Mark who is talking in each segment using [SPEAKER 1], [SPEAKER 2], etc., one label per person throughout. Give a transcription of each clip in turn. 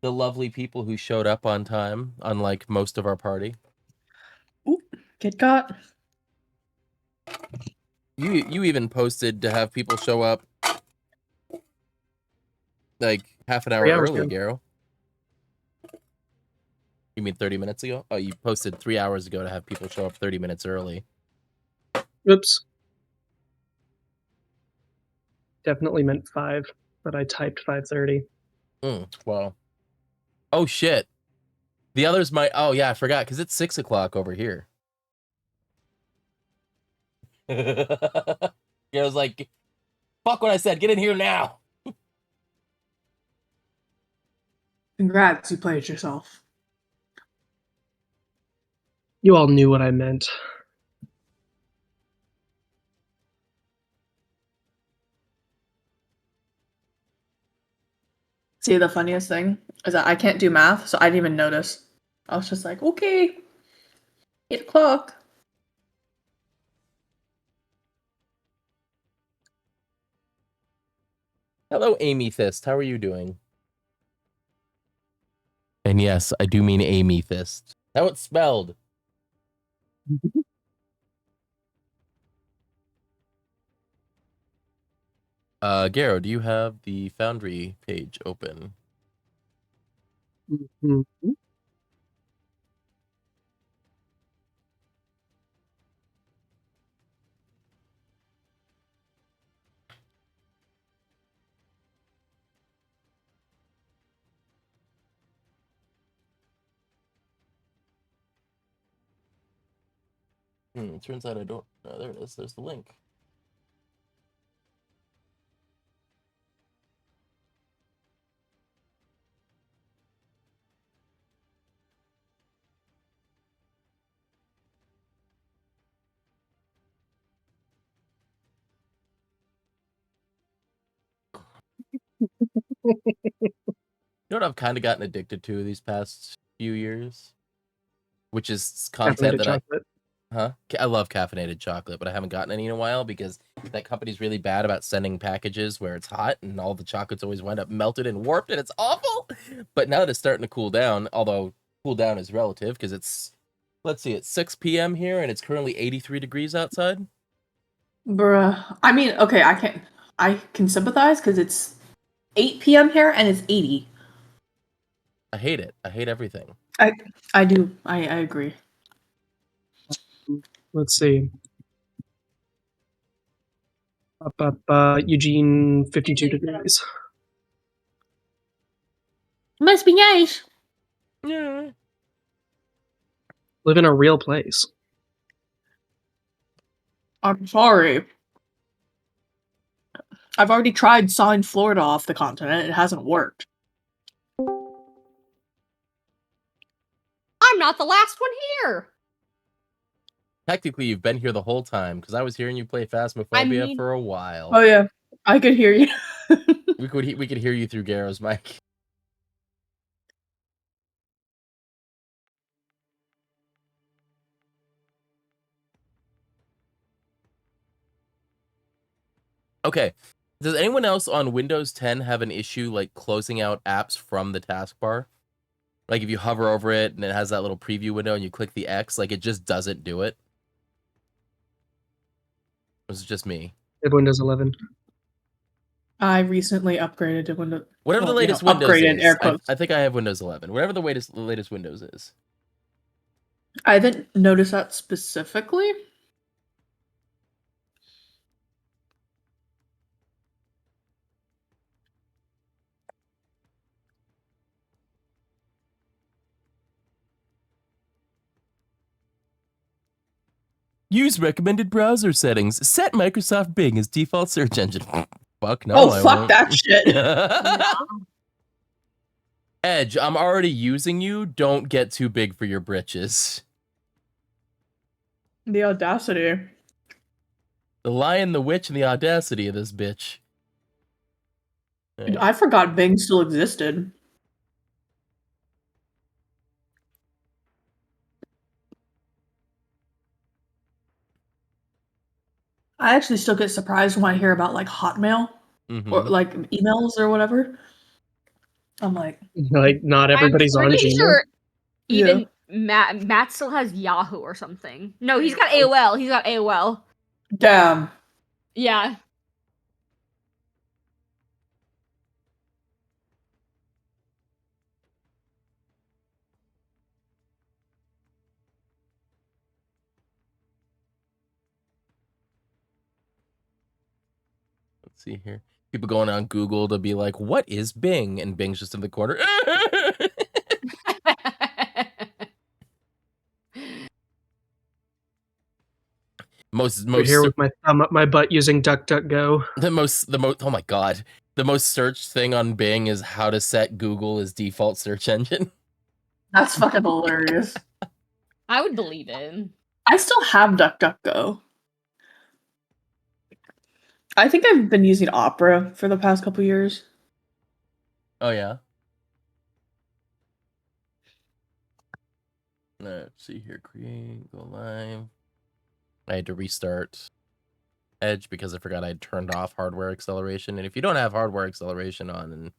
[SPEAKER 1] the lovely people who showed up on time, unlike most of our party.
[SPEAKER 2] Ooh, Kit Kat.
[SPEAKER 1] You even posted to have people show up like half an hour
[SPEAKER 3] 3 hours
[SPEAKER 1] early,
[SPEAKER 3] ago.
[SPEAKER 1] Garo. You mean 30 minutes ago? Oh, you posted 3 hours ago to have people show up 30 minutes early.
[SPEAKER 3] Oops. Definitely meant 5, but I typed 5:30.
[SPEAKER 1] Well. Oh, shit. The others might... Oh, yeah, I forgot, because it's 6 o'clock over here. Yeah, I was like, fuck what I said. Get in here now.
[SPEAKER 2] Congrats, you played yourself.
[SPEAKER 3] You all knew what I meant.
[SPEAKER 2] See, the funniest thing is that I can't do math, so I didn't even notice. I was just like, okay, 8 o'clock.
[SPEAKER 1] Hello, Amy Fist. How are you doing? And yes, I do mean Amy Fist. How it's spelled. Garo, do you have the Foundry page open?
[SPEAKER 3] Mm-hmm.
[SPEAKER 1] Turns out I don't. Oh, there it is. There's the link. You know what I've kind of gotten addicted to these past few years? Which is content
[SPEAKER 3] Caffeinated
[SPEAKER 1] that
[SPEAKER 3] chocolate.
[SPEAKER 1] I love caffeinated chocolate, but I haven't gotten any in a while because that company's really bad about sending packages where it's hot and all the chocolates always wind up melted and warped and it's awful. But now that it's starting to cool down, although cool down is relative because it's, let's see, it's 6 p.m. here and it's currently 83 degrees outside.
[SPEAKER 2] Bruh. I mean, okay, I can sympathize because it's 8 p.m. here and it's 80.
[SPEAKER 1] I hate it. I hate everything.
[SPEAKER 2] I do. I agree.
[SPEAKER 3] Let's see. Eugene, 52 degrees.
[SPEAKER 2] Must be nice.
[SPEAKER 1] Yeah.
[SPEAKER 3] Live in a real place.
[SPEAKER 2] I'm sorry. I've already tried sawing Florida off the continent. It hasn't worked.
[SPEAKER 4] I'm not the last one here.
[SPEAKER 1] Technically, you've been here the whole time because I was hearing you play Phasmophobia for a while.
[SPEAKER 2] Oh yeah, I could hear you.
[SPEAKER 1] we could hear you through Garo's mic. Okay. Does anyone else on Windows 10 have an issue like closing out apps from the taskbar? Like if you hover over it and it has that little preview window and you click the X, like it just doesn't do it? Or is it just me?
[SPEAKER 3] I have Windows 11.
[SPEAKER 2] I recently upgraded to Windows.
[SPEAKER 1] Whatever the latest Windows
[SPEAKER 2] upgraded,
[SPEAKER 1] is.
[SPEAKER 2] air quotes.
[SPEAKER 1] I think I have Windows 11. Whatever the latest Windows is.
[SPEAKER 2] I haven't noticed that specifically.
[SPEAKER 1] Use recommended browser settings. Set Microsoft Bing as default search engine. Fuck no.
[SPEAKER 2] Oh, fuck that shit.
[SPEAKER 1] Edge, I'm already using you. Don't get too big for your britches.
[SPEAKER 2] The audacity.
[SPEAKER 1] The Lion, the Witch, and the audacity of this bitch.
[SPEAKER 2] Dude, I forgot Bing still existed. I actually still get surprised when I hear about like Hotmail or like emails or whatever. I'm like,
[SPEAKER 3] Like, not everybody's
[SPEAKER 4] I'm
[SPEAKER 3] on
[SPEAKER 4] pretty
[SPEAKER 3] Gmail.
[SPEAKER 4] sure
[SPEAKER 2] Yeah.
[SPEAKER 4] even Matt still has Yahoo or something. No, he's got AOL. He's got AOL.
[SPEAKER 2] damn.
[SPEAKER 4] Yeah.
[SPEAKER 1] Let's see here. People going on Google to be like, "What is Bing?" And Bing's just in the corner.
[SPEAKER 3] Right here with my thumb up my butt using DuckDuckGo.
[SPEAKER 1] the most oh my god, the most searched thing on Bing is how to set Google as default search engine.
[SPEAKER 2] That's fucking hilarious.
[SPEAKER 4] I would believe it.
[SPEAKER 2] I still have DuckDuckGo. I think I've been using Opera for the past couple years.
[SPEAKER 1] Oh yeah. Let's see here. Create, go live. I had to restart Edge because I forgot I'd turned off hardware acceleration. And if you don't have hardware acceleration on in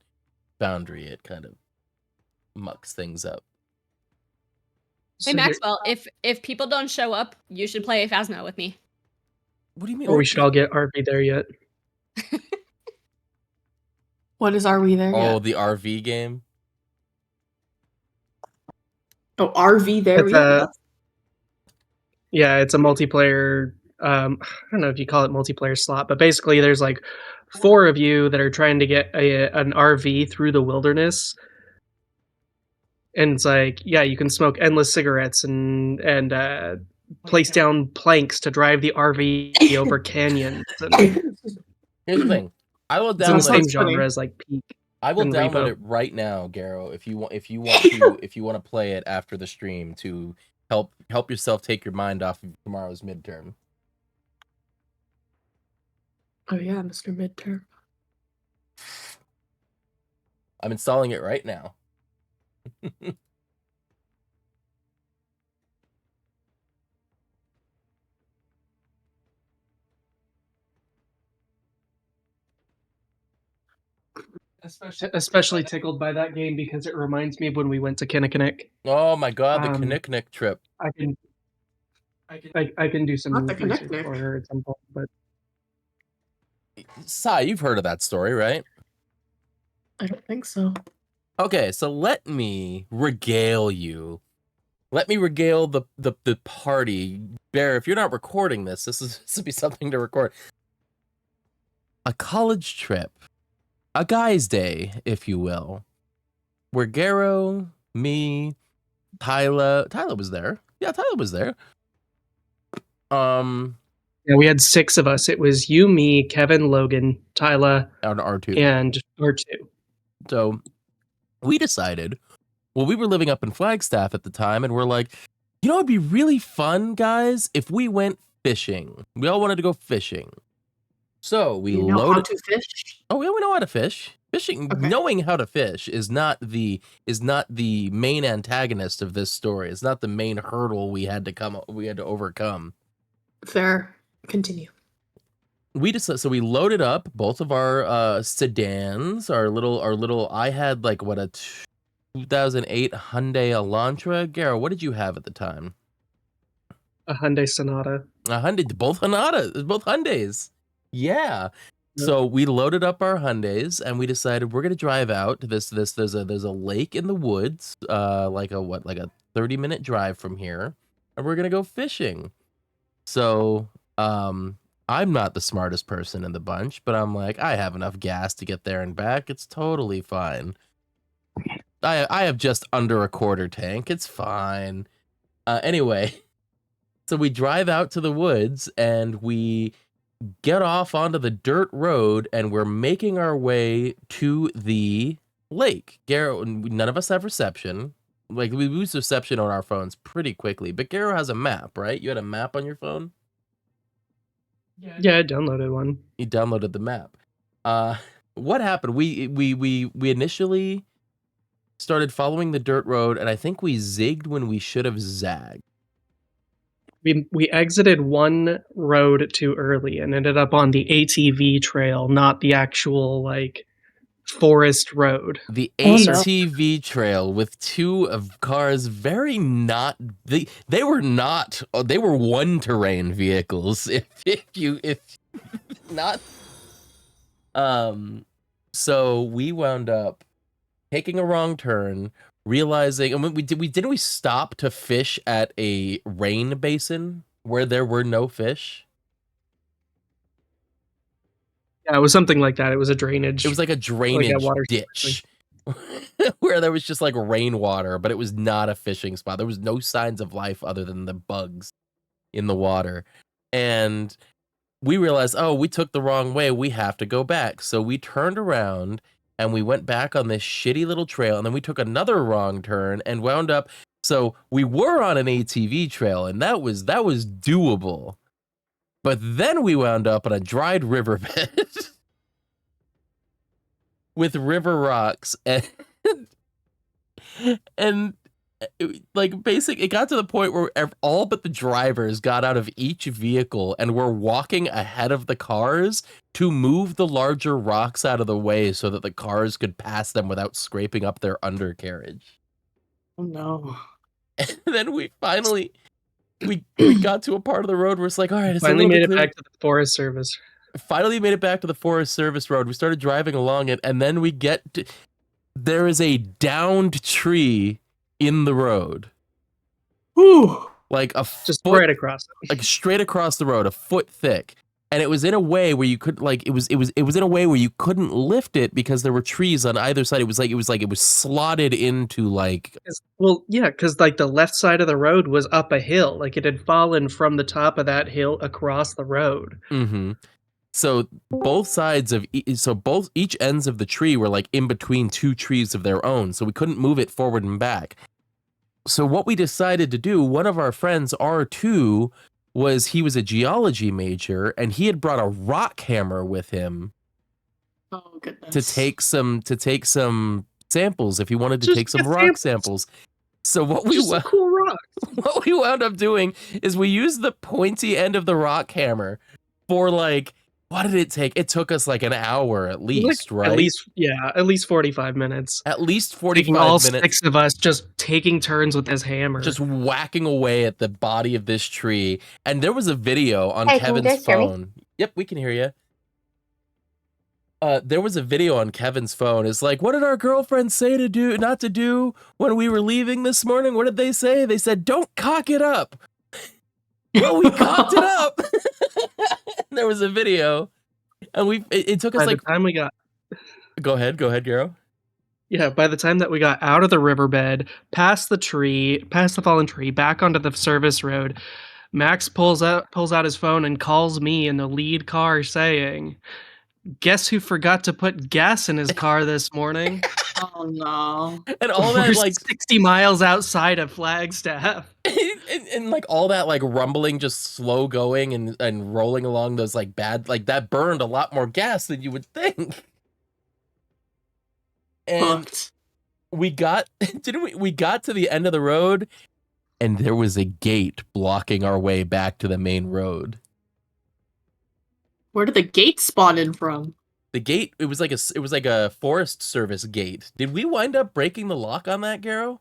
[SPEAKER 1] Foundry, it kind of mucks things up.
[SPEAKER 4] Hey Maxwell, if people don't show up, you should play Phasma with me.
[SPEAKER 1] What do you mean?
[SPEAKER 3] Or we should all get RP there yet.
[SPEAKER 2] What is Are We There
[SPEAKER 1] Oh,
[SPEAKER 2] Yet?
[SPEAKER 1] the RV game.
[SPEAKER 2] Oh, RV There
[SPEAKER 3] It's
[SPEAKER 2] Yet?
[SPEAKER 3] Yeah, it's a multiplayer. I don't know if you call it multiplayer slot, but basically, there's like 4 of you that are trying to get an RV through the wilderness, and it's like, yeah, you can smoke endless cigarettes and place down planks to drive the RV over canyons. And
[SPEAKER 1] Here's the thing. I will
[SPEAKER 3] it's in the
[SPEAKER 1] download
[SPEAKER 3] same
[SPEAKER 2] Sounds funny.
[SPEAKER 3] genre as like Peak.
[SPEAKER 1] I will
[SPEAKER 3] and
[SPEAKER 1] download
[SPEAKER 3] Repo.
[SPEAKER 1] it right now, Garrow, if you want to if you want to play it after the stream to help yourself take your mind off of tomorrow's midterm.
[SPEAKER 2] Oh yeah, Mr. Midterm.
[SPEAKER 1] I'm installing it right now.
[SPEAKER 3] Especially tickled by that game because it reminds me of when we went to Kinnickinnick.
[SPEAKER 1] Oh my god, the
[SPEAKER 3] Um,
[SPEAKER 1] Kinnick trip.
[SPEAKER 3] I can do some
[SPEAKER 2] Not the
[SPEAKER 3] research
[SPEAKER 2] Kinnick.
[SPEAKER 3] for her at some point, but
[SPEAKER 1] Sai, you've heard of that story, right?
[SPEAKER 2] I don't think so.
[SPEAKER 1] Okay, so let me regale you. Let me regale the party. Bear, if you're not recording this would be something to record. A college trip. A guy's day, if you will. Where Garrow, me, Tyler was there. Yeah, Tyler was there.
[SPEAKER 3] yeah, we had 6 of us. It was you, me, Kevin, Logan, Tyler,
[SPEAKER 1] On R2.
[SPEAKER 3] and R2.
[SPEAKER 1] So we decided, well, we were living up in Flagstaff at the time, and we're like, you know, it'd be really fun, guys, if we went fishing. We all wanted to go fishing. So we
[SPEAKER 2] You know how
[SPEAKER 1] loaded.
[SPEAKER 2] to fish?
[SPEAKER 1] Oh, yeah, we know how to fish. Fishing,
[SPEAKER 2] Okay.
[SPEAKER 1] knowing how to fish is not the main antagonist of this story. It's not the main hurdle we had to overcome.
[SPEAKER 2] Fair. Continue.
[SPEAKER 1] We decided, so we loaded up both of our sedans, our little. I had like what, a 2008 Hyundai Elantra. Garrow, what did you have at the time?
[SPEAKER 3] A Hyundai Sonata.
[SPEAKER 1] A Hyundai, both Hyundais. Yeah.
[SPEAKER 3] Yep.
[SPEAKER 1] So we loaded up our Hyundais and we decided we're gonna drive out to this. There's a lake in the woods, like a 30-minute drive from here, and we're gonna go fishing. So I'm not the smartest person in the bunch, but I'm like, I have enough gas to get there and back. It's totally fine. I have just under a quarter tank. It's fine. Anyway, so we drive out to the woods and we get off onto the dirt road and we're making our way to the lake. Garrow, none of us have reception. Like, we lose reception on our phones pretty quickly, but Garrow has a map, right? You had a map on your phone?
[SPEAKER 3] Yeah, I downloaded one.
[SPEAKER 1] You downloaded the map. What happened? We initially started following the dirt road, and I think we zigged when we should have zagged.
[SPEAKER 3] We exited one road too early and ended up on the ATV trail, not the actual like forest road.
[SPEAKER 1] The
[SPEAKER 2] Oh, no.
[SPEAKER 1] ATV trail with two of cars very not they were not they were one terrain vehicles if not so we wound up taking a wrong turn, realizing, and didn't we stop to fish at a rain basin where there were no fish?
[SPEAKER 3] Yeah, it was something like that. It was a drainage.
[SPEAKER 1] It was like a drainage
[SPEAKER 3] water
[SPEAKER 1] ditch where there was just like rainwater, but it was not a fishing spot. There was no signs of life other than the bugs in the water. And we realized, oh, we took the wrong way. We have to go back. So we turned around and we went back on this shitty little trail. And then we took another wrong turn and wound up. So we were on an ATV trail, and that was doable. But then we wound up on a dried riverbed with river rocks and like it got to the point where all but the drivers got out of each vehicle and were walking ahead of the cars to move the larger rocks out of the way so that the cars could pass them without scraping up their undercarriage.
[SPEAKER 2] Oh no.
[SPEAKER 1] And then we finally we got to a part of the road where it's like, all right, it's
[SPEAKER 3] Finally made it back to the Forest Service.
[SPEAKER 1] Finally made it back to the Forest Service road. We started driving along it, and then we get to, there is a downed tree in the road.
[SPEAKER 2] Ooh.
[SPEAKER 1] Like
[SPEAKER 3] just right across.
[SPEAKER 1] Like straight across the road, a foot thick. And it was in a way where you could it was in a way where you couldn't lift it because there were trees on either side. It was slotted into like,
[SPEAKER 3] well, yeah, because like the left side of the road was up a hill. Like it had fallen from the top of that hill across the road.
[SPEAKER 1] Mm-hmm. So both sides of each ends of the tree were like in between two trees of their own. So we couldn't move it forward and back. So what we decided to do, one of our friends, R2, he was a geology major, and he had brought a rock hammer with him.
[SPEAKER 2] Oh goodness.
[SPEAKER 1] To take some samples if he wanted to take some rock samples. So what we
[SPEAKER 3] cool rocks.
[SPEAKER 1] What we wound up doing is we used the pointy end of the rock hammer for like, what did it take? It took us like an hour at least, right?
[SPEAKER 3] At least 45 minutes.
[SPEAKER 1] At least 45
[SPEAKER 3] all
[SPEAKER 1] minutes.
[SPEAKER 3] 6 of us just taking turns with this hammer.
[SPEAKER 1] Just whacking away at the body of this tree. And there was a video on Kevin's phone. Yep, we can hear you. There was a video on Kevin's phone. It's like, what did our girlfriends say not to do when we were leaving this morning? What did they say? They said, don't cock it up. Well, we cocked it up. There was a video, and it took us
[SPEAKER 3] by the time we got.
[SPEAKER 1] Go ahead, Garo.
[SPEAKER 3] Yeah, by the time that we got out of the riverbed, past the fallen tree, back onto the service road, Max pulls out his phone and calls me in the lead car saying, guess who forgot to put gas in his car this morning?
[SPEAKER 2] Oh no.
[SPEAKER 1] And all that,
[SPEAKER 3] we're
[SPEAKER 1] like
[SPEAKER 3] 60 miles outside of Flagstaff.
[SPEAKER 1] And like all that like rumbling, just slow going and rolling along those like bad, like that burned a lot more gas than you would think. And we got to the end of the road, and there was a gate blocking our way back to the main road.
[SPEAKER 2] Where did the gate spawn in from?
[SPEAKER 1] The gate, it was like a Forest Service gate. Did we wind up breaking the lock on that, Garo?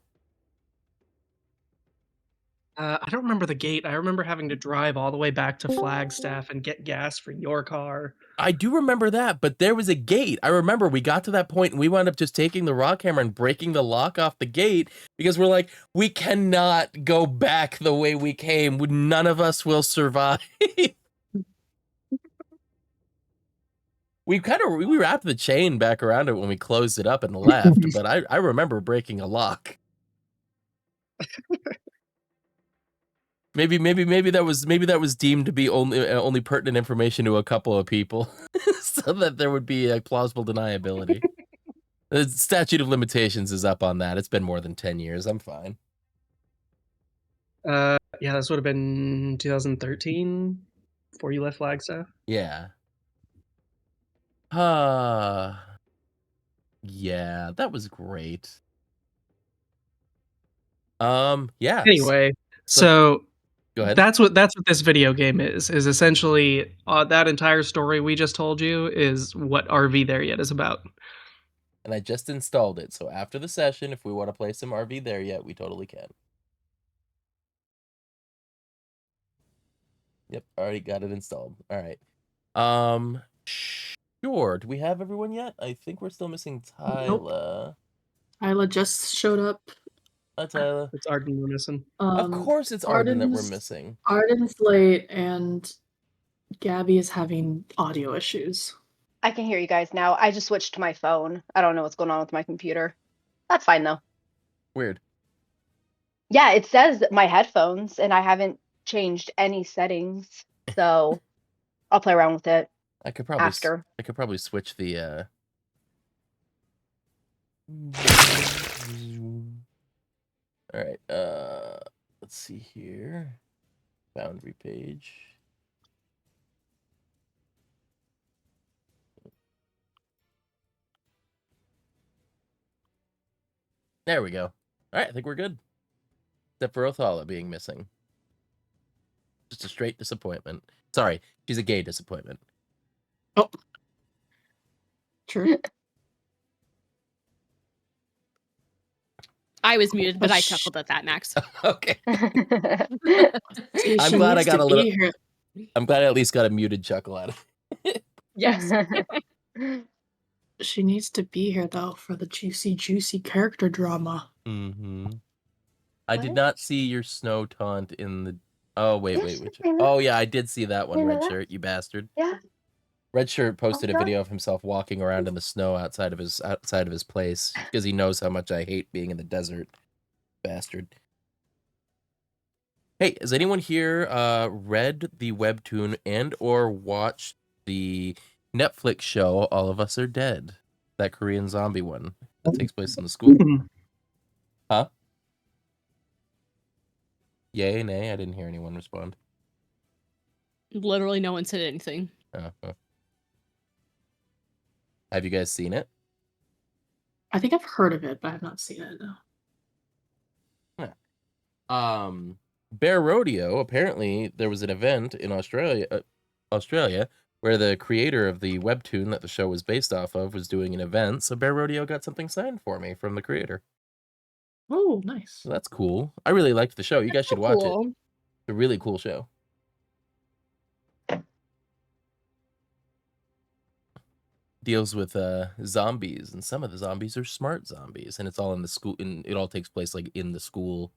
[SPEAKER 3] I don't remember the gate. I remember having to drive all the way back to Flagstaff and get gas for your car.
[SPEAKER 1] I do remember that, but there was a gate. I remember we got to that point and we wound up just taking the rock hammer and breaking the lock off the gate because we're like, we cannot go back the way we came. None of us will survive. We wrapped the chain back around it when we closed it up and left, but I remember breaking a lock. Maybe that was deemed to be only pertinent information to a couple of people, so that there would be a plausible deniability. The statute of limitations is up on that. It's been more than 10 years. I'm fine.
[SPEAKER 3] Yeah, this would have been 2013 before you left Flagstaff.
[SPEAKER 1] Yeah. Yeah, that was great. Yeah.
[SPEAKER 3] Anyway, so
[SPEAKER 1] go ahead.
[SPEAKER 3] That's what this video game is essentially that entire story we just told you is what RV There Yet is about.
[SPEAKER 1] and I just installed it. So after the session, if we want to play some RV there yet, we totally can. Yep, already got it installed. All right. Sure. Do we have everyone yet? I think we're still missing Tyla.
[SPEAKER 2] Tyla just showed up.
[SPEAKER 1] Hi, Tyla.
[SPEAKER 3] It's Arden we're missing.
[SPEAKER 1] Of course it's Arden that we're
[SPEAKER 2] Arden's-
[SPEAKER 1] missing.
[SPEAKER 2] Arden's late, and Gabby is having audio issues.
[SPEAKER 5] I can hear you guys now. I just switched to my phone. I don't know what's going on with my computer. That's fine though.
[SPEAKER 1] Weird.
[SPEAKER 5] Yeah, it says my headphones, and I haven't changed any settings, so I'll play around with it
[SPEAKER 1] I could probably
[SPEAKER 5] after.
[SPEAKER 1] I could probably switch the All right. Let's see here. Boundary page. There we go. All right, I think we're good. Except for Othala being missing. Just a straight disappointment. Sorry, she's a gay disappointment.
[SPEAKER 2] Oh. True.
[SPEAKER 4] I was muted, but I chuckled at that, Max.
[SPEAKER 1] Okay.
[SPEAKER 2] See,
[SPEAKER 1] I'm
[SPEAKER 2] she
[SPEAKER 1] glad I
[SPEAKER 2] needs
[SPEAKER 1] got
[SPEAKER 2] to
[SPEAKER 1] a little.
[SPEAKER 2] be here.
[SPEAKER 1] I'm glad I at least got a muted chuckle out of it.
[SPEAKER 4] Yes.
[SPEAKER 2] She needs to be here though for the juicy character drama.
[SPEAKER 1] Mm-hmm. I did
[SPEAKER 5] What?
[SPEAKER 1] not see your snow taunt in the. Oh wait,
[SPEAKER 5] Yes,
[SPEAKER 1] which?
[SPEAKER 5] I know.
[SPEAKER 1] Oh yeah, I did see that one.
[SPEAKER 5] You know
[SPEAKER 1] Red
[SPEAKER 5] that?
[SPEAKER 1] shirt, you bastard.
[SPEAKER 5] Yeah.
[SPEAKER 1] Red shirt posted a
[SPEAKER 5] God.
[SPEAKER 1] video of himself walking around in the snow outside of his place because he knows how much I hate being in the desert. Bastard. Hey, has anyone here read the webtoon and or watched the Netflix show All of Us Are Dead? That Korean zombie one that takes place in the school. Huh? Yay, nay? I didn't hear anyone respond.
[SPEAKER 4] Literally no one said anything.
[SPEAKER 1] Oh. Have you guys seen it?
[SPEAKER 2] I think I've heard of it, but I have not seen it. No.
[SPEAKER 1] Bear Rodeo, apparently there was an event in Australia where the creator of the webtoon that the show was based off of was doing an event, so Bear Rodeo got something signed for me from the creator.
[SPEAKER 2] Oh, nice.
[SPEAKER 1] So that's cool. I really liked the show. You guys should watch it. It's a really cool show. Deals with zombies, and some of the zombies are smart zombies, and it's all in the school, and it all takes place like in the school.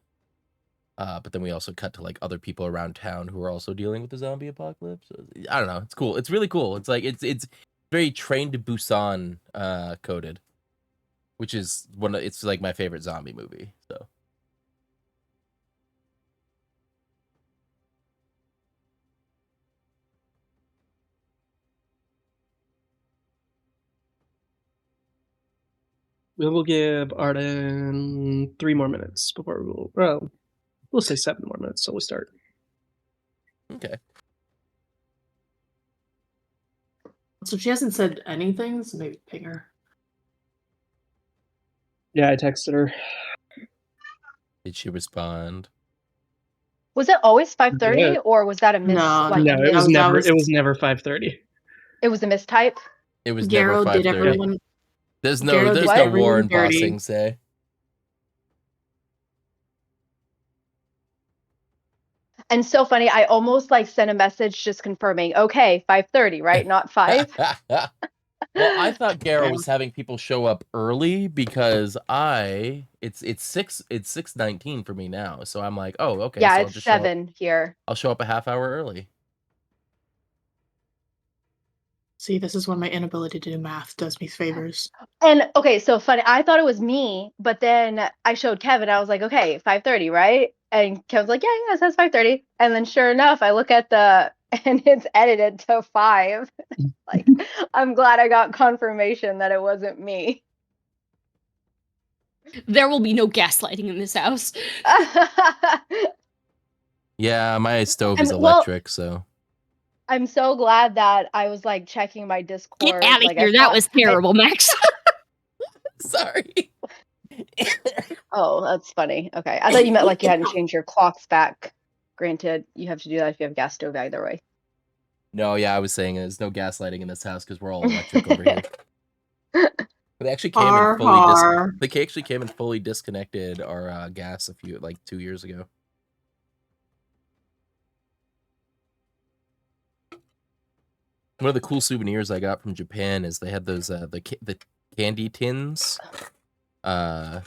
[SPEAKER 1] But then we also cut to like other people around town who are also dealing with the zombie apocalypse. I don't know. It's cool. It's really cool. It's like it's very Train to Busan coded, which is it's like my favorite zombie movie. So
[SPEAKER 3] We will give Arden 3 more minutes before we'll say 7 more minutes till we start.
[SPEAKER 1] okay.
[SPEAKER 2] So she hasn't said anything, so maybe ping her.
[SPEAKER 3] Yeah, I texted her.
[SPEAKER 1] Did she respond?
[SPEAKER 5] Was it always 5:30,
[SPEAKER 3] Yeah.
[SPEAKER 5] or was that a miss?
[SPEAKER 2] No,
[SPEAKER 5] like,
[SPEAKER 3] No,
[SPEAKER 5] a
[SPEAKER 3] it was
[SPEAKER 5] miss-
[SPEAKER 3] never. It was never 5:30.
[SPEAKER 5] It was a mistype.
[SPEAKER 1] It was
[SPEAKER 2] Garrow
[SPEAKER 1] never
[SPEAKER 2] did
[SPEAKER 1] 5:30.
[SPEAKER 2] everyone.
[SPEAKER 1] There's no
[SPEAKER 2] Garrow
[SPEAKER 1] there's
[SPEAKER 5] did
[SPEAKER 1] no
[SPEAKER 5] everyone
[SPEAKER 1] Warren
[SPEAKER 2] dirty.
[SPEAKER 1] bossing say.
[SPEAKER 5] And so funny, I almost like sent a message just confirming, okay, 5:30, right? Not 5.
[SPEAKER 1] Well, I thought Garrow was having people show up early because it's 6:19 for me now. So I'm like, oh, okay.
[SPEAKER 5] Yeah,
[SPEAKER 1] so I'll
[SPEAKER 5] it's
[SPEAKER 1] just show up,
[SPEAKER 5] 7 here.
[SPEAKER 1] I'll show up a half hour early.
[SPEAKER 2] See, this is when my inability to do math does me favors.
[SPEAKER 5] And okay, so funny, I thought it was me, but then I showed Kevin. I was like, okay, 5:30, right? And Kevin's like, yeah, it says 5:30. And then sure enough, I look at and it's edited to 5. Like, I'm glad I got confirmation that it wasn't me.
[SPEAKER 4] There will be no gaslighting in this house.
[SPEAKER 1] Yeah, my stove is
[SPEAKER 5] And, well-
[SPEAKER 1] electric, so
[SPEAKER 5] I'm so glad that I was like checking my Discord.
[SPEAKER 4] Get out of
[SPEAKER 5] like, I
[SPEAKER 4] here. That
[SPEAKER 5] thought-
[SPEAKER 4] was terrible, Max.
[SPEAKER 1] sorry.
[SPEAKER 5] Oh, that's funny. Okay. I thought you meant like you hadn't changed your clocks back. Granted, you have to do that if you have a gas stove either way.
[SPEAKER 1] No, yeah, I was saying there's no gaslighting in this house because we're all electric over here. They actually came
[SPEAKER 2] Har,
[SPEAKER 1] and fully
[SPEAKER 2] har.
[SPEAKER 1] they actually came and fully disconnected our gas 2 years ago. One of the cool souvenirs I got from Japan is they had those the candy tins, the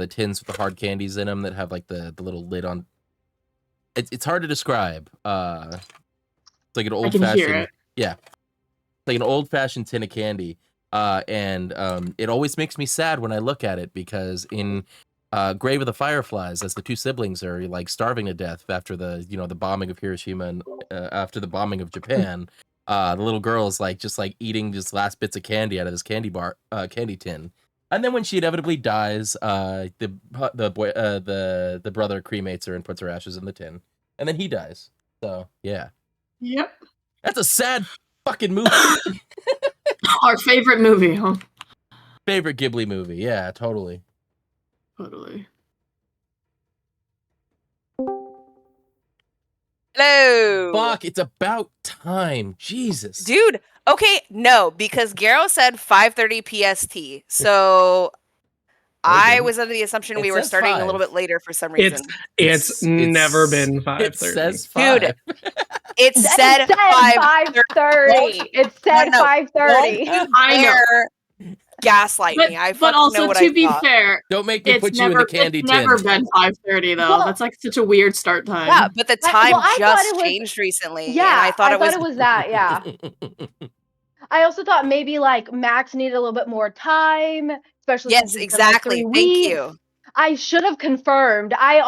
[SPEAKER 1] tins with the hard candies in them that have like the little lid on. It's hard to describe. It's like an
[SPEAKER 2] I
[SPEAKER 1] old
[SPEAKER 2] can hear
[SPEAKER 1] fashioned,
[SPEAKER 2] it.
[SPEAKER 1] yeah, like an old fashioned tin of candy. And it always makes me sad when I look at it because in Grave of the Fireflies, as the two siblings are like starving to death after the bombing of Hiroshima and after the bombing of Japan, the little girl is like just like eating just last bits of candy out of this candy tin. And then when she inevitably dies, the brother cremates her and puts her ashes in the tin, and then he dies. So yeah,
[SPEAKER 2] Yep.
[SPEAKER 1] that's a sad fucking movie.
[SPEAKER 2] Our favorite movie, huh?
[SPEAKER 1] Favorite Ghibli movie, yeah, totally.
[SPEAKER 2] Totally.
[SPEAKER 6] Hello.
[SPEAKER 1] Fuck, it's about time. Jesus.
[SPEAKER 6] Dude, okay, no, because Garo said 5:30 PST. So I was under the assumption we were
[SPEAKER 1] says
[SPEAKER 6] starting a
[SPEAKER 1] 5.
[SPEAKER 6] little bit later for some reason.
[SPEAKER 3] It's never been 5:30.
[SPEAKER 1] It says 5.
[SPEAKER 6] Dude, it said
[SPEAKER 5] 5:30. It said
[SPEAKER 6] No,
[SPEAKER 5] 5:30.
[SPEAKER 2] I know.
[SPEAKER 6] Gaslight me. I
[SPEAKER 2] But
[SPEAKER 6] fucking
[SPEAKER 2] also,
[SPEAKER 6] know what
[SPEAKER 2] to
[SPEAKER 6] I
[SPEAKER 2] be
[SPEAKER 6] thought.
[SPEAKER 2] fair,
[SPEAKER 1] Don't make me
[SPEAKER 2] it's
[SPEAKER 1] put you in
[SPEAKER 2] never
[SPEAKER 1] the candy
[SPEAKER 2] it's
[SPEAKER 1] tin.
[SPEAKER 2] never been 5:30 though.
[SPEAKER 5] Well-
[SPEAKER 2] That's like such a weird start time.
[SPEAKER 6] Yeah, but the time
[SPEAKER 5] I thought
[SPEAKER 6] just
[SPEAKER 5] it was-
[SPEAKER 6] changed recently.
[SPEAKER 5] Yeah,
[SPEAKER 6] and I thought it
[SPEAKER 5] was that. Yeah. I also thought maybe like Max needed a little bit more time, especially
[SPEAKER 6] Yes,
[SPEAKER 5] since it's been, like,
[SPEAKER 6] exactly.
[SPEAKER 5] 3
[SPEAKER 6] Thank
[SPEAKER 5] weeks.
[SPEAKER 6] you.
[SPEAKER 5] I should have confirmed. I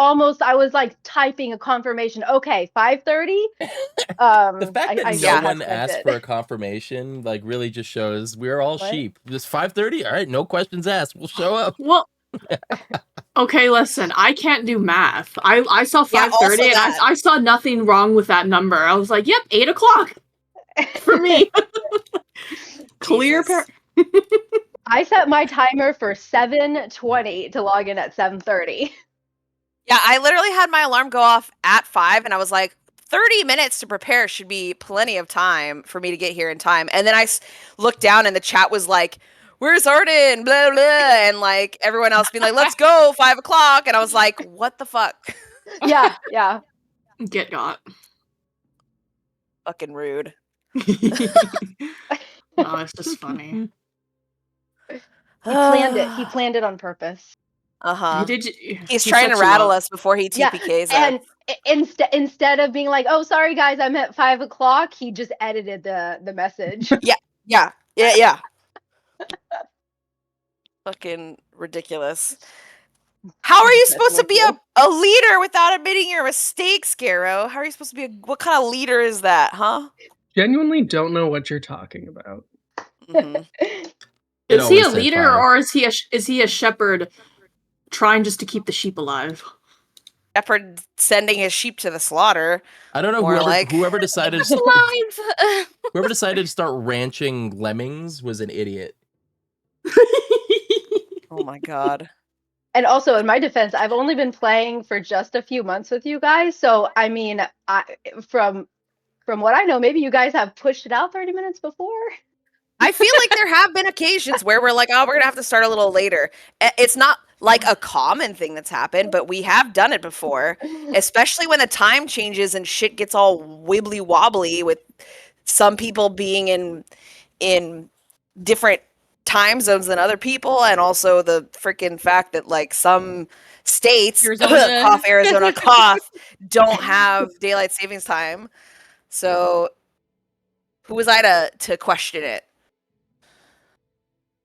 [SPEAKER 5] was like typing a confirmation. Okay, 5:30.
[SPEAKER 1] The fact that
[SPEAKER 5] I
[SPEAKER 1] no
[SPEAKER 5] should have
[SPEAKER 1] one
[SPEAKER 5] sent
[SPEAKER 1] asked
[SPEAKER 5] it.
[SPEAKER 1] for a confirmation like really just shows we're all
[SPEAKER 5] What?
[SPEAKER 1] sheep. Just 5:30? All right, no questions asked. We'll show up.
[SPEAKER 2] Well, okay, listen, I can't do math. I saw
[SPEAKER 6] Yeah,
[SPEAKER 2] 5:30
[SPEAKER 6] also
[SPEAKER 2] and
[SPEAKER 6] that.
[SPEAKER 2] I saw nothing wrong with that number. I was like, yep, 8 o'clock for me. Clear
[SPEAKER 6] Jesus.
[SPEAKER 5] I set my timer for 7:20 to log in at 7:30.
[SPEAKER 6] Yeah, I literally had my alarm go off at 5, and I was like, 30 minutes to prepare should be plenty of time for me to get here in time. And then I looked down, and the chat was like, "Where's Arden?" Blah blah, and like everyone else being like, "Let's go, 5 o'clock." And I was like, "What the fuck?"
[SPEAKER 5] Yeah, yeah.
[SPEAKER 2] Get got.
[SPEAKER 6] Fucking rude.
[SPEAKER 2] Oh, it's just funny.
[SPEAKER 5] He planned it. He planned it on purpose.
[SPEAKER 6] Uh-huh.
[SPEAKER 2] He's
[SPEAKER 6] He's trying to rattle us before he
[SPEAKER 5] Yeah,
[SPEAKER 6] TPKs us.
[SPEAKER 5] and instead of being like, "Oh, sorry guys, I'm at 5 o'clock," he just edited the message.
[SPEAKER 6] Yeah. Fucking ridiculous. How are you supposed to be a leader without admitting your mistakes, Garo? How are you supposed to be what kind of leader is that, huh?
[SPEAKER 3] Genuinely don't know what you're talking about.
[SPEAKER 6] Mhm.
[SPEAKER 1] It
[SPEAKER 2] Is he a
[SPEAKER 1] always said
[SPEAKER 2] leader
[SPEAKER 1] 5.
[SPEAKER 2] or is he a shepherd trying just to keep the sheep alive?
[SPEAKER 6] Shepherd sending his sheep to the slaughter.
[SPEAKER 1] I don't know
[SPEAKER 6] More like-
[SPEAKER 1] whoever decided
[SPEAKER 4] Alive.
[SPEAKER 1] whoever decided to start ranching lemmings was an idiot.
[SPEAKER 6] Oh my god.
[SPEAKER 5] And also, in my defense, I've only been playing for just a few months with you guys. So, I mean, from what I know, maybe you guys have pushed it out 30 minutes before.
[SPEAKER 6] I feel like there have been occasions where we're like, oh, we're gonna have to start a little later. It's not like a common thing that's happened, but we have done it before, especially when the time changes and shit gets all wibbly wobbly with some people being in different time zones than other people, and also the freaking fact that like some states,
[SPEAKER 4] Arizona.
[SPEAKER 6] cough Arizona, cough, don't have daylight savings time. So who was I to question it?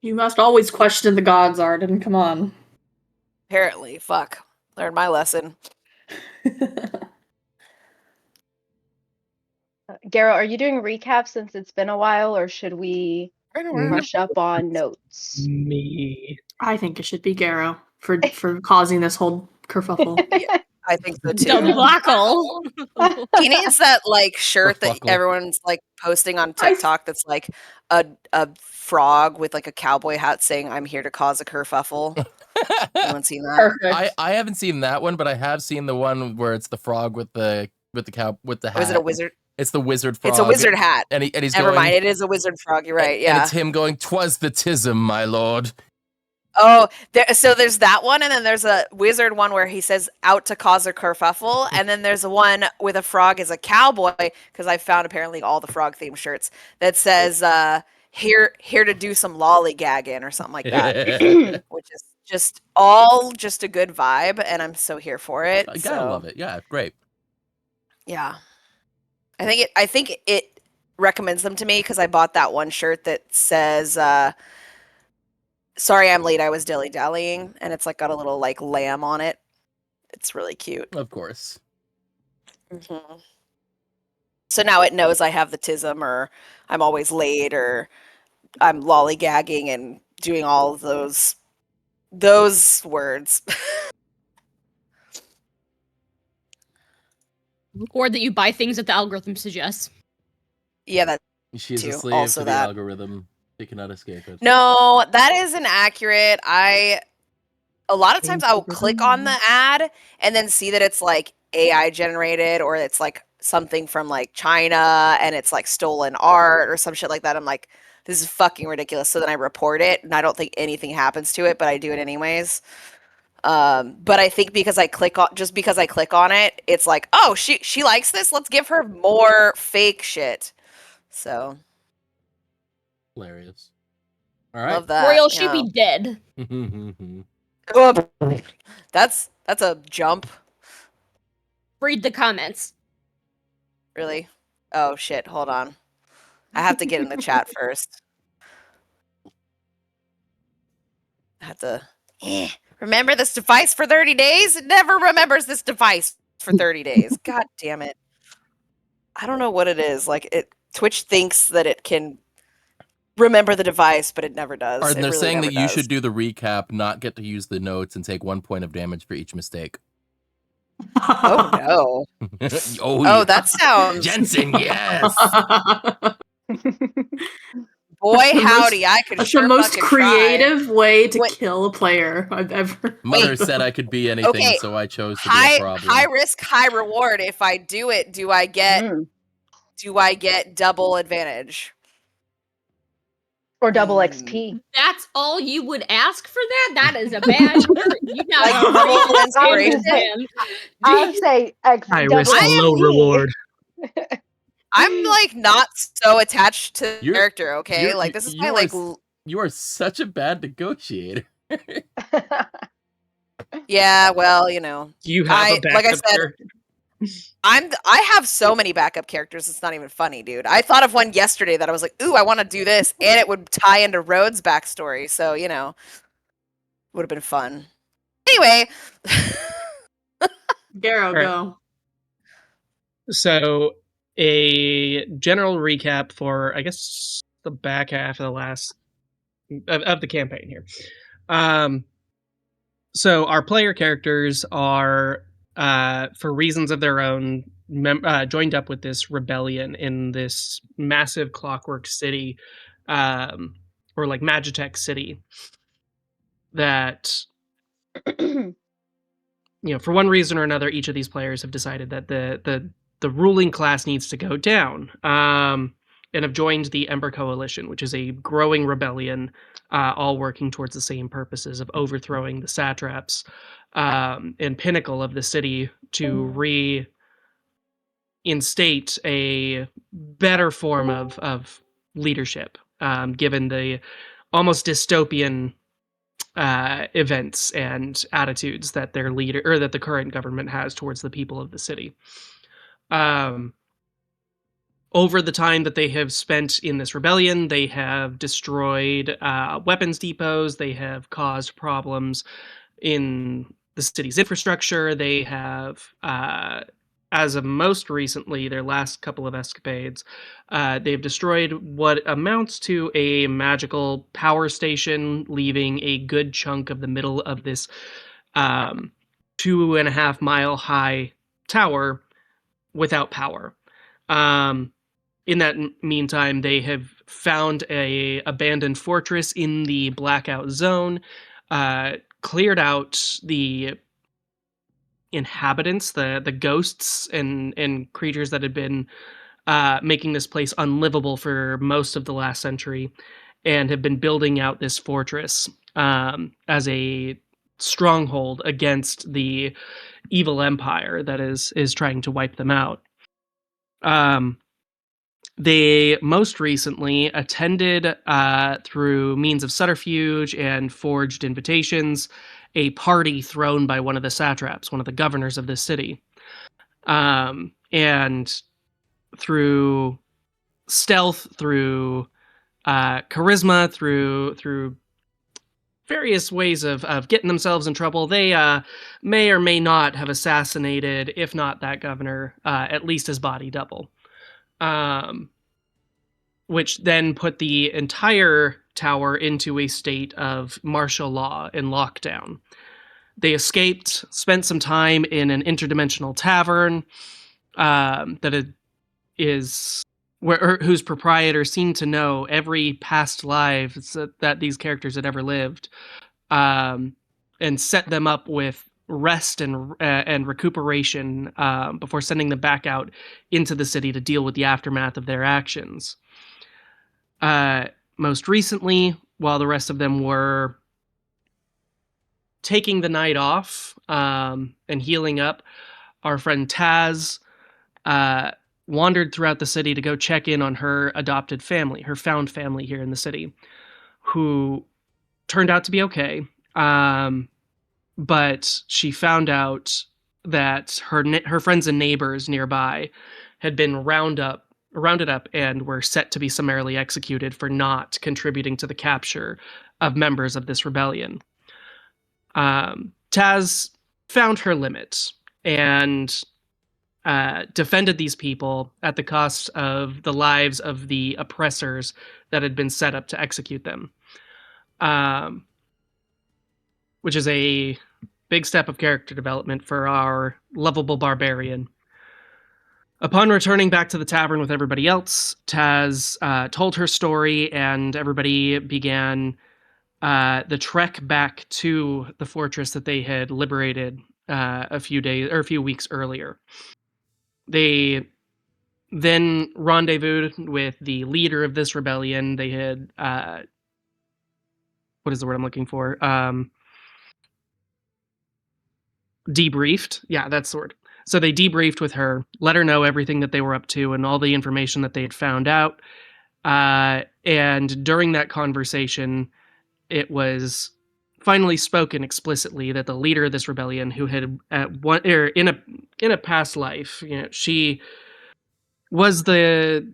[SPEAKER 2] You must always question the gods, Arden. Come on.
[SPEAKER 6] Apparently, fuck. Learned my lesson.
[SPEAKER 5] Garo, are you doing recaps since it's been a while, or should we brush up on notes?
[SPEAKER 3] Me.
[SPEAKER 2] I think it should be Garo for causing this whole kerfuffle.
[SPEAKER 6] I think so too.
[SPEAKER 4] Debacle.
[SPEAKER 6] He needs that like shirt that
[SPEAKER 1] Kerfuffle.
[SPEAKER 6] everyone's like posting on TikTok that's like a frog with like a cowboy hat saying "I'm here to cause a kerfuffle." Anyone seen that?
[SPEAKER 2] Perfect.
[SPEAKER 1] I haven't seen that one, but I have seen the one where it's the frog with the hat.
[SPEAKER 6] Or is it a wizard?
[SPEAKER 1] It's the wizard frog.
[SPEAKER 6] It's a wizard hat.
[SPEAKER 1] And he's
[SPEAKER 6] Never
[SPEAKER 1] going,
[SPEAKER 6] mind, it is a wizard frog. You're right.
[SPEAKER 1] And
[SPEAKER 6] Yeah.
[SPEAKER 1] it's him going, "'Twas the tism, my lord."
[SPEAKER 6] Oh, so there's that one, and then there's a wizard one where he says "out to cause a kerfuffle," and then there's a one with a frog as a cowboy, because I found apparently all the frog themed shirts that says "here to do some lollygagging" or something like that, which is just a good vibe, and I'm so here for it.
[SPEAKER 1] I gotta love it. Yeah, great.
[SPEAKER 6] Yeah, I think it recommends them to me because I bought that one shirt that says. Sorry, I'm late. I was dilly-dallying, and it's like got a little like lamb on it. It's really cute.
[SPEAKER 1] Of course.
[SPEAKER 6] Mm-hmm. So now it knows I have the tism, or I'm always late, or I'm lollygagging and doing all of those words.
[SPEAKER 4] Or that you buy things that the algorithm suggests.
[SPEAKER 6] Yeah, that.
[SPEAKER 1] She's
[SPEAKER 6] too.
[SPEAKER 1] a slave
[SPEAKER 6] Also
[SPEAKER 1] to the
[SPEAKER 6] that.
[SPEAKER 1] algorithm. She cannot escape it.
[SPEAKER 6] No, that isn't accurate. A lot of times I will click on the ad and then see that it's like AI generated, or it's like something from like China and it's like stolen art or some shit like that. I'm like, this is fucking ridiculous. So then I report it, and I don't think anything happens to it, but I do it anyways. But I think because I click on it, it's like, oh, she likes this. Let's give her more fake shit. So
[SPEAKER 1] Hilarious. All right.
[SPEAKER 6] love that.
[SPEAKER 4] Royal, she'd be dead.
[SPEAKER 6] Oh, that's a jump.
[SPEAKER 4] Read the comments.
[SPEAKER 6] Really? Oh shit, hold on. I have to get in the chat first. I have to remember this device for 30 days? It never remembers this device for 30 days. God damn it. I don't know what it is. Like Twitch thinks that it can remember the device, but it never does.
[SPEAKER 1] And they're
[SPEAKER 6] really
[SPEAKER 1] saying
[SPEAKER 6] never
[SPEAKER 1] that you
[SPEAKER 6] does.
[SPEAKER 1] should do the recap, not get to use the notes, and take 1 point of damage for each mistake.
[SPEAKER 6] Oh no.
[SPEAKER 1] Oh,
[SPEAKER 6] Oh, that sounds
[SPEAKER 1] Jensen, yes.
[SPEAKER 6] boy
[SPEAKER 2] That's the
[SPEAKER 6] howdy, I could
[SPEAKER 2] That's
[SPEAKER 6] sure
[SPEAKER 2] the most
[SPEAKER 6] fucking try.
[SPEAKER 2] creative way to
[SPEAKER 6] Wait.
[SPEAKER 2] kill a player I've ever.
[SPEAKER 1] Mother said I could be anything,
[SPEAKER 6] Okay,
[SPEAKER 1] so I chose to be a problem.
[SPEAKER 6] High risk, high reward. If I do it, do I get double advantage?
[SPEAKER 5] Or double XP.
[SPEAKER 4] That's all you would ask for that? That is a bad shirt. You got
[SPEAKER 6] Like,
[SPEAKER 4] a
[SPEAKER 6] double
[SPEAKER 4] real
[SPEAKER 6] inspiration.
[SPEAKER 4] man.
[SPEAKER 5] I'd say X.
[SPEAKER 3] High
[SPEAKER 5] double
[SPEAKER 3] risk, low
[SPEAKER 5] XP.
[SPEAKER 3] reward.
[SPEAKER 6] I'm like not so attached to the
[SPEAKER 1] You're-
[SPEAKER 6] character, okay?
[SPEAKER 1] you're-
[SPEAKER 6] Like this is
[SPEAKER 1] you
[SPEAKER 6] my
[SPEAKER 1] are
[SPEAKER 6] like
[SPEAKER 1] You are such a bad negotiator.
[SPEAKER 6] yeah, well, you know.
[SPEAKER 3] You have a backup
[SPEAKER 6] like I said,
[SPEAKER 3] character.
[SPEAKER 6] I have so many backup characters, it's not even funny, dude. I thought of one yesterday that I was like, ooh, I want to do this, and it would tie into Rhodes' backstory, so you know, would have been fun. Anyway.
[SPEAKER 2] Garrow,
[SPEAKER 3] All right.
[SPEAKER 2] go.
[SPEAKER 3] So, a general recap for, I guess, the back half of the last of the campaign here. So our player characters are, for reasons of their own, joined up with this rebellion in this massive clockwork city, or like Magitech city, that, you know, for one reason or another, each of these players have decided that the ruling class needs to go down, and have joined the Ember Coalition, which is a growing rebellion, all working towards the same purposes of overthrowing the satraps and pinnacle of the city to reinstate a better form of leadership, given the almost dystopian events and attitudes that their leader, or that the current government has towards the people of the city. Over the time that they have spent in this rebellion, they have destroyed weapons depots. They have caused problems in the city's infrastructure. They have, as of most recently, their last couple of escapades, they've destroyed what amounts to a magical power station, leaving a good chunk of the middle of this 2.5 mile high tower without power. In that meantime, they have found a abandoned fortress in the blackout zone, cleared out the inhabitants, the ghosts and creatures that had been making this place unlivable for most of the last century, and have been building out this fortress as a stronghold against the evil empire that is trying to wipe them out. They most recently attended, through means of subterfuge and forged invitations, a party thrown by one of the satraps, one of the governors of this city. And through stealth, through charisma, through various ways of getting themselves in trouble, they may or may not have assassinated, if not that governor, at least his body double. Which then put the entire tower into a state of martial law and lockdown. They escaped, spent some time in an interdimensional tavern whose proprietor seemed to know every past lives that these characters had ever lived, and set them up with rest and recuperation before sending them back out into the city to deal with the aftermath of their actions. Most recently, while the rest of them were taking the night off and healing up, our friend Taz wandered throughout the city to go check in on her adopted family, her found family here in the city, who turned out to be okay. But she found out that her friends and neighbors nearby had been rounded up and were set to be summarily executed for not contributing to the capture of members of this rebellion. Taz found her limit and defended these people at the cost of the lives of the oppressors that had been set up to execute them. Which is a big step of character development for our lovable barbarian. Upon returning back to the tavern with everybody else, Taz told her story, and everybody began the trek back to the fortress that they had liberated a few weeks earlier. They then rendezvoused with the leader of this rebellion. They had what is the word I'm looking for? Debriefed. Yeah, that's the word. So they debriefed with her, let her know everything that they were up to and all the information that they had found out. And during that conversation, it was finally spoken explicitly that the leader of this rebellion, who had in a past life, she was the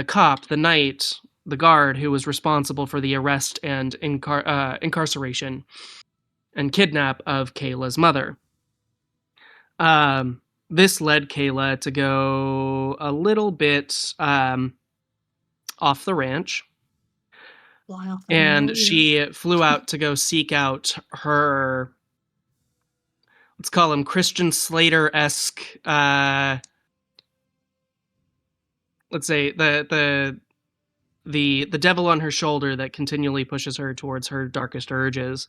[SPEAKER 3] cop, the knight, the guard who was responsible for the arrest and incarceration and kidnap of Kayla's mother. This led Kayla to go a little bit off the ranch. And she flew out to go seek out her, let's call him Christian Slater-esque, let's say the devil on her shoulder that continually pushes her towards her darkest urges,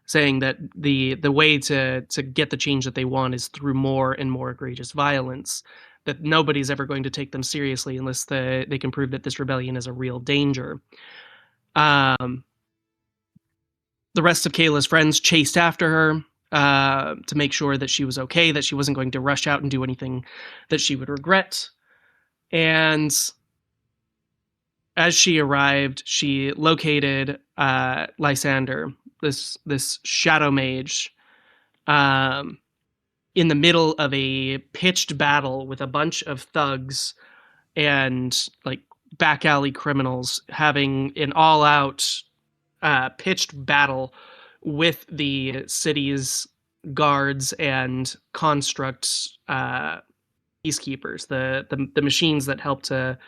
[SPEAKER 3] saying that the way to get the change that they want is through more and more egregious violence, that nobody's ever going to take them seriously unless they can prove that this rebellion is a real danger. The rest of Kayla's friends chased after her to make sure that she was okay, that she wasn't going to rush out and do anything that she would regret. And as she arrived, she located Lysander, this shadow mage, in the middle of a pitched battle with a bunch of thugs and like back alley criminals, having an all-out pitched battle with the city's guards and construct peacekeepers, the machines that help to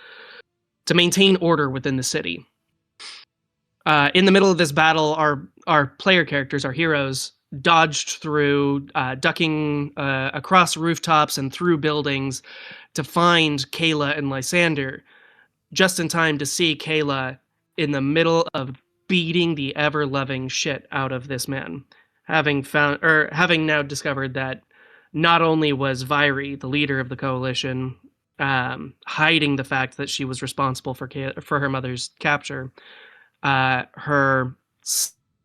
[SPEAKER 3] maintain order within the city. In the middle of this battle, our player characters, our heroes, dodged through, ducking across rooftops and through buildings to find Kayla and Lysander, just in time to see Kayla in the middle of beating the ever-loving shit out of this man, having now discovered that not only was Vairi, the leader of the coalition, hiding the fact that she was responsible for her mother's capture, her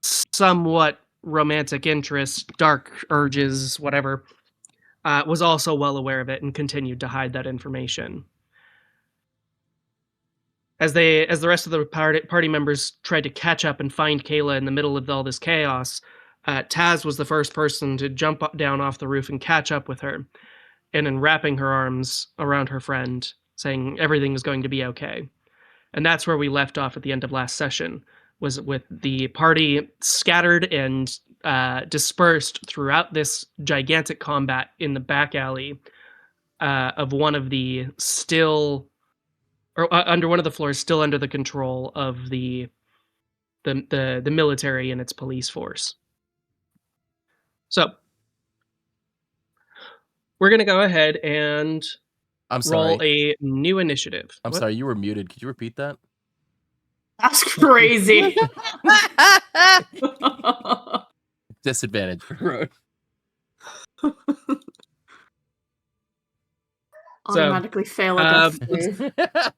[SPEAKER 3] somewhat romantic interest, dark urges, whatever, was also well aware of it and continued to hide that information. As the rest of the party members tried to catch up and find Kayla in the middle of all this chaos, Taz was the first person to jump down off the roof and catch up with her, and in wrapping her arms around her friend, saying everything was going to be okay. And that's where we left off at the end of last session, was with the party scattered and dispersed throughout this gigantic combat in the back alley of one of the under one of the floors, still under the control of the military and its police force. So we're gonna go ahead and roll a new initiative.
[SPEAKER 1] I'm sorry, you were muted. Could you repeat that?
[SPEAKER 2] That's crazy.
[SPEAKER 1] Disadvantage for Road.
[SPEAKER 2] Automatically fail at death.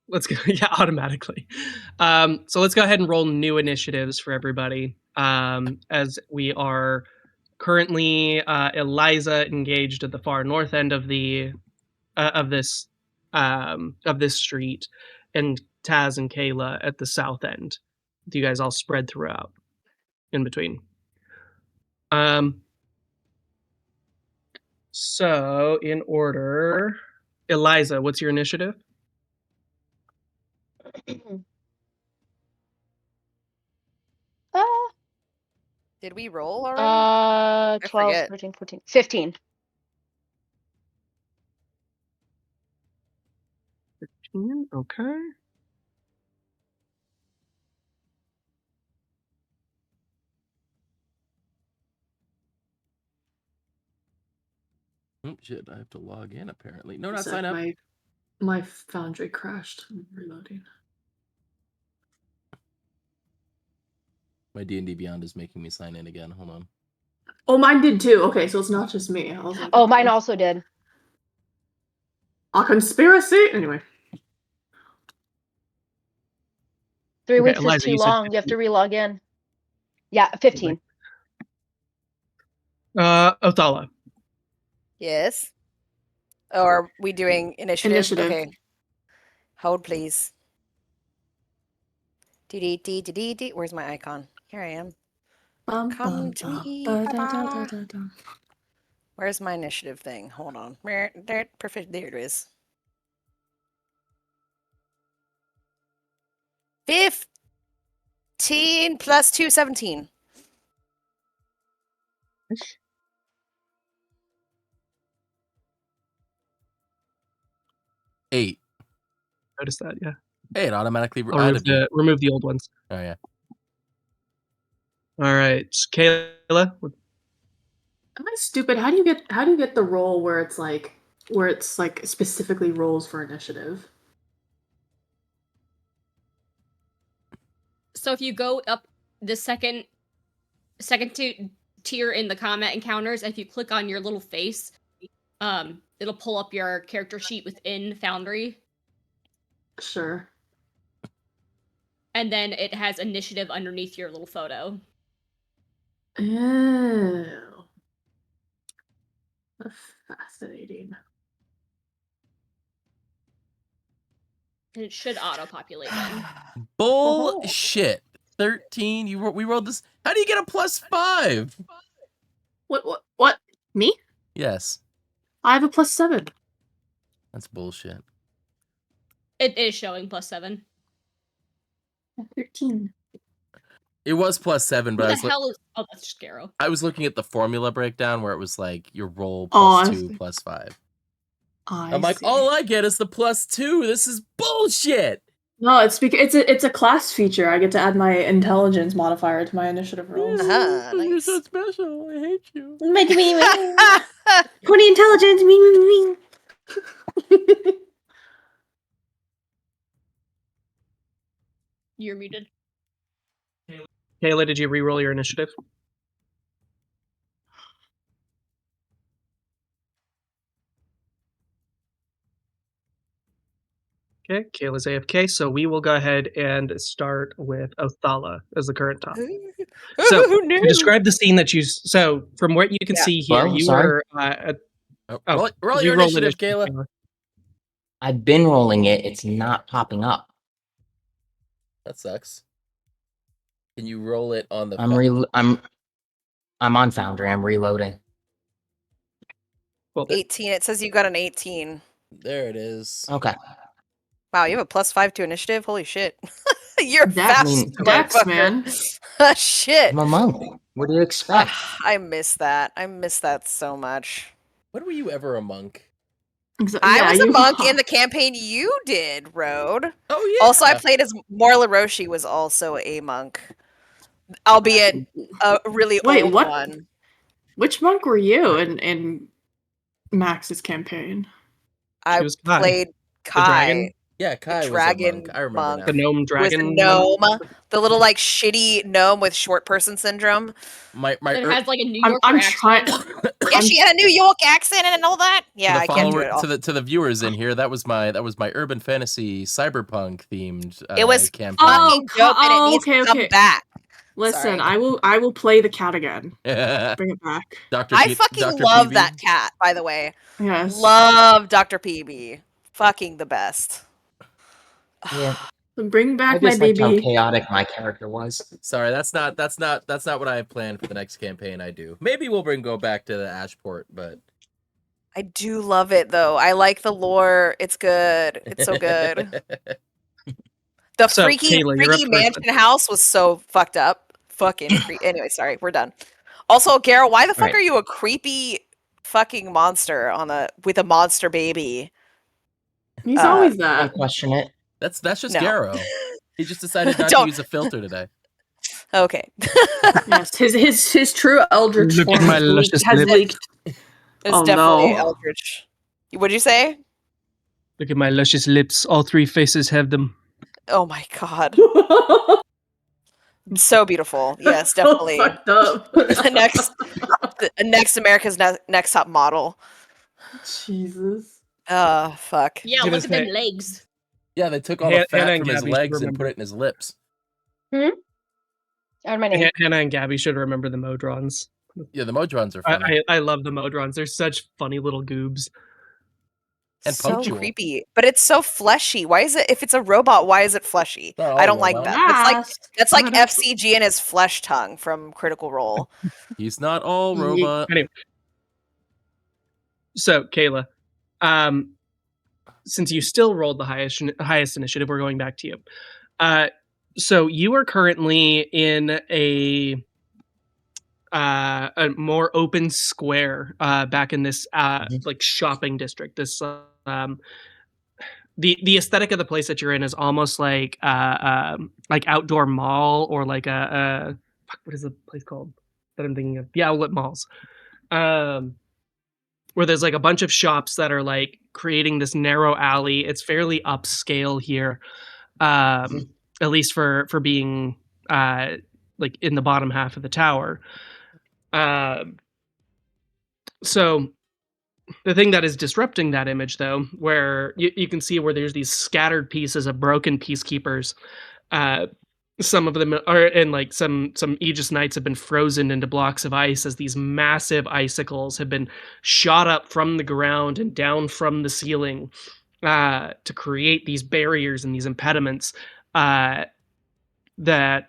[SPEAKER 3] Let's go. Yeah, automatically. So let's go ahead and roll new initiatives for everybody. As we are currently Eliza engaged at the far north end of the of this street, and Taz and Kayla at the south end. You guys all spread throughout in between. So in order, Eliza, what's your initiative?
[SPEAKER 6] Did we roll already?
[SPEAKER 5] 12,
[SPEAKER 6] forget.
[SPEAKER 5] 13, 14, 15.
[SPEAKER 3] 15, okay.
[SPEAKER 1] Oh, shit, I have to log in apparently. No, not sign up.
[SPEAKER 2] My Foundry crashed. I'm reloading.
[SPEAKER 1] My D&D Beyond is making me sign in again. Hold on.
[SPEAKER 2] Oh, mine did too. Okay, so it's not just me. I was like,
[SPEAKER 5] Oh, mine also did.
[SPEAKER 2] A conspiracy? Anyway.
[SPEAKER 5] 3 weeks
[SPEAKER 3] Eliza,
[SPEAKER 5] is too
[SPEAKER 3] you said
[SPEAKER 5] long. You have to relog in. Yeah, 15.
[SPEAKER 3] Othala.
[SPEAKER 6] Yes. Oh, are we doing initiative?
[SPEAKER 2] Initiative.
[SPEAKER 6] Okay. Hold, please. Dee. Where's my icon? Here I am. Come to me. Where's my initiative thing? Hold on. There, perfect. There it is. 15 plus 2, 17.
[SPEAKER 1] Eight.
[SPEAKER 3] Notice that, yeah.
[SPEAKER 1] Hey, it automatically
[SPEAKER 3] I'll remove the old ones.
[SPEAKER 1] Oh yeah.
[SPEAKER 3] All right, Kayla.
[SPEAKER 2] Am I stupid? How do you get the role where it's like specifically rolls for initiative?
[SPEAKER 4] So if you go up the second tier in the combat encounters, if you click on your little face, it'll pull up your character sheet within Foundry.
[SPEAKER 2] Sure.
[SPEAKER 4] And then it has initiative underneath your little photo.
[SPEAKER 2] Oh. That's fascinating.
[SPEAKER 4] And it should auto-populate then.
[SPEAKER 1] Bullshit. 13. We rolled this. How do you get a +5?
[SPEAKER 2] What? Me?
[SPEAKER 1] Yes.
[SPEAKER 2] I have a +7.
[SPEAKER 1] That's bullshit.
[SPEAKER 4] It is showing +7.
[SPEAKER 2] 13.
[SPEAKER 1] It was +7, but
[SPEAKER 4] What the hell is... Oh, that's Scarrow.
[SPEAKER 1] I was looking at the formula breakdown where it was like your roll +2, +5. I'm like,
[SPEAKER 2] see.
[SPEAKER 1] all I get is the +2. This is bullshit.
[SPEAKER 2] No, it's because it's a class feature. I get to add my intelligence modifier to my initiative rolls.
[SPEAKER 1] You're
[SPEAKER 6] Nice.
[SPEAKER 1] so special. I hate you.
[SPEAKER 2] 20 intelligence. Me.
[SPEAKER 4] You're muted.
[SPEAKER 3] Kayla, did you re-roll your initiative? Okay, Kayla's AFK, so we will go ahead and start with Othala as the current top. So,
[SPEAKER 6] no.
[SPEAKER 3] to describe the scene that so from what you can
[SPEAKER 6] Yeah.
[SPEAKER 3] see here,
[SPEAKER 7] Well,
[SPEAKER 3] you
[SPEAKER 7] sorry.
[SPEAKER 3] were
[SPEAKER 1] Roll
[SPEAKER 3] you
[SPEAKER 1] your
[SPEAKER 3] roll
[SPEAKER 1] initiative, Kayla.
[SPEAKER 7] I've been rolling it. It's not popping up.
[SPEAKER 1] That sucks. Can you roll it on the?
[SPEAKER 7] I'm on Foundry. I'm reloading.
[SPEAKER 3] Well,
[SPEAKER 6] 18. It says you got an 18.
[SPEAKER 1] There it is.
[SPEAKER 7] Okay.
[SPEAKER 6] Wow, you have a +5 to initiative? Holy shit. You're
[SPEAKER 2] Dex,
[SPEAKER 6] fast,
[SPEAKER 2] Dex,
[SPEAKER 6] motherfucker.
[SPEAKER 2] man.
[SPEAKER 6] Shit.
[SPEAKER 7] I'm a monk. What do you expect?
[SPEAKER 6] I miss that. I miss that so much.
[SPEAKER 1] When were you ever a monk?
[SPEAKER 6] I was a monk in the campaign you did, Road.
[SPEAKER 1] Oh yeah.
[SPEAKER 6] Also, I played as Morla Roshi was also a monk, albeit a really
[SPEAKER 2] Wait,
[SPEAKER 6] old
[SPEAKER 2] what?
[SPEAKER 6] one.
[SPEAKER 2] Which monk were you in Max's campaign?
[SPEAKER 6] I
[SPEAKER 3] was Kai,
[SPEAKER 6] played Kai,
[SPEAKER 3] dragon?
[SPEAKER 1] Yeah, Kai was a
[SPEAKER 6] dragon
[SPEAKER 1] monk. I remember
[SPEAKER 6] monk.
[SPEAKER 3] the
[SPEAKER 1] now.
[SPEAKER 3] gnome
[SPEAKER 6] was a
[SPEAKER 3] dragon.
[SPEAKER 6] gnome, the little like shitty gnome with short person syndrome.
[SPEAKER 1] My
[SPEAKER 4] It has like a New
[SPEAKER 2] I'm
[SPEAKER 4] Yorker
[SPEAKER 2] trying.
[SPEAKER 4] accent.
[SPEAKER 6] Yeah, she had a New York accent and all that. Yeah, I can't do it all.
[SPEAKER 1] To the viewers in here, that was my urban fantasy cyberpunk themed
[SPEAKER 6] It was
[SPEAKER 1] campaign.
[SPEAKER 6] fucking dope, and it needs to come back.
[SPEAKER 2] Listen,
[SPEAKER 6] Sorry.
[SPEAKER 2] I will play the cat again.
[SPEAKER 1] I
[SPEAKER 2] Bring it back.
[SPEAKER 6] fucking love that cat, by the way.
[SPEAKER 2] Yes.
[SPEAKER 6] Love Dr. PB. Fucking the best.
[SPEAKER 7] Yeah.
[SPEAKER 2] Bring
[SPEAKER 7] I
[SPEAKER 2] back my
[SPEAKER 7] just liked how
[SPEAKER 2] baby.
[SPEAKER 7] chaotic my character was.
[SPEAKER 1] Sorry, that's not what I have planned for the next campaign I do. Maybe we'll go back to the Ashport, but
[SPEAKER 6] I do love it though. I like the lore. It's good. It's so good. The
[SPEAKER 3] So,
[SPEAKER 6] freaky
[SPEAKER 3] Kayla, you're up first.
[SPEAKER 6] mansion house was so fucked up. Fucking anyway, sorry, we're done. Also, Garrett, why the fuck
[SPEAKER 7] Right.
[SPEAKER 6] are you a creepy fucking monster with a monster baby?
[SPEAKER 2] He's always
[SPEAKER 7] Don't
[SPEAKER 2] that.
[SPEAKER 7] question it.
[SPEAKER 1] that's just
[SPEAKER 6] No.
[SPEAKER 1] Garrow. He just decided not to
[SPEAKER 6] Don't.
[SPEAKER 1] use a filter today.
[SPEAKER 6] Okay.
[SPEAKER 2] Yes, his true eldritch
[SPEAKER 3] Look at
[SPEAKER 2] form
[SPEAKER 3] my
[SPEAKER 2] has
[SPEAKER 3] luscious
[SPEAKER 2] leaked.
[SPEAKER 3] lips.
[SPEAKER 6] It's
[SPEAKER 2] Oh,
[SPEAKER 6] definitely
[SPEAKER 2] no.
[SPEAKER 6] Eldritch. What'd you say?
[SPEAKER 3] Look at my luscious lips. All three faces have them.
[SPEAKER 6] Oh my god. So beautiful. Yes,
[SPEAKER 2] So
[SPEAKER 6] definitely.
[SPEAKER 2] fucked up.
[SPEAKER 6] Next America's Next Top Model.
[SPEAKER 2] Jesus.
[SPEAKER 6] Fuck.
[SPEAKER 4] Yeah,
[SPEAKER 3] Gonna
[SPEAKER 4] look at them
[SPEAKER 3] say-
[SPEAKER 4] legs.
[SPEAKER 1] Yeah, they took all
[SPEAKER 3] Hannah
[SPEAKER 1] the fat
[SPEAKER 3] and
[SPEAKER 1] from his
[SPEAKER 3] Gabby should
[SPEAKER 1] legs and
[SPEAKER 3] remember.
[SPEAKER 1] put it in his lips.
[SPEAKER 5] And my name.
[SPEAKER 3] Hannah and Gabby should remember the Modrons.
[SPEAKER 1] Yeah, the Modrons are funny.
[SPEAKER 3] I love the Modrons. They're such funny little goobs.
[SPEAKER 1] And
[SPEAKER 6] so
[SPEAKER 1] punctual.
[SPEAKER 6] creepy, but it's so fleshy. Why is it? If it's a robot, why is it fleshy?
[SPEAKER 1] Not all
[SPEAKER 6] I don't like
[SPEAKER 1] robots.
[SPEAKER 6] that. That's like
[SPEAKER 2] Not
[SPEAKER 6] FCG and his flesh tongue from Critical Role.
[SPEAKER 1] He's not all
[SPEAKER 2] Ye-
[SPEAKER 1] robot.
[SPEAKER 3] Anyway, so Kayla, since you still rolled the highest initiative, we're going back to you. So you are currently in a more open square back in this like shopping district. This the aesthetic of the place that you're in is almost like outdoor mall or like a what is the place called that I'm thinking of? The outlet malls. Where there's like a bunch of shops that are like creating this narrow alley. It's fairly upscale here, at least for being like in the bottom half of the tower. So the thing that is disrupting that image, though, where you can see where there's these scattered pieces of broken peacekeepers. Some of them are, and like some Aegis Knights have been frozen into blocks of ice as these massive icicles have been shot up from the ground and down from the ceiling to create these barriers and these impediments that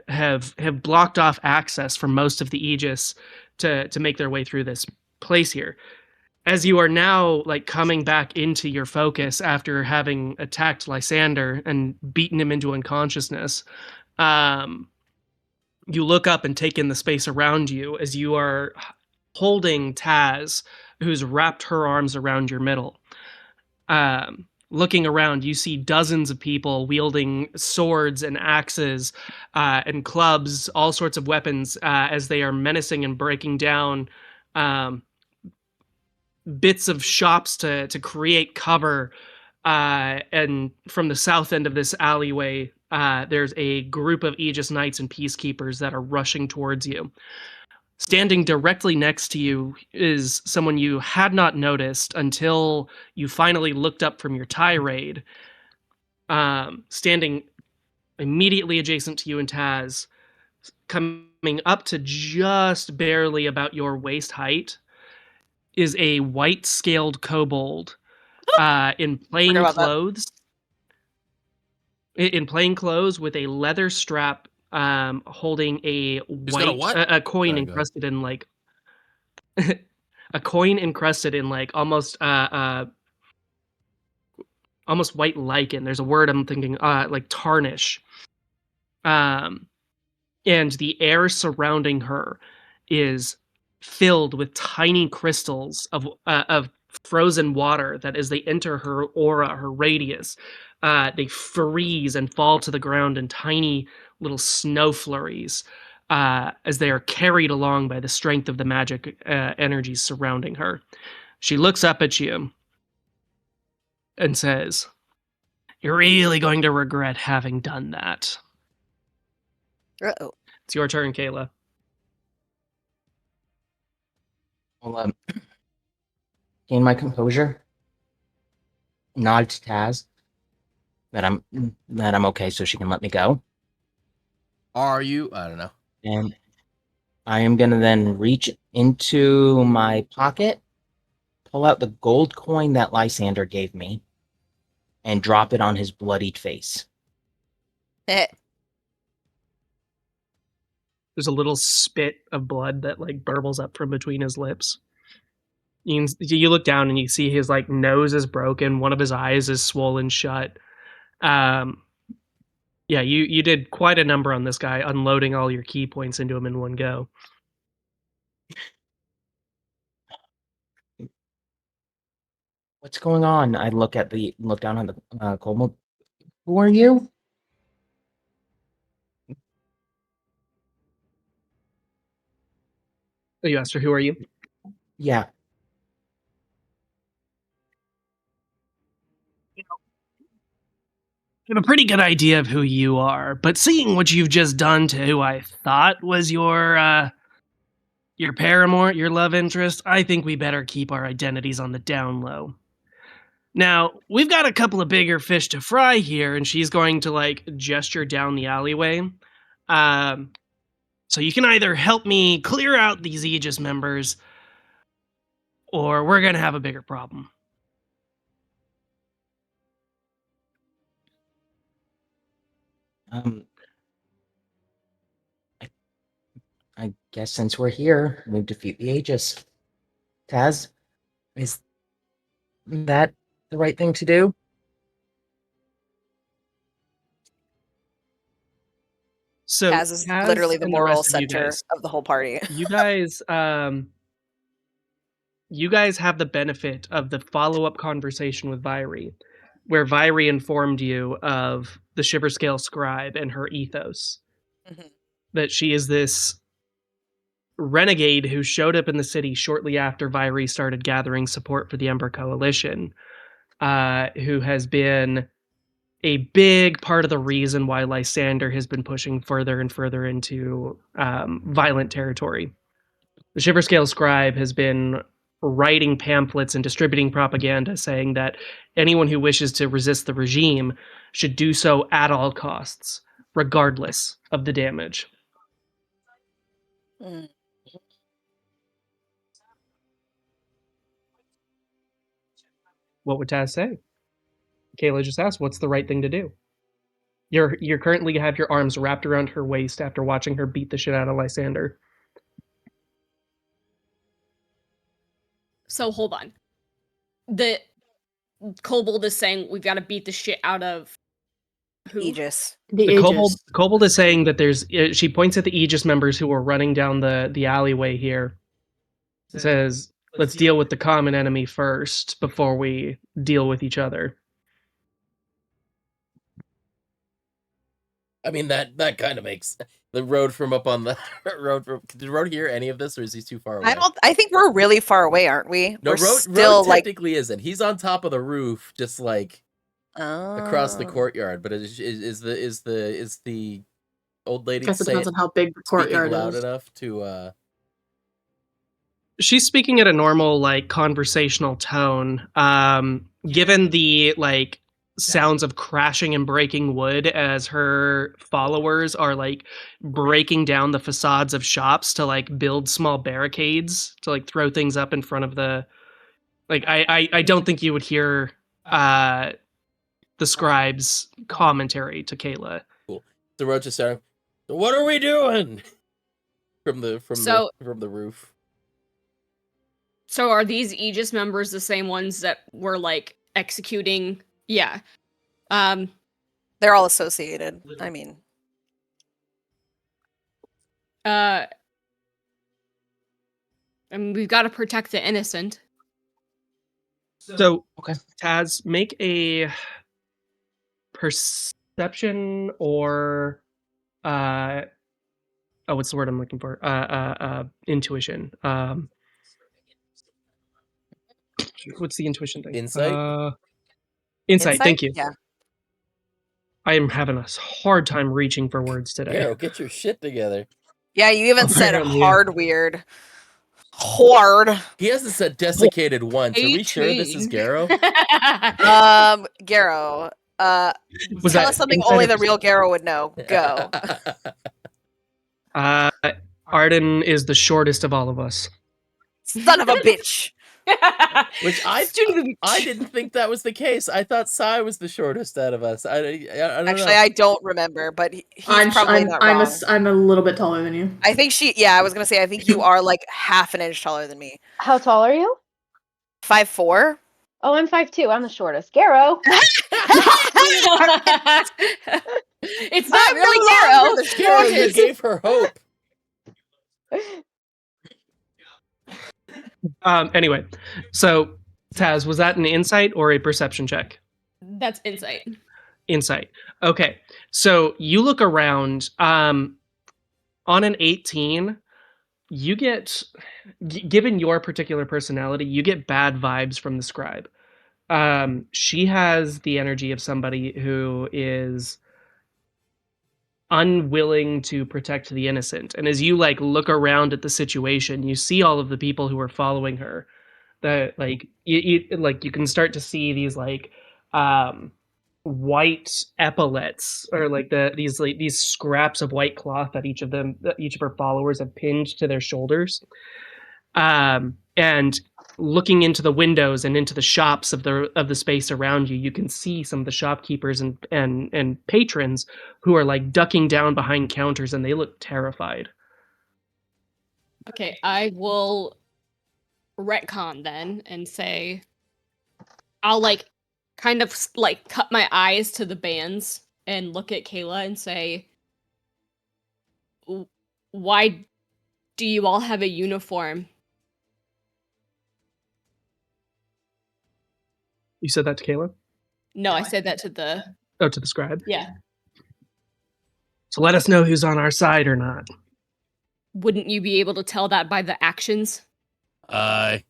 [SPEAKER 3] have blocked off access for most of the Aegis to make their way through this place here. As you are now like coming back into your focus after having attacked Lysander and beaten him into unconsciousness, you look up and take in the space around you as you are holding Taz, who's wrapped her arms around your middle. Looking around, you see dozens of people wielding swords and axes and clubs, all sorts of weapons, as they are menacing and breaking down bits of shops to create cover. And from the south end of this alleyway, there's a group of Aegis Knights and Peacekeepers that are rushing towards you. Standing directly next to you is someone you had not noticed until you finally looked up from your tirade. standing immediately adjacent to you and Taz, coming up to just barely about your waist height, is a white-scaled kobold in plain
[SPEAKER 6] Forgot about that.
[SPEAKER 3] clothes. In plain clothes with a leather strap, holding a
[SPEAKER 1] got a what?
[SPEAKER 3] a coin
[SPEAKER 1] Sorry, go ahead.
[SPEAKER 3] encrusted in like a coin encrusted in like almost white lichen. There's a word I'm thinking, like tarnish. And the air surrounding her is filled with tiny crystals of frozen water that, as they enter her aura, her radius, they freeze and fall to the ground in tiny little snow flurries as they are carried along by the strength of the magic energies surrounding her. She looks up at you and says, "You're really going to regret having done that."
[SPEAKER 6] Uh-oh.
[SPEAKER 3] It's your turn, Kayla.
[SPEAKER 7] Well, gain my composure. Nod to Taz that I'm okay, so she can let me go.
[SPEAKER 1] Are you? I don't know.
[SPEAKER 7] And I am gonna then reach into my pocket, pull out the gold coin that Lysander gave me, and drop it on his bloodied face.
[SPEAKER 6] Eh.
[SPEAKER 3] There's a little spit of blood that like burbles up from between his lips. You look down and you see his like nose is broken, one of his eyes is swollen shut. Yeah, you did quite a number on this guy, unloading all your key points into him in one go.
[SPEAKER 7] What's going on? I look down on the kobold. Who are you?
[SPEAKER 3] Oh, you asked her, who are you?
[SPEAKER 7] Yeah.
[SPEAKER 3] I have a pretty good idea of who you are, but seeing what you've just done to who I thought was your paramour, your love interest, I think we better keep our identities on the down low. Now, we've got a couple of bigger fish to fry here, and she's going to like gesture down the alleyway. So you can either help me clear out these Aegis members, or we're gonna have a bigger problem.
[SPEAKER 7] I guess since we're here, we'll defeat the Aegis. Taz, is that the right thing to do?
[SPEAKER 3] So
[SPEAKER 6] Taz is
[SPEAKER 3] Taz
[SPEAKER 6] literally the
[SPEAKER 3] and
[SPEAKER 6] moral
[SPEAKER 3] rest of you
[SPEAKER 6] center
[SPEAKER 3] guys,
[SPEAKER 6] of the whole party.
[SPEAKER 3] you guys have the benefit of the follow-up conversation with Vyri, where Vyri informed you of the Shiverscale scribe and her ethos.
[SPEAKER 6] Mhm.
[SPEAKER 3] That she is this renegade who showed up in the city shortly after Vyri started gathering support for the Ember Coalition, who has been a big part of the reason why Lysander has been pushing further and further into violent territory. The Shiverscale scribe has been writing pamphlets and distributing propaganda saying that anyone who wishes to resist the regime should do so at all costs, regardless of the damage.
[SPEAKER 6] Mm.
[SPEAKER 3] What would Taz say? Kayla just asked, what's the right thing to do? You're currently have your arms wrapped around her waist after watching her beat the shit out of Lysander.
[SPEAKER 4] So hold on. The kobold is saying we've got to beat the shit out of who?
[SPEAKER 6] Aegis.
[SPEAKER 2] The
[SPEAKER 3] The
[SPEAKER 2] Aegis.
[SPEAKER 3] kobold is saying that there's. She points at the Aegis members who are running down the alleyway here. It says, "Let's deal with the common enemy first before we deal with each other."
[SPEAKER 1] I mean that kind of makes the road from up on the road from. Did Road hear any of this, or is he too far away?
[SPEAKER 6] I think we're really far away, aren't we?
[SPEAKER 1] No,
[SPEAKER 6] we're
[SPEAKER 1] Road
[SPEAKER 6] still like
[SPEAKER 1] technically isn't. He's on top of the roof, just like across the
[SPEAKER 6] Oh.
[SPEAKER 1] courtyard. But is the old lady
[SPEAKER 2] I guess it
[SPEAKER 1] saying
[SPEAKER 2] depends on how big the
[SPEAKER 1] speaking
[SPEAKER 2] courtyard
[SPEAKER 1] loud
[SPEAKER 2] is.
[SPEAKER 1] enough to?
[SPEAKER 3] She's speaking at a normal, like, conversational tone. Given the like sounds of crashing and breaking wood as her followers are like breaking down the facades of shops to like build small barricades to like throw things up in front of the like I don't think you would hear the scribe's commentary to Kayla.
[SPEAKER 1] The roach is saying, "What are we doing?" from the roof.
[SPEAKER 4] So are these Aegis members the same ones that were like executing? Yeah.
[SPEAKER 6] They're all associated. I mean,
[SPEAKER 4] we've got to protect the innocent.
[SPEAKER 3] So,
[SPEAKER 7] Okay.
[SPEAKER 3] Taz, make a perception or what's the word I'm looking for? Intuition. What's the intuition thing?
[SPEAKER 1] Insight?
[SPEAKER 3] Insight. Thank you.
[SPEAKER 6] Yeah.
[SPEAKER 3] I am having a hard time reaching for words today.
[SPEAKER 1] Garrow, get your shit together.
[SPEAKER 6] Yeah, you even said
[SPEAKER 3] Apparently, yeah.
[SPEAKER 6] hard weird. Hard.
[SPEAKER 1] He hasn't said desiccated once. Are we sure this is
[SPEAKER 4] 18.
[SPEAKER 1] Garrow?
[SPEAKER 6] Garrow.
[SPEAKER 3] Was
[SPEAKER 6] Tell
[SPEAKER 3] that
[SPEAKER 6] us something
[SPEAKER 3] insight
[SPEAKER 6] only
[SPEAKER 3] or
[SPEAKER 6] the real Garrow would know. Go.
[SPEAKER 3] Arden is the shortest of all of us.
[SPEAKER 6] Son of a bitch.
[SPEAKER 1] Which I didn't think that was the case. I thought Sai was the shortest out of us. I don't
[SPEAKER 6] Actually,
[SPEAKER 1] know.
[SPEAKER 6] I don't remember, but he's probably not wrong.
[SPEAKER 2] I'm a little bit taller than you.
[SPEAKER 6] I think I was gonna say, I think you are like half an inch taller than me.
[SPEAKER 5] How tall are you?
[SPEAKER 6] 5'4".
[SPEAKER 5] Oh, I'm 5'2". I'm the shortest. Garrow.
[SPEAKER 4] It's not
[SPEAKER 6] I'm
[SPEAKER 4] really
[SPEAKER 6] no
[SPEAKER 4] Garrow.
[SPEAKER 6] longer the
[SPEAKER 1] Garrow, you
[SPEAKER 6] shortest.
[SPEAKER 1] gave her hope.
[SPEAKER 3] Anyway, so Taz, was that an insight or a perception check?
[SPEAKER 4] That's insight.
[SPEAKER 3] Insight. Okay, so you look around. On an 18, you get, given your particular personality, you get bad vibes from the scribe. She has the energy of somebody who is unwilling to protect the innocent. And as you like look around at the situation, you see all of the people who are following her. That like you can start to see these like white epaulets or like these scraps of white cloth that each of her followers have pinned to their shoulders. And looking into the windows and into the shops of the space around you, you can see some of the shopkeepers and patrons who are like ducking down behind counters, and they look terrified.
[SPEAKER 4] Okay, I will retcon then and say I'll like kind of like cut my eyes to the bands and look at Kayla and say, why do you all have a uniform?
[SPEAKER 3] You said that to Kayla?
[SPEAKER 4] No, I said that to the
[SPEAKER 3] To the scribe.
[SPEAKER 4] Yeah.
[SPEAKER 3] So let us know who's on our side or not.
[SPEAKER 4] Wouldn't you be able to tell that by the actions?
[SPEAKER 3] Fog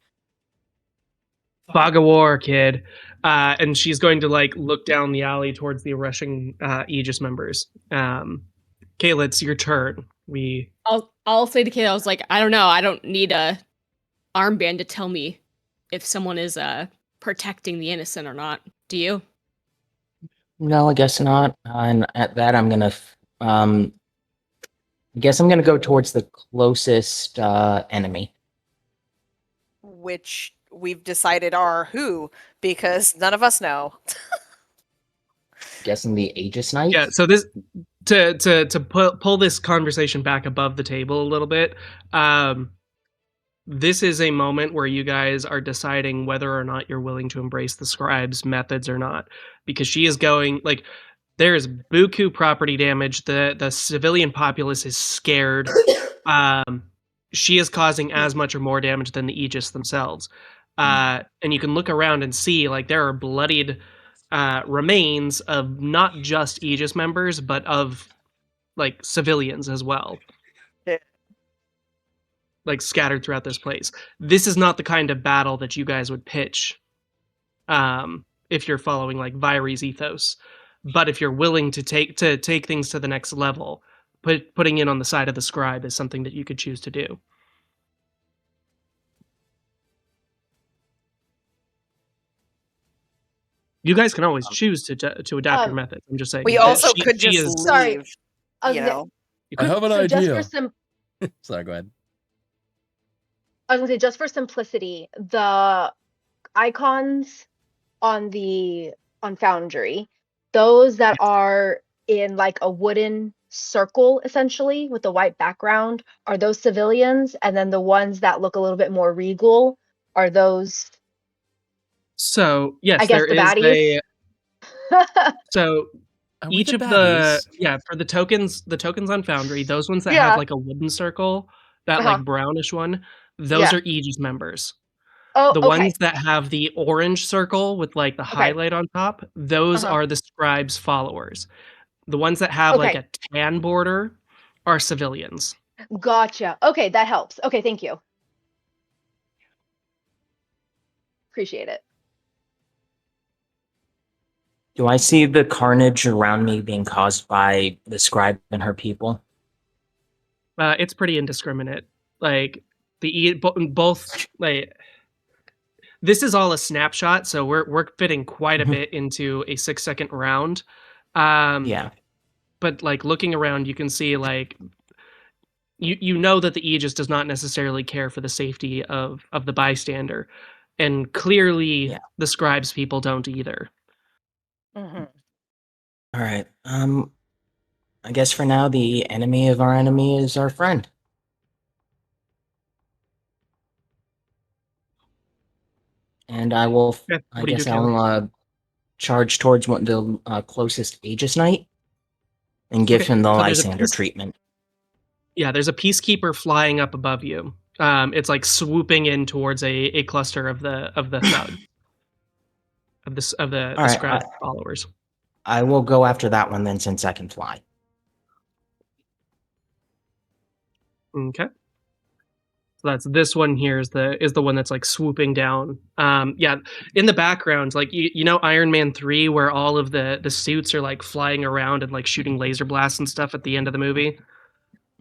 [SPEAKER 3] of war, kid. And she's going to like look down the alley towards the rushing Aegis members. Kayla, it's your turn.
[SPEAKER 4] I'll say to Kayla, I was like, I don't know, I don't need a armband to tell me if someone is protecting the innocent or not. Do you?
[SPEAKER 7] No, I guess not. And at that, I'm gonna. I guess I'm gonna go towards the closest enemy.
[SPEAKER 6] Which we've decided are who, because none of us know.
[SPEAKER 7] Guessing the Aegis Knight.
[SPEAKER 3] Yeah. So this to pull this conversation back above the table a little bit. This is a moment where you guys are deciding whether or not you're willing to embrace the scribe's methods or not, because she is going like there is buku property damage. The civilian populace is scared. She is causing as much or more damage than the Aegis themselves. And you can look around and see like there are bloodied remains of not just Aegis members, but of like civilians as well.
[SPEAKER 6] Yeah.
[SPEAKER 3] Like scattered throughout this place. This is not the kind of battle that you guys would pitch if you're following like Vyri's ethos. But if you're willing to take things to the next level, putting in on the side of the scribe is something that you could choose to do. You guys can always choose to adapt your methods. I'm just saying.
[SPEAKER 6] We
[SPEAKER 3] that
[SPEAKER 6] also
[SPEAKER 3] she-
[SPEAKER 6] could
[SPEAKER 3] she
[SPEAKER 6] just
[SPEAKER 3] is-
[SPEAKER 5] Sorry.
[SPEAKER 6] leave.
[SPEAKER 5] I was
[SPEAKER 6] You
[SPEAKER 5] gonna-
[SPEAKER 6] know,
[SPEAKER 3] you
[SPEAKER 1] I
[SPEAKER 3] could-
[SPEAKER 1] have an
[SPEAKER 5] so just
[SPEAKER 1] idea.
[SPEAKER 5] for
[SPEAKER 1] Sorry, go ahead.
[SPEAKER 5] I was gonna say, just for simplicity, the icons on Foundry, those that are in like a wooden circle essentially with a white background, are those civilians, and then the ones that look a little bit more regal are those,
[SPEAKER 3] So yes,
[SPEAKER 5] I guess,
[SPEAKER 3] there
[SPEAKER 5] the
[SPEAKER 3] is
[SPEAKER 5] baddies.
[SPEAKER 3] so
[SPEAKER 1] Are we
[SPEAKER 3] each
[SPEAKER 1] the
[SPEAKER 3] of
[SPEAKER 1] baddies?
[SPEAKER 3] for the tokens on Foundry, those ones that
[SPEAKER 5] Yeah.
[SPEAKER 3] have like a wooden circle, that
[SPEAKER 5] Uh-huh.
[SPEAKER 3] like brownish one, those
[SPEAKER 5] Yeah.
[SPEAKER 3] are Aegis members.
[SPEAKER 5] Oh,
[SPEAKER 3] The
[SPEAKER 5] okay.
[SPEAKER 3] ones that have the orange circle with like the
[SPEAKER 5] Okay.
[SPEAKER 3] highlight on top, those
[SPEAKER 5] Uh-huh.
[SPEAKER 3] are the scribe's followers. The ones that have like
[SPEAKER 5] Okay.
[SPEAKER 3] a tan border are civilians.
[SPEAKER 5] Gotcha. Okay, that helps. Okay, thank you. Appreciate it.
[SPEAKER 7] Do I see the carnage around me being caused by the scribe and her people?
[SPEAKER 3] It's pretty indiscriminate. Like both like this is all a snapshot, so we're fitting quite a
[SPEAKER 7] Mhm.
[SPEAKER 3] bit into a 6-second round.
[SPEAKER 7] Yeah.
[SPEAKER 3] But like looking around, you can see like you know that the Aegis does not necessarily care for the safety of the bystander, and clearly
[SPEAKER 7] Yeah.
[SPEAKER 3] the scribes people don't either.
[SPEAKER 5] Mhm.
[SPEAKER 7] All right. I guess for now, the enemy of our enemy is our friend. And I will.
[SPEAKER 3] Yeah,
[SPEAKER 7] I
[SPEAKER 3] what do you
[SPEAKER 7] guess
[SPEAKER 3] do, Caleb?
[SPEAKER 7] I'll charge towards the closest Aegis Knight and give
[SPEAKER 3] Okay,
[SPEAKER 7] him the
[SPEAKER 3] so there's a
[SPEAKER 7] Lysander
[SPEAKER 3] piece-
[SPEAKER 7] treatment.
[SPEAKER 3] Yeah, there's a peacekeeper flying up above you. It's like swooping in towards a cluster of the thug of the
[SPEAKER 7] All right,
[SPEAKER 3] scribe followers.
[SPEAKER 7] I will go after that one then, since I can fly.
[SPEAKER 3] Okay. So that's this one here is the one that's like swooping down. Yeah, in the background, like you know Iron Man 3, where all of the suits are like flying around and like shooting laser blasts and stuff at the end of the movie.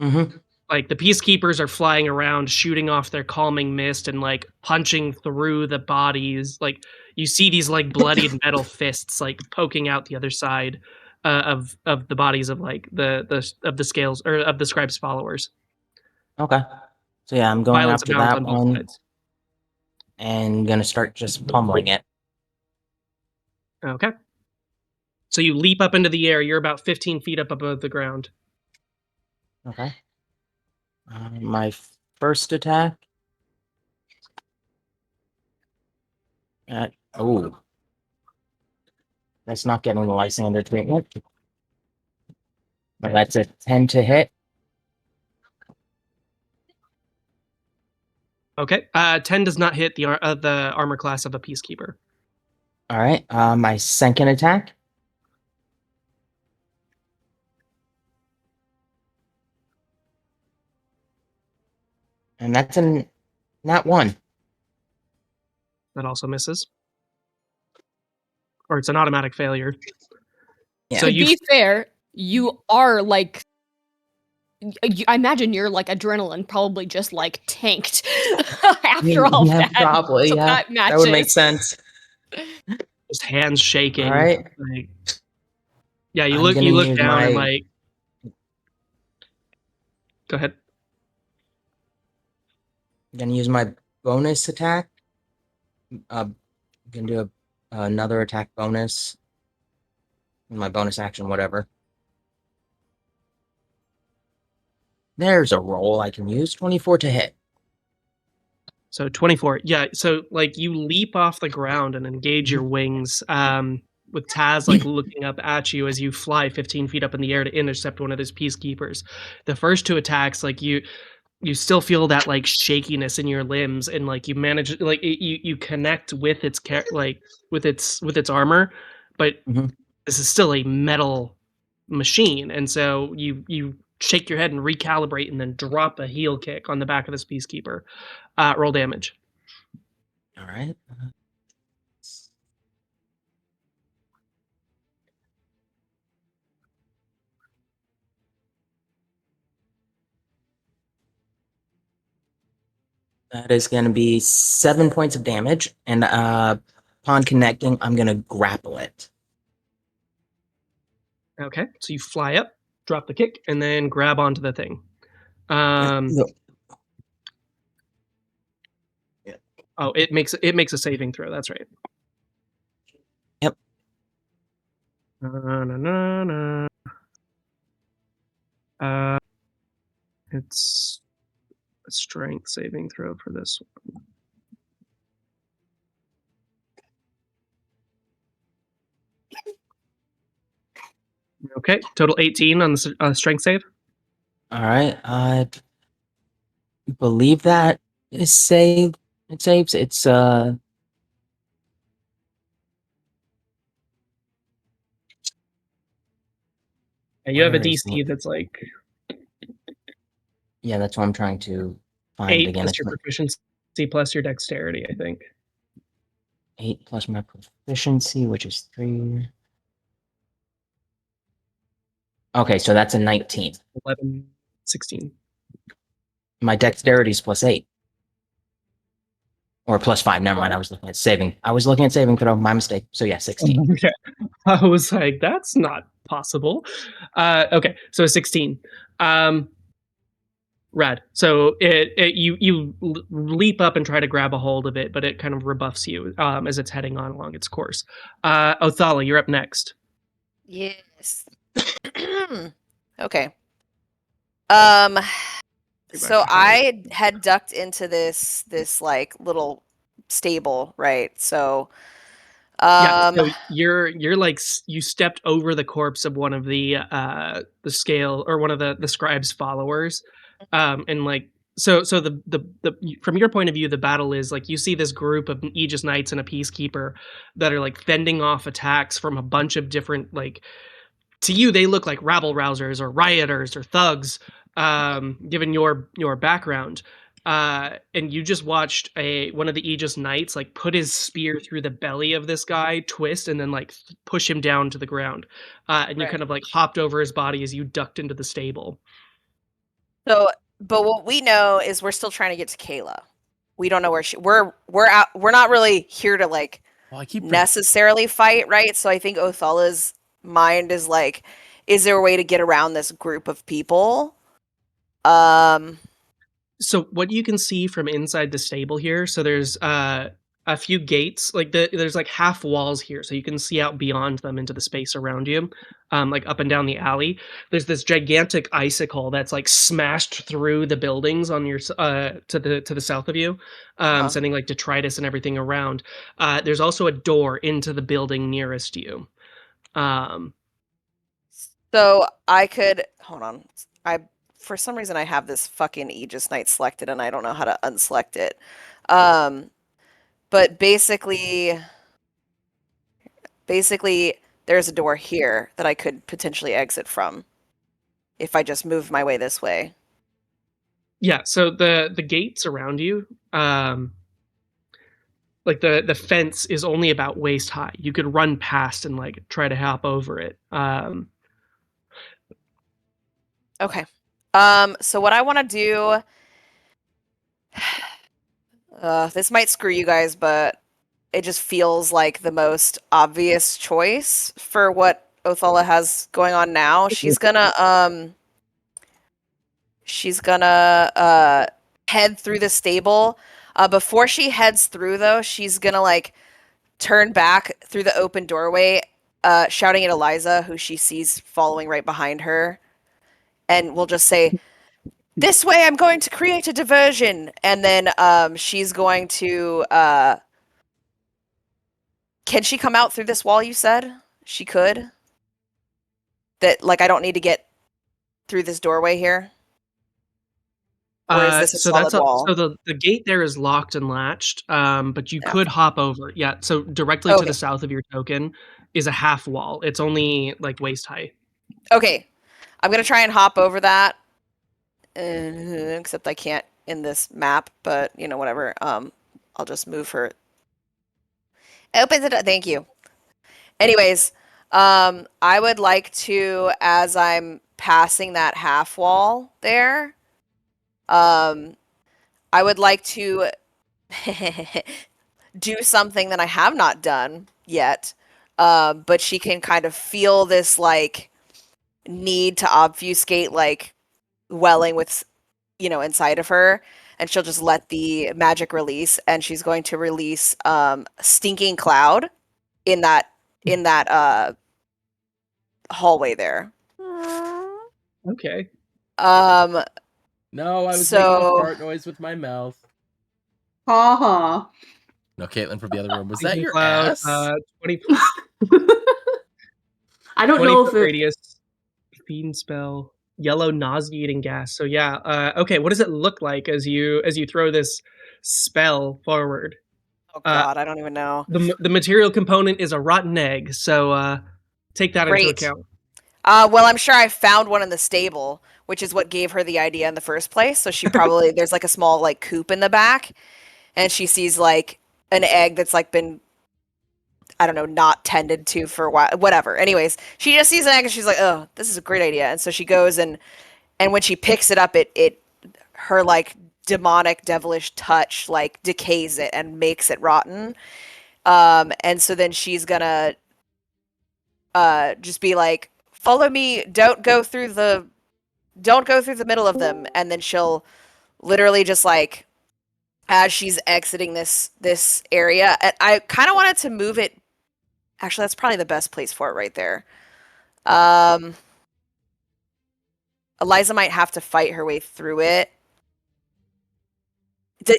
[SPEAKER 7] Mm-hmm.
[SPEAKER 3] Like the peacekeepers are flying around, shooting off their calming mist and like punching through the bodies. Like you see these like bloodied metal fists like poking out the other side of the bodies of like the scales or of the scribe's followers.
[SPEAKER 7] Okay. So yeah, I'm going
[SPEAKER 3] Violence
[SPEAKER 7] after
[SPEAKER 3] abounds
[SPEAKER 7] that
[SPEAKER 3] on both
[SPEAKER 7] one
[SPEAKER 3] sides.
[SPEAKER 7] and gonna start just pummeling it.
[SPEAKER 3] Okay. So you leap up into the air. You're about 15 feet up above the ground.
[SPEAKER 7] Okay. My first attack. Oh, that's not getting the Lysander treatment. But that's a 10 to hit.
[SPEAKER 3] Okay. 10 does not hit the armor class of a peacekeeper.
[SPEAKER 7] All right. My second attack. And that's a nat 1.
[SPEAKER 3] That also misses. Or it's an automatic failure.
[SPEAKER 7] Yeah.
[SPEAKER 3] So
[SPEAKER 4] To
[SPEAKER 3] you
[SPEAKER 4] be fair, you are like. I imagine your like adrenaline probably just like tanked after all
[SPEAKER 7] Yeah,
[SPEAKER 4] that.
[SPEAKER 7] probably.
[SPEAKER 4] So
[SPEAKER 7] Yeah,
[SPEAKER 4] that
[SPEAKER 7] that would make
[SPEAKER 4] matches.
[SPEAKER 7] sense.
[SPEAKER 3] just hands shaking.
[SPEAKER 7] All right.
[SPEAKER 3] Like, yeah, you
[SPEAKER 7] I'm
[SPEAKER 3] look
[SPEAKER 7] gonna use
[SPEAKER 3] down and
[SPEAKER 7] my-
[SPEAKER 3] like. Go ahead.
[SPEAKER 7] I'm gonna use my bonus attack. Gonna do another attack bonus. My bonus action, whatever. There's a roll I can use. 24 to hit.
[SPEAKER 3] So 24. Yeah, so like you leap off the ground and engage your wings. With Taz like looking up at you as you fly 15 feet up in the air to intercept one of his peacekeepers. The first two attacks, like you still feel that like shakiness in your limbs, and like you manage like you connect with its with its armor, but
[SPEAKER 7] Mhm.
[SPEAKER 3] this is still a metal machine, and so you shake your head and recalibrate, and then drop a heel kick on the back of this peacekeeper. Roll damage.
[SPEAKER 7] All right. That is going to be 7 points of damage, and upon connecting, I'm gonna grapple it.
[SPEAKER 3] Okay, so you fly up, drop the kick, and then grab onto the thing.
[SPEAKER 7] Yep.
[SPEAKER 3] Oh, it makes a saving throw. That's right.
[SPEAKER 7] Yep.
[SPEAKER 3] It's a strength saving throw for this one. Okay, total 18 on the strength save.
[SPEAKER 7] All right. I believe that is saved. It saves. It's
[SPEAKER 3] Yeah, you have a
[SPEAKER 7] where is
[SPEAKER 3] DC
[SPEAKER 7] it?
[SPEAKER 3] that's like
[SPEAKER 7] Yeah, that's what I'm trying to find
[SPEAKER 3] 8
[SPEAKER 7] again.
[SPEAKER 3] plus
[SPEAKER 7] It's
[SPEAKER 3] your proficiency plus your dexterity, I think.
[SPEAKER 7] 8 plus my proficiency, which is 3. Okay, so that's a 19.
[SPEAKER 3] 11, 16.
[SPEAKER 7] My dexterity is plus 8. Or plus 5. Never mind. I was looking at saving. I was looking at saving throw. My mistake. So yeah, 16.
[SPEAKER 3] Okay. I was like, that's not possible. Okay, so 16. Rad. So you leap up and try to grab a hold of it, but it kind of rebuffs you as it's heading on along its course. Othala, you're up next.
[SPEAKER 6] Yes. Okay. So
[SPEAKER 3] to
[SPEAKER 6] I had ducked into this like little stable, right? So
[SPEAKER 3] Yeah, so you're like you stepped over the corpse of one of the scale or one of the scribe's followers, and like so the from your point of view, the battle is like you see this group of Aegis Knights and a Peacekeeper that are like fending off attacks from a bunch of different like to you they look like rabble rousers or rioters or thugs, given your background. And you just watched one of the Aegis Knights like put his spear through the belly of this guy, twist, and then like push him down to the ground. And you
[SPEAKER 6] Right.
[SPEAKER 3] kind of like hopped over his body as you ducked into the stable.
[SPEAKER 6] So, but what we know is we're still trying to get to Kayla. We don't know where we're out. We're not really here to like
[SPEAKER 1] Well, I keep
[SPEAKER 6] necessarily fight, right? So I think Othala's mind is like, is there a way to get around this group of people?
[SPEAKER 3] So what you can see from inside the stable here, so there's a few gates, like there's like half walls here, so you can see out beyond them into the space around you, like up and down the alley. There's this gigantic icicle that's like smashed through the buildings on your to the south of you, sending like detritus and everything around. There's also a door into the building nearest you.
[SPEAKER 6] So I could hold on. For some reason I have this fucking Aegis Knight selected and I don't know how to unselect it. But basically there's a door here that I could potentially exit from if I just move my way this way.
[SPEAKER 3] Yeah, so the gates around you, like the fence is only about waist high. You could run past and like try to hop over it.
[SPEAKER 6] Okay. So what I want to do, this might screw you guys, but it just feels like the most obvious choice for what Othala has going on now. She's gonna head through the stable. Before she heads through though, she's gonna like turn back through the open doorway, shouting at Eliza, who she sees following right behind her, and we'll just say, "This way, I'm going to create a diversion." And then she's going to can she come out through this wall, you said? She could? That, like, I don't need to get through this doorway here? Or is this a
[SPEAKER 3] So
[SPEAKER 6] solid wall?
[SPEAKER 3] so the gate there is locked and latched, but you
[SPEAKER 6] Yeah.
[SPEAKER 3] could hop over. Yeah, so directly to
[SPEAKER 6] Okay.
[SPEAKER 3] the south of your token is a half wall. It's only like waist high.
[SPEAKER 6] Okay. I'm going to try and hop over that. Except I can't in this map, but, you know, whatever. I'll just move her. Opens it up. Thank you. Anyways, I would like to, as I'm passing that half wall there, I would like to do something that I have not done yet. But she can kind of feel this like need to obfuscate, like welling with, inside of her, and she'll just let the magic release, and she's going to release stinking cloud in that hallway there.
[SPEAKER 3] Okay.
[SPEAKER 1] No, I was making a
[SPEAKER 6] So
[SPEAKER 1] fart noise with my mouth.
[SPEAKER 2] Ha ha.
[SPEAKER 1] No, Caitlin from the other room. Was that
[SPEAKER 3] Thinking
[SPEAKER 1] your
[SPEAKER 3] cloud,
[SPEAKER 1] ass?
[SPEAKER 3] 20,
[SPEAKER 2] I don't
[SPEAKER 3] 20
[SPEAKER 2] know
[SPEAKER 3] foot
[SPEAKER 2] if it.
[SPEAKER 3] radius, fiend spell, yellow nauseating gas. So yeah, okay. What does it look like as you throw this spell forward?
[SPEAKER 6] oh god, I don't even know.
[SPEAKER 3] The material component is a rotten egg, so take that into
[SPEAKER 6] Great.
[SPEAKER 3] account.
[SPEAKER 6] Well, I'm sure I found one in the stable, which is what gave her the idea in the first place. So she probably there's like a small like coop in the back, and she sees like an egg that's like been, I don't know, not tended to for a while, whatever. Anyways, she just sees an egg and she's like, "Oh, this is a great idea." And so she goes and when she picks it up, it her like demonic devilish touch like decays it and makes it rotten. And so then she's gonna just be like, "Follow me. Don't go through the middle of them." And then she'll literally just like, as she's exiting this area, and I kind of wanted to move it. Actually, that's probably the best place for it right there. Eliza might have to fight her way through it.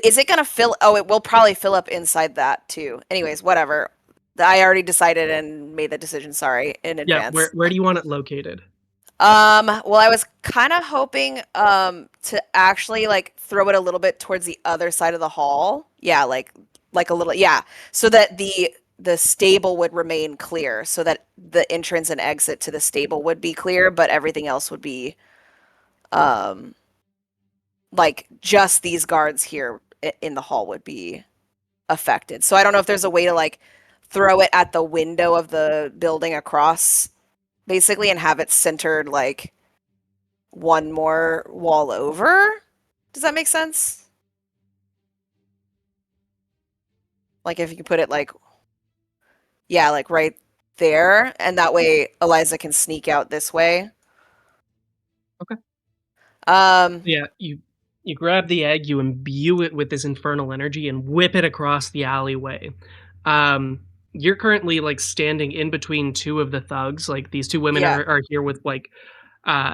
[SPEAKER 6] Is it gonna fill? Oh, it will probably fill up inside that too. Anyways, whatever. I already decided and made the decision. Sorry, in
[SPEAKER 3] Yeah,
[SPEAKER 6] advance.
[SPEAKER 3] where do you want it located?
[SPEAKER 6] Well, I was kind of hoping to actually like throw it a little bit towards the other side of the hall. Yeah, like a little, yeah, so that the stable would remain clear, so that the entrance and exit to the stable would be clear, but everything else would be um like just these guards here in the hall would be affected. So I don't know if there's a way to like throw it at the window of the building across basically and have it centered like one more wall over. Does that make sense? Like if you could put it like, yeah, like right there, and that way Eliza can sneak out this way.
[SPEAKER 3] Okay.
[SPEAKER 6] Um,
[SPEAKER 3] Yeah, you grab the egg, you imbue it with this infernal energy, and whip it across the alleyway. You're currently like standing in between two of the thugs. Like these two women
[SPEAKER 6] Yeah.
[SPEAKER 3] are here with like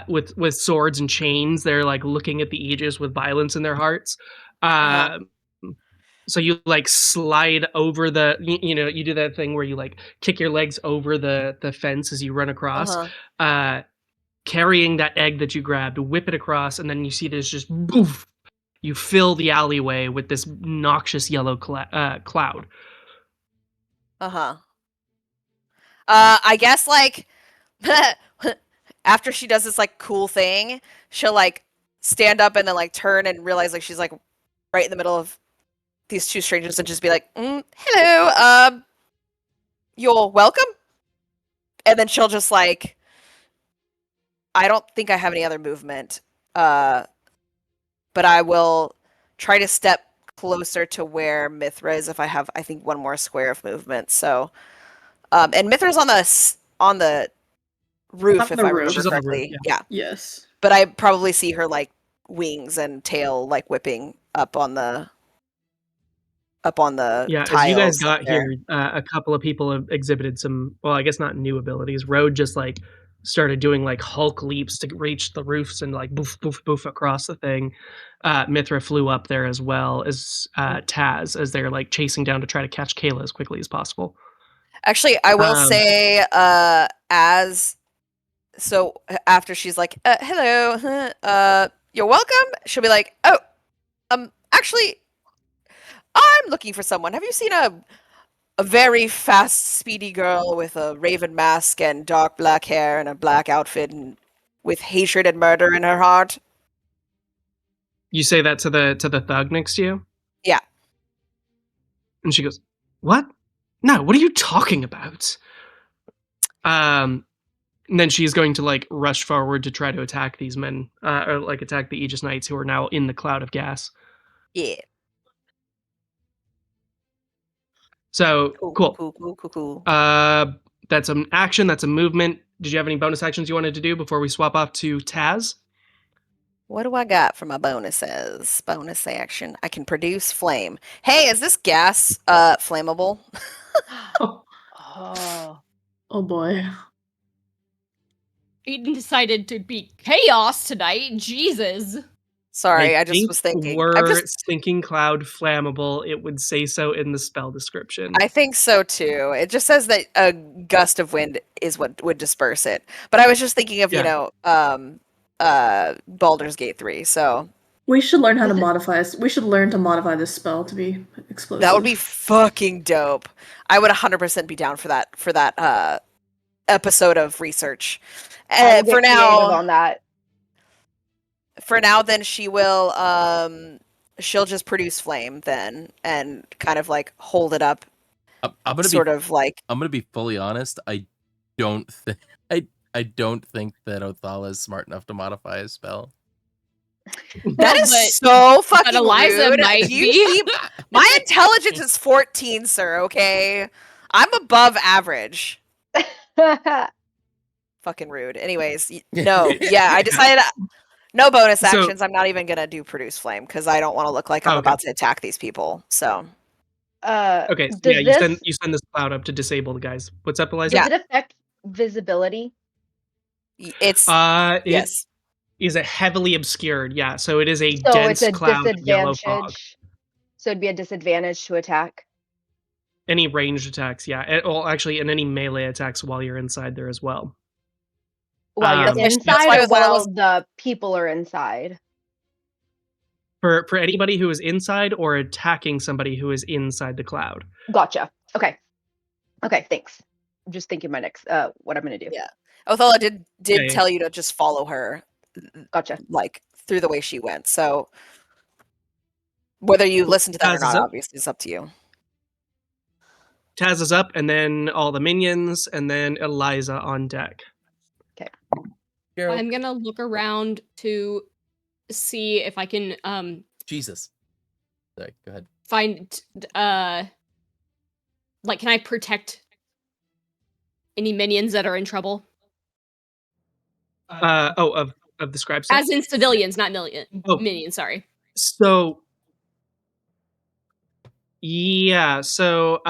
[SPEAKER 3] with swords and chains. They're like looking at the Aegis with violence in their hearts.
[SPEAKER 6] Uh-huh.
[SPEAKER 3] So you like slide over the you do that thing where you like kick your legs over the fence as you run across.
[SPEAKER 6] Uh-huh.
[SPEAKER 3] Carrying that egg that you grabbed, whip it across, and then you see this just boof. You fill the alleyway with this noxious yellow cloud.
[SPEAKER 6] Uh-huh. I guess like after she does this like cool thing, she'll like stand up and then like turn and realize like she's like right in the middle of these two strangers and just be like, "Hello, you're welcome." And then she'll just like, I don't think I have any other movement, but I will try to step closer to where Mithra is if I have, I think, one more square of movement. So, and Mithra's on the roof,
[SPEAKER 2] On
[SPEAKER 6] if
[SPEAKER 2] the
[SPEAKER 6] I
[SPEAKER 2] roof.
[SPEAKER 6] remember
[SPEAKER 3] She's on the roof,
[SPEAKER 6] correctly.
[SPEAKER 3] yeah.
[SPEAKER 6] Yeah,
[SPEAKER 2] Yes.
[SPEAKER 6] but I probably see her like wings and tail like whipping up on the
[SPEAKER 3] Yeah, as you guys
[SPEAKER 6] tiles
[SPEAKER 3] got
[SPEAKER 6] there.
[SPEAKER 3] here, a couple of people have exhibited some, well, I guess not new abilities. Road just like started doing like Hulk leaps to reach the roofs and like boof, boof, boof across the thing. Mithra flew up there as well as Taz as they're like chasing down to try to catch Kayla as quickly as possible.
[SPEAKER 6] Actually, I will
[SPEAKER 3] Um,
[SPEAKER 6] say, as so after she's like, "Hello, you're welcome," she'll be like, "Oh, actually, I'm looking for someone. Have you seen a very fast, speedy girl with a raven mask and dark black hair and a black outfit and with hatred and murder in her heart?"
[SPEAKER 3] You say that to the thug next to you?
[SPEAKER 6] Yeah.
[SPEAKER 3] And she goes, "What? No, what are you talking about?" And then she's going to like rush forward to try to attack these men, or like attack the Aegis Knights who are now in the cloud of gas.
[SPEAKER 6] Yeah.
[SPEAKER 3] So cool.
[SPEAKER 6] Cool.
[SPEAKER 3] That's an action. That's a movement. Did you have any bonus actions you wanted to do before we swap off to Taz?
[SPEAKER 6] What do I got for my bonuses? Bonus action. I can produce flame. Hey, is this gas flammable?
[SPEAKER 2] Oh,
[SPEAKER 5] Oh.
[SPEAKER 2] oh boy.
[SPEAKER 4] Eden decided to be chaos tonight. Jesus.
[SPEAKER 6] Sorry, I just was thinking. I'm
[SPEAKER 3] Were
[SPEAKER 6] just
[SPEAKER 3] Sinking Cloud flammable, it would say so in the spell description.
[SPEAKER 6] I think so too. It just says that a gust of wind is what would disperse it. But I was just thinking of,
[SPEAKER 3] Yeah.
[SPEAKER 6] Baldur's Gate 3. So
[SPEAKER 2] We should learn how to
[SPEAKER 5] Is it-
[SPEAKER 2] modify. We should learn to modify this spell to be explosive.
[SPEAKER 6] that would be fucking dope. I would 100% be down for that episode of research.
[SPEAKER 5] I will
[SPEAKER 6] And
[SPEAKER 5] get creative on that.
[SPEAKER 6] for now then she'll just produce flame then and kind of like hold it up
[SPEAKER 1] I'm gonna
[SPEAKER 6] sort
[SPEAKER 1] be
[SPEAKER 6] of like
[SPEAKER 1] I'm gonna be fully honest. I don't think that Othala is smart enough to modify his spell.
[SPEAKER 6] that is
[SPEAKER 4] But-
[SPEAKER 6] so fucking
[SPEAKER 4] Eliza
[SPEAKER 6] rude.
[SPEAKER 4] might
[SPEAKER 6] Do you
[SPEAKER 4] be.
[SPEAKER 6] see my intelligence is 14, sir, okay? I'm above average. Fucking rude. Anyways, no. Yeah, I decided no bonus
[SPEAKER 3] So-
[SPEAKER 6] actions. I'm not even gonna do produce flame because I don't want to look like I'm
[SPEAKER 3] Okay.
[SPEAKER 6] about to attack these people. So
[SPEAKER 3] Okay, so
[SPEAKER 5] does
[SPEAKER 3] yeah,
[SPEAKER 5] this
[SPEAKER 3] you send this cloud up to disable the guys. What's up, Eliza?
[SPEAKER 5] does it affect visibility?
[SPEAKER 6] it's
[SPEAKER 3] It
[SPEAKER 6] yes.
[SPEAKER 3] is a heavily obscured, yeah. So it is a
[SPEAKER 5] So
[SPEAKER 3] dense
[SPEAKER 5] it's a
[SPEAKER 3] cloud of yellow fog.
[SPEAKER 5] disadvantage. So it'd be a disadvantage to attack.
[SPEAKER 3] Any ranged attacks, yeah. Well, actually, and any melee attacks while you're inside there as well.
[SPEAKER 5] While you're
[SPEAKER 3] That's
[SPEAKER 5] inside
[SPEAKER 6] why
[SPEAKER 5] or
[SPEAKER 6] Othala
[SPEAKER 5] while
[SPEAKER 6] was-
[SPEAKER 5] the people are inside.
[SPEAKER 3] For anybody who is inside or attacking somebody who is inside the cloud.
[SPEAKER 5] Gotcha. Okay. Okay, thanks. I'm just thinking my next what I'm gonna do.
[SPEAKER 6] Yeah. Othala did
[SPEAKER 3] Yeah, yeah.
[SPEAKER 6] tell you to just follow her
[SPEAKER 5] Gotcha.
[SPEAKER 6] like through the way she went. So whether you listen to that or
[SPEAKER 3] Taz is
[SPEAKER 6] not,
[SPEAKER 3] up.
[SPEAKER 6] obviously, it's up to you.
[SPEAKER 3] Taz is up, and then all the minions, and then Eliza on deck.
[SPEAKER 1] Geralt,
[SPEAKER 4] I'm gonna look around to see if I can
[SPEAKER 1] Jesus. Sorry, go ahead.
[SPEAKER 4] find like can I protect any minions that are in trouble?
[SPEAKER 3] Of the scribe set?
[SPEAKER 4] As in civilians, not
[SPEAKER 3] Oh.
[SPEAKER 4] minions, sorry.
[SPEAKER 3] So yeah, so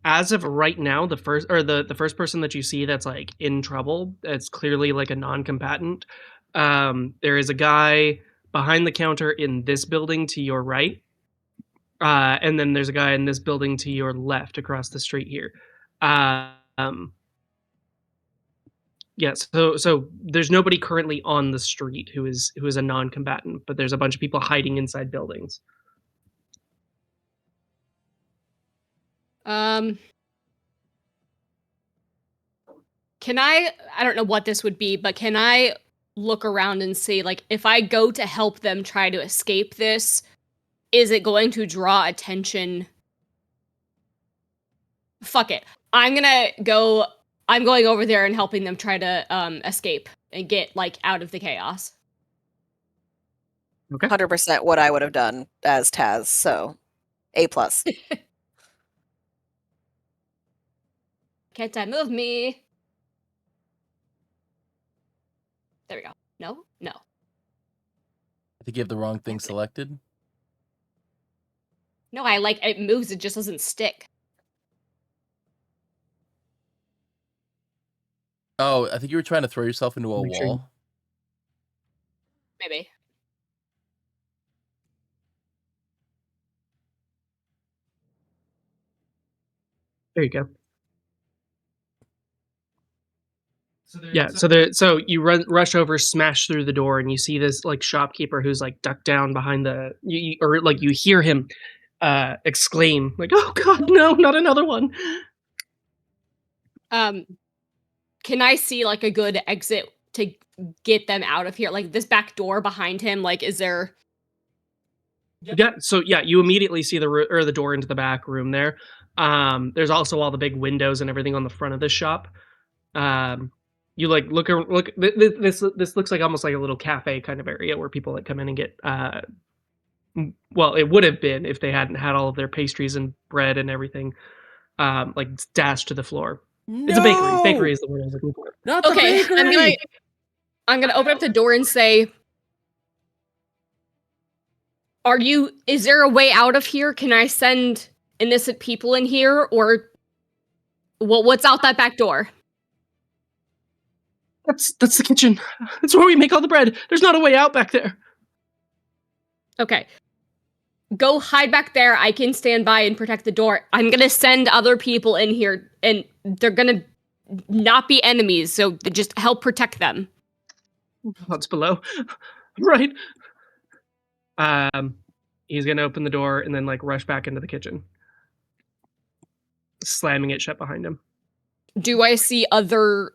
[SPEAKER 3] as of right now, the first person that you see that's like in trouble, that's clearly like a non-combatant. There is a guy behind the counter in this building to your right. And then there's a guy in this building to your left across the street here. Yeah, so there's nobody currently on the street who is a non-combatant, but there's a bunch of people hiding inside buildings.
[SPEAKER 4] Can I don't know what this would be, but can I look around and see like if I go to help them try to escape this, is it going to draw attention? Fuck it. I'm going over there and helping them try to escape and get like out of the chaos.
[SPEAKER 3] Okay.
[SPEAKER 6] 100% what I would have done as Taz. So A+.
[SPEAKER 4] Can't I move me? There we go. No? No.
[SPEAKER 1] I think you have the wrong thing selected.
[SPEAKER 4] No, I like it moves, it just doesn't stick.
[SPEAKER 1] Oh, I think you were trying to throw yourself into a
[SPEAKER 3] Make sure you-
[SPEAKER 1] wall.
[SPEAKER 4] Maybe.
[SPEAKER 3] There you go. Yeah, so you rush over, smash through the door, and you see this like shopkeeper who's like ducked down behind the or like you hear him exclaim like, "Oh God, no, not another one!"
[SPEAKER 4] Can I see like a good exit to get them out of here? Like this back door behind him, like is there
[SPEAKER 3] Yeah, so yeah, you immediately see the door into the back room there. There's also all the big windows and everything on the front of this shop. You like look. This looks like almost like a little cafe kind of area where people like come in and get Well, it would have been if they hadn't had all of their pastries and bread and everything, like dashed to the floor.
[SPEAKER 1] No!
[SPEAKER 3] It's a bakery. Bakery is the word I was looking for.
[SPEAKER 1] Not the
[SPEAKER 4] Okay,
[SPEAKER 1] bakery!
[SPEAKER 4] I'm gonna open up the door and say, is there a way out of here? Can I send innocent people in here? Or what's out that back door?
[SPEAKER 3] That's the kitchen. That's where we make all the bread. There's not a way out back there.
[SPEAKER 4] Okay. Go hide back there. I can stand by and protect the door. I'm gonna send other people in here, and they're gonna not be enemies, so just help protect them.
[SPEAKER 3] That's below. Right. He's gonna open the door and then like rush back into the kitchen, slamming it shut behind him.
[SPEAKER 4] Do I see other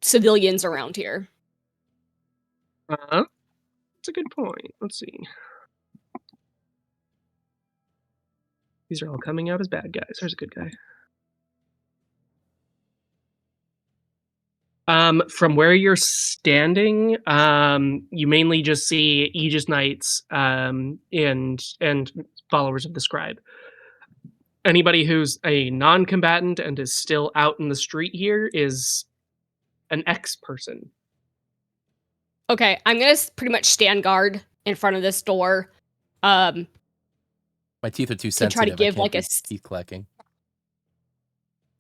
[SPEAKER 4] civilians around here?
[SPEAKER 3] That's a good point. Let's see. These are all coming out as bad guys. There's a good guy. From where you're standing, you mainly just see Aegis Knights and followers of the Scribe. Anybody who's a non-combatant and is still out in the street here is an ex-person.
[SPEAKER 4] Okay, I'm gonna pretty much stand guard in front of this door.
[SPEAKER 1] My teeth are too sensitive.
[SPEAKER 4] Try to give
[SPEAKER 1] I can't
[SPEAKER 4] like
[SPEAKER 1] do
[SPEAKER 4] a
[SPEAKER 1] teeth clacking.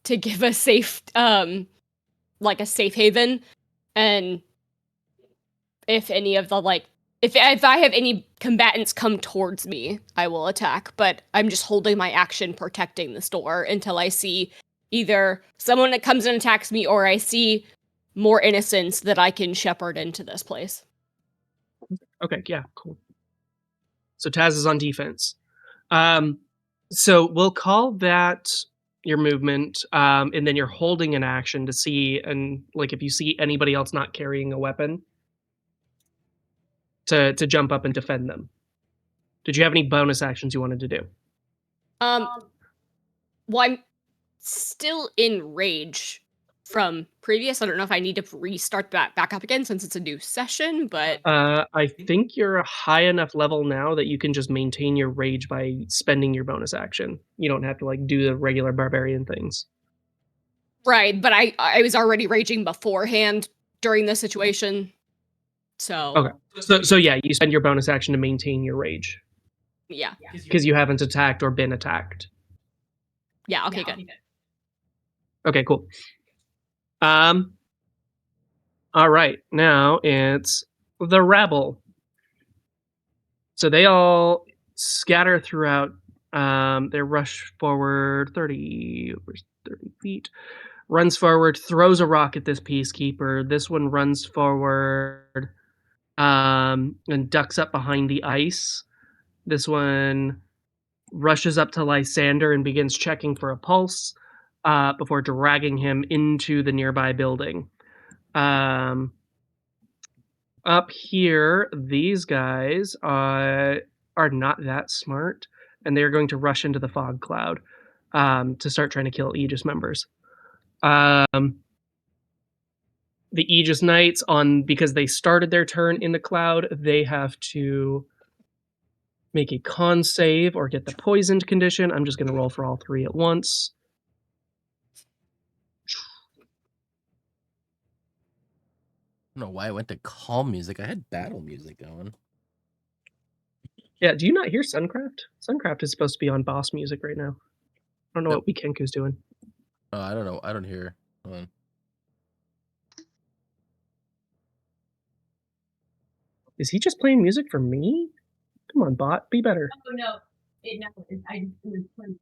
[SPEAKER 4] To give a safe like a safe haven, and if any of the if I have any combatants come towards me, I will attack, but I'm just holding my action protecting this door until I see either someone that comes and attacks me or I see more innocents that I can shepherd into this place.
[SPEAKER 3] Okay, yeah, cool. So Taz is on defense. So we'll call that your movement, and then you're holding an action to see, and like if you see anybody else not carrying a weapon, to jump up and defend them. Did you have any bonus actions you wanted to do?
[SPEAKER 4] Well, I'm still in rage from previous. I don't know if I need to restart back up again since it's a new session, but
[SPEAKER 3] I think you're a high enough level now that you can just maintain your rage by spending your bonus action. You don't have to like do the regular barbarian things.
[SPEAKER 4] right. But I was already raging beforehand during this situation, so
[SPEAKER 3] okay. So yeah, you spend your bonus action to maintain your rage.
[SPEAKER 4] Yeah,
[SPEAKER 3] because you haven't attacked or been attacked.
[SPEAKER 4] Yeah. Okay. Good.
[SPEAKER 3] Okay. Cool. All right, now it's the rabble. So they all scatter throughout. They rush forward 30 feet, runs forward, throws a rock at this peacekeeper. This one runs forward and ducks up behind the ice. This one rushes up to Lysander and begins checking for a pulse before dragging him into the nearby building. Up here, these guys are not that smart, and they're going to rush into the fog cloud to start trying to kill Aegis members. The Aegis Knights, because they started their turn in the cloud, they have to make a con save or get the poisoned condition. I'm just going to roll for all three at once.
[SPEAKER 1] I don't know why I went to calm music. I had battle music going.
[SPEAKER 3] Yeah, do you not hear Suncraft? Suncraft is supposed to be on boss music right now. I don't know
[SPEAKER 1] Nope.
[SPEAKER 3] what Weekenku's doing.
[SPEAKER 1] Oh, I don't know. I don't hear. Hold on.
[SPEAKER 3] Is he just playing music for me? Come on, bot, be better.
[SPEAKER 8] Oh no, it was fun.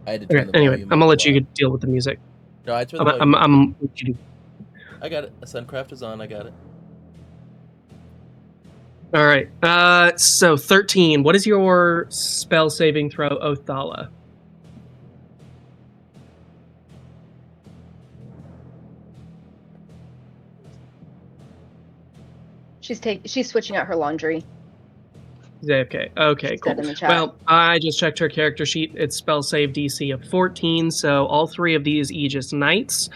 [SPEAKER 1] I had to turn
[SPEAKER 3] Okay,
[SPEAKER 1] the
[SPEAKER 3] anyway,
[SPEAKER 1] volume
[SPEAKER 3] I'm
[SPEAKER 1] up
[SPEAKER 3] gonna
[SPEAKER 1] a
[SPEAKER 3] let you
[SPEAKER 1] lot.
[SPEAKER 3] deal with the music.
[SPEAKER 1] No, I turned the volume up.
[SPEAKER 3] I'm
[SPEAKER 1] I got it. Suncraft is on. I got it.
[SPEAKER 3] all right. So 13. What is your spell saving throw, Othala?
[SPEAKER 5] She's switching out her laundry.
[SPEAKER 3] Okay, okay,
[SPEAKER 5] She
[SPEAKER 3] cool.
[SPEAKER 5] said in the chat.
[SPEAKER 3] Well, I just checked her character sheet. It's spell save DC of 14, so all 3 of these Aegis Knights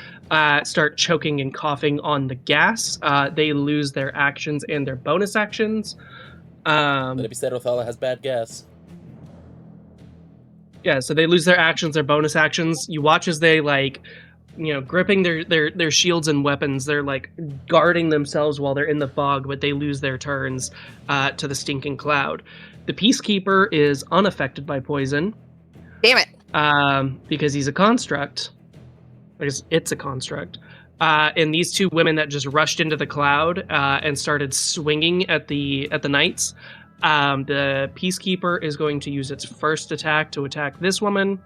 [SPEAKER 3] start choking and coughing on the gas. They lose their actions and their bonus actions.
[SPEAKER 1] But if you said Othala has bad gas.
[SPEAKER 3] Yeah, so they lose their actions, their bonus actions. You watch as they gripping their shields and weapons. They're like guarding themselves while they're in the fog, but they lose their turns to the stinking cloud. The Peacekeeper is unaffected by poison.
[SPEAKER 6] Damn it.
[SPEAKER 3] Because he's a construct. Because it's a construct. And these 2 women that just rushed into the cloud and started swinging at the knights. The Peacekeeper is going to use its first attack to attack this woman.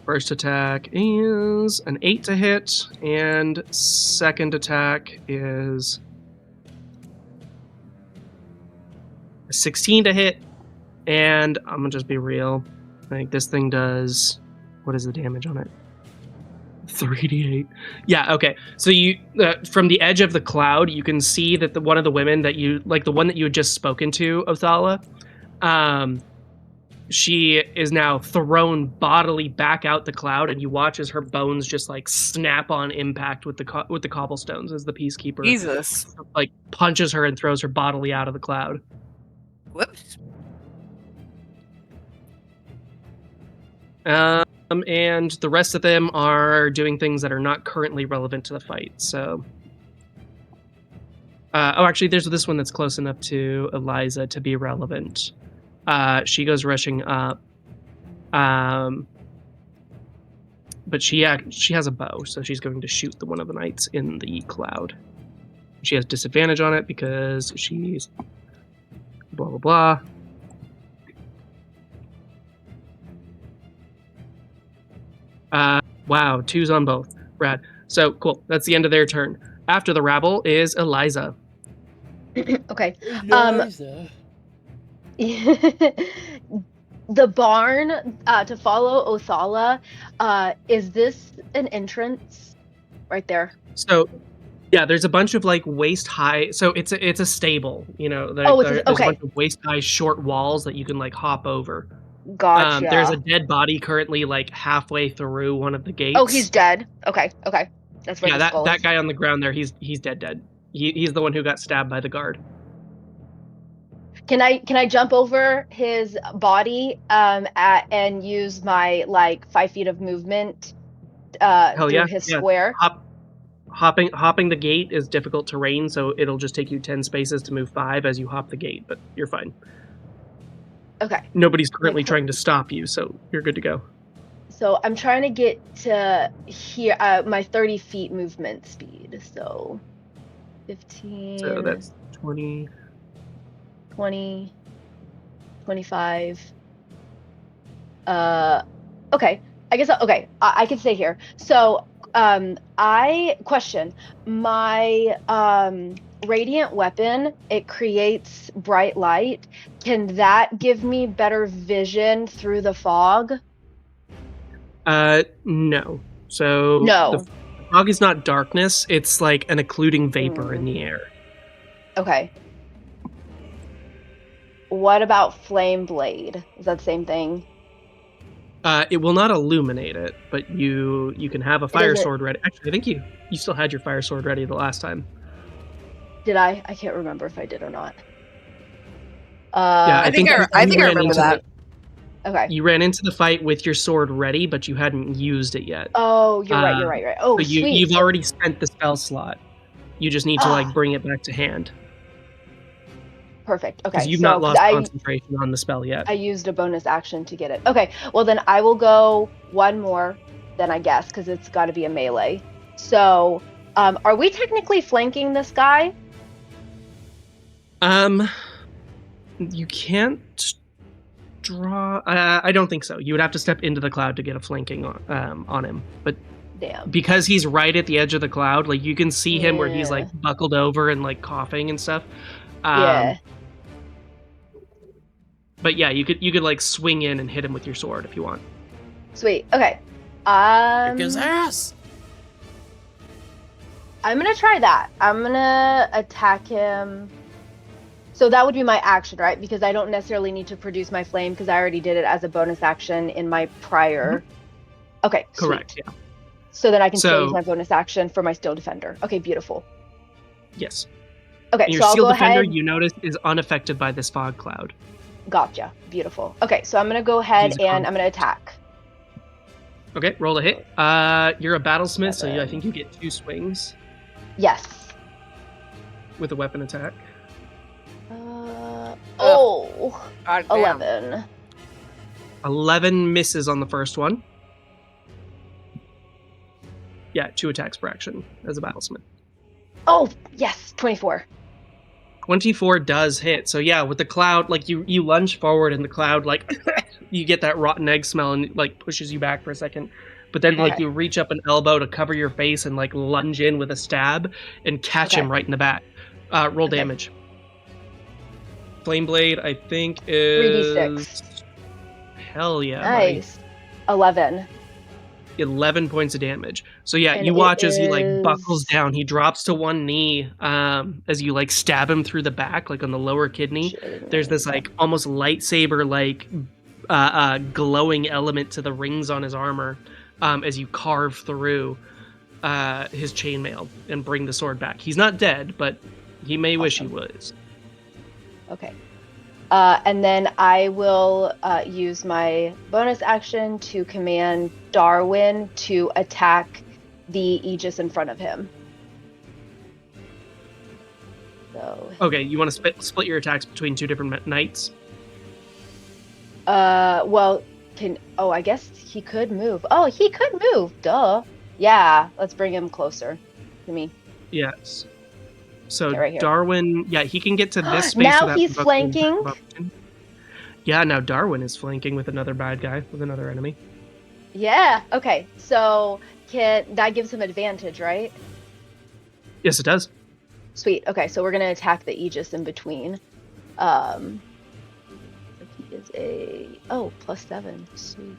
[SPEAKER 3] First attack is an 8 to hit, and second attack is a 16 to hit. And I'm gonna just be real. I think this thing does. What is the damage on it? 3d8. Yeah, okay. So you from the edge of the cloud, you can see that one of the women that you like, the one that you had just spoken to, Othala, she is now thrown bodily back out the cloud, and you watch as her bones just like snap on impact with the cobblestones as the Peacekeeper
[SPEAKER 6] Jesus.
[SPEAKER 3] like punches her and throws her bodily out of the cloud.
[SPEAKER 6] Whoops.
[SPEAKER 3] And the rest of them are doing things that are not currently relevant to the fight. So, actually, there's this one that's close enough to Eliza to be relevant. She goes rushing up, but she has a bow, so she's going to shoot one of the knights in the cloud. She has disadvantage on it because she's blah blah blah. Wow, 2s on both. Rad. So, cool. That's the end of their turn. After the rabble is Eliza.
[SPEAKER 5] Okay.
[SPEAKER 1] Eliza.
[SPEAKER 5] The barn, to follow Othala, is this an entrance right there?
[SPEAKER 3] So, yeah, there's a bunch of like waist high. So it's a stable. There's
[SPEAKER 5] okay.
[SPEAKER 3] a bunch of waist high short walls that you can like hop over.
[SPEAKER 5] Gotcha.
[SPEAKER 3] There's a dead body currently like halfway through one of the gates.
[SPEAKER 5] Oh, he's dead. Okay. That's where the skull
[SPEAKER 3] that
[SPEAKER 5] is.
[SPEAKER 3] guy on the ground there. He's dead. He's the one who got stabbed by the guard.
[SPEAKER 5] Can I jump over his body and use my like 5 feet of movement through his square?
[SPEAKER 3] Hopping the gate is difficult terrain, so it'll just take you 10 spaces to move 5 as you hop the gate, but you're fine.
[SPEAKER 5] Okay.
[SPEAKER 3] Nobody's currently trying to stop you, so you're good to go.
[SPEAKER 5] So I'm trying to get to here, my 30 feet movement speed. So 15.
[SPEAKER 3] So that's 20.
[SPEAKER 5] 20. 25. Okay. I guess, okay. I can stay here. So, I question my, radiant weapon, it creates bright light. Can that give me better vision through the fog?
[SPEAKER 3] No. So
[SPEAKER 5] no.
[SPEAKER 3] The fog is not darkness, it's like an occluding vapor in the air.
[SPEAKER 5] Okay. What about flame blade? Is that the same thing?
[SPEAKER 3] It will not illuminate it, but you can have a fire sword ready. Actually, I think you still had your fire sword ready the last time.
[SPEAKER 5] Did I? I can't remember if I did or not.
[SPEAKER 3] Yeah,
[SPEAKER 6] I think I remember that.
[SPEAKER 5] Okay.
[SPEAKER 3] You ran into the fight with your sword ready, but you hadn't used it yet.
[SPEAKER 5] Oh, you're right. Oh,
[SPEAKER 3] so
[SPEAKER 5] sweet.
[SPEAKER 3] You've already spent the spell slot. You just need to like bring it back to hand.
[SPEAKER 5] Perfect. Okay.
[SPEAKER 3] Because you've not lost concentration on the spell yet.
[SPEAKER 5] I used a bonus action to get it. Okay. Well, then I will go one more, then I guess, because it's got to be a melee. So, are we technically flanking this guy?
[SPEAKER 3] You can't draw. I don't think so. You would have to step into the cloud to get a flanking on him. But
[SPEAKER 5] damn,
[SPEAKER 3] because he's right at the edge of the cloud, like you can see him where he's like buckled over and like coughing and stuff.
[SPEAKER 5] Yeah.
[SPEAKER 3] But yeah, you could like swing in and hit him with your sword if you want.
[SPEAKER 5] Sweet. Okay.
[SPEAKER 1] Kick his
[SPEAKER 5] Um,
[SPEAKER 1] ass.
[SPEAKER 5] I'm gonna try that. I'm gonna attack him. So that would be my action, right? Because I don't necessarily need to produce my flame because I already did it as a bonus action in my prior. Okay,
[SPEAKER 3] Correct.
[SPEAKER 5] sweet.
[SPEAKER 3] Yeah.
[SPEAKER 5] So then I can still use
[SPEAKER 3] So-
[SPEAKER 5] my bonus action for my Steel Defender. Okay, beautiful.
[SPEAKER 3] Yes.
[SPEAKER 5] Okay,
[SPEAKER 3] And your
[SPEAKER 5] so I'll
[SPEAKER 3] Steel
[SPEAKER 5] go
[SPEAKER 3] Defender,
[SPEAKER 5] ahead.
[SPEAKER 3] you notice, is unaffected by this fog cloud.
[SPEAKER 5] Gotcha. Beautiful. Okay, so I'm gonna go ahead
[SPEAKER 3] Use a
[SPEAKER 5] and
[SPEAKER 3] con-
[SPEAKER 5] I'm gonna attack.
[SPEAKER 3] Okay, roll a hit. You're a battlesmith, so I
[SPEAKER 5] 7.
[SPEAKER 3] think you get 2 swings
[SPEAKER 5] Yes.
[SPEAKER 3] with a weapon attack.
[SPEAKER 5] Oh,
[SPEAKER 6] God damn.
[SPEAKER 5] 11.
[SPEAKER 3] 11 misses on the first one. Yeah, 2 attacks per action as a battlesmith.
[SPEAKER 5] Oh, yes, 24.
[SPEAKER 3] 24 does hit. So yeah, with the cloud, like you lunge forward and the cloud, like you get that rotten egg smell and like pushes you back for a second. But then like
[SPEAKER 5] Okay.
[SPEAKER 3] you reach up an elbow to cover your face and like lunge in with a stab and catch
[SPEAKER 5] Okay.
[SPEAKER 3] him right in the back. Roll
[SPEAKER 5] Okay.
[SPEAKER 3] damage. Flame Blade, I think, is
[SPEAKER 5] 3d6.
[SPEAKER 3] Hell yeah, buddy.
[SPEAKER 5] Nice. 11.
[SPEAKER 3] 11 points of damage. So yeah,
[SPEAKER 5] And
[SPEAKER 3] you
[SPEAKER 5] it
[SPEAKER 3] watch as he like buckles
[SPEAKER 5] is-
[SPEAKER 3] down. He drops to one knee as you like stab him through the back, like on the lower kidney. There's this like almost lightsaber like glowing element to the rings on his armor as you carve through his chainmail and bring the sword back. He's not dead, but he may wish he
[SPEAKER 5] Awesome.
[SPEAKER 3] was.
[SPEAKER 5] Okay. And then I will use my bonus action to command Darwin to attack the Aegis in front of him. So,
[SPEAKER 3] Okay, you want to split your attacks between 2 different knights?
[SPEAKER 5] well, I guess he could move. Oh, he could move. Duh. Yeah, let's bring him closer to me.
[SPEAKER 3] Yes. So
[SPEAKER 5] Okay, right here.
[SPEAKER 3] Darwin, yeah, he can get to this space.
[SPEAKER 5] Now
[SPEAKER 3] without
[SPEAKER 5] he's
[SPEAKER 3] provoking
[SPEAKER 5] flanking.
[SPEAKER 3] attack of opportunity. Yeah, now Darwin is flanking with another bad guy, with another enemy.
[SPEAKER 5] Yeah. Okay. So that gives him advantage, right?
[SPEAKER 3] Yes, it does.
[SPEAKER 5] Sweet. Okay, so we're gonna attack the Aegis in between. So he is +7. Sweet.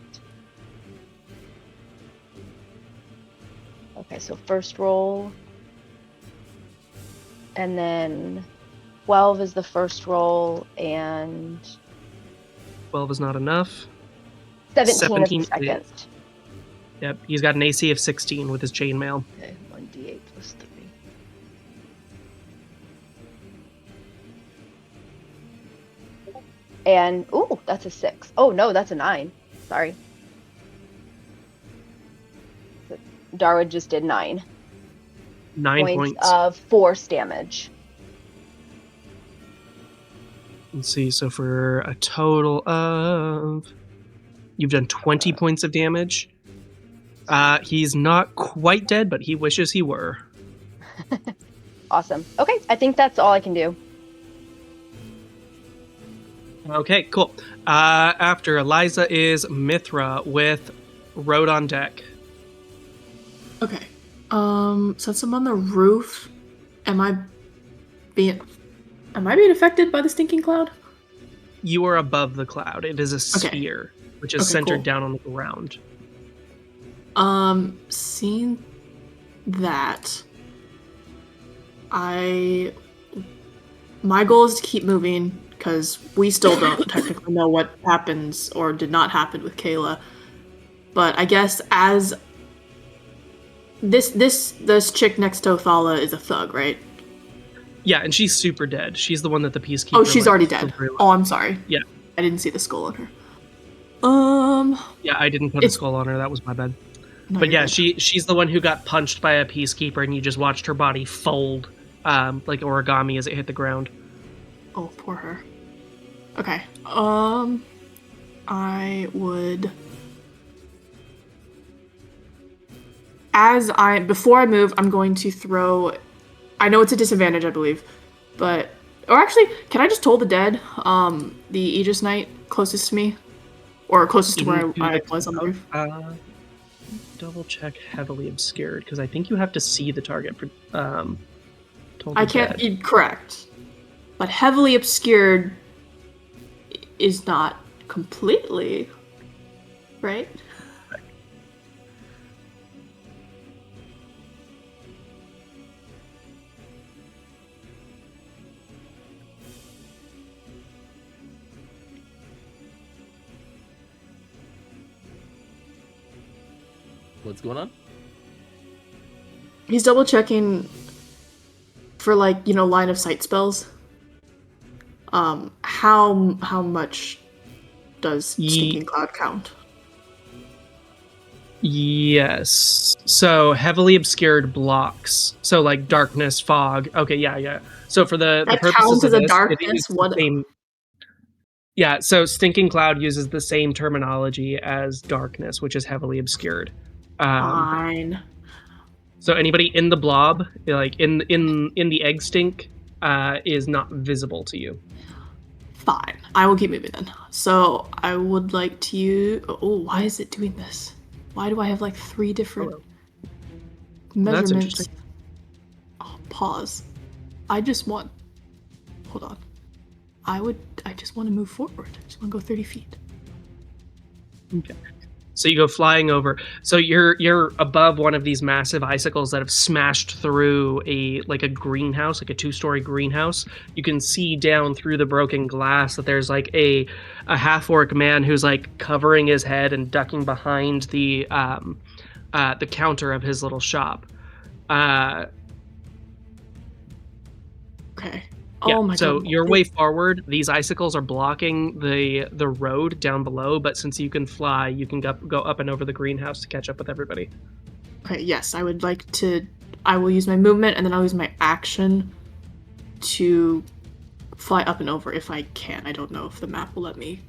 [SPEAKER 5] Okay, so first roll, and then 12 is the first roll, and
[SPEAKER 3] 12 is not enough.
[SPEAKER 5] 17
[SPEAKER 3] 17
[SPEAKER 5] is the second.
[SPEAKER 3] Yep, he's got an AC of 16 with his chainmail.
[SPEAKER 5] Okay, 1d8 plus 3. And ooh, that's a 6. Oh no, that's a 9. Sorry. Darwood just did 9
[SPEAKER 3] 9 points.
[SPEAKER 5] of force damage.
[SPEAKER 3] Let's see, so for a total of... You've done 20 points of damage. He's not quite dead, but he wishes he were.
[SPEAKER 5] Awesome. Okay, I think that's all I can do.
[SPEAKER 3] Okay, cool. After Eliza is Mithra with Road on deck.
[SPEAKER 2] Okay. Since I'm on the roof, am I being affected by the stinking cloud?
[SPEAKER 3] You are above the cloud. It is a
[SPEAKER 2] Okay.
[SPEAKER 3] sphere, which is
[SPEAKER 2] Okay,
[SPEAKER 3] centered
[SPEAKER 2] cool.
[SPEAKER 3] down on the ground.
[SPEAKER 2] Seeing that, my goal is to keep moving because we still don't technically know what happens or did not happen with Kayla. But I guess as this chick next to Othala is a thug, right?
[SPEAKER 3] Yeah, and she's super dead. She's the one that the peacekeeper.
[SPEAKER 2] Oh, she's
[SPEAKER 3] like,
[SPEAKER 2] already dead.
[SPEAKER 3] threw away.
[SPEAKER 2] Oh, I'm sorry.
[SPEAKER 3] Yeah.
[SPEAKER 2] I didn't see the skull on her.
[SPEAKER 3] Yeah, I didn't put a
[SPEAKER 2] It's-
[SPEAKER 3] skull on her. That was my bad.
[SPEAKER 2] No,
[SPEAKER 3] But
[SPEAKER 2] you're
[SPEAKER 3] yeah,
[SPEAKER 2] good.
[SPEAKER 3] she's the one who got punched by a peacekeeper, and you just watched her body fold, like origami as it hit the ground.
[SPEAKER 2] Oh, poor her. Okay. I would. Before I move, I'm going to throw. I know it's a disadvantage, I believe, or actually, can I just toll the dead? The Aegis Knight closest to me, or closest to where I was on the roof.
[SPEAKER 3] Double check heavily obscured because I think you have to see the target for. Toll
[SPEAKER 2] I
[SPEAKER 3] the
[SPEAKER 2] can't.
[SPEAKER 3] dead.
[SPEAKER 2] Correct, but heavily obscured is not completely right.
[SPEAKER 1] What's going on?
[SPEAKER 2] He's double checking for line of sight spells. How much does Stinking Cloud count?
[SPEAKER 3] Yes. So heavily obscured blocks. So like darkness, fog. Okay, yeah. So for the purposes
[SPEAKER 2] counts
[SPEAKER 3] of
[SPEAKER 2] as a
[SPEAKER 3] this,
[SPEAKER 2] darkness?
[SPEAKER 3] it is
[SPEAKER 2] What?
[SPEAKER 3] the same. Yeah, so Stinking Cloud uses the same terminology as darkness, which is heavily obscured.
[SPEAKER 2] Fine.
[SPEAKER 3] So anybody in the blob, like in the egg stink, is not visible to you.
[SPEAKER 2] Fine. I will keep moving then. So I would like to use. Oh, why is it doing this? Why do I have 3 different measurements?
[SPEAKER 3] That's interesting.
[SPEAKER 2] Oh, pause. I just want. Hold on. I just want to move forward. I just want to go 30 feet.
[SPEAKER 3] Okay. So you go flying over. So you're above one of these massive icicles that have smashed through a greenhouse, like a 2-story greenhouse. You can see down through the broken glass that there's a half-orc man who's covering his head and ducking behind the counter of his little shop.
[SPEAKER 2] Okay.
[SPEAKER 3] Yeah,
[SPEAKER 2] Oh my
[SPEAKER 3] so
[SPEAKER 2] god.
[SPEAKER 3] your way forward, these icicles are blocking the road down below, but since you can fly, you can go up and over the greenhouse to catch up with everybody.
[SPEAKER 2] Okay, yes, I would like to. I will use my movement and then I'll use my action to fly up and over if I can. I don't know if the map will let me.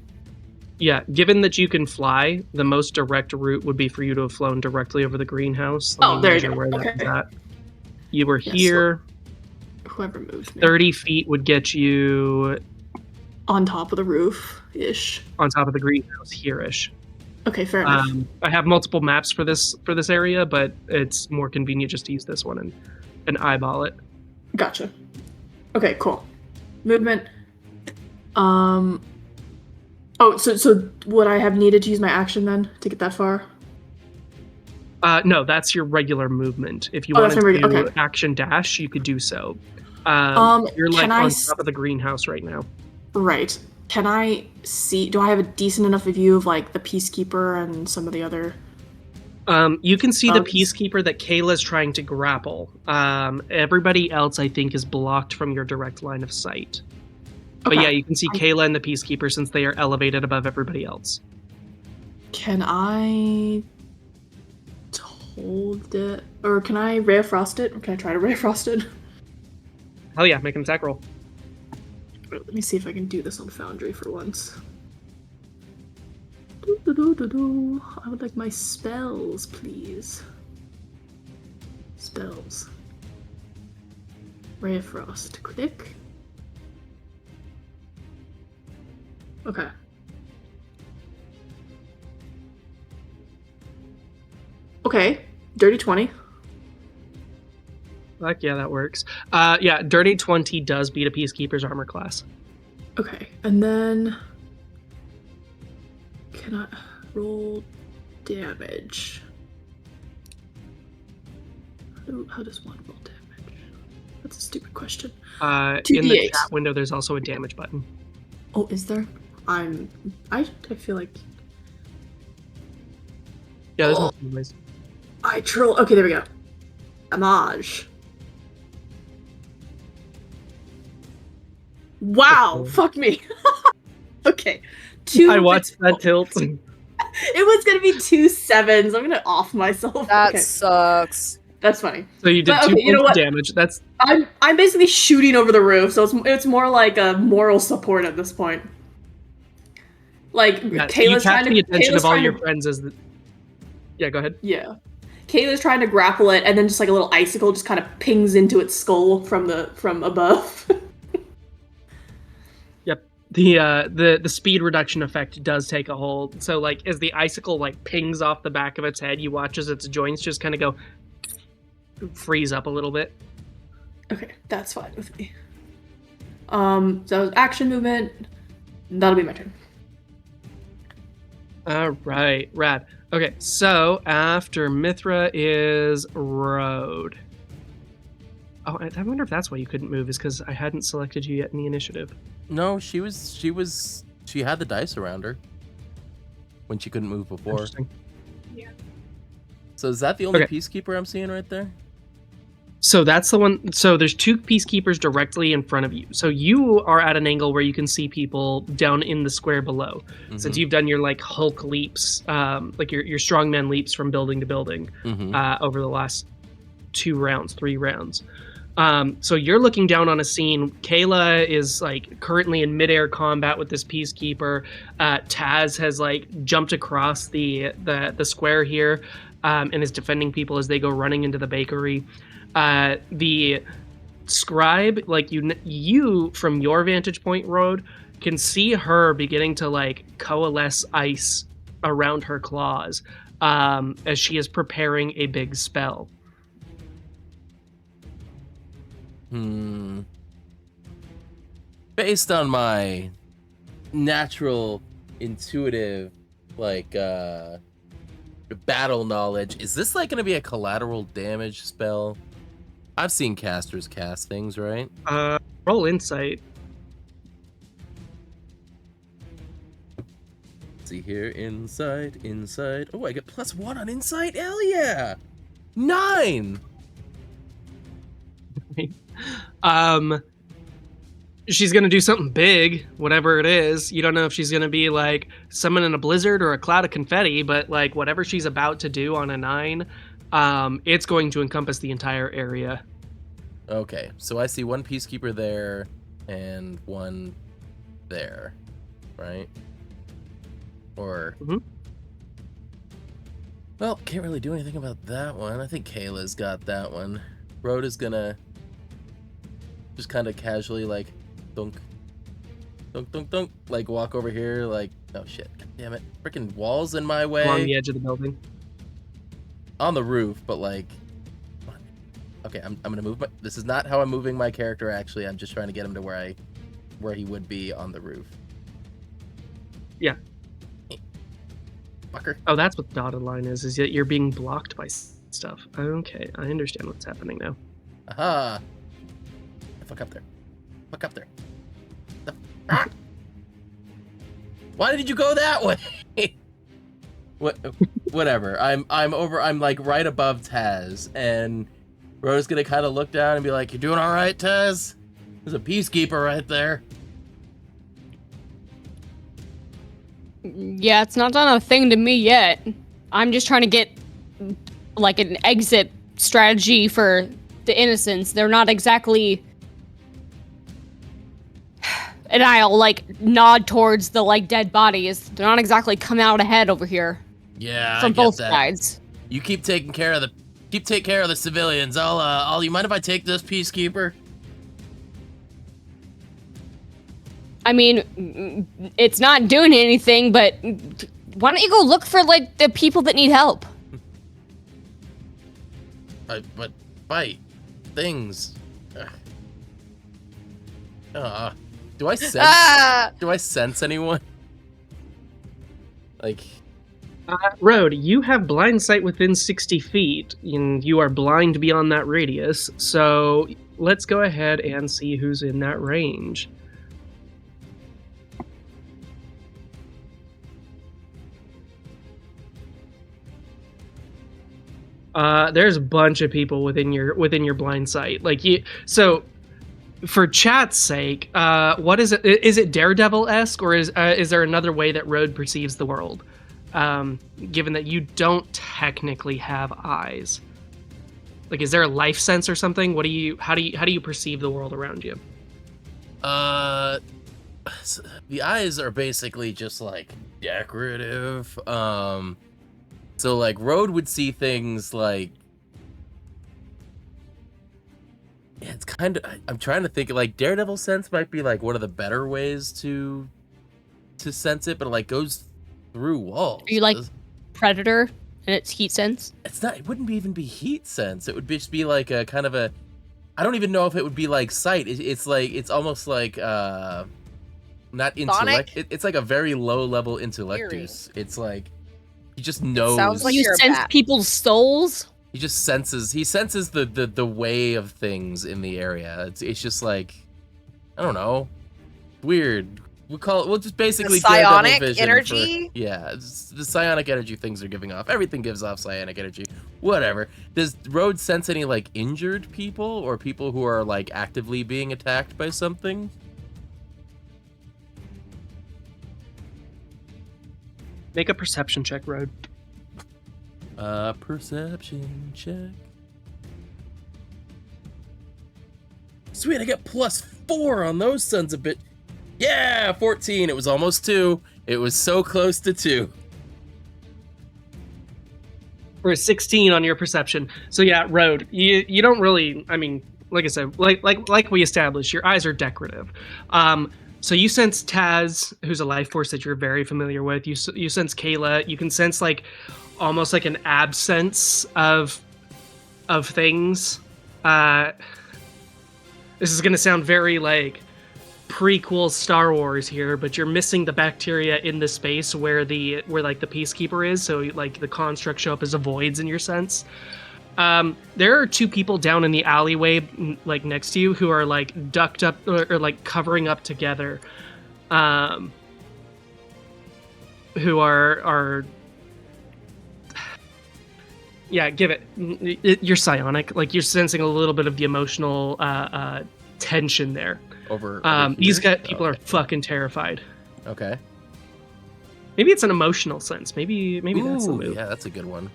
[SPEAKER 3] Yeah, given that you can fly, the most direct route would be for you to have flown directly over the greenhouse. Let me
[SPEAKER 2] there you
[SPEAKER 3] measure
[SPEAKER 2] go.
[SPEAKER 3] where
[SPEAKER 2] Okay.
[SPEAKER 3] that was at. You were
[SPEAKER 2] Yes,
[SPEAKER 3] here.
[SPEAKER 2] Whoever moved me.
[SPEAKER 3] 30 feet would get you
[SPEAKER 2] on top of the roof-ish.
[SPEAKER 3] On top of the greenhouse here-ish.
[SPEAKER 2] Okay, fair enough.
[SPEAKER 3] I have multiple maps for this area, but it's more convenient just to use this one and eyeball it.
[SPEAKER 2] Gotcha. Okay, cool. Movement. Oh, so would I have needed to use my action then to get that far?
[SPEAKER 3] No, that's your regular movement. If you
[SPEAKER 2] that's
[SPEAKER 3] wanted
[SPEAKER 2] my
[SPEAKER 3] to
[SPEAKER 2] okay.
[SPEAKER 3] action dash, you could do so. You're on top of the greenhouse right now.
[SPEAKER 2] Right. Can I see? Do I have a decent enough view of the Peacekeeper and some of the other?
[SPEAKER 3] You can see the Peacekeeper that Kayla's trying to grapple. Everybody else, I think, is blocked from your direct line of sight. Okay. But yeah, you can see Kayla and the Peacekeeper since they are elevated above everybody else.
[SPEAKER 2] Can I hold it, or can I Ray of Frost it, or can I try to Ray of Frost it?
[SPEAKER 3] Oh yeah, make an attack roll.
[SPEAKER 2] Let me see if I can do this on Foundry for once. I would like my spells, please. Spells. Ray of Frost. Click. Okay. Okay. Dirty 20.
[SPEAKER 3] Like, yeah, that works. Yeah, Dirty 20 does beat a Peacekeeper's armor class.
[SPEAKER 2] Okay, and then can I roll damage? How does one roll damage? That's a stupid question.
[SPEAKER 3] In the chat window, there's also a damage button.
[SPEAKER 2] Oh, is there? I feel like.
[SPEAKER 3] Yeah, there's multiple ways.
[SPEAKER 2] I troll. Okay, there we go. Damage. Wow, fuck me. Okay.
[SPEAKER 3] I watched that tilt.
[SPEAKER 2] It was gonna be 2 7s. I'm gonna off myself.
[SPEAKER 6] That sucks.
[SPEAKER 2] That's funny.
[SPEAKER 3] So you did 2 points of damage. That's
[SPEAKER 2] I'm basically shooting over the roof, so it's more like a moral support at this point. Kayla's trying to
[SPEAKER 3] the attention of all your friends as the. Yeah, go ahead.
[SPEAKER 2] Yeah. Kayla's trying to grapple it, and then just a little icicle just kind of pings into its skull from above.
[SPEAKER 3] Yep. The speed reduction effect does take a hold. So as the icicle pings off the back of its head, you watch as its joints just kind of go freeze up a little bit.
[SPEAKER 2] Okay, that's fine with me. So that was action movement. That'll be my turn.
[SPEAKER 3] Alright, rad. Okay, so after Mithra is Road. Oh, I wonder if that's why you couldn't move, is because I hadn't selected you yet in the initiative.
[SPEAKER 1] No, she had the dice around her when she couldn't move before.
[SPEAKER 8] Yeah.
[SPEAKER 1] So is that the only
[SPEAKER 3] Okay.
[SPEAKER 1] peacekeeper I'm seeing right there?
[SPEAKER 3] So that's the one. So there's 2 peacekeepers directly in front of you. So you are at an angle where you can see people down in the square below. Since you've done your like Hulk leaps, like your strongman leaps from building to building over the last 3 rounds. So you're looking down on a scene. Kayla is like currently in midair combat with this peacekeeper. Taz has like jumped across the square here and is defending people as they go running into the bakery. The scribe, like you from your vantage point, Road, can see her beginning to like coalesce ice around her claws as she is preparing a big spell.
[SPEAKER 1] Based on my natural, intuitive, like, battle knowledge, is this like gonna be a collateral damage spell? I've seen casters cast things, right?
[SPEAKER 3] Roll insight.
[SPEAKER 1] Let's see here, insight. Oh, I get +1 on insight. Hell yeah! 9.
[SPEAKER 3] She's gonna do something big, whatever it is. You don't know if she's gonna be like summoning a blizzard or a cloud of confetti, but like whatever she's about to do on a 9, it's going to encompass the entire area.
[SPEAKER 1] Okay, so I see 1 peacekeeper there and 1 there, right? Or well, can't really do anything about that one. I think Kayla's got that one. Rhoda's gonna just kind of casually like dunk, like walk over here, like, oh shit, god damn it, freaking walls in my way.
[SPEAKER 3] Along the edge of the building.
[SPEAKER 1] On the roof, but like, okay, I'm gonna move my. This is not how I'm moving my character. Actually, I'm just trying to get him to where he would be on the roof.
[SPEAKER 3] Yeah.
[SPEAKER 1] Fucker.
[SPEAKER 3] Oh, that's what the dotted line is that you're being blocked by stuff. Okay, I understand what's happening now.
[SPEAKER 1] Aha. Fuck up there. Fuck up there. Ah! Why did you go that way? Whatever. I'm like right above Taz, and Rhoda's gonna kind of look down and be like, "You doing all right, Taz? There's a peacekeeper right there."
[SPEAKER 4] Yeah, it's not done a thing to me yet. I'm just trying to get like an exit strategy for the innocents. They're not exactly. And I'll like nod towards the like dead bodies. They're not exactly coming out ahead over here.
[SPEAKER 1] Yeah,
[SPEAKER 4] from
[SPEAKER 1] I get
[SPEAKER 4] both
[SPEAKER 1] that.
[SPEAKER 4] sides.
[SPEAKER 1] You keep taking care of the civilians. I'll. You mind if I take this peacekeeper?
[SPEAKER 4] I mean, it's not doing anything, but why don't you go look for like the people that need help?
[SPEAKER 1] But fight things. Do I sense? Do I sense anyone? Like,
[SPEAKER 3] Road, you have blind sight within 60 feet, and you are blind beyond that radius. So let's go ahead and see who's in that range. There's a bunch of people within your blind sight. Like you, so for chat's sake, what is it? Is it Daredevil-esque, or is there another way that Road perceives the world? Given that you don't technically have eyes, like, is there a life sense or something? How do you perceive the world around you?
[SPEAKER 1] So the eyes are basically just like decorative. So like Road would see things like, yeah, it's kind of, I'm trying to think, like Daredevil sense might be like one of the better ways to sense it, but it like goes through walls.
[SPEAKER 4] Are you like Predator and its heat sense?
[SPEAKER 1] It's not, it wouldn't even be heat sense. It would just be like a kind of a, I don't even know if it would be like sight. It's like, it's almost like not intellect. It's like a very low level intellectus. It's like, he just knows.
[SPEAKER 6] Sounds like
[SPEAKER 4] you
[SPEAKER 6] you're a
[SPEAKER 4] sense
[SPEAKER 6] bat.
[SPEAKER 4] people's souls.
[SPEAKER 1] He just senses. He senses the way of things in the area. It's just like, I don't know, weird We'll just basically
[SPEAKER 6] The psionic
[SPEAKER 1] Daredevil vision
[SPEAKER 6] energy?
[SPEAKER 1] it's the psionic energy things are giving off. Everything gives off psionic energy. Whatever. Does Rhodes sense any like injured people or people who are like actively being attacked by something?
[SPEAKER 3] Make a perception check, Road.
[SPEAKER 1] Perception check. Sweet, I get +4 on those sons of bitch. Yeah, 14. It was almost 2. It was so close to 2.
[SPEAKER 3] Or 16 on your perception. So yeah, Road, you don't really, I mean, like I said, like we established, your eyes are decorative. So you sense Taz, who's a life force that you're very familiar with. You sense Kayla. You can sense like almost like an absence of things. This is gonna sound very like prequel Star Wars here, but you're missing the bacteria in the space where like the Peacekeeper is. So like the constructs show up as voids in your sense. There are 2 people down in the alleyway, like next to you, who are like ducked up or like covering up together. Who are yeah, give it. You're psionic. Like you're sensing a little bit of the emotional tension there.
[SPEAKER 1] Over
[SPEAKER 3] these
[SPEAKER 1] here?
[SPEAKER 3] people are fucking terrified.
[SPEAKER 1] Okay.
[SPEAKER 3] Maybe it's an emotional sense. Maybe that's the
[SPEAKER 1] Ooh,
[SPEAKER 3] move.
[SPEAKER 1] yeah, that's a good one.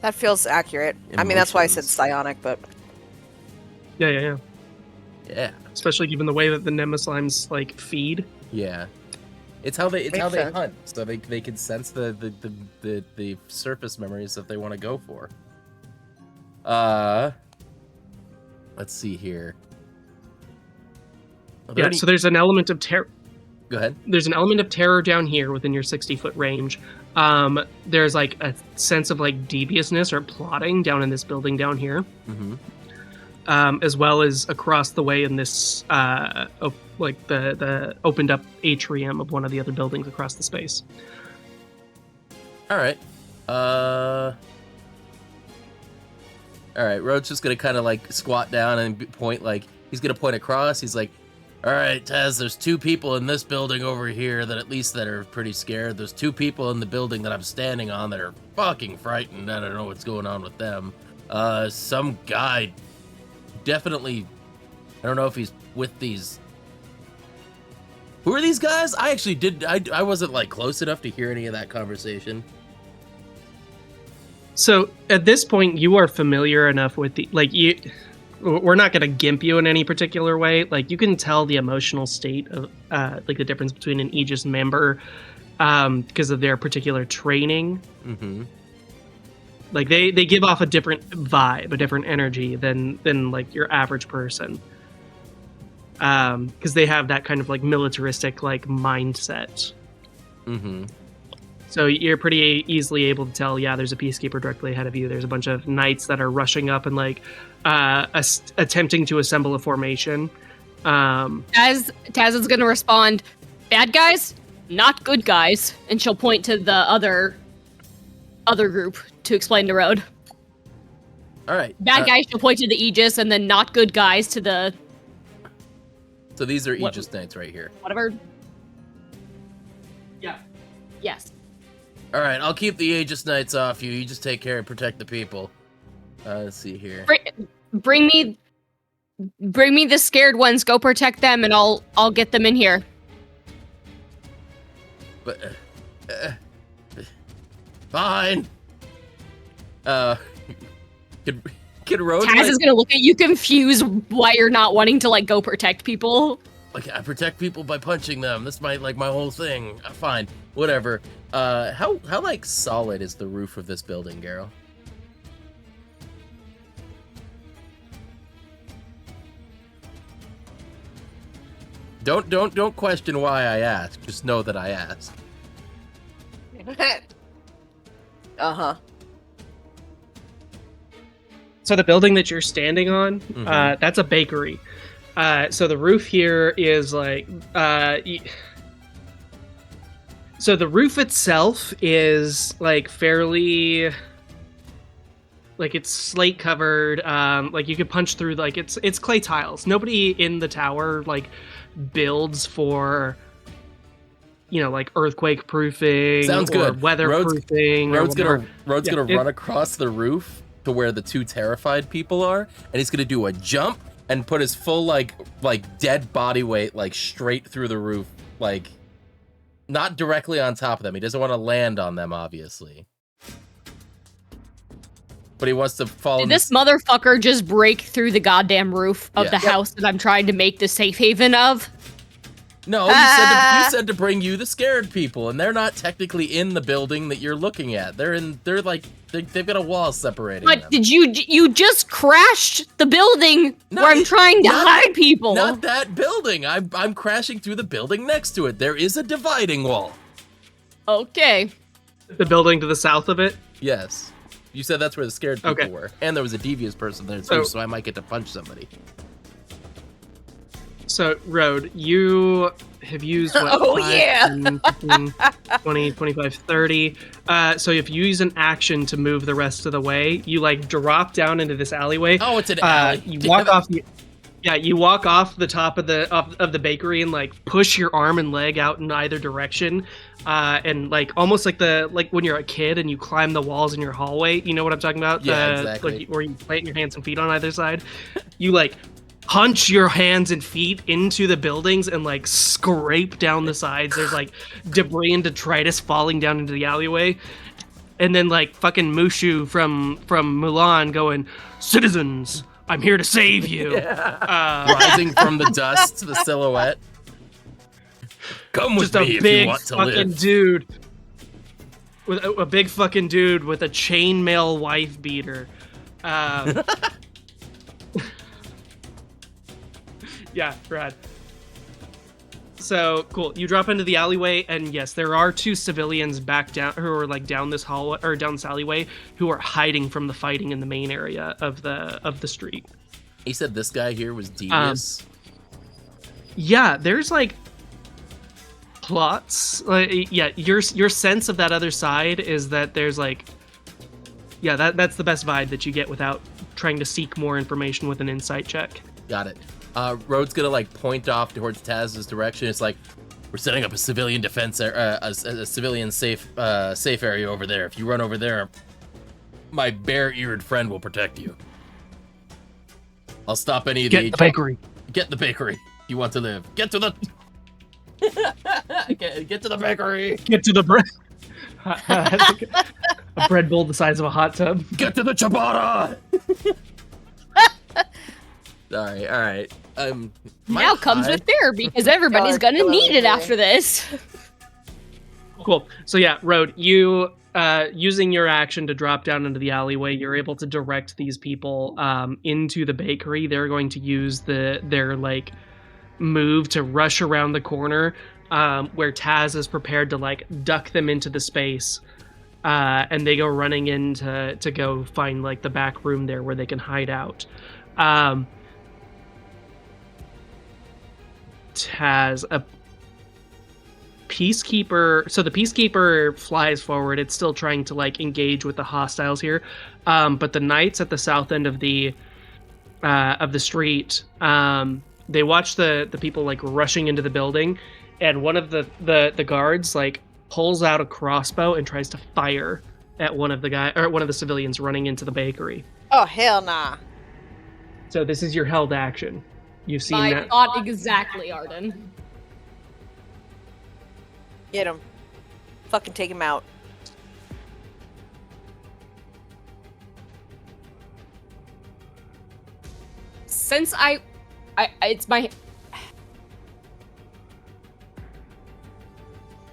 [SPEAKER 6] That feels accurate. I mean, that's why I said
[SPEAKER 1] Emotions.
[SPEAKER 6] psionic, but
[SPEAKER 3] Yeah.
[SPEAKER 1] Yeah.
[SPEAKER 3] Especially given the way that the Nemaslimes like feed.
[SPEAKER 1] Yeah. It's how they
[SPEAKER 6] Makes sense.
[SPEAKER 1] hunt, so they can sense the surface memories that they want to go for. Let's see here. Are there
[SPEAKER 3] Yeah,
[SPEAKER 1] any-
[SPEAKER 3] so there's an element of terror.
[SPEAKER 1] Go ahead.
[SPEAKER 3] There's an element of terror down here within your 60-foot range. There's like a sense of like deviousness or plotting down in this building down here,
[SPEAKER 1] Mm-hmm.
[SPEAKER 3] as well as across the way in this like the opened up atrium of one of the other buildings across the space.
[SPEAKER 1] All right. All right. Rhodes just gonna kind of like squat down and point, like he's gonna point across. He's like, "All right, Taz. There's 2 people in this building over here that are pretty scared. There's 2 people in the building that I'm standing on that are fucking frightened. I don't know what's going on with them. Some guy, definitely. I don't know if he's with these." Who are these guys? I actually did. I wasn't like close enough to hear any of that conversation.
[SPEAKER 3] So at this point, you are familiar enough with the like you. We're not going to gimp you in any particular way. Like you can tell the emotional state of like the difference between an Aegis member because of their particular training.
[SPEAKER 1] Mm-hmm.
[SPEAKER 3] Like they give off a different vibe, a different energy than like your average person. Because they have that kind of like militaristic like mindset.
[SPEAKER 1] Mm-hmm.
[SPEAKER 3] So you're pretty easily able to tell, yeah, there's a Peacekeeper directly ahead of you. There's a bunch of knights that are rushing up and like attempting to assemble a formation.
[SPEAKER 4] Taz is going to respond, "Bad guys, not good guys," and she'll point to the other group to explain the road.
[SPEAKER 1] All right.
[SPEAKER 4] Bad guys, she'll point to the Aegis, and then not good guys to the
[SPEAKER 1] So these are
[SPEAKER 4] What-
[SPEAKER 1] Aegis Knights right here.
[SPEAKER 4] whatever.
[SPEAKER 3] Yeah.
[SPEAKER 4] Yes.
[SPEAKER 1] All right, I'll keep the Aegis Knights off you. You just take care and protect the people. Let's see here.
[SPEAKER 4] Bring me the scared ones. Go protect them, and I'll get them in here.
[SPEAKER 1] But fine. Could Rhodes
[SPEAKER 4] Taz is gonna look at you confused why you're not wanting to like go protect people.
[SPEAKER 1] like I protect people by punching them. This might like my whole thing. Fine, whatever. How like solid is the roof of this building, Garrow? Don't question why I asked. Just know that I asked.
[SPEAKER 6] uh-huh.
[SPEAKER 3] So the building that you're standing on,
[SPEAKER 1] Mhm.
[SPEAKER 3] that's a bakery. So the roof here is like, so the roof itself is like fairly, like it's slate covered. Like you could punch through, like it's clay tiles. Nobody in the tower like builds for like earthquake proofing
[SPEAKER 1] Sounds
[SPEAKER 3] or
[SPEAKER 1] good.
[SPEAKER 3] weatherproofing.
[SPEAKER 1] Road's gonna run across the roof to where the two terrified people are, and he's gonna do a jump and put his full like dead body weight like straight through the roof, like not directly on top of them. He doesn't want to land on them, obviously. But he wants to fall.
[SPEAKER 4] Did this motherfucker just break through the goddamn roof of the house that I'm trying to make the safe haven of?
[SPEAKER 1] No, you said to bring you the scared people, and they're not technically in the building that you're looking at. They've got a wall separating them.
[SPEAKER 4] But did you just crashed the building where I'm trying to hide people?
[SPEAKER 1] Not that building. I'm crashing through the building next to it. There is a dividing wall.
[SPEAKER 4] Okay.
[SPEAKER 3] The building to the south of it?
[SPEAKER 1] Yes. You said that's where the scared people were. And there was a devious person there too, so I might get to punch somebody.
[SPEAKER 3] So, Road, you have used what? 10, 20, 25, 30. So if you use an action to move the rest of the way, you like drop down into this alleyway.
[SPEAKER 1] Oh, it's an alley.
[SPEAKER 3] You walk off you walk off the top of the bakery and like push your arm and leg out in either direction. And like almost like when you're a kid and you climb the walls in your hallway, you know what I'm talking about?
[SPEAKER 1] Yeah, exactly.
[SPEAKER 3] Like, where you plant your hands and feet on either side. You like punch your hands and feet into the buildings and like scrape down the sides. There's like debris and detritus falling down into the alleyway. And then like fucking Mushu from Mulan going, "Citizens, I'm here to save you."
[SPEAKER 1] Rising from the dust, the silhouette. Come with me if you want to live.
[SPEAKER 3] Just a big fucking dude. With a big fucking dude with a chainmail wife beater. Yeah, rad. So cool. You drop into the alleyway, and yes, there are two civilians back down who are like down this hallway or down this alleyway who are hiding from the fighting in the main area of the street.
[SPEAKER 1] He said this guy here was devious.
[SPEAKER 3] Yeah, there's like plots. Your sense of that other side is that there's like, that's the best vibe that you get without trying to seek more information with an insight check.
[SPEAKER 1] Got it. Road's gonna like point off towards Taz's direction. It's like, we're setting up a civilian defense, a civilian safe area over there. If you run over there, my bare-eared friend will protect you. I'll stop any of
[SPEAKER 3] the bakery.
[SPEAKER 1] Get the bakery. You want to live? Get to the. Get to the bakery.
[SPEAKER 3] Get to the bread. A bread bowl the size of a hot tub.
[SPEAKER 1] Get to the ciabatta. All right.
[SPEAKER 4] Now comes with therapy because everybody's gonna need it after this.
[SPEAKER 3] Cool. So yeah, Road, you using your action to drop down into the alleyway, you're able to direct these people into the bakery. They're going to use their like move to rush around the corner where Taz is prepared to like duck them into the space. And they go running in to go find like the back room there where they can hide out. Taz, a peacekeeper. So the peacekeeper flies forward. It's still trying to like engage with the hostiles here. But the knights at the south end of the street, they watch the people like rushing into the building, and one of the guards like pulls out a crossbow and tries to fire at one of the civilians running into the bakery.
[SPEAKER 6] Oh hell nah.
[SPEAKER 3] So this is your held action. You've seen
[SPEAKER 4] My
[SPEAKER 3] that.
[SPEAKER 4] thought exactly, Arden.
[SPEAKER 6] Get him. Fucking take him out.
[SPEAKER 4] Since it's my.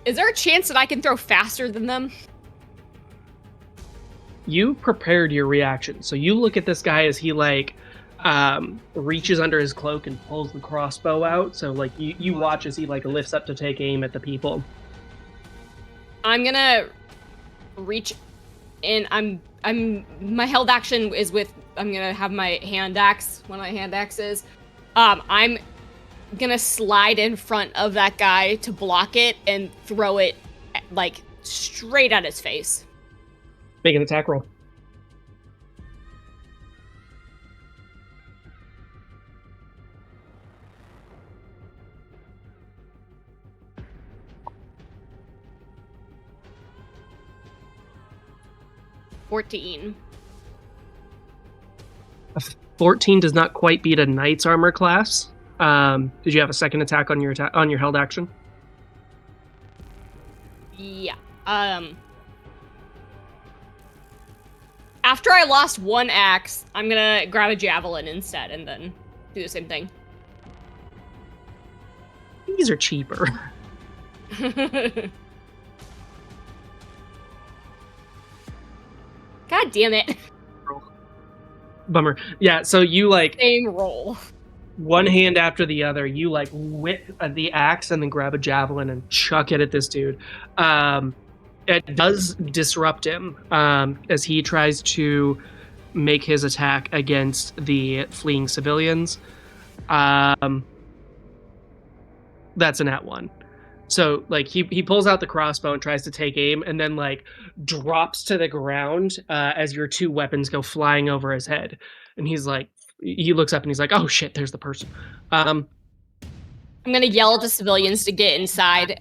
[SPEAKER 4] Is there a chance that I can throw faster than them?
[SPEAKER 3] You prepared your reaction. So you look at this guy as he like reaches under his cloak and pulls the crossbow out. So like you watch as he like lifts up to take aim at the people.
[SPEAKER 4] I'm gonna reach in. My held action is with. I'm gonna have my hand axe. One of my hand axes. I'm gonna slide in front of that guy to block it and throw it like straight at his face.
[SPEAKER 3] Make an attack roll.
[SPEAKER 4] 14.
[SPEAKER 3] 14 does not quite beat a knight's armor class. Did you have a second attack on your held action?
[SPEAKER 4] Yeah. After I lost one axe, I'm gonna grab a javelin instead and then do the same thing.
[SPEAKER 3] These are cheaper.
[SPEAKER 4] God damn it.
[SPEAKER 3] Bummer. Yeah, so you like
[SPEAKER 4] Same roll.
[SPEAKER 3] one hand after the other, you like whip the axe and then grab a javelin and chuck it at this dude. It does disrupt him as he tries to make his attack against the fleeing civilians. That's an @1. So like he pulls out the crossbow and tries to take aim and then like drops to the ground as your two weapons go flying over his head. And he looks up and he's like, "Oh shit, there's the person."
[SPEAKER 4] I'm gonna yell at the civilians to get inside,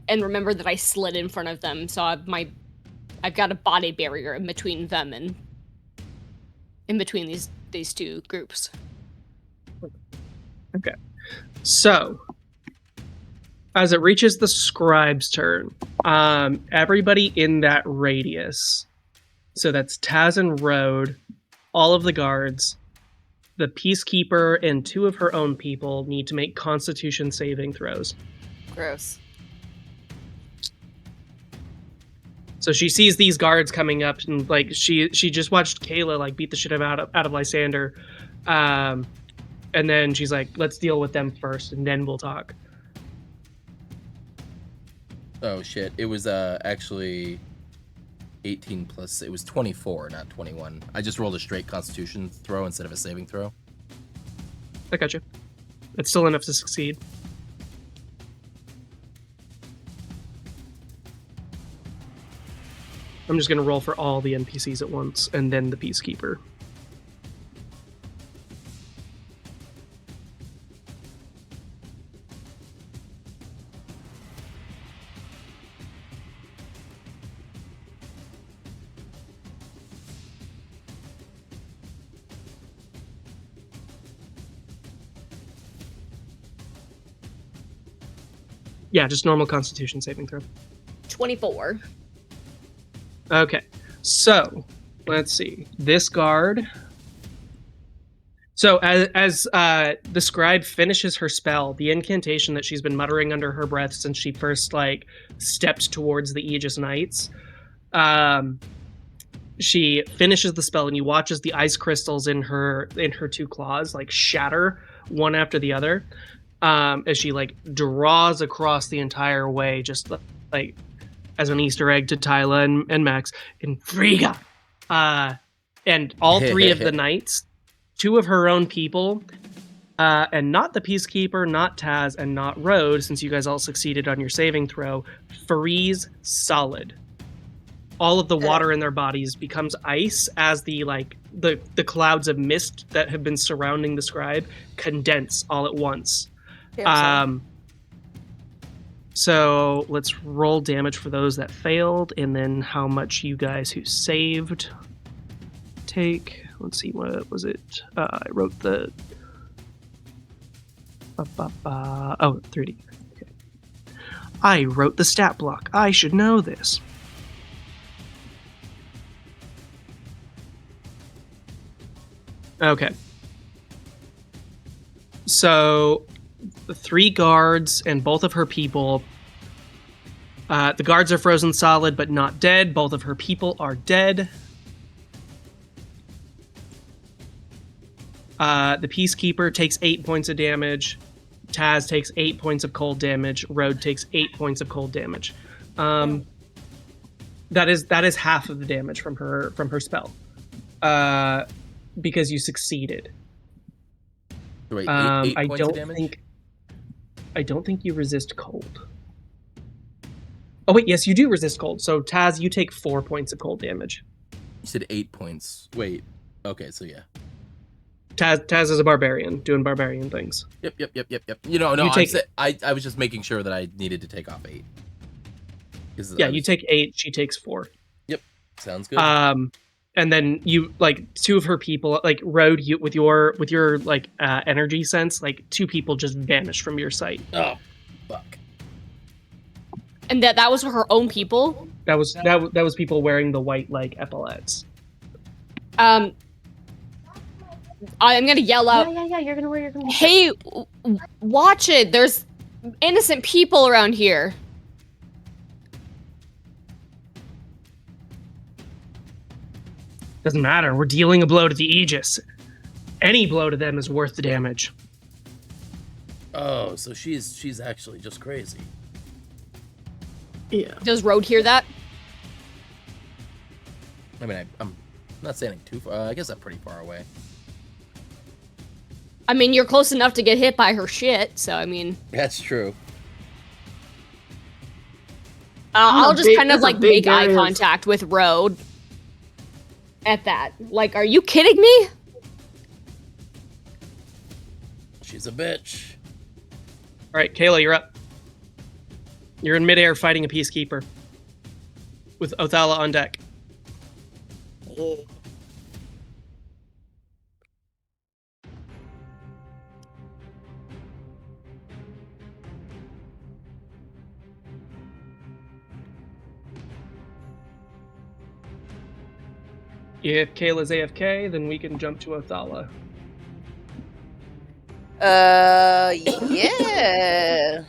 [SPEAKER 4] and remember that I slid in front of them, so I've got a body barrier in between them and in between these two groups.
[SPEAKER 3] Okay. So as it reaches the scribe's turn, everybody in that radius, so that's Taz and Road, all of the guards, the Peacekeeper, and 2 of her own people need to make Constitution saving throws.
[SPEAKER 6] Gross.
[SPEAKER 3] So she sees these guards coming up, and like she just watched Kayla like beat the shit out of Lysander, and then she's like, "Let's deal with them first, and then we'll talk."
[SPEAKER 1] Oh shit! It was actually 18 plus. It was 24, not 21. I just rolled a straight Constitution throw instead of a saving throw.
[SPEAKER 3] I got you. It's still enough to succeed. I'm just going to roll for all the NPCs at once, and then the Peacekeeper. Yeah, just normal Constitution saving throw.
[SPEAKER 4] 24.
[SPEAKER 3] Okay, so let's see. This guard. So as the scribe finishes her spell, the incantation that she's been muttering under her breath since she first like stepped towards the Aegis Knights, she finishes the spell, and you watch as the ice crystals in her 2 claws like shatter one after the other, as she like draws across the entire way, just like as an Easter egg to Tyla and Max in Frigga. And all 3 of the knights, 2 of her own people, and not the Peacekeeper, not Taz, and not Road, since you guys all succeeded on your saving throw, freeze solid. All of the water in their bodies becomes ice as the clouds of mist that have been surrounding the scribe condense all at once. So let's roll damage for those that failed, and then how much you guys who saved take. Let's see, what was it? I wrote the... 3D. Okay. I wrote the stat block. I should know this. Okay. So the 3 guards and both of her people. The guards are frozen solid but not dead. Both of her people are dead. The Peacekeeper takes 8 points of damage. Taz takes 8 points of cold damage. Road takes 8 points of cold damage. That is half of the damage from her spell. Because you succeeded.
[SPEAKER 1] Wait, eight
[SPEAKER 3] I
[SPEAKER 1] points of
[SPEAKER 3] don't
[SPEAKER 1] damage?
[SPEAKER 3] I don't think you resist cold. Oh wait, yes, you do resist cold. So Taz, you take 4 points of cold damage.
[SPEAKER 1] You said 8 points. Wait. Okay, so yeah.
[SPEAKER 3] Taz is a barbarian, doing barbarian things.
[SPEAKER 1] Yep. You know, no,
[SPEAKER 3] You
[SPEAKER 1] I was just making sure that I needed to take off 8.
[SPEAKER 3] Yeah, you take 8, she takes 4.
[SPEAKER 1] Yep. Sounds good.
[SPEAKER 3] And then you like two of her people like rode you with your like energy sense. Like two people just vanished from your sight.
[SPEAKER 1] Oh, fuck.
[SPEAKER 4] And that was her own people?
[SPEAKER 3] That was people wearing the white like epaulets.
[SPEAKER 4] I'm gonna yell out.
[SPEAKER 5] Yeah. You're gonna wear your.
[SPEAKER 4] Hey, watch it! There's innocent people around here.
[SPEAKER 3] Doesn't matter. We're dealing a blow to the Aegis. Any blow to them is worth the damage.
[SPEAKER 1] Oh, so she's actually just crazy.
[SPEAKER 2] Yeah.
[SPEAKER 4] Does Road hear that?
[SPEAKER 1] I mean, I'm not standing too far. I guess I'm pretty far away.
[SPEAKER 4] I mean, you're close enough to get hit by her shit, so I mean...
[SPEAKER 1] That's true.
[SPEAKER 4] I'll just kind of,
[SPEAKER 2] that's a
[SPEAKER 4] like,
[SPEAKER 2] big
[SPEAKER 4] make eye
[SPEAKER 2] area of-
[SPEAKER 4] contact with Road. At that. Like, are you kidding me?
[SPEAKER 1] She's a bitch.
[SPEAKER 3] All right, Kayla, you're up. You're in midair fighting a peacekeeper with Othala on deck. If Kayla's AFK, then we can jump to Othala.
[SPEAKER 6] Yeah.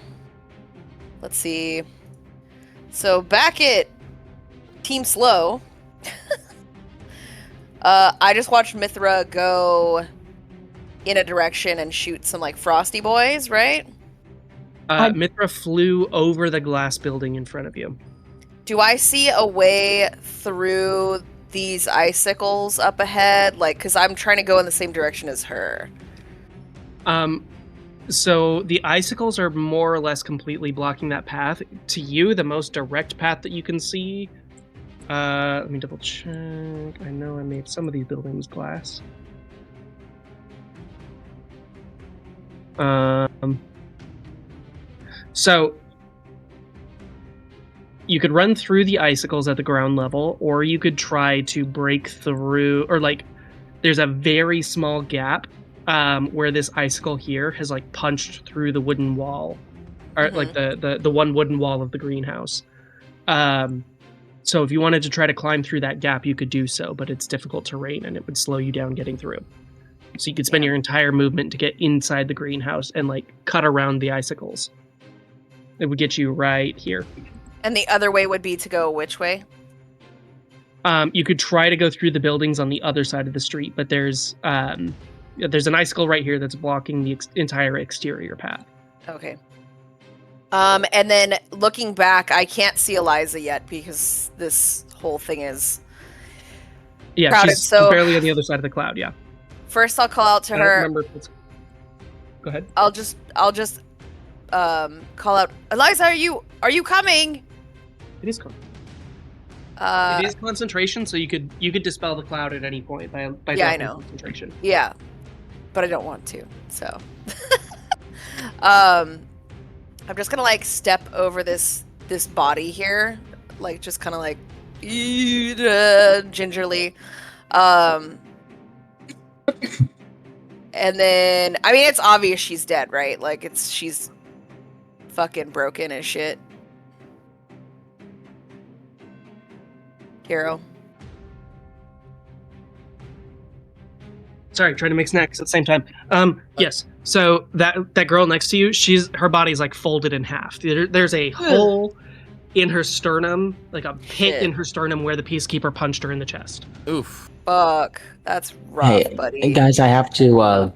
[SPEAKER 6] Let's see. So back at Team Slow, I just watched Mithra go in a direction and shoot some like frosty boys, right?
[SPEAKER 3] Mithra flew over the glass building in front of you.
[SPEAKER 6] Do I see a way through these icicles up ahead? Like, because I'm trying to go in the same direction as her.
[SPEAKER 3] So the icicles are more or less completely blocking that path. To you, the most direct path that you can see. Let me double check. I know I made some of these buildings glass. So you could run through the icicles at the ground level, or you could try to break through, or like there's a very small gap where this icicle here has like punched through the wooden wall, or like the one wooden wall of the greenhouse. So if you wanted to try to climb through that gap, you could do so, but it's difficult terrain and it would slow you down getting through. So you could spend your entire movement to get inside the greenhouse and like cut around the icicles. It would get you right here.
[SPEAKER 6] And the other way would be to go which way?
[SPEAKER 3] You could try to go through the buildings on the other side of the street, but there's an icicle right here that's blocking the entire exterior path.
[SPEAKER 6] Okay. And then looking back, I can't see Eliza yet because this whole thing is crowded.
[SPEAKER 3] She's
[SPEAKER 6] So
[SPEAKER 3] barely on the other side of the cloud. Yeah.
[SPEAKER 6] first, I'll call out to
[SPEAKER 3] I don't
[SPEAKER 6] her.
[SPEAKER 3] remember if it's... Go ahead.
[SPEAKER 6] I'll just call out, Eliza, are you coming?
[SPEAKER 3] It is. It is concentration, so you could dispel the cloud at any point by
[SPEAKER 6] Yeah, I
[SPEAKER 3] dropping
[SPEAKER 6] know.
[SPEAKER 3] concentration.
[SPEAKER 6] Yeah, but I don't want to. So, I'm just gonna like step over this body here, like just kind of like gingerly, and then I mean it's obvious she's dead, right? Like she's fucking broken as shit. Hero.
[SPEAKER 3] Sorry, trying to make snacks at the same time. Yes. So that girl next to you, her body's like folded in half. There's a hole in her sternum, like a pit in her sternum where the peacekeeper punched her in the chest.
[SPEAKER 1] Oof.
[SPEAKER 6] Fuck. That's rough, buddy.
[SPEAKER 7] Hey guys, I have to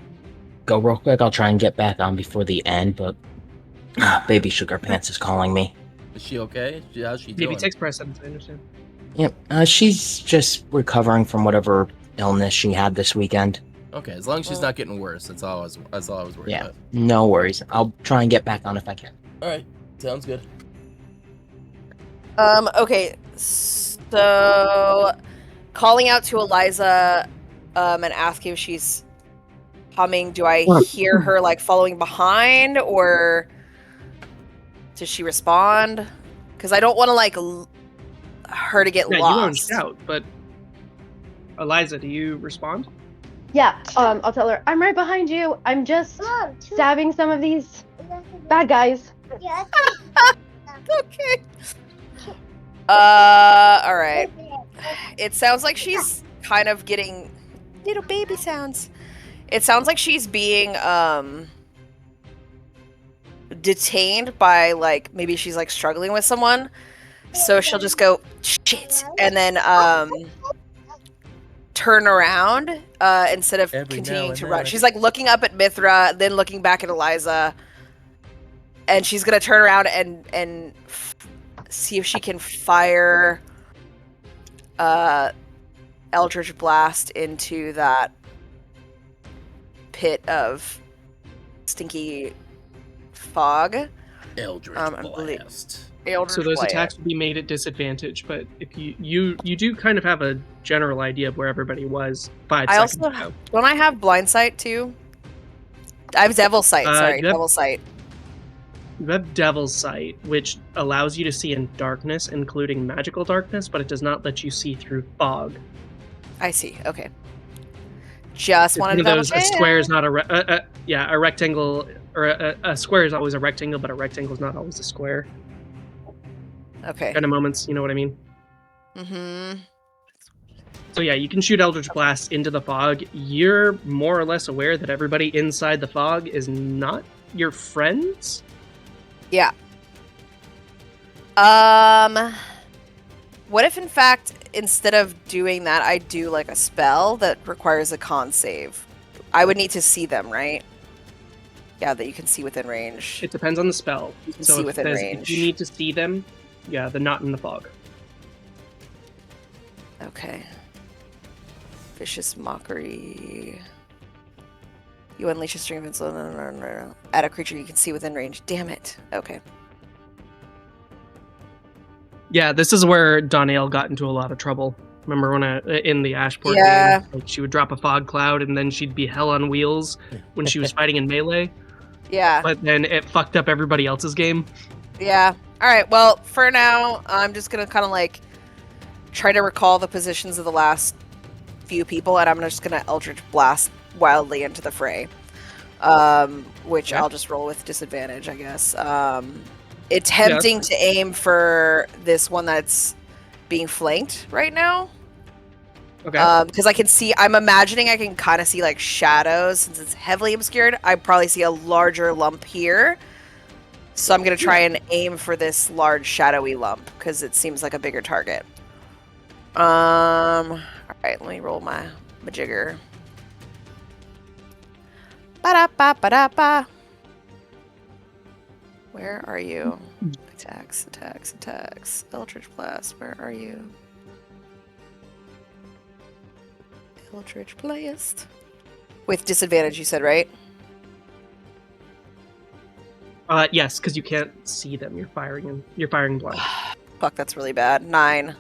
[SPEAKER 7] go real quick. I'll try and get back on before the end, but Baby Sugar Pants is calling me.
[SPEAKER 1] Is she okay? How's she doing?
[SPEAKER 3] Baby takes precedence, I understand.
[SPEAKER 7] Yep, she's just recovering from whatever illness she had this weekend.
[SPEAKER 1] Okay, as long as she's not getting worse, that's all I was worried
[SPEAKER 7] Yeah,
[SPEAKER 1] about.
[SPEAKER 7] no worries. I'll try and get back on if I can.
[SPEAKER 1] All right, sounds good.
[SPEAKER 6] Okay, so calling out to Eliza, and asking if she's humming. Do I hear her like following behind, or does she respond? Because I don't want to like. her to get
[SPEAKER 3] Yeah,
[SPEAKER 6] lost.
[SPEAKER 3] you won't shout, but Eliza, do you respond?
[SPEAKER 5] Yeah, I'll tell her, I'm right behind you. I'm just stabbing some of these bad guys.
[SPEAKER 6] Okay. All right. It sounds like she's kind of getting little baby sounds. It sounds like she's being detained by like maybe she's like struggling with someone. So she'll just go shit and then turn around instead of
[SPEAKER 1] Every now
[SPEAKER 6] continuing
[SPEAKER 1] and
[SPEAKER 6] to
[SPEAKER 1] then
[SPEAKER 6] run.
[SPEAKER 1] I
[SPEAKER 6] She's like looking up at Mithra, then looking back at Eliza, and she's gonna turn around and see if she can fire Eldritch Blast into that pit of stinky fog.
[SPEAKER 1] Eldritch
[SPEAKER 6] believe-
[SPEAKER 1] Blast.
[SPEAKER 6] Eldritch
[SPEAKER 3] So those
[SPEAKER 6] Blast.
[SPEAKER 3] attacks will be made at disadvantage, but if you do kind of have a general idea of where everybody was 5
[SPEAKER 6] I
[SPEAKER 3] seconds
[SPEAKER 6] also
[SPEAKER 3] ago.
[SPEAKER 6] don't I have blind sight too? I have Devil Sight. Sorry,
[SPEAKER 3] you have-
[SPEAKER 6] Devil Sight.
[SPEAKER 3] You have Devil's Sight, which allows you to see in darkness, including magical darkness, but it does not let you see through fog.
[SPEAKER 6] I see. Okay. Just
[SPEAKER 3] It's
[SPEAKER 6] wanted
[SPEAKER 3] one
[SPEAKER 6] to
[SPEAKER 3] of
[SPEAKER 6] double
[SPEAKER 3] those. A
[SPEAKER 6] check.
[SPEAKER 3] square is not a rectangle, or a square is always a rectangle, but a rectangle is not always a square.
[SPEAKER 6] Okay.
[SPEAKER 3] Kind of moments, you know what I mean?
[SPEAKER 6] Mm-hmm.
[SPEAKER 3] So yeah, you can shoot Eldritch Blast into the fog. You're more or less aware that everybody inside the fog is not your friends.
[SPEAKER 6] Yeah. What if in fact instead of doing that I do like a spell that requires a con save? I would need to see them, right? Yeah, that you can see within range.
[SPEAKER 3] It depends on the spell.
[SPEAKER 6] You can
[SPEAKER 3] So
[SPEAKER 6] see
[SPEAKER 3] if,
[SPEAKER 6] within
[SPEAKER 3] if
[SPEAKER 6] range.
[SPEAKER 3] you need to see them, yeah, they're not in the fog.
[SPEAKER 6] Okay. Vicious Mockery. You unleash a string of insolence at a creature you can see within range. Damn it. Okay.
[SPEAKER 3] Yeah, this is where Donnell got into a lot of trouble. Remember when in the Ashport
[SPEAKER 6] Yeah.
[SPEAKER 3] game, like she would drop a fog cloud and then she'd be hell on wheels when she was fighting in melee,
[SPEAKER 6] Yeah.
[SPEAKER 3] but then it fucked up everybody else's game.
[SPEAKER 6] Yeah. All right. Well, for now, I'm just gonna kind of like try to recall the positions of the last few people, and I'm just gonna Eldritch Blast wildly into the fray. Which
[SPEAKER 3] Yeah.
[SPEAKER 6] I'll just roll with disadvantage, I guess. Attempting to aim for this one that's being flanked right now.
[SPEAKER 3] Okay.
[SPEAKER 6] Because I can see, I'm imagining I can kind of see like shadows since it's heavily obscured. I probably see a larger lump here. So I'm going to try and aim for this large shadowy lump because it seems like a bigger target. All right, let me roll my jigger. Ba-da-ba-ba-da-ba. Where are you? Attacks, attacks, attacks. Eldritch Blast, where are you? Eldritch Blast. With disadvantage, you said, right?
[SPEAKER 3] Yes, because you can't see them. You're firing blind.
[SPEAKER 6] Fuck, that's really bad. 9.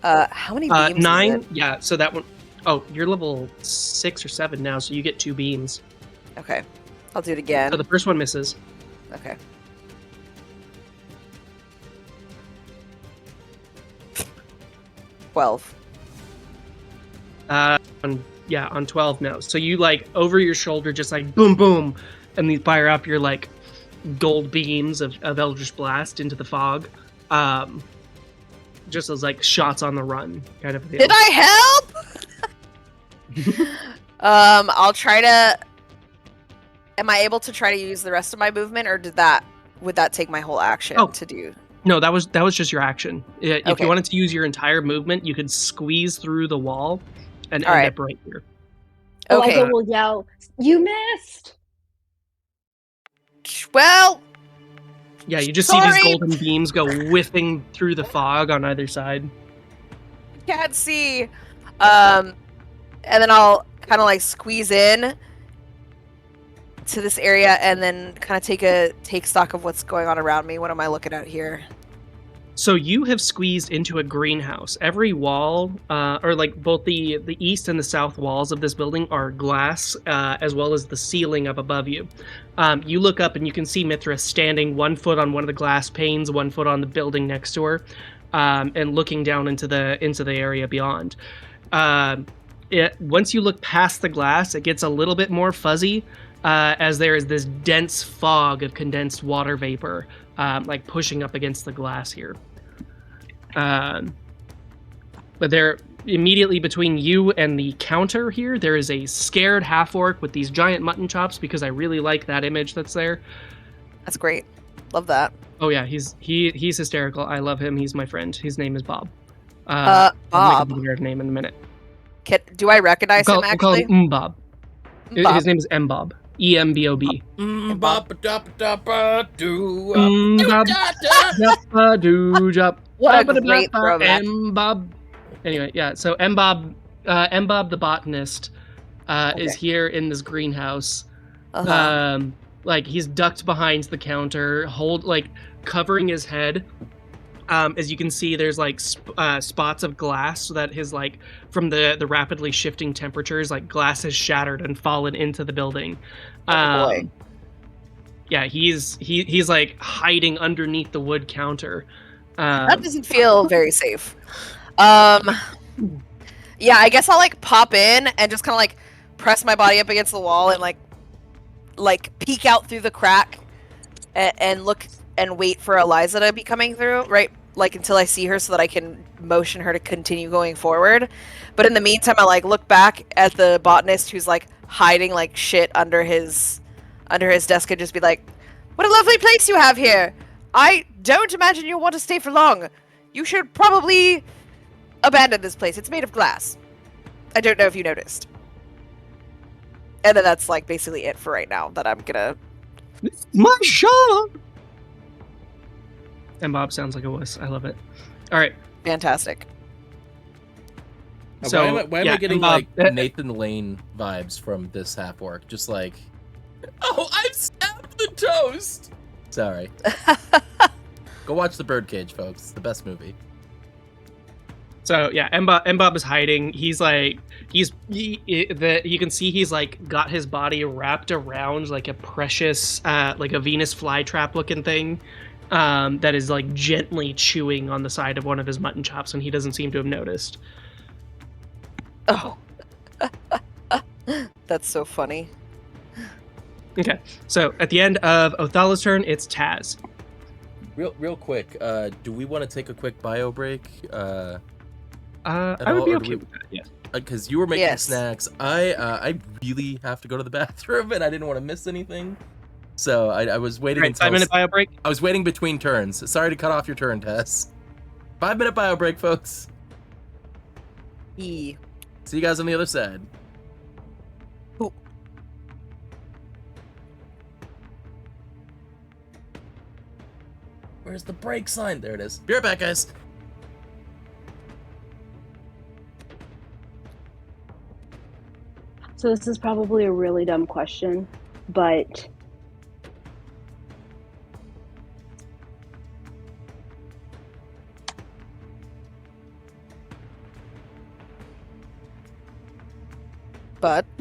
[SPEAKER 6] How many beams?
[SPEAKER 3] 9.
[SPEAKER 6] Is it?
[SPEAKER 3] Yeah. So that one oh you're level 6 or 7 now, so you get 2 beams.
[SPEAKER 6] Okay, I'll do it again.
[SPEAKER 3] So the first one misses.
[SPEAKER 6] Okay. $12.
[SPEAKER 3] On 12 now. So you like over your shoulder, just like boom, boom, and you fire up your like gold beams of Eldritch Blast into the fog. Just as like shots on the run, kind of deal.
[SPEAKER 6] Did I help? I'll try to. Am I able to try to use the rest of my movement, or would that take my whole action to do?
[SPEAKER 3] No, that was just your action. If
[SPEAKER 6] Okay.
[SPEAKER 3] you wanted to use your entire movement, you could squeeze through the wall and
[SPEAKER 6] All
[SPEAKER 3] end
[SPEAKER 6] right.
[SPEAKER 3] up right here.
[SPEAKER 6] Okay.
[SPEAKER 5] Eliza will yell, "You missed!"
[SPEAKER 6] Well,
[SPEAKER 3] Yeah, you just see
[SPEAKER 6] Sorry.
[SPEAKER 3] these golden beams go whiffing through the fog on either side.
[SPEAKER 6] can't see. And then I'll kind of like squeeze in to this area and then kind of take stock of what's going on around me. What am I looking at here?
[SPEAKER 3] So you have squeezed into a greenhouse. Every wall, or like both the east and the south walls of this building are glass, as well as the ceiling up above you. You look up and you can see Mithra standing 1 foot on one of the glass panes, 1 foot on the building next to her, and looking down into the area beyond. Once you look past the glass, it gets a little bit more fuzzy, as there is this dense fog of condensed water vapor, like pushing up against the glass here. But there, immediately between you and the counter here, there is a scared half-orc with these giant mutton chops, because I really like that image that's there.
[SPEAKER 6] That's great. Love that.
[SPEAKER 3] Oh yeah, he's hysterical. I love him. He's my friend. His name is Bob. I'll
[SPEAKER 6] Bob.
[SPEAKER 3] make a better name in a minute.
[SPEAKER 6] Do I recognize him,
[SPEAKER 3] We'll call
[SPEAKER 6] actually?
[SPEAKER 3] him Bob.
[SPEAKER 6] Bob.
[SPEAKER 3] His name is Mbob. E-M-B-O-B.
[SPEAKER 6] What a great throwback.
[SPEAKER 3] Mbob. Anyway, yeah. So Mbob the botanist is here in this greenhouse. Like he's ducked behind the counter, covering his head. As you can see, there's like spots of glass, so that his from the rapidly shifting temperatures, like glass has shattered and fallen into the building.
[SPEAKER 6] Oh boy.
[SPEAKER 3] Yeah, he's like hiding underneath the wood counter.
[SPEAKER 6] That doesn't feel very safe. Yeah, I guess I'll pop in and just kind of press my body up against the wall and like peek out through the crack and look and wait for Eliza to be coming through, right? Until I see her so that I can motion her to continue going forward. But in the meantime, I look back at the botanist who's hiding like shit under his desk and just be like, "What a lovely place you have here. I don't imagine you'll want to stay for long. You should probably abandon this place. It's made of glass. I don't know if you noticed." And then that's basically it for right now that I'm gonna...
[SPEAKER 3] My shot! And Bob sounds like a wuss. I love it. All right.
[SPEAKER 6] Fantastic.
[SPEAKER 1] So why am I getting Nathan Lane vibes from this half orc? Just oh, I've stabbed the toast. Sorry. Go watch The Birdcage, folks. It's the best movie.
[SPEAKER 3] So yeah, Mbob is hiding. He's you can see he's got his body wrapped around like a precious like a Venus flytrap looking thing. That is gently chewing on the side of one of his mutton chops, and he doesn't seem to have noticed.
[SPEAKER 6] Oh. That's so funny.
[SPEAKER 3] Okay, so at the end of Othala's turn, it's Taz.
[SPEAKER 1] Real quick, do we want to take a quick bio break?
[SPEAKER 3] I would be okay with that, yeah.
[SPEAKER 1] Because you were making snacks. I really have to go to the bathroom, and I didn't want to miss anything. So I was waiting until...
[SPEAKER 3] 5-minute bio break?
[SPEAKER 1] I was waiting between turns. Sorry to cut off your turn, Tess. 5-minute bio break, folks.
[SPEAKER 6] See
[SPEAKER 1] you guys on the other side.
[SPEAKER 6] Oh.
[SPEAKER 1] Where's the break sign? There it is. Be right back, guys.
[SPEAKER 5] So this is probably a really dumb question, but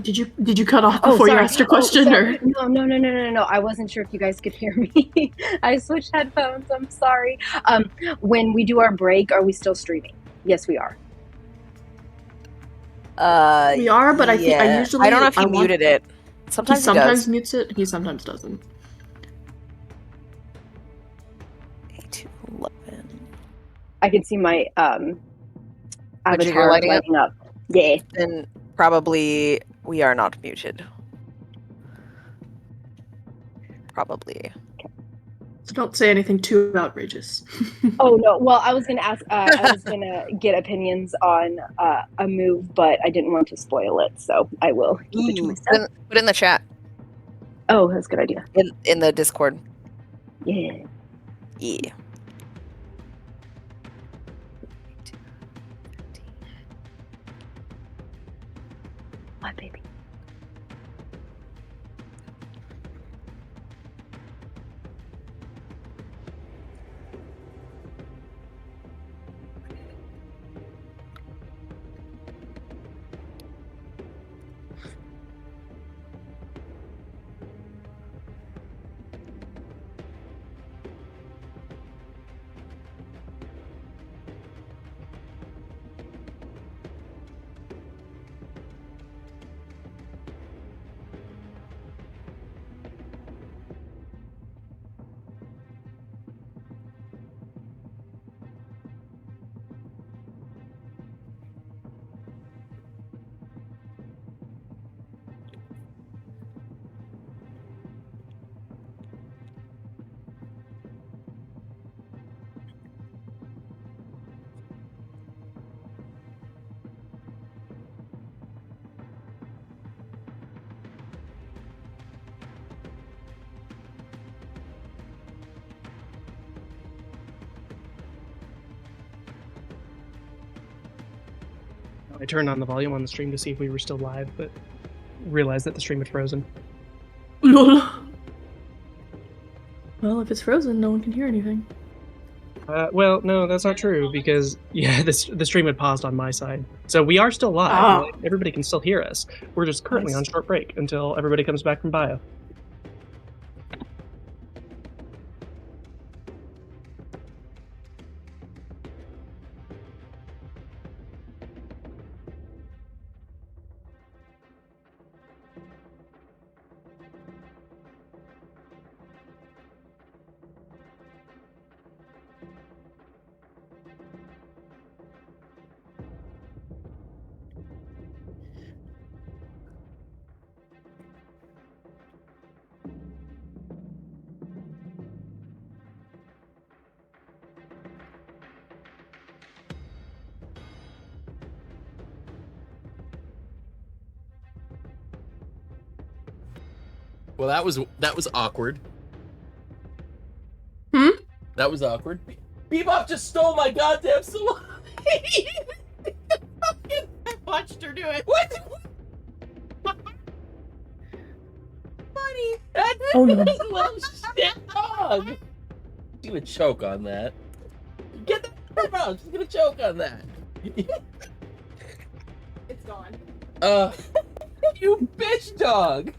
[SPEAKER 2] did you cut off before you asked your question? Or
[SPEAKER 5] No. I wasn't sure if you guys could hear me. I switched headphones. I'm sorry. When we do our break, are we still streaming? Yes, we are.
[SPEAKER 2] We are, but I think I usually...
[SPEAKER 6] I don't know if he muted it. Sometimes
[SPEAKER 2] he sometimes mutes it. He sometimes doesn't.
[SPEAKER 6] 8 to 11.
[SPEAKER 5] I can see my avatar lighting up. Yeah.
[SPEAKER 6] Then probably we are not muted. Probably.
[SPEAKER 2] So don't say anything too outrageous.
[SPEAKER 5] Oh no! Well, I was gonna ask. I was gonna get opinions on a move, but I didn't want to spoil it, so I will keep it to myself.
[SPEAKER 6] Put it in the chat.
[SPEAKER 5] Oh, that's a good idea.
[SPEAKER 6] In the Discord.
[SPEAKER 5] Yeah.
[SPEAKER 6] Yeah.
[SPEAKER 5] My baby.
[SPEAKER 3] I turned on the volume on the stream to see if we were still live, but realized that the stream had frozen.
[SPEAKER 2] Lol. Well, if it's frozen, no one can hear anything.
[SPEAKER 3] Well, no, that's not true, because, yeah, the stream had paused on my side. So we are still live.
[SPEAKER 2] Ah.
[SPEAKER 3] Like, everybody can still hear us. We're just currently
[SPEAKER 2] Nice.
[SPEAKER 3] on short break until everybody comes back from bio.
[SPEAKER 1] Well, that was awkward.
[SPEAKER 2] Hmm?
[SPEAKER 1] That was awkward. Bebop just stole my goddamn salami. I watched her do it. What? Funny. That's
[SPEAKER 2] Oh, no.
[SPEAKER 1] little shit dog. She's gonna choke on that. Get that from her mouth. She's gonna choke on that.
[SPEAKER 4] It's gone.
[SPEAKER 1] You bitch dog.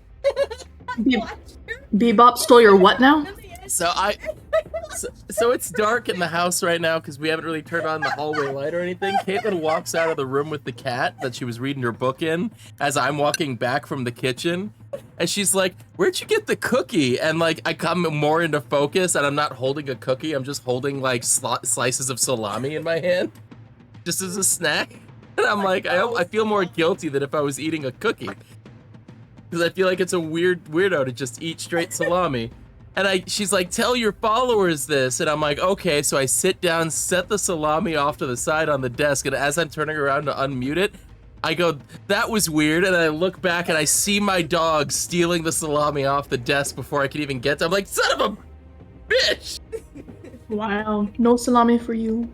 [SPEAKER 2] Bebop stole your what now?
[SPEAKER 1] So it's dark in the house right now because we haven't really turned on the hallway light or anything. Caitlin walks out of the room with the cat that she was reading her book in as I'm walking back from the kitchen. And she's like, where'd you get the cookie? And like, I come more into focus and I'm not holding a cookie. I'm just holding like slices of salami in my hand just as a snack. And I'm like, I feel more guilty than if I was eating a cookie. Because I feel like it's a weirdo to just eat straight salami. And she's like, tell your followers this. And I'm like, okay. So I sit down, set the salami off to the side on the desk. And as I'm turning around to unmute it, I go, that was weird. And I look back and I see my dog stealing the salami off the desk before I could even get to it. I'm like, son of a bitch.
[SPEAKER 2] Wow. No salami for you.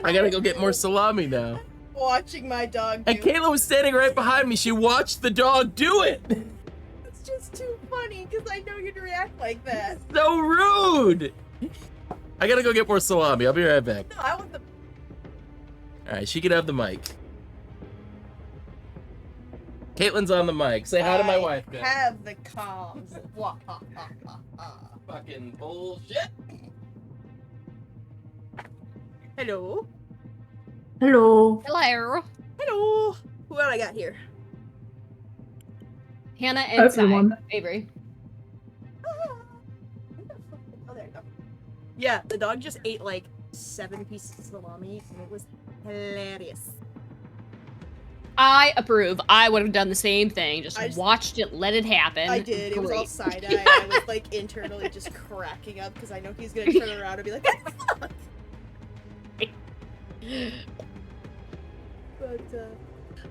[SPEAKER 1] I gotta go get more salami now.
[SPEAKER 9] Watching my dog do
[SPEAKER 1] And Kayla was standing right behind me. She watched the dog do it.
[SPEAKER 9] It's just too funny because I know you'd react like that.
[SPEAKER 1] So rude. I gotta go get more salami. I'll be right back.
[SPEAKER 9] No, I want the.
[SPEAKER 1] All right, she can have the mic. Caitlin's on the mic. Say hi to my wife. Ben.
[SPEAKER 9] Have the comms. Wah, ha, ha, ha, ha.
[SPEAKER 1] Fucking bullshit.
[SPEAKER 9] Hello.
[SPEAKER 2] Hello.
[SPEAKER 4] Hello.
[SPEAKER 9] Hello. Who I got here?
[SPEAKER 4] Hannah and
[SPEAKER 2] Everyone.
[SPEAKER 4] Sai. Avery.
[SPEAKER 9] Oh, there you go. Yeah, the dog just ate like 7 pieces of salami and it was hilarious.
[SPEAKER 4] I approve. I would have done the same thing. Just
[SPEAKER 9] I just-
[SPEAKER 4] watched it, let it happen.
[SPEAKER 9] I did. It was all
[SPEAKER 4] Great.
[SPEAKER 9] side eye. I was like internally just cracking up because I know he's gonna turn around and be like, "What the fuck?" But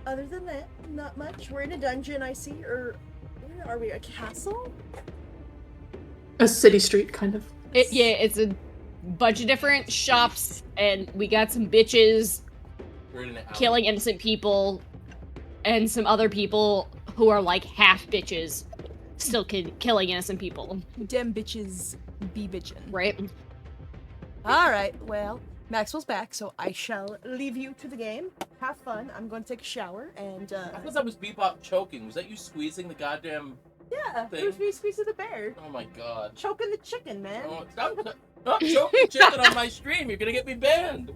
[SPEAKER 9] other than that, not much. We're in a dungeon, I see. Or where are we? A castle?
[SPEAKER 2] A city street, kind of.
[SPEAKER 4] Yeah, it's a bunch of different shops, and we got some bitches
[SPEAKER 1] We're in an alley.
[SPEAKER 4] killing innocent people, and some other people who are like half bitches still killing innocent people,
[SPEAKER 9] Dem bitches be bitchin'.
[SPEAKER 4] right?
[SPEAKER 9] Alright, well, Maxwell's back, so I shall leave you to the game. Have fun. I'm going to take a shower and
[SPEAKER 1] I thought that was Bebop choking. Was that you squeezing the goddamn...
[SPEAKER 9] yeah,
[SPEAKER 1] Thing.
[SPEAKER 9] it was me squeezing the bear.
[SPEAKER 1] Oh my god.
[SPEAKER 9] Choking the chicken, man.
[SPEAKER 1] Oh, stop choking chicken on my stream. You're gonna get me banned.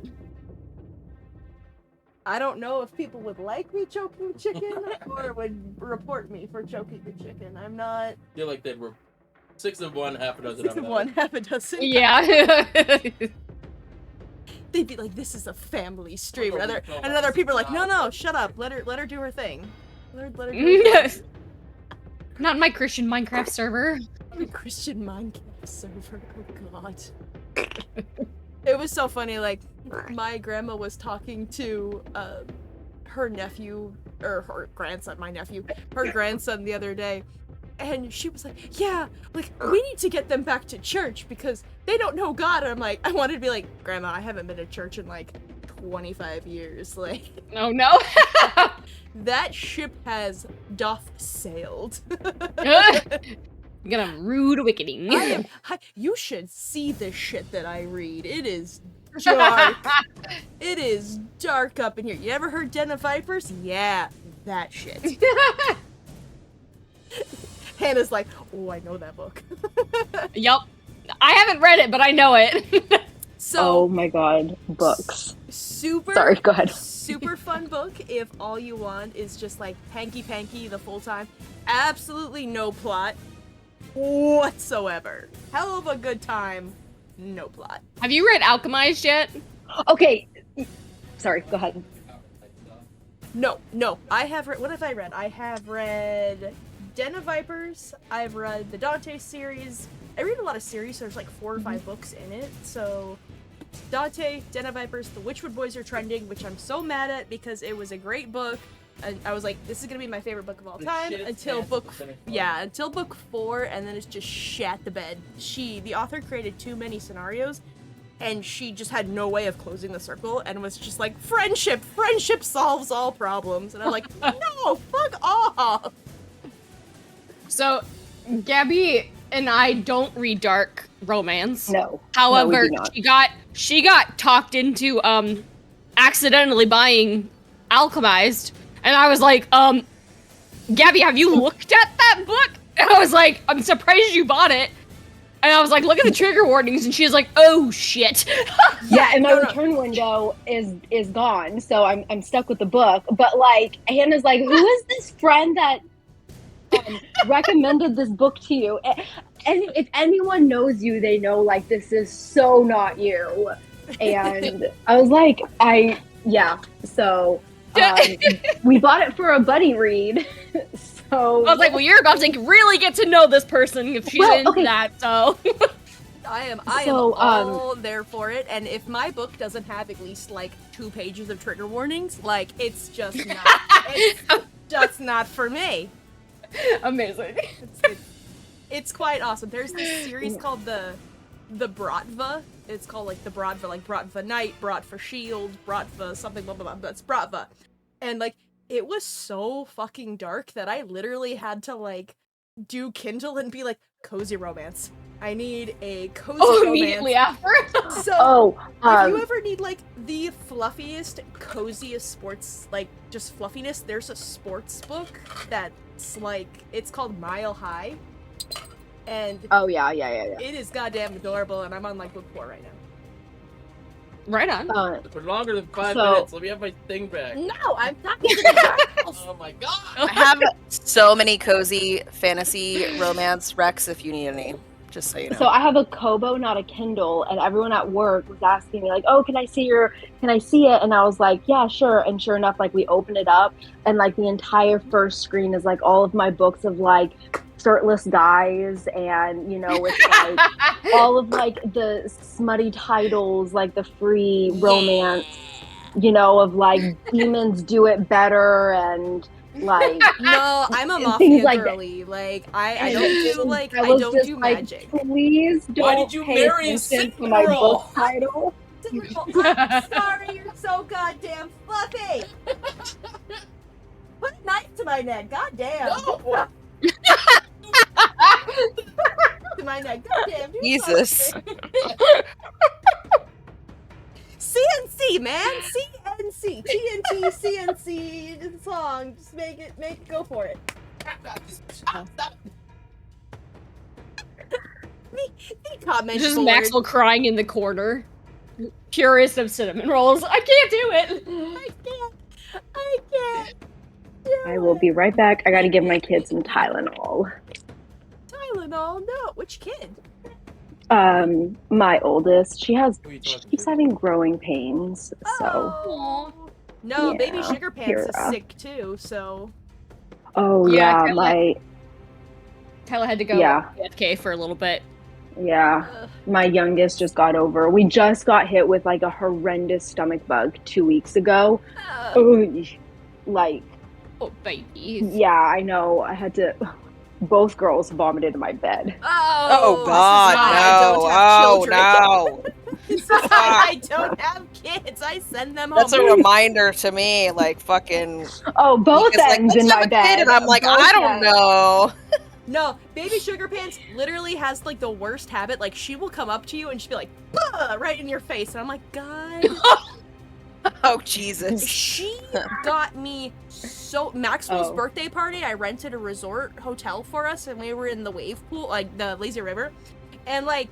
[SPEAKER 9] I don't know if people would like me choking the chicken or would report me for choking the chicken. I'm not
[SPEAKER 1] I feel like they'd 6 of 1, half a dozen
[SPEAKER 9] 6 of 1, half a dozen.
[SPEAKER 4] Yeah.
[SPEAKER 9] They'd be like, "This is a family stream."
[SPEAKER 1] Oh,
[SPEAKER 9] And
[SPEAKER 1] no,
[SPEAKER 9] other people are like, "No,
[SPEAKER 1] stop.
[SPEAKER 9] no, shut up. Let her do her thing. Let her do her thing."
[SPEAKER 4] Not my Christian Minecraft server.
[SPEAKER 9] The Christian Minecraft server. Oh god. It was so funny. Like, my grandma was talking to her nephew or her grandson, her grandson the other day, and she was like, "Yeah, like we need to get them back to church because they don't know God." And I'm like, I wanted to be like, "Grandma, I haven't been to church in like 25 years. Like,
[SPEAKER 4] Oh no.
[SPEAKER 9] that ship doth sailed.
[SPEAKER 4] I'm gonna rude awakening.
[SPEAKER 9] You should see the shit that I read. It is dark. It is dark up in here. You ever heard Den of Vipers? Yeah, that shit. Hannah's like, oh, I know that book.
[SPEAKER 4] Yup. I haven't read it, but I know it.
[SPEAKER 9] So,
[SPEAKER 5] oh my god, books.
[SPEAKER 9] super.
[SPEAKER 5] Sorry, go ahead.
[SPEAKER 9] Super fun book if all you want is just like hanky-panky the full time. Absolutely no plot whatsoever. Hell of a good time, no plot.
[SPEAKER 4] Have you read Alchemized yet?
[SPEAKER 5] Okay. Sorry, go ahead.
[SPEAKER 9] No. I have read. What have I read? I have read Den of Vipers. I've read the Dante series. I read a lot of series, so there's like 4 or 5 books in it. So, Dante, Den of Vipers, The Witchwood Boys Are Trending, which I'm so mad at because it was a great book. And I was like, this is gonna be my favorite book of all time until book 4, and then it's just shat the bed. The author created too many scenarios, and she just had no way of closing the circle, and was just like, friendship solves all problems. And I'm like, no, fuck off.
[SPEAKER 4] So, Gabby and I don't read dark romance.
[SPEAKER 5] No.
[SPEAKER 4] However,
[SPEAKER 5] no, we do not.
[SPEAKER 4] she got talked into accidentally buying Alchemized, and I was like, Gabby, have you looked at that book? And I was like, I'm surprised you bought it. And I was like, look at the trigger warnings, and she's like, oh shit.
[SPEAKER 5] Yeah, and my return window is gone, so I'm stuck with the book. But like, Hannah's like, who is this friend that recommended this book to you? And if anyone knows you, they know like this is so not you. And I was like, so we bought it for a buddy read. So
[SPEAKER 4] I was like, well, you're about to really get to know this person if she's into that, so.
[SPEAKER 9] I am all there for it, and if my book doesn't have at least like 2 pages of trigger warnings, like it's just not for me.
[SPEAKER 4] Amazing.
[SPEAKER 9] It's quite awesome. There's this series called the Bratva. It's called like the Bratva, like Bratva Knight, Bratva Shield, Bratva something, blah blah blah. That's Bratva, and like it was so fucking dark that I literally had to like do Kindle and be like, cozy romance. I need a cozy romance.
[SPEAKER 4] Immediately after.
[SPEAKER 9] So, if you ever need like the fluffiest, coziest sports, like just fluffiness, there's a sports book that's like, it's called Mile High. And
[SPEAKER 5] yeah.
[SPEAKER 9] It is goddamn adorable, and I'm on like book 4 right now.
[SPEAKER 4] Right on.
[SPEAKER 1] For longer than 5 minutes, let me have my thing back.
[SPEAKER 9] No, I'm talking to the girls.
[SPEAKER 1] Oh my god.
[SPEAKER 6] I have so many cozy fantasy romance recs if you need any. Just so you know.
[SPEAKER 5] So I have a Kobo, not a Kindle, and everyone at work was asking me like, "Oh, can I see it?" And I was like, "Yeah, sure." And sure enough, like we open it up, and like the entire first screen is like all of my books of like shirtless guys, and you know, it's like all of like the smutty titles, like the free romance, you know, of like demons do it better and. Like
[SPEAKER 9] no, I'm a mafia girly. Like I don't do magic.
[SPEAKER 5] Please don't.
[SPEAKER 1] Why did you marry a sick
[SPEAKER 5] to my
[SPEAKER 1] girl?
[SPEAKER 5] book title.
[SPEAKER 9] I'm sorry, you're so goddamn fluffy. Put a knife to my neck, goddamn.
[SPEAKER 1] No.
[SPEAKER 9] To my neck, goddamn.
[SPEAKER 6] Jesus.
[SPEAKER 9] CNC, man. CNC. TNT, CNC song. Just make it, go for it. The comment
[SPEAKER 4] Just
[SPEAKER 9] board.
[SPEAKER 4] Maxwell crying in the corner. Purist of cinnamon rolls. I can't do it.
[SPEAKER 9] I can't.
[SPEAKER 5] I will be right back. I gotta give my kids some Tylenol.
[SPEAKER 9] Tylenol? No. Which kid?
[SPEAKER 5] My oldest. She keeps having growing pains. So.
[SPEAKER 9] Oh. No,
[SPEAKER 5] yeah,
[SPEAKER 9] baby Sugar Pants is sick too. So.
[SPEAKER 5] Oh yeah,
[SPEAKER 4] Tyler had to go AFK for a little bit.
[SPEAKER 5] Yeah, my youngest just got over. We just got hit with like a horrendous stomach bug 2 weeks ago. Like.
[SPEAKER 4] Oh babies.
[SPEAKER 5] Yeah, I know. I had to. Both girls vomited in my bed.
[SPEAKER 6] Oh God! No! Oh no!
[SPEAKER 9] It's just like, I don't have kids. I send them home.
[SPEAKER 6] That's a reminder to me, like fucking.
[SPEAKER 5] Oh, both
[SPEAKER 6] Mika's like,
[SPEAKER 5] ends
[SPEAKER 6] "Let's
[SPEAKER 5] in
[SPEAKER 6] have
[SPEAKER 5] my
[SPEAKER 6] a kid,"
[SPEAKER 5] bed.
[SPEAKER 6] and I'm like,
[SPEAKER 5] Both
[SPEAKER 6] I don't
[SPEAKER 5] ends.
[SPEAKER 6] know.
[SPEAKER 9] No, Baby Sugar Pants literally has like the worst habit. Like she will come up to you and she'll be like, "Bah!" right in your face, and I'm like, God.
[SPEAKER 6] Oh Jesus.
[SPEAKER 9] She got me so Maxwell's
[SPEAKER 5] Oh.
[SPEAKER 9] birthday party. I rented a resort hotel for us, and we were in the wave pool, like the lazy river, and like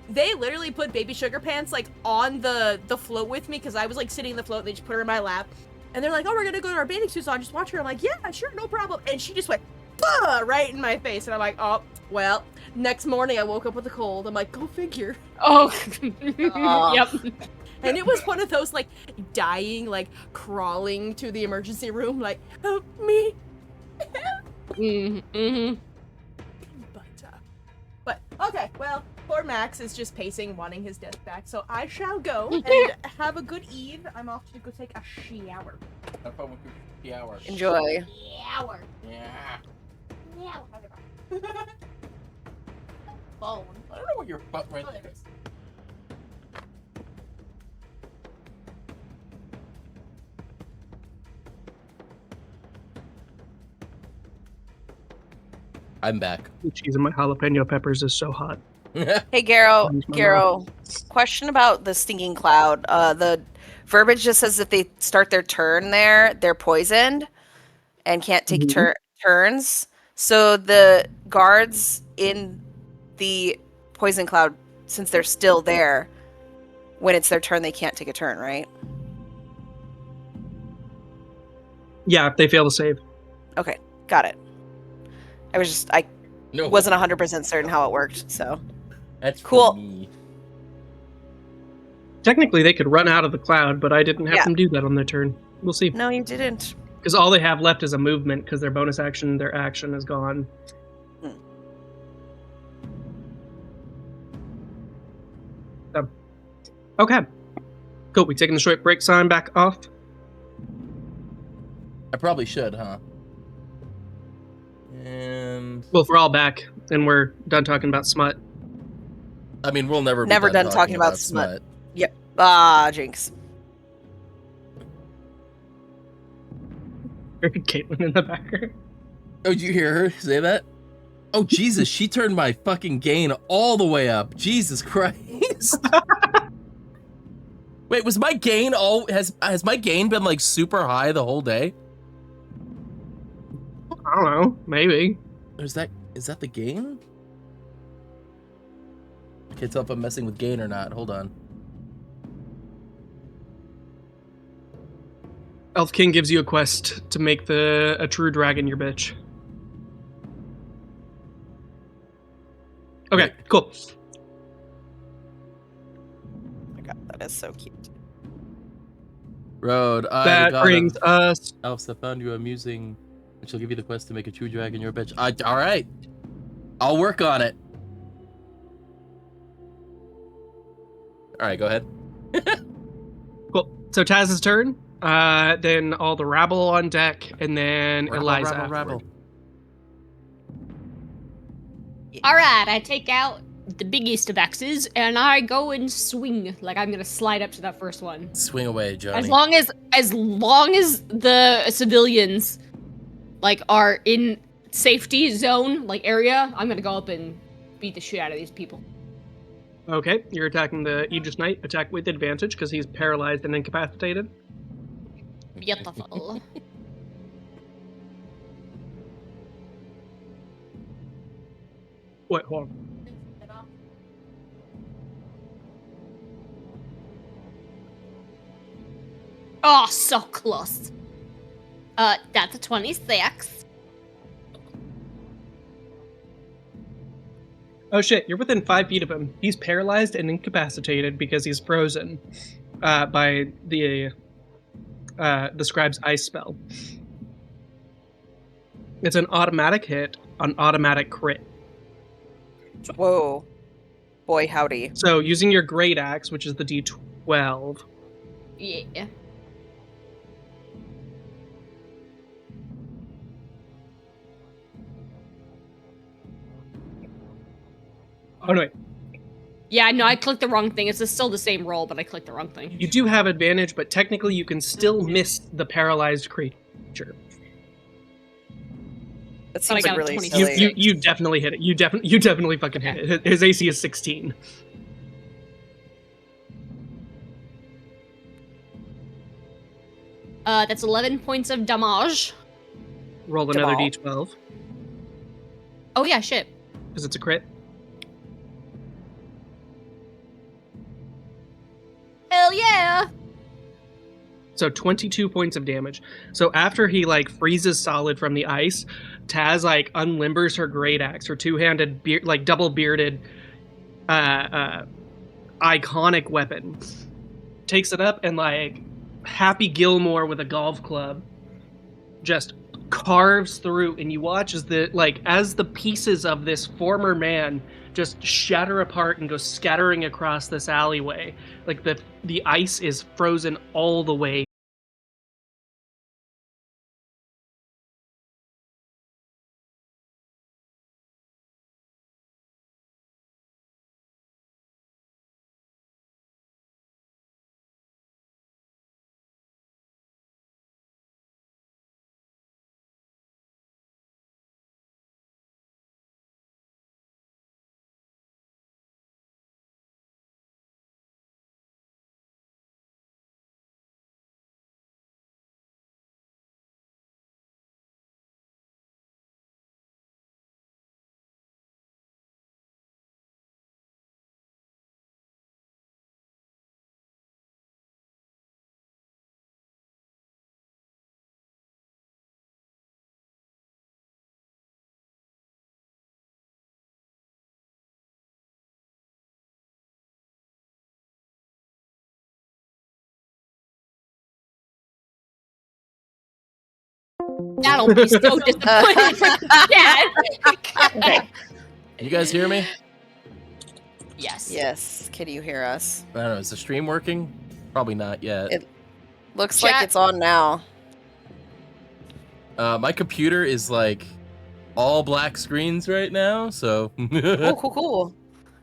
[SPEAKER 9] they literally put Baby Sugar Pants like on the float with me because I was like sitting in the float. And they just put her in my lap, and they're like, "Oh, we're gonna go to our bathing suits on. Just watch her." I'm like, "Yeah, sure, no problem." And she just went, "Bah!" right in my face, and I'm like, "Oh, well." Next morning, I woke up with a cold. I'm like, "Go figure."
[SPEAKER 4] Oh.
[SPEAKER 6] Aw.
[SPEAKER 4] Yep.
[SPEAKER 9] And it was one of those like dying, like crawling to the emergency room, like, "Help me."
[SPEAKER 4] Mm-hmm.
[SPEAKER 9] But okay, well, poor Max is just pacing, wanting his death back. So I shall go and have a good eve. I'm off to go take a shower.
[SPEAKER 1] Have fun with your shower.
[SPEAKER 6] Enjoy.
[SPEAKER 9] Shower.
[SPEAKER 1] Yeah.
[SPEAKER 9] Phone.
[SPEAKER 1] I don't know what your butt right there is. I'm back.
[SPEAKER 3] The cheese and my jalapeno peppers is so hot.
[SPEAKER 6] Hey, Garo.
[SPEAKER 3] Use my
[SPEAKER 6] Garo. Question about the stinking cloud. The verbiage just says if they start their turn there, they're poisoned and can't take
[SPEAKER 3] Mhm.
[SPEAKER 6] turns. So the guards in the poison cloud, since they're still there, when it's their turn, they can't take a turn, right?
[SPEAKER 3] Yeah, if they fail to save.
[SPEAKER 6] Okay, got it. I
[SPEAKER 1] No.
[SPEAKER 6] wasn't 100% certain how it worked, so.
[SPEAKER 1] That's
[SPEAKER 6] Cool.
[SPEAKER 1] For me.
[SPEAKER 3] Technically, they could run out of the cloud, but I didn't have
[SPEAKER 6] Yeah.
[SPEAKER 3] them do that on their turn. We'll see.
[SPEAKER 6] No, you didn't.
[SPEAKER 3] Because all they have left is a movement, because their bonus action, their action is gone. Okay. Cool. We taking the short break sign back off?
[SPEAKER 1] I probably should, huh?
[SPEAKER 3] Well, if we're all back and we're done talking about smut.
[SPEAKER 1] I mean, we'll never
[SPEAKER 6] Never
[SPEAKER 1] be
[SPEAKER 6] done talking about smut.
[SPEAKER 1] smut.
[SPEAKER 6] Ah, jinx.
[SPEAKER 3] Caitlin in the background.
[SPEAKER 1] Oh, did you hear her say that? Oh, Jesus, she turned my fucking gain all the way up. Jesus Christ. Wait, was my gain has my gain been like super high the whole day?
[SPEAKER 3] I don't know. Maybe.
[SPEAKER 1] Is that the gain? I can't tell if I'm messing with gain or not. Hold on.
[SPEAKER 3] Elf King gives you a quest to make a true dragon your bitch. Okay, cool.
[SPEAKER 6] Oh my god, that is so cute.
[SPEAKER 1] Road.
[SPEAKER 3] That brings us.
[SPEAKER 1] Elves have found you amusing. And she'll give you the quest to make a true dragon your bitch. All right. I'll work on it. All right, go ahead.
[SPEAKER 3] Cool. So Taz's turn. Then all the rabble on deck, and then Eliza.
[SPEAKER 1] Rabble.
[SPEAKER 4] All right, I take out the biggest of axes and I go and swing. Like I'm gonna slide up to that first one.
[SPEAKER 1] Swing away, Johnny.
[SPEAKER 4] As long as the civilians like are in safety zone like area, I'm gonna go up and beat the shit out of these people.
[SPEAKER 3] Okay, you're attacking the Aegis Knight. Attack with advantage because he's paralyzed and incapacitated.
[SPEAKER 4] Beautiful.
[SPEAKER 3] Wait, hold on.
[SPEAKER 4] Oh, so close. That's a 26.
[SPEAKER 3] Oh shit, you're within 5 feet of him. He's paralyzed and incapacitated because he's frozen by the scribe's ice spell. It's an automatic hit, an automatic crit.
[SPEAKER 6] Whoa. Boy, howdy.
[SPEAKER 3] So using your great axe, which is the D12.
[SPEAKER 4] Yeah.
[SPEAKER 3] Oh no, wait.
[SPEAKER 4] Yeah, no, I clicked the wrong thing. It's still the same roll, but I clicked the wrong thing.
[SPEAKER 3] You do have advantage, but technically you can still miss the paralyzed creature.
[SPEAKER 6] That
[SPEAKER 4] I
[SPEAKER 6] seems
[SPEAKER 4] got
[SPEAKER 6] like
[SPEAKER 4] a
[SPEAKER 6] really
[SPEAKER 4] 26.
[SPEAKER 6] silly.
[SPEAKER 3] You definitely hit it. You definitely fucking hit it. His AC is 16.
[SPEAKER 4] That's 11 points of damage.
[SPEAKER 3] Roll another
[SPEAKER 6] Jamal.
[SPEAKER 3] d12
[SPEAKER 4] Oh yeah, shit.
[SPEAKER 3] because it's a crit.
[SPEAKER 4] Hell yeah!
[SPEAKER 3] So 22 points of damage. So after he like freezes solid from the ice, Taz like unlimbers her great axe, her two-handed like double bearded iconic weapon. Takes it up and like Happy Gilmore with a golf club just carves through, and you watch as the pieces of this former man just shatter apart and go scattering across this alleyway. Like the ice is frozen all the way.
[SPEAKER 4] That'll be so disappointing for Dad.
[SPEAKER 5] Okay.
[SPEAKER 1] You guys hear me?
[SPEAKER 4] Yes.
[SPEAKER 6] Yes. Can you hear us?
[SPEAKER 1] I don't know. Is the stream working? Probably not yet.
[SPEAKER 6] Looks
[SPEAKER 4] Chat.
[SPEAKER 6] like it's on now.
[SPEAKER 1] My computer is like all black screens right now, so.
[SPEAKER 6] Cool.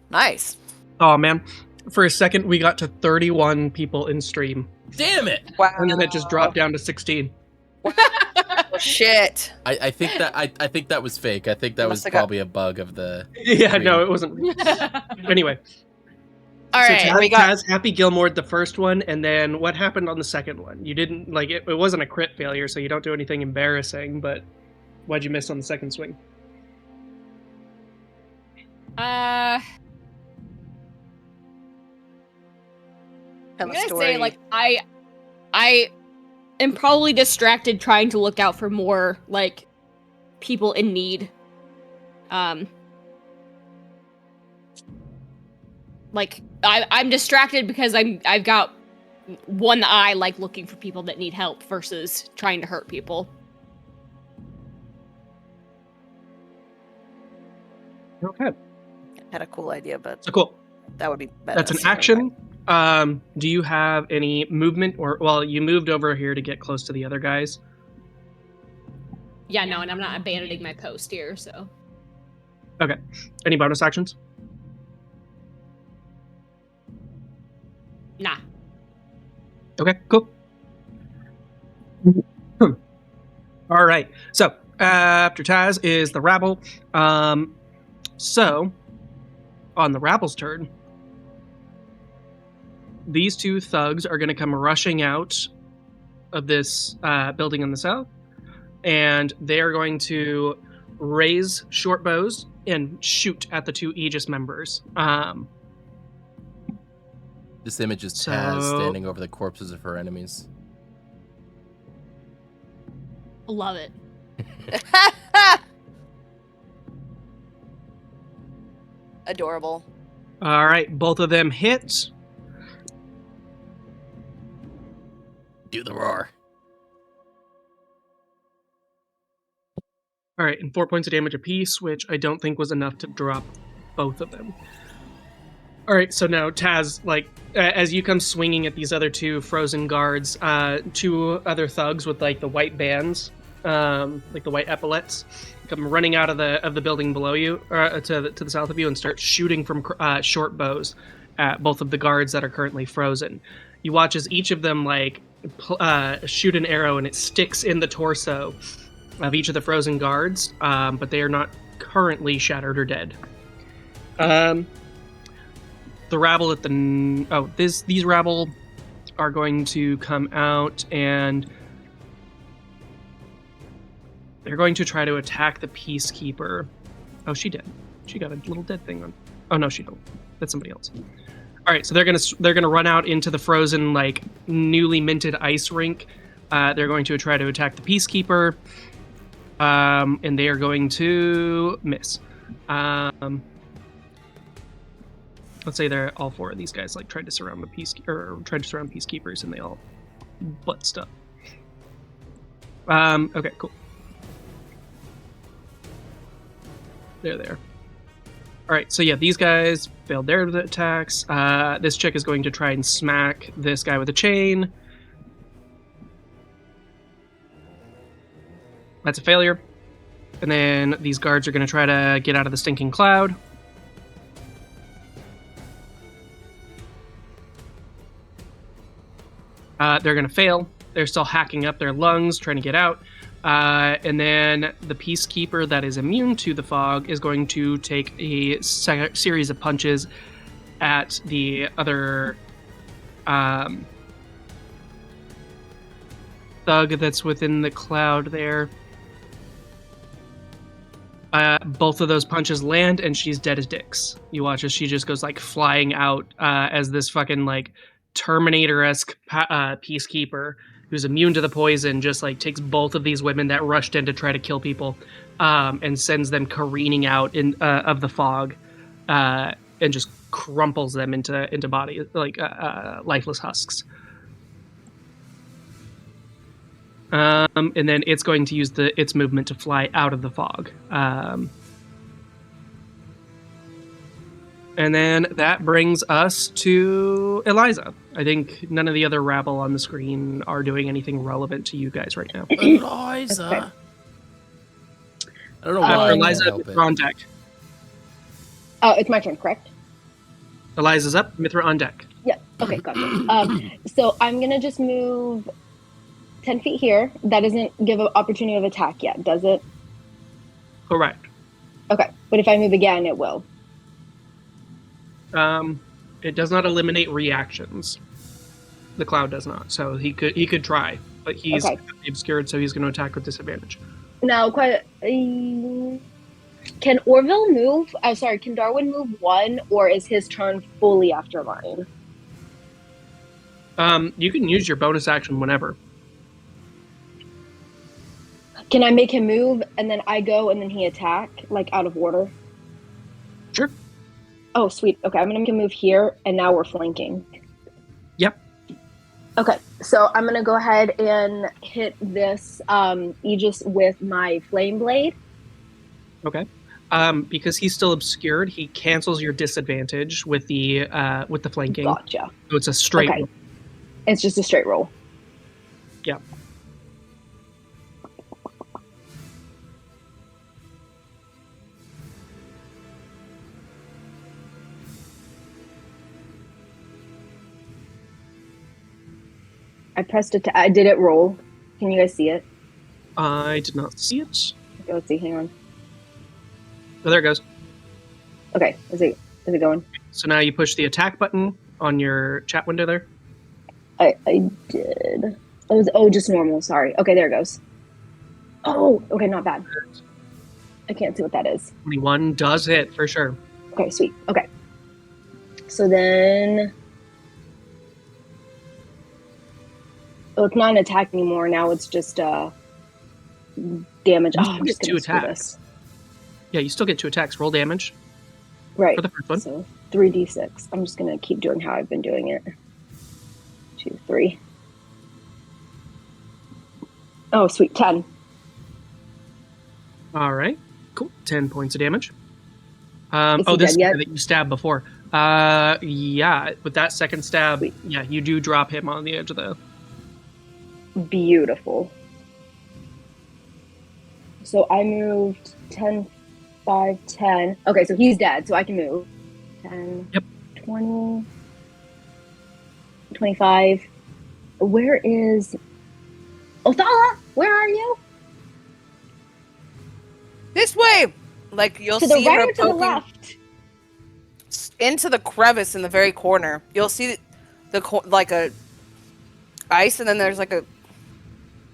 [SPEAKER 6] Nice.
[SPEAKER 3] Oh man. For a second we got to 31 people in stream.
[SPEAKER 1] Damn it!
[SPEAKER 6] Wow.
[SPEAKER 3] And then it just dropped down to 16.
[SPEAKER 6] Shit.
[SPEAKER 1] I think that was fake. I think that was
[SPEAKER 6] Must've got-
[SPEAKER 1] probably a bug of the.
[SPEAKER 3] Yeah,
[SPEAKER 1] Stream.
[SPEAKER 3] no, it wasn't. Anyway.
[SPEAKER 4] All right.
[SPEAKER 3] So Taz,
[SPEAKER 6] we got-
[SPEAKER 3] Taz Happy Gilmore the first one, and then what happened on the second one? You didn't like it. It wasn't a crit failure, so you don't do anything embarrassing. But why'd you miss on the second swing?
[SPEAKER 4] I'm
[SPEAKER 6] Tell the
[SPEAKER 4] gonna
[SPEAKER 6] story.
[SPEAKER 4] say like I am probably distracted trying to look out for more like people in need. Like I'm distracted because I've got one eye like looking for people that need help versus trying to hurt people.
[SPEAKER 3] Okay,
[SPEAKER 6] Had a cool idea, but
[SPEAKER 3] so cool.
[SPEAKER 6] that would be better.
[SPEAKER 3] That's an action. Do you have any movement, or well, you moved over here to get close to the other guys?
[SPEAKER 4] Yeah, no, and I'm not abandoning my post here, so.
[SPEAKER 3] Okay. Any bonus actions?
[SPEAKER 4] Nah.
[SPEAKER 3] Okay, cool. All right. So after Taz is the rabble. So on the rabble's turn, these two thugs are going to come rushing out of this building in the south, and they are going to raise short bows and shoot at the two Aegis members.
[SPEAKER 1] This image is Taz
[SPEAKER 3] So-
[SPEAKER 1] standing over the corpses of her enemies.
[SPEAKER 4] Love it.
[SPEAKER 6] Adorable.
[SPEAKER 3] All right, both of them hit.
[SPEAKER 1] Do the roar.
[SPEAKER 3] All right, and 4 points of damage apiece, which I don't think was enough to drop both of them. All right, so now Taz, like, as you come swinging at these other two frozen guards, two other thugs with like the white bands like the white epaulets, come running out of the building below you, to the south of you, and start shooting from short bows at both of the guards that are currently frozen. You watch as each of them shoot an arrow, and it sticks in the torso of each of the frozen guards, but they are not currently shattered or dead. The rabble at these rabble are going to come out, and they're going to try to attack the Peacekeeper. Oh, she did. She got a little dead thing on. Oh no, she don't. That's somebody else. All right, so they're gonna run out into the frozen, like, newly minted ice rink. They're going to try to attack the Peacekeeper, and they are going to miss. Let's say they're all four of these guys tried to surround peacekeepers, and they all butt up. Okay, cool. They're there. All right, so yeah, these guys failed their attacks. This chick is going to try and smack this guy with a chain. That's a failure. And then these guards are going to try to get out of the stinking cloud. They're going to fail. They're still hacking up their lungs, trying to get out. And then the Peacekeeper that is immune to the fog is going to take a series of punches at the other thug that's within the cloud there. Both of those punches land, and she's dead as dicks. You watch as she just goes flying out as this fucking Terminator-esque Peacekeeper who's immune to the poison just takes both of these women that rushed in to try to kill people, and sends them careening out of the fog, and just crumples them into body lifeless husks. And then it's going to use its movement to fly out of the fog. And then that brings us to Eliza. I think none of the other rabble on the screen are doing anything relevant to you guys right now.
[SPEAKER 1] Eliza.
[SPEAKER 5] Okay.
[SPEAKER 1] I don't know why.
[SPEAKER 3] Eliza, Mithra on deck.
[SPEAKER 5] Oh, it's my turn, correct?
[SPEAKER 3] Eliza's up. Mithra on deck.
[SPEAKER 5] Yeah. Okay, gotcha. So I'm gonna just move 10 feet here. That doesn't give an opportunity of attack yet, does it?
[SPEAKER 3] Correct.
[SPEAKER 5] Okay, but if I move again, it will.
[SPEAKER 3] It does not eliminate reactions. The cloud does not. So he could try, but he's obscured, so he's going to attack with disadvantage.
[SPEAKER 5] Now, can Orville move? Sorry, can Darwin move one, or is his turn fully after mine?
[SPEAKER 3] You can use your bonus action whenever.
[SPEAKER 5] Can I make him move, and then I go, and then he attack, out of order?
[SPEAKER 3] Sure.
[SPEAKER 5] Oh, sweet. Okay, I'm going to move here, and now we're flanking.
[SPEAKER 3] Yep.
[SPEAKER 5] Okay, so I'm going to go ahead and hit this Aegis with my Flame Blade.
[SPEAKER 3] Okay. Because he's still obscured, he cancels your disadvantage with the flanking.
[SPEAKER 5] Gotcha.
[SPEAKER 3] So it's a straight roll.
[SPEAKER 5] It's just a straight roll.
[SPEAKER 3] Yeah.
[SPEAKER 5] I pressed it. Did it roll? Can you guys see it?
[SPEAKER 3] I did not see it.
[SPEAKER 5] Okay, let's see. Hang on.
[SPEAKER 3] Oh, there it goes.
[SPEAKER 5] Okay, is it going?
[SPEAKER 3] So now you push the attack button on your chat window there.
[SPEAKER 5] I did. Just normal. Sorry. Okay, there it goes. Oh, okay, not bad. I can't see what that is.
[SPEAKER 3] 21 does hit for sure.
[SPEAKER 5] Okay, sweet. Okay. So then. Oh, it's not an attack anymore. Now it's just damage.
[SPEAKER 3] You get 2 attacks. Yeah, you still get 2 attacks. Roll damage.
[SPEAKER 5] Right.
[SPEAKER 3] For the first one.
[SPEAKER 5] So 3d6. I'm just going to keep doing how I've been doing it. 2, 3. Oh, sweet. 10.
[SPEAKER 3] All right. Cool. 10 points of damage.
[SPEAKER 5] Is
[SPEAKER 3] this
[SPEAKER 5] is
[SPEAKER 3] guy that you stabbed before. Yeah, with that second stab, sweet. Yeah, you do drop him on the edge of the...
[SPEAKER 5] Beautiful. So I moved 10, 5, 10. Okay, so he's dead, so I can move. 10,
[SPEAKER 3] Yep.
[SPEAKER 5] 20, 25. Where is Othala? Where are you?
[SPEAKER 6] This way! Like, you'll
[SPEAKER 5] To the
[SPEAKER 6] see
[SPEAKER 5] right
[SPEAKER 6] her
[SPEAKER 5] or to the
[SPEAKER 6] poking
[SPEAKER 5] left?
[SPEAKER 6] into the crevice in the very corner. You'll see like a ice, and then there's like a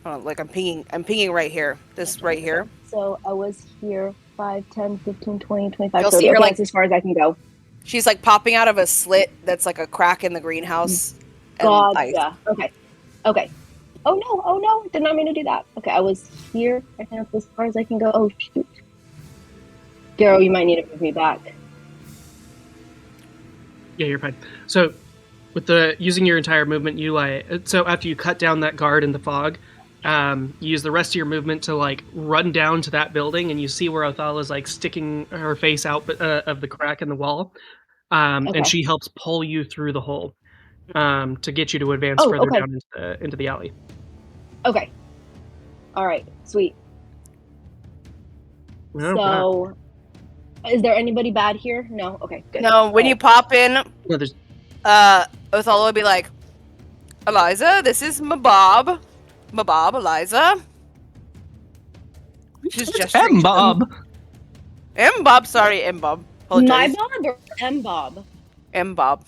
[SPEAKER 6] like I'm pinging right here. This right here.
[SPEAKER 5] So I was here 5, 10, 15, 20, 25,
[SPEAKER 6] You'll
[SPEAKER 5] 30.
[SPEAKER 6] see her,
[SPEAKER 5] Okay,
[SPEAKER 6] like-
[SPEAKER 5] that's as far as I can go.
[SPEAKER 6] She's like popping out of a slit that's like a crack in the greenhouse. And ice.
[SPEAKER 5] Gotcha. Okay. Okay. Oh no, did not mean to do that. Okay, I was here. I think that's as far as I can go. Oh shoot. Garo, you might need to move me back.
[SPEAKER 3] Yeah, you're fine. So, with the using your entire movement, so after you cut down that guard in the fog, you use the rest of your movement to like run down to that building, and you see where Othala's like sticking her face out of the crack in the wall,
[SPEAKER 5] Okay.
[SPEAKER 3] and she helps pull you through the hole to get you to advance
[SPEAKER 5] Oh,
[SPEAKER 3] further
[SPEAKER 5] okay.
[SPEAKER 3] down into the alley.
[SPEAKER 5] Okay. All right. Sweet. So, is there anybody bad here? No. Okay. Good.
[SPEAKER 6] No, when you pop in,
[SPEAKER 3] No, there's
[SPEAKER 6] Othala would be like, Eliza, this is Mabob. Mabob, Eliza. She's just
[SPEAKER 3] Bob.
[SPEAKER 6] Mbob, sorry, Mbob.
[SPEAKER 5] My
[SPEAKER 6] Apologize.
[SPEAKER 5] Bob or M Bob?
[SPEAKER 6] Mbob.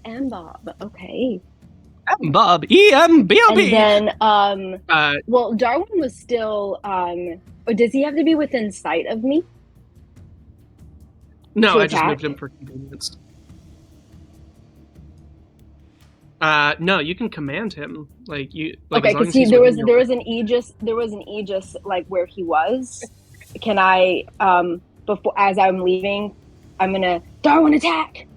[SPEAKER 5] M Bob. Okay.
[SPEAKER 3] Bob. EMBOB.
[SPEAKER 5] And then,
[SPEAKER 3] Uh,
[SPEAKER 5] well, Darwin was still. Or does he have to be within sight of me?
[SPEAKER 3] no,
[SPEAKER 5] to
[SPEAKER 3] I just
[SPEAKER 5] attack?
[SPEAKER 3] moved him for convenience. No, you can command him. Like you. Like,
[SPEAKER 5] Okay,
[SPEAKER 3] as long
[SPEAKER 5] because
[SPEAKER 3] as he's
[SPEAKER 5] there was
[SPEAKER 3] within your-
[SPEAKER 5] an Aegis like where he was. Can I before as I'm leaving, I'm gonna Darwin attack,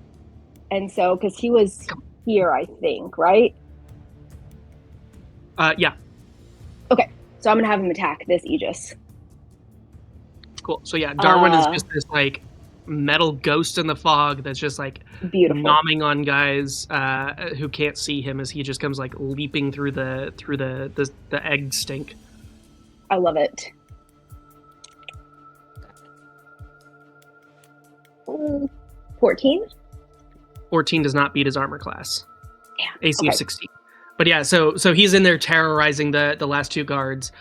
[SPEAKER 5] and so because he was here, I think, right?
[SPEAKER 3] Yeah.
[SPEAKER 5] Okay, so I'm gonna have him attack this Aegis.
[SPEAKER 3] Cool. So yeah, Darwin is
[SPEAKER 5] Uh,
[SPEAKER 3] just this like metal ghost in the fog that's just like
[SPEAKER 5] Beautiful.
[SPEAKER 3] nomming on guys who can't see him as he just comes like leaping through the egg stink.
[SPEAKER 5] I love it. 14?
[SPEAKER 3] 14 does not beat his armor class.
[SPEAKER 5] Yeah.
[SPEAKER 3] AC
[SPEAKER 5] Okay.
[SPEAKER 3] of 16. But yeah, so he's in there terrorizing the last two guards.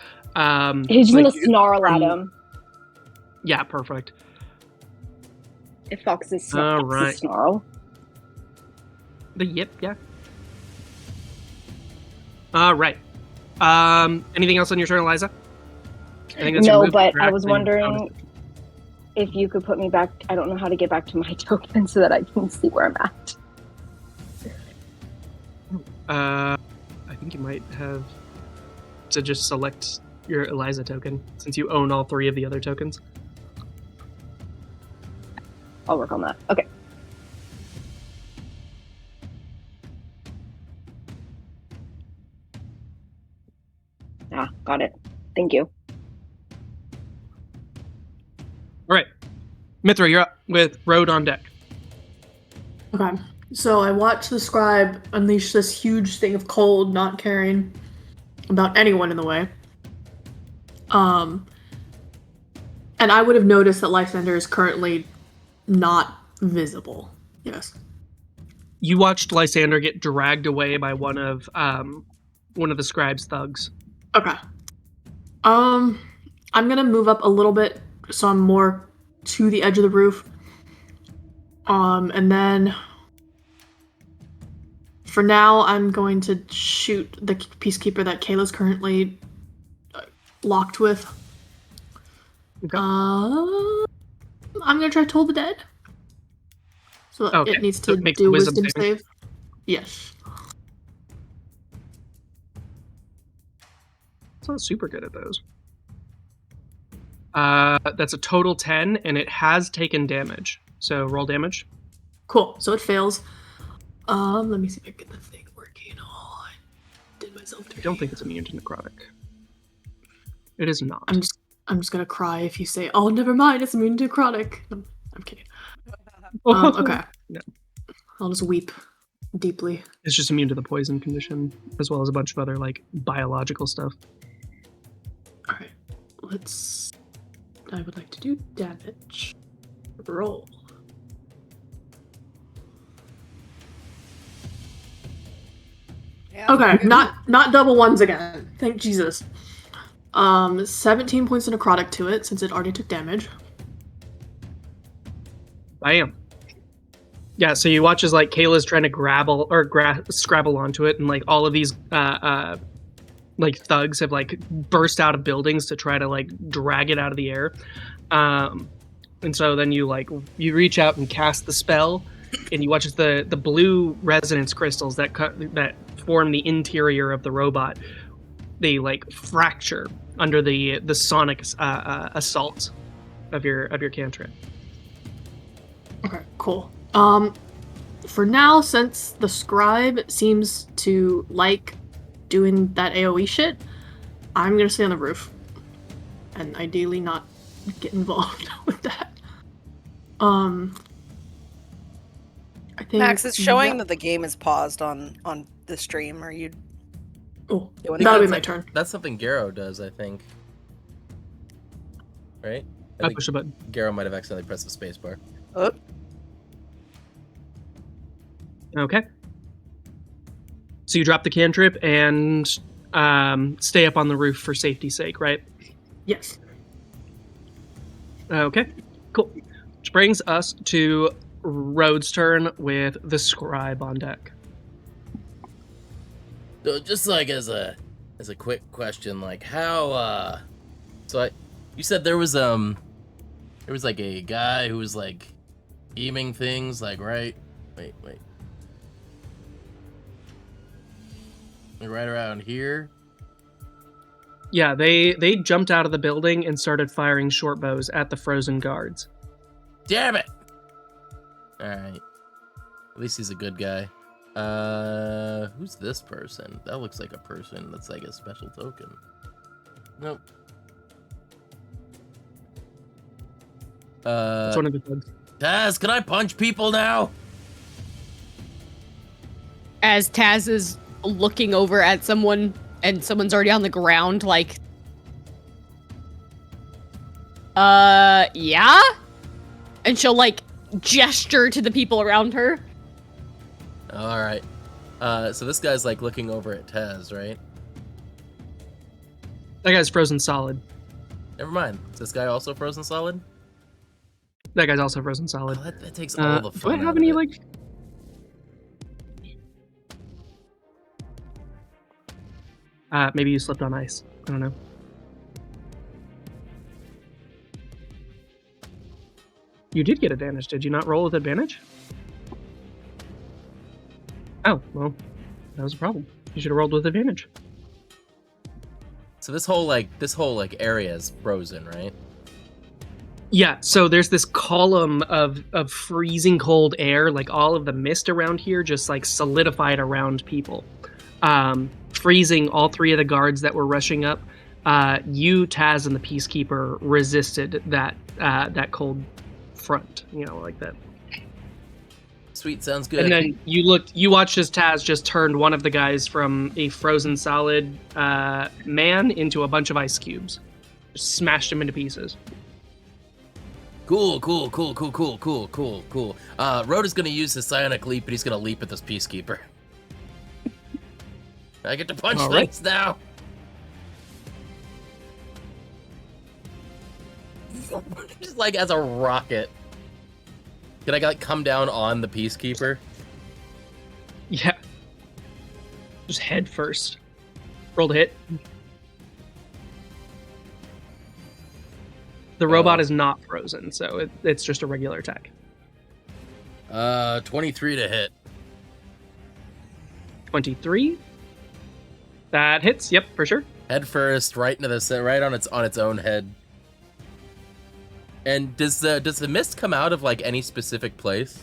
[SPEAKER 5] He's just
[SPEAKER 3] like,
[SPEAKER 5] gonna snarl at
[SPEAKER 3] from-
[SPEAKER 5] him.
[SPEAKER 3] Yeah, perfect.
[SPEAKER 5] If Fox's
[SPEAKER 3] All right.
[SPEAKER 5] snarl.
[SPEAKER 3] The yip, yeah. All right. Anything else on your turn, Eliza? I think that's your
[SPEAKER 5] No,
[SPEAKER 3] move,
[SPEAKER 5] but I
[SPEAKER 3] correct?
[SPEAKER 5] was
[SPEAKER 3] And
[SPEAKER 5] wondering
[SPEAKER 3] bonus.
[SPEAKER 5] if you could put me back. I don't know how to get back to my token so that I can see where I'm at.
[SPEAKER 3] I think you might have to just select your Eliza token since you own all three of the other tokens.
[SPEAKER 5] I'll work on that. Okay. Ah, got it. Thank you.
[SPEAKER 3] All right. Mithra, you're up with Road on deck.
[SPEAKER 2] Okay. So I watched the scribe unleash this huge thing of cold, not caring about anyone in the way. And I would have noticed that Lysander is currently not visible. Yes.
[SPEAKER 3] You watched Lysander get dragged away by one of the scribe's thugs.
[SPEAKER 2] Okay. I'm gonna move up a little bit so I'm more to the edge of the roof. And then for now, I'm going to shoot the peacekeeper that Kayla's currently locked with.
[SPEAKER 3] Okay.
[SPEAKER 2] I'm gonna try Toll the Dead. So
[SPEAKER 3] Okay,
[SPEAKER 2] it needs
[SPEAKER 3] so
[SPEAKER 2] to
[SPEAKER 3] it makes
[SPEAKER 2] do
[SPEAKER 3] a
[SPEAKER 2] wisdom
[SPEAKER 3] wisdom
[SPEAKER 2] save. Yes.
[SPEAKER 3] It's not super good at those. That's a total 10, and it has taken damage. So roll damage.
[SPEAKER 2] Cool. So it fails. Let me see if I can get the thing working. Oh, I did myself
[SPEAKER 3] I
[SPEAKER 2] dirty.
[SPEAKER 3] don't think it's immune to necrotic. It is not.
[SPEAKER 2] I'm just gonna cry if you say, "Oh, never mind, it's immune to necrotic." I'm kidding. Okay.
[SPEAKER 3] No.
[SPEAKER 2] I'll just weep deeply.
[SPEAKER 3] It's just immune to the poison condition, as well as a bunch of other like biological stuff.
[SPEAKER 2] All right. I would like to do damage. Roll.
[SPEAKER 6] Yeah.
[SPEAKER 2] Okay, not double ones again. Thank Jesus. 17 points of necrotic to it since it already took damage.
[SPEAKER 3] Bam. Yeah, so you watch as like Kayla's trying to scrabble onto it, and like all of these like thugs have like burst out of buildings to try to like drag it out of the air. And so then you reach out and cast the spell, and you watch as the blue resonance crystals that form the interior of the robot, they like fracture under the sonic assault of your cantrip.
[SPEAKER 2] Okay, cool. For now, since the scribe seems to like doing that AoE shit, I'm gonna stay on the roof. And ideally not get involved with that. I think
[SPEAKER 6] Max, it's showing that the game is paused on the stream. Are you?
[SPEAKER 2] Oh,
[SPEAKER 6] You wanna
[SPEAKER 2] that'll
[SPEAKER 6] go?
[SPEAKER 2] be my turn.
[SPEAKER 1] That's something Garrow does, I think. Right? I
[SPEAKER 3] I
[SPEAKER 1] think
[SPEAKER 3] push a button.
[SPEAKER 1] Garrow might have accidentally pressed the spacebar.
[SPEAKER 6] Oh,
[SPEAKER 3] Okay. So you drop the cantrip and stay up on the roof for safety's sake, right?
[SPEAKER 2] Yes.
[SPEAKER 3] Okay, cool. Which brings us to Rhodes' turn with the scribe on deck.
[SPEAKER 1] So just like as a quick question, like how you said there was like a guy who was like aiming things like wait. Like right around here.
[SPEAKER 3] Yeah, they jumped out of the building and started firing short bows at the frozen guards.
[SPEAKER 1] Damn it! Alright. At least he's a good guy. Who's this person? That looks like a person that's like a special token. Nope.
[SPEAKER 3] It's one of the thugs.
[SPEAKER 1] Taz, can I punch people now?
[SPEAKER 4] As Taz is looking over at someone and someone's already on the ground, like, yeah? And she'll, like, gesture to the people around her.
[SPEAKER 1] Alright. So this guy's like looking over at Taz, right?
[SPEAKER 3] That guy's frozen solid.
[SPEAKER 1] Never mind. Is this guy also frozen solid?
[SPEAKER 3] That guy's also frozen solid.
[SPEAKER 1] Oh, that takes all the
[SPEAKER 3] Do
[SPEAKER 1] fun
[SPEAKER 3] I
[SPEAKER 1] out
[SPEAKER 3] have
[SPEAKER 1] of
[SPEAKER 3] any
[SPEAKER 1] it.
[SPEAKER 3] like? Maybe you slipped on ice. I don't know. You did get advantage. Did you not roll with advantage? Oh, well, that was a problem. You should have rolled with advantage.
[SPEAKER 1] So this whole area is frozen, right?
[SPEAKER 3] Yeah, so there's this column of freezing cold air, like all of the mist around here just like solidified around people. Freezing all three of the guards that were rushing up. You, Taz, and the Peacekeeper resisted that cold front, like that.
[SPEAKER 1] Sweet, sounds good.
[SPEAKER 3] And then you watched as Taz just turned one of the guys from a frozen solid man into a bunch of ice cubes. Just smashed him into pieces.
[SPEAKER 1] Cool. Rhoda's gonna use his psionic leap, and he's gonna leap at this Peacekeeper. I get to punch
[SPEAKER 3] All right.
[SPEAKER 1] things now. Just like as a rocket. Can I like come down on the Peacekeeper?
[SPEAKER 3] Yeah. Just head first. Roll to hit. The robot is not frozen, so it's just a regular attack.
[SPEAKER 1] 23 to hit.
[SPEAKER 3] 23. That hits. Yep, for sure.
[SPEAKER 1] Head first, right into right on its own head. And does the mist come out of like any specific place?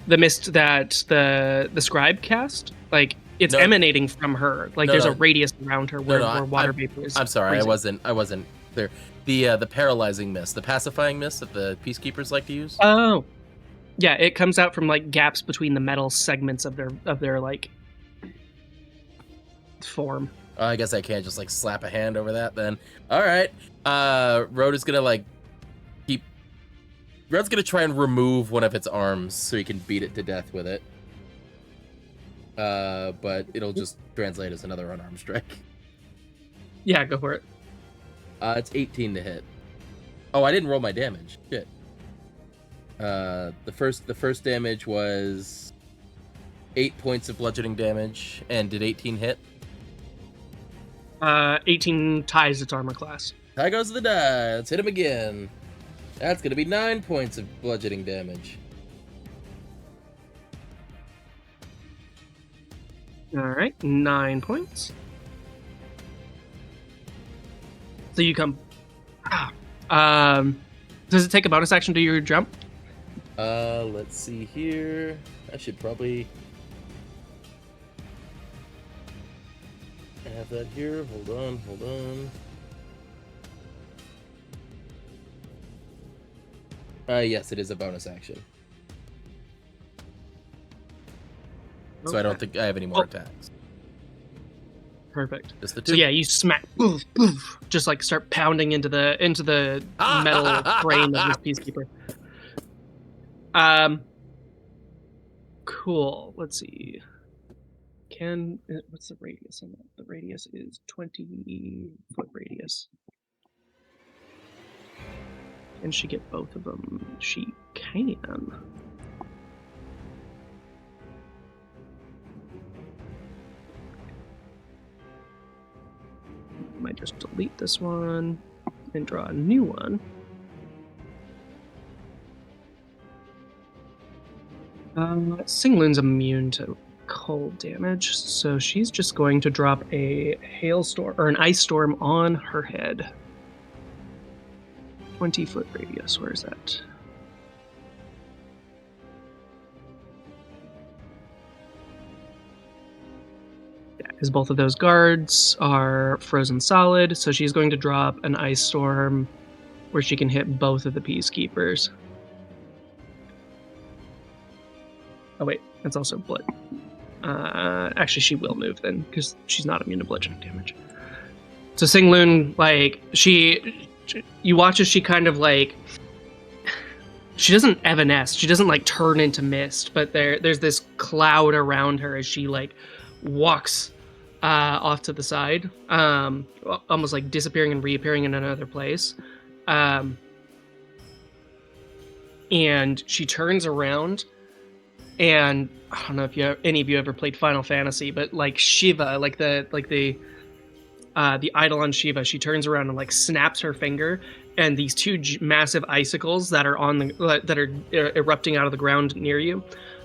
[SPEAKER 3] The mist that the scribe cast, like it's
[SPEAKER 1] No.
[SPEAKER 3] emanating from her. Like
[SPEAKER 1] No,
[SPEAKER 3] there's
[SPEAKER 1] no.
[SPEAKER 3] a radius around her where water vapor is.
[SPEAKER 1] I'm sorry,
[SPEAKER 3] freezing.
[SPEAKER 1] I wasn't clear. The paralyzing mist, the pacifying mist that the Peacekeepers like to use.
[SPEAKER 3] Oh, yeah, it comes out from like gaps between the metal segments of their like form.
[SPEAKER 1] I guess I can't just like slap a hand over that then. All right. Rhoda's gonna like keep. Rhoda's gonna try and remove one of its arms so he can beat it to death with it. But it'll just translate as another unarmed strike.
[SPEAKER 3] Yeah, go for it.
[SPEAKER 1] It's 18 to hit. Oh, I didn't roll my damage. Shit. The first damage was 8 points of bludgeoning damage, and did 18 hit?
[SPEAKER 3] 18 ties its armor class.
[SPEAKER 1] High goes the die. Let's hit him again. That's gonna be 9 points of bludgeoning damage.
[SPEAKER 3] All right, 9 points. So you come. Does it take a bonus action to your jump?
[SPEAKER 1] Let's see here. I should probably have that here. Hold on. Yes, it is a bonus action. So I don't think I have any more attacks.
[SPEAKER 3] Perfect.
[SPEAKER 1] Just the two.
[SPEAKER 3] So yeah, you smack, boof, boof, just like start pounding into the metal frame of this peacekeeper. Cool. Let's see. What's the radius on that? The radius is 20-foot radius. Can she get both of them? She can. Might just delete this one and draw a new one. Singloon's immune to cold damage, so she's just going to drop a hailstorm or an ice storm on her head. 20-foot radius. Where is that? Yeah, because both of those guards are frozen solid, so she's going to drop an ice storm where she can hit both of the peacekeepers. Oh wait, that's also blood. Actually, she will move then, because she's not immune to bludgeoning damage. So Singloon, like, you watch as she kind of like, she doesn't evanesce, she doesn't like turn into mist, but there's this cloud around her as she like walks off to the side, almost like disappearing and reappearing in another place. And she turns around, and I don't know if any of you ever played Final Fantasy, but like Shiva, like the idol on Shiva, she turns around and like snaps her finger, and these two massive icicles that are that are erupting out of the ground near you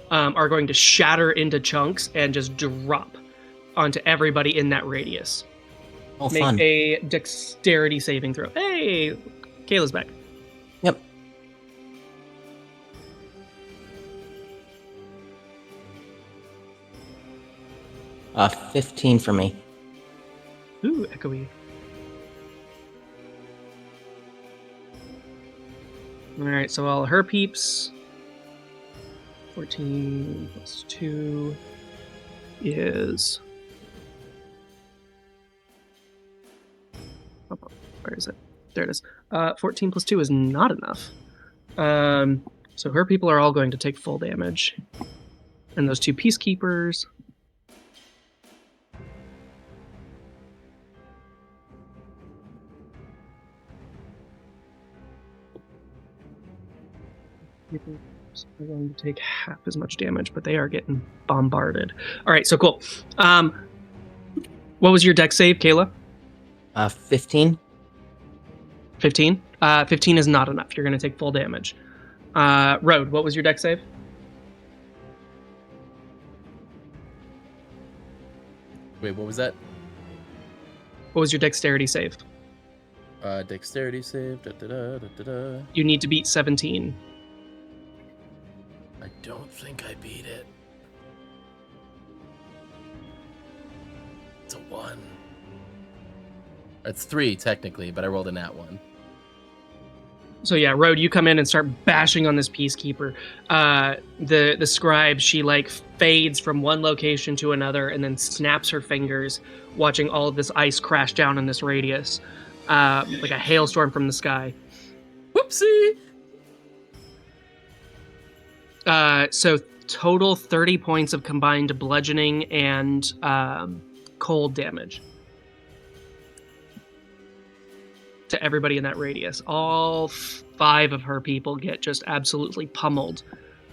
[SPEAKER 3] are going to shatter into chunks and just drop onto everybody in that radius.
[SPEAKER 7] Oh,
[SPEAKER 3] Make
[SPEAKER 7] fun.
[SPEAKER 3] a dexterity saving throw. Hey, Kayla's back.
[SPEAKER 7] Yep. Uh, 15 for me.
[SPEAKER 3] Ooh, echoey. Alright, so all her peeps. 14 plus 2 is... Oh, where is it? There it is. 14 plus 2 is not enough. So her people are all going to take full damage. And those two peacekeepers... are going to take half as much damage, but they are getting bombarded. All right, so cool. What was your dex save, Kayla?
[SPEAKER 7] 15.
[SPEAKER 3] 15? 15 is not enough. You're going to take full damage. Road, what was your dex save?
[SPEAKER 1] Wait, what was that?
[SPEAKER 3] What was your dexterity save?
[SPEAKER 1] Dexterity save.
[SPEAKER 3] You need to beat 17.
[SPEAKER 1] I don't think I beat it. It's a 1. It's 3 technically, but I rolled a nat 1.
[SPEAKER 3] So yeah, Road, you come in and start bashing on this peacekeeper. The scribe, she like fades from one location to another and then snaps her fingers, watching all of this ice crash down in this radius, like a hailstorm from the sky.
[SPEAKER 9] Whoopsie!
[SPEAKER 3] So total 30 points of combined bludgeoning and cold damage to everybody in that radius. All 5 of her people get just absolutely pummeled,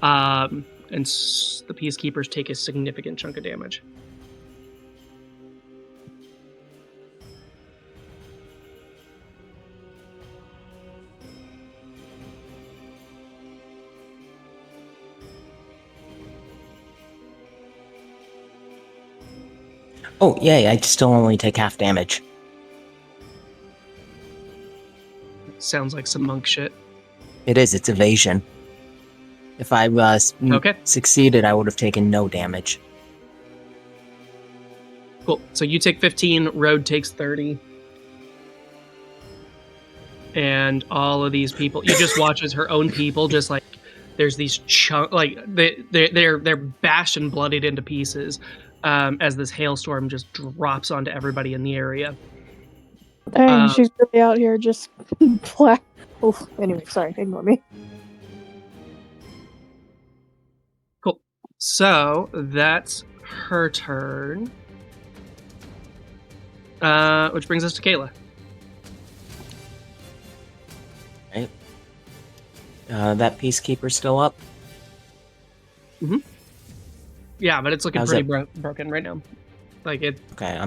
[SPEAKER 3] and the peacekeepers take a significant chunk of damage.
[SPEAKER 7] Oh, yay, I still only take half damage.
[SPEAKER 3] Sounds like some monk shit.
[SPEAKER 7] It is, it's evasion. If I
[SPEAKER 3] Okay.
[SPEAKER 7] succeeded, I would have taken no damage.
[SPEAKER 3] Cool. So you take 15, Road takes 30. And all of these people, you just watch as her own people just like, there's these like they're bashed and bloodied into pieces as this hailstorm just drops onto everybody in the area.
[SPEAKER 10] Dang, she's really out here just black. Oh, anyway, sorry, ignore me.
[SPEAKER 3] Cool. So that's her turn. Which brings us to Kayla.
[SPEAKER 7] Right. That peacekeeper's still up?
[SPEAKER 3] Mm-hmm. Yeah, but it's looking
[SPEAKER 7] How's
[SPEAKER 3] pretty broken right now. Like it.
[SPEAKER 7] Okay,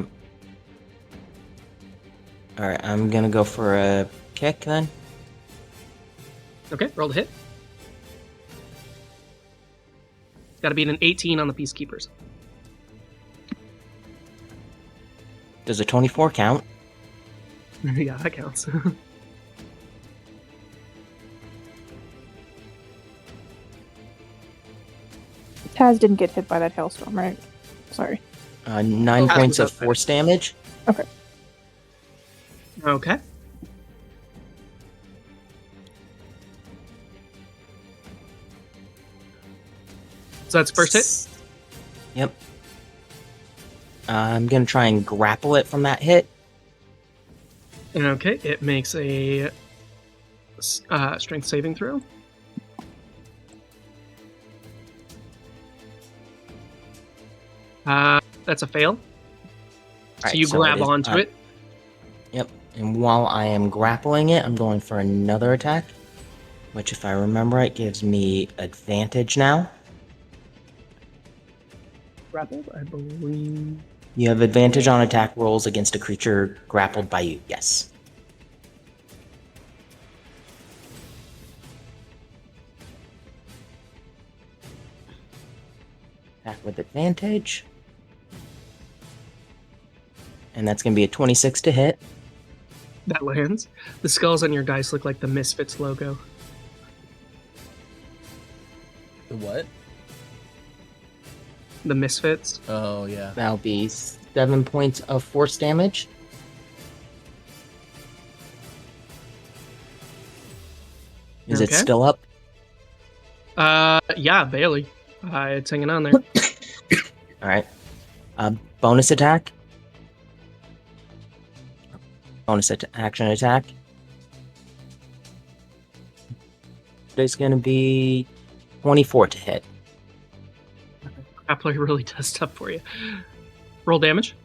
[SPEAKER 7] Alright, I'm gonna go for a kick then.
[SPEAKER 3] Okay, roll the hit. Gotta beat an 18 on the peacekeepers.
[SPEAKER 7] Does a 24 count?
[SPEAKER 3] Yeah, that counts.
[SPEAKER 10] Taz didn't get hit by that hailstorm, right? Sorry.
[SPEAKER 7] 9 points of force damage.
[SPEAKER 10] Okay.
[SPEAKER 3] Okay. So that's first hit?
[SPEAKER 7] Yep. I'm gonna try and grapple it from that hit.
[SPEAKER 3] Okay, it makes a strength saving throw. That's a fail. So you grab onto it.
[SPEAKER 7] Yep. And while I am grappling it, I'm going for another attack, which, if I remember right, gives me advantage now.
[SPEAKER 3] Grappled, I believe.
[SPEAKER 7] You have advantage on attack rolls against a creature grappled by you. Yes. Attack with advantage. And that's going to be a 26 to hit.
[SPEAKER 3] That lands. The skulls on your dice look like the Misfits logo.
[SPEAKER 1] The what?
[SPEAKER 3] The Misfits.
[SPEAKER 1] Oh, yeah.
[SPEAKER 7] That'll be 7 points of force damage. Is it still up?
[SPEAKER 3] Yeah, barely. It's hanging on there.
[SPEAKER 7] All right. Bonus attack. Bonus action attack. It's going to be 24 to hit.
[SPEAKER 3] Grappler really does stuff for you. Roll damage.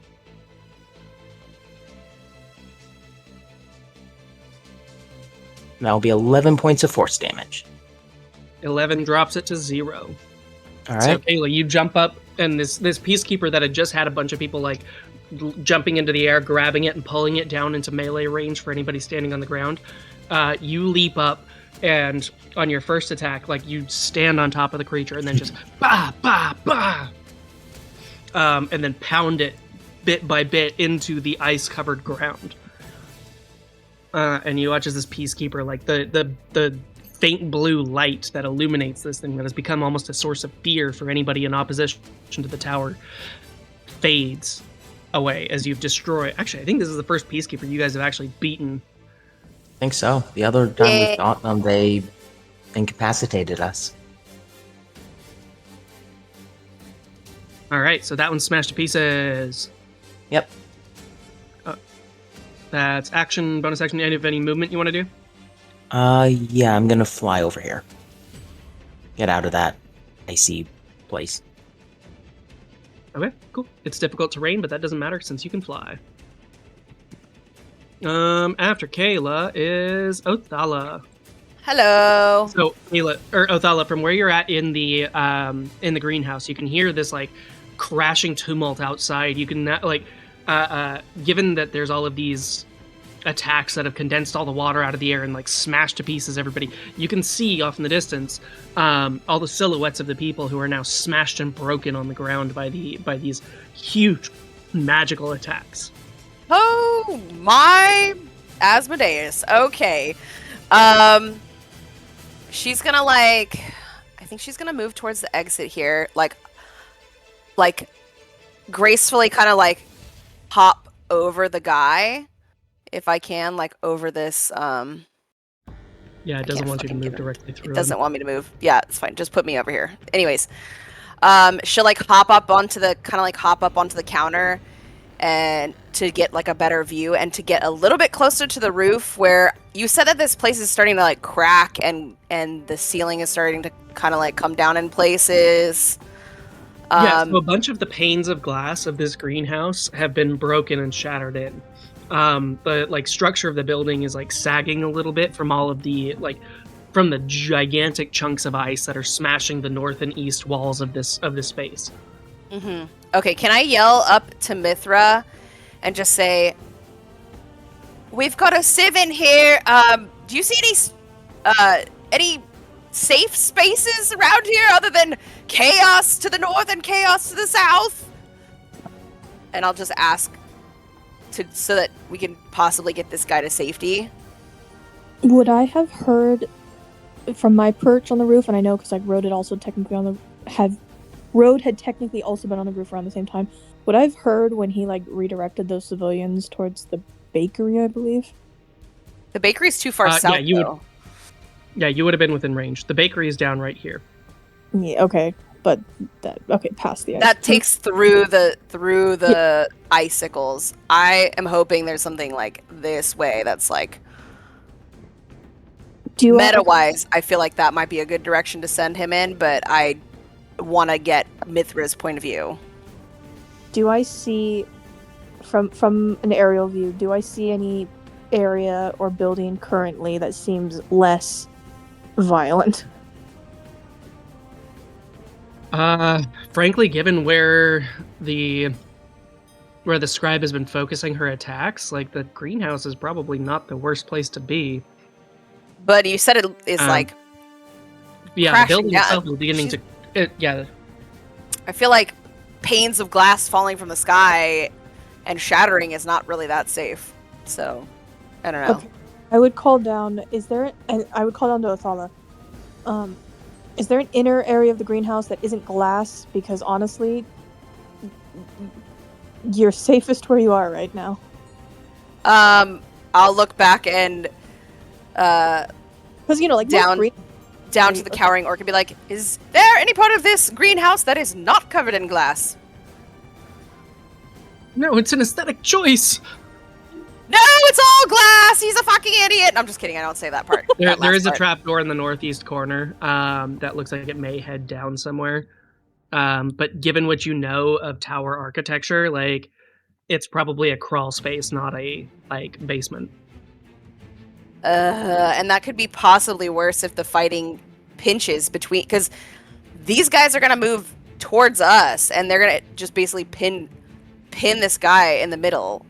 [SPEAKER 7] That'll be 11 points of force damage.
[SPEAKER 3] 11 drops it to 0.
[SPEAKER 7] All right.
[SPEAKER 3] So Kayla, you jump up, and this peacekeeper that had just had a bunch of people like jumping into the air, grabbing it, and pulling it down into melee range for anybody standing on the ground. You leap up, and on your first attack, like you stand on top of the creature, and then just bah bah bah, and then pound it bit by bit into the ice-covered ground. And you watch as this peacekeeper, like the faint blue light that illuminates this thing that has become almost a source of fear for anybody in opposition to the tower, fades away as you've destroyed. Actually, I think this is the first peacekeeper you guys have actually beaten
[SPEAKER 7] think so. The other time
[SPEAKER 6] Yeah.
[SPEAKER 7] we fought them, they incapacitated us.
[SPEAKER 3] All right, so that one's smashed to pieces.
[SPEAKER 7] Yep.
[SPEAKER 3] That's action, bonus action, and if any movement you want to do.
[SPEAKER 7] Yeah, I'm gonna fly over here. Get out of that icy place.
[SPEAKER 3] Okay, cool. It's difficult terrain, but that doesn't matter since you can fly. After Kayla is Othala.
[SPEAKER 6] Hello.
[SPEAKER 3] So Kayla or Othala, from where you're at in the greenhouse, you can hear this like crashing tumult outside. You can like, given that there's all of these attacks that have condensed all the water out of the air and like smashed to pieces everybody, you can see off in the distance all the silhouettes of the people who are now smashed and broken on the ground by these huge magical attacks.
[SPEAKER 6] Oh my Asmodeus. Okay. She's gonna I think she's gonna move towards the exit here, like gracefully kind of like hop over the guy if I can, like over this
[SPEAKER 3] Yeah, it doesn't want you to move directly through.
[SPEAKER 6] It doesn't want me to move. Yeah, it's fine. Just put me over here. Anyways, she'll like hop up onto the counter and to get like a better view and to get a little bit closer to the roof where you said that this place is starting to like crack and the ceiling is starting to kind of like come down in places.
[SPEAKER 3] Yeah, so a bunch of the panes of glass of this greenhouse have been broken and shattered in. The like structure of the building is like sagging a little bit from all of the from the gigantic chunks of ice that are smashing the north and east walls of this space.
[SPEAKER 6] Mm-hmm. Okay, can I yell up to Mithra and just say, "We've got a sieve in here. Do you see any safe spaces around here other than chaos to the north and chaos to the south?" And I'll just ask so that we can possibly get this guy to safety.
[SPEAKER 10] Would I have heard from my perch on the roof? And I know because like Road had also technically Road had technically also been on the roof around the same time. Would I have heard when he like redirected those civilians towards the bakery? I believe
[SPEAKER 6] the bakery's too far south.
[SPEAKER 3] Yeah, you would have been within range. The bakery is down right here.
[SPEAKER 10] Yeah. Okay. But past the ice.
[SPEAKER 6] That takes through the icicles. I am hoping there's something like this way that's like meta-wise. I feel like that might be a good direction to send him in, but I want to get Mithra's point of view.
[SPEAKER 10] Do I see from an aerial view? Do I see any area or building currently that seems less violent?
[SPEAKER 3] Frankly, given where the scribe has been focusing her attacks, like the greenhouse is probably not the worst place to be.
[SPEAKER 6] But you said it is
[SPEAKER 3] the building itself is beginning to. I
[SPEAKER 6] feel like panes of glass falling from the sky and shattering is not really that safe. So, I don't know.
[SPEAKER 10] Okay. I would call down. I would call down to Othala. Is there an inner area of the greenhouse that isn't glass? Because honestly, you're safest where you are right now.
[SPEAKER 6] I'll look back and
[SPEAKER 10] because like
[SPEAKER 6] down to the cowering orc and be like, "Is there any part of this greenhouse that is not covered in glass?"
[SPEAKER 3] No, it's an aesthetic choice.
[SPEAKER 6] No, it's all glass. He's a fucking idiot. I'm just kidding. I don't say that part.
[SPEAKER 3] There is a trap door in the northeast corner that looks like it may head down somewhere. But given what you know of tower architecture, like it's probably a crawl space, not a basement.
[SPEAKER 6] And that could be possibly worse if the fighting pinches between, because these guys are gonna move towards us and they're gonna just basically pin this guy in the middle.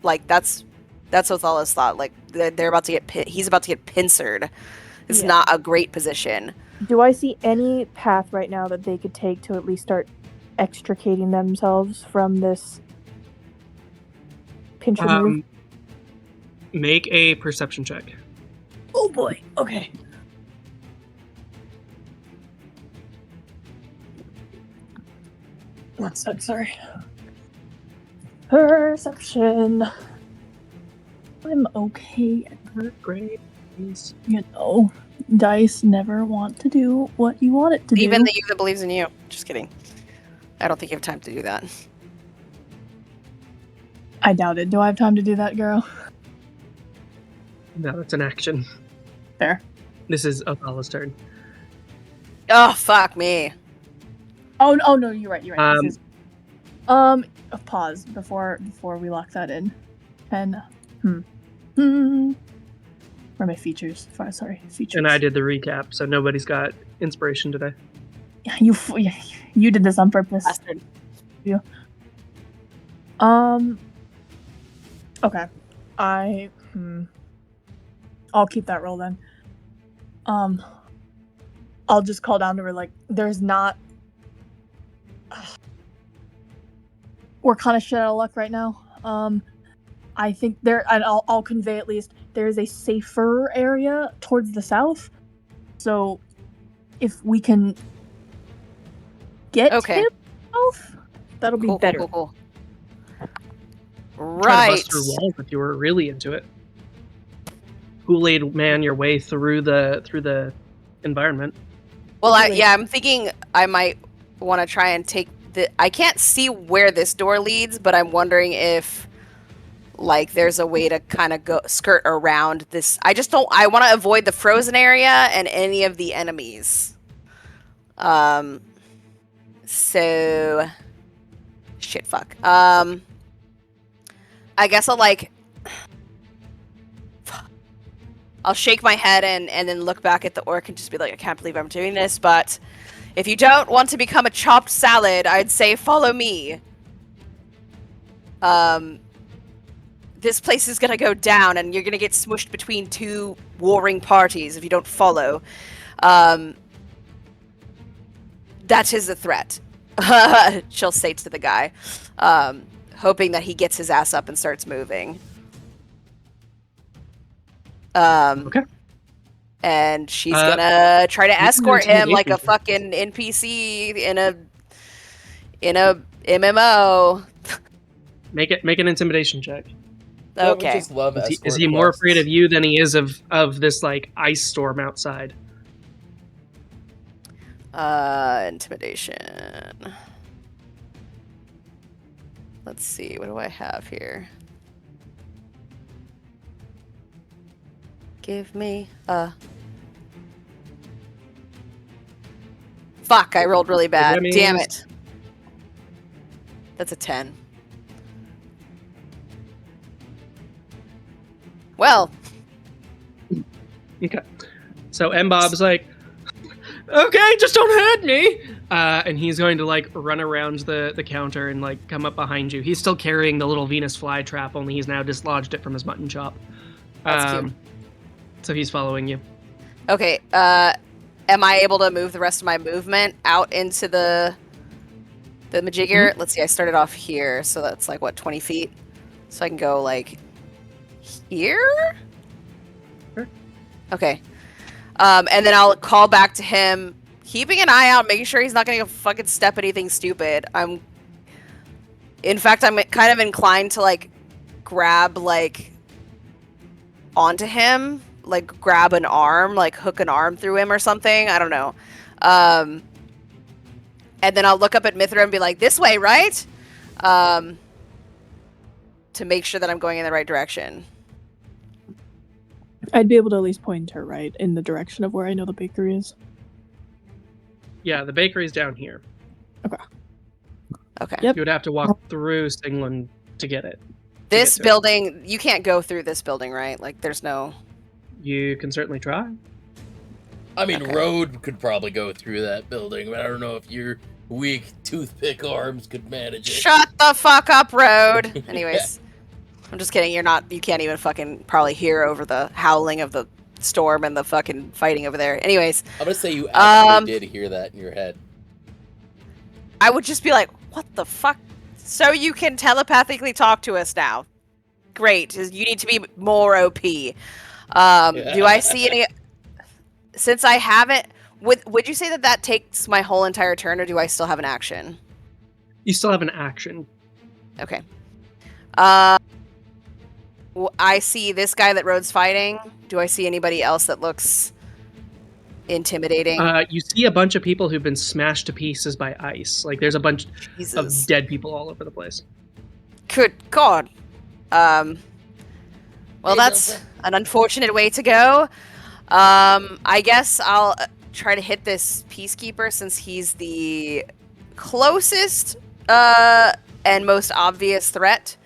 [SPEAKER 6] Like that's Othala's thought. Like they're about to get he's about to get pincered. It's not a great position.
[SPEAKER 10] Do I see any path right now that they could take to at least start extricating themselves from this pinch move?
[SPEAKER 3] Make a perception check.
[SPEAKER 10] Oh boy. Okay. One sec, sorry. Perception. I'm okay.
[SPEAKER 3] Great.
[SPEAKER 10] You know, dice never want to do what you want it to
[SPEAKER 6] Even
[SPEAKER 10] do.
[SPEAKER 6] the you that believes in you. Just kidding. I don't think you have time to do that.
[SPEAKER 10] I doubt it. Do I have time to do that, girl?
[SPEAKER 3] No, it's an action.
[SPEAKER 10] Fair.
[SPEAKER 3] This is Othala's turn.
[SPEAKER 6] Oh, fuck me.
[SPEAKER 10] Oh no, you're right. This is, pause before we lock that in. And where are my features? Sorry, features.
[SPEAKER 3] And I did the recap, so nobody's got inspiration today.
[SPEAKER 10] You did this on purpose.
[SPEAKER 6] Bastard.
[SPEAKER 10] You. Okay. I'll keep that roll then. I'll just call down to her like, there's not. We're kind of shit out of luck right now. I think there, and I'll convey at least, there is a safer area towards the south. So, if we can get him south, that'll be better.
[SPEAKER 6] Cool.
[SPEAKER 3] Try to
[SPEAKER 6] Right.
[SPEAKER 3] bust through walls if you were really into it. Kool-Aid man your way through the environment.
[SPEAKER 6] Well, I'm thinking I might want to try and take the. I can't see where this door leads, but I'm wondering if, like, there's a way to kind of go skirt around this. I just don't. I want to avoid the frozen area and any of the enemies. So, shit, fuck. I guess I'll shake my head and then look back at the orc and just be like, I can't believe I'm doing this, but if you don't want to become a chopped salad, I'd say follow me. This place is gonna go down and you're gonna get smushed between two warring parties if you don't follow. That is a threat. She'll say to the guy, hoping that he gets his ass up and starts moving.
[SPEAKER 3] Okay.
[SPEAKER 6] And she's gonna try to escort him like a
[SPEAKER 3] check.
[SPEAKER 6] fucking NPC in a MMO.
[SPEAKER 3] Make an intimidation check.
[SPEAKER 1] Don't we
[SPEAKER 6] Okay.
[SPEAKER 1] just love
[SPEAKER 3] Is
[SPEAKER 1] escort
[SPEAKER 3] he more
[SPEAKER 1] quests?
[SPEAKER 3] afraid of you than he is of this like ice storm outside?
[SPEAKER 6] Intimidation. Let's see, what do I have here? Give me a... Fuck, I rolled really bad.
[SPEAKER 3] that means-
[SPEAKER 6] Damn it. That's a 10. Well,
[SPEAKER 3] Okay. So M Bob's like, okay, just don't hurt me. And he's going to like run around the counter and like come up behind you. He's still carrying the little Venus flytrap, only he's now dislodged it from his mutton chop.
[SPEAKER 6] That's cute.
[SPEAKER 3] So he's following you.
[SPEAKER 6] okay, am I able to move the rest of my movement out into the majigger?
[SPEAKER 3] Mm-hmm.
[SPEAKER 6] Let's see, I started off here, so that's like, what, 20 feet? So I can go, like, here?
[SPEAKER 3] Sure.
[SPEAKER 6] Okay. And then I'll call back to him, keeping an eye out, making sure he's not going to fucking step anything stupid. In fact, I'm kind of inclined to, like, grab, like, onto him, like grab an arm, like hook an arm through him or something. I don't know. And then I'll look up at Mithra and be like, this way, right? To make sure that I'm going in the right direction.
[SPEAKER 10] I'd be able to at least point her right in the direction of where I know the bakery is.
[SPEAKER 3] Yeah, the bakery's down here.
[SPEAKER 6] Okay.
[SPEAKER 10] Yep.
[SPEAKER 3] You would have to walk through Singland to get it.
[SPEAKER 6] This
[SPEAKER 3] get to it.
[SPEAKER 6] building, you can't go through this building, right? Like, there's no...
[SPEAKER 3] You can certainly try.
[SPEAKER 1] I mean,
[SPEAKER 6] Okay.
[SPEAKER 1] Road could probably go through that building, but I don't know if your weak toothpick arms could manage it.
[SPEAKER 6] Shut the fuck up, Road! Anyways. I'm just kidding, you can't even fucking probably hear over the howling of the storm and the fucking fighting over there. Anyways.
[SPEAKER 1] I'm gonna say you actually did hear that in your head.
[SPEAKER 6] I would just be like, what the fuck? So you can telepathically talk to us now. Great. You need to be more OP. Do I see any... Since I haven't... Would you say that takes my whole entire turn, or do I still have an action?
[SPEAKER 3] You still have an action.
[SPEAKER 6] Okay. I see this guy that Rhode's fighting. Do I see anybody else that looks intimidating?
[SPEAKER 3] You see a bunch of people who've been smashed to pieces by ice. Like there's a bunch
[SPEAKER 6] Jesus.
[SPEAKER 3] of dead people all over the place.
[SPEAKER 6] Good God. Well, that's an unfortunate way to go. I guess I'll try to hit this peacekeeper since he's the closest and most obvious threat.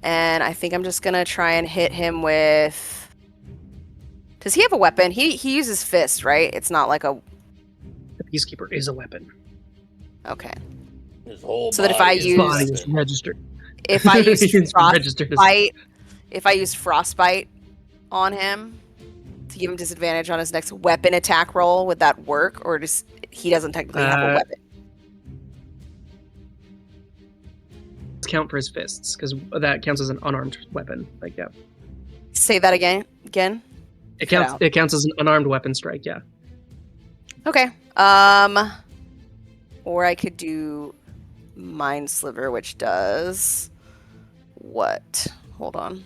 [SPEAKER 6] And I think I'm just gonna try and hit him with... Does he have a weapon? He uses fist, right? It's not like a...
[SPEAKER 3] The peacekeeper is a weapon.
[SPEAKER 6] Okay.
[SPEAKER 1] His whole
[SPEAKER 6] So that if
[SPEAKER 1] body
[SPEAKER 6] I
[SPEAKER 3] His body
[SPEAKER 6] use...
[SPEAKER 3] is registered.
[SPEAKER 6] If I use
[SPEAKER 3] It's registered as-
[SPEAKER 6] frostbite... If I use frostbite on him to give him disadvantage on his next weapon attack roll, would that work? Or does he doesn't technically have a weapon?
[SPEAKER 3] Count for his fists because that counts as an unarmed weapon. Like yeah,
[SPEAKER 6] Say that again.
[SPEAKER 3] it counts.
[SPEAKER 6] out.
[SPEAKER 3] It counts as an unarmed weapon strike. Yeah.
[SPEAKER 6] Okay. Or I could do Mind Sliver, which does what? Hold on.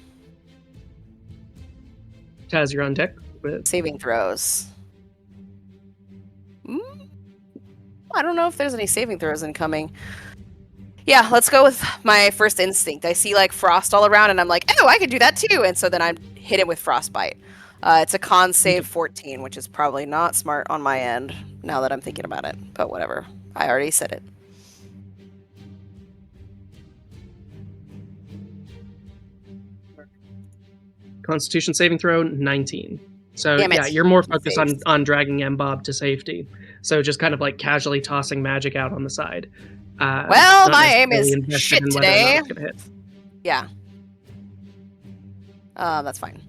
[SPEAKER 3] Taz, you're on deck.
[SPEAKER 6] Saving throws. I don't know if there's any saving throws incoming. Yeah, let's go with my first instinct. I see like frost all around and I'm like, oh, I could do that too. And so then I hit him with frostbite. It's a con save 14, which is probably not smart on my end now that I'm thinking about it. But whatever. I already said it.
[SPEAKER 3] Constitution saving throw 19. So
[SPEAKER 6] Damn it.
[SPEAKER 3] yeah, you're more focused
[SPEAKER 6] Saves.
[SPEAKER 3] on dragging Mbob to safety. So just kind of like casually tossing magic out on the side.
[SPEAKER 6] Well,
[SPEAKER 3] not
[SPEAKER 6] my aim is
[SPEAKER 3] necessarily invested
[SPEAKER 6] shit
[SPEAKER 3] in whether or not
[SPEAKER 6] today.
[SPEAKER 3] it's gonna hit.
[SPEAKER 6] Yeah. That's fine.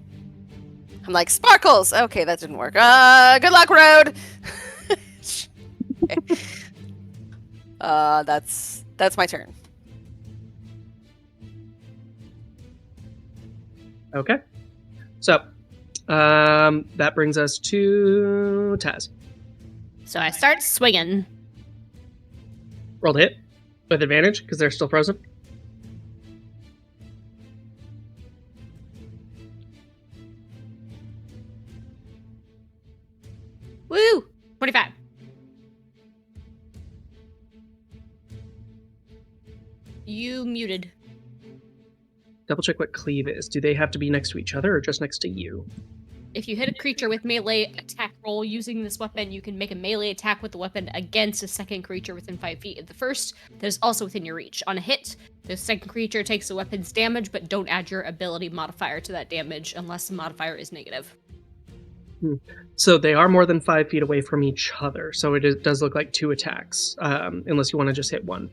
[SPEAKER 6] I'm like, sparkles! Okay, that didn't work. Good luck, Road! That's my turn.
[SPEAKER 3] Okay. So that brings us to Taz.
[SPEAKER 4] So I start swinging.
[SPEAKER 3] Roll to hit with advantage because they're still frozen.
[SPEAKER 4] Woo! 25. You muted.
[SPEAKER 3] Double check what cleave is. Do they have to be next to each other or just next to you?
[SPEAKER 4] If you hit a creature with melee attack roll using this weapon, you can make a melee attack with the weapon against a second creature within 5 feet of the first that is also within your reach. On a hit, the second creature takes the weapon's damage, but don't add your ability modifier to that damage unless the modifier is negative.
[SPEAKER 3] So they are more than 5 feet away from each other. So it does look like 2 attacks, unless you want to just hit one.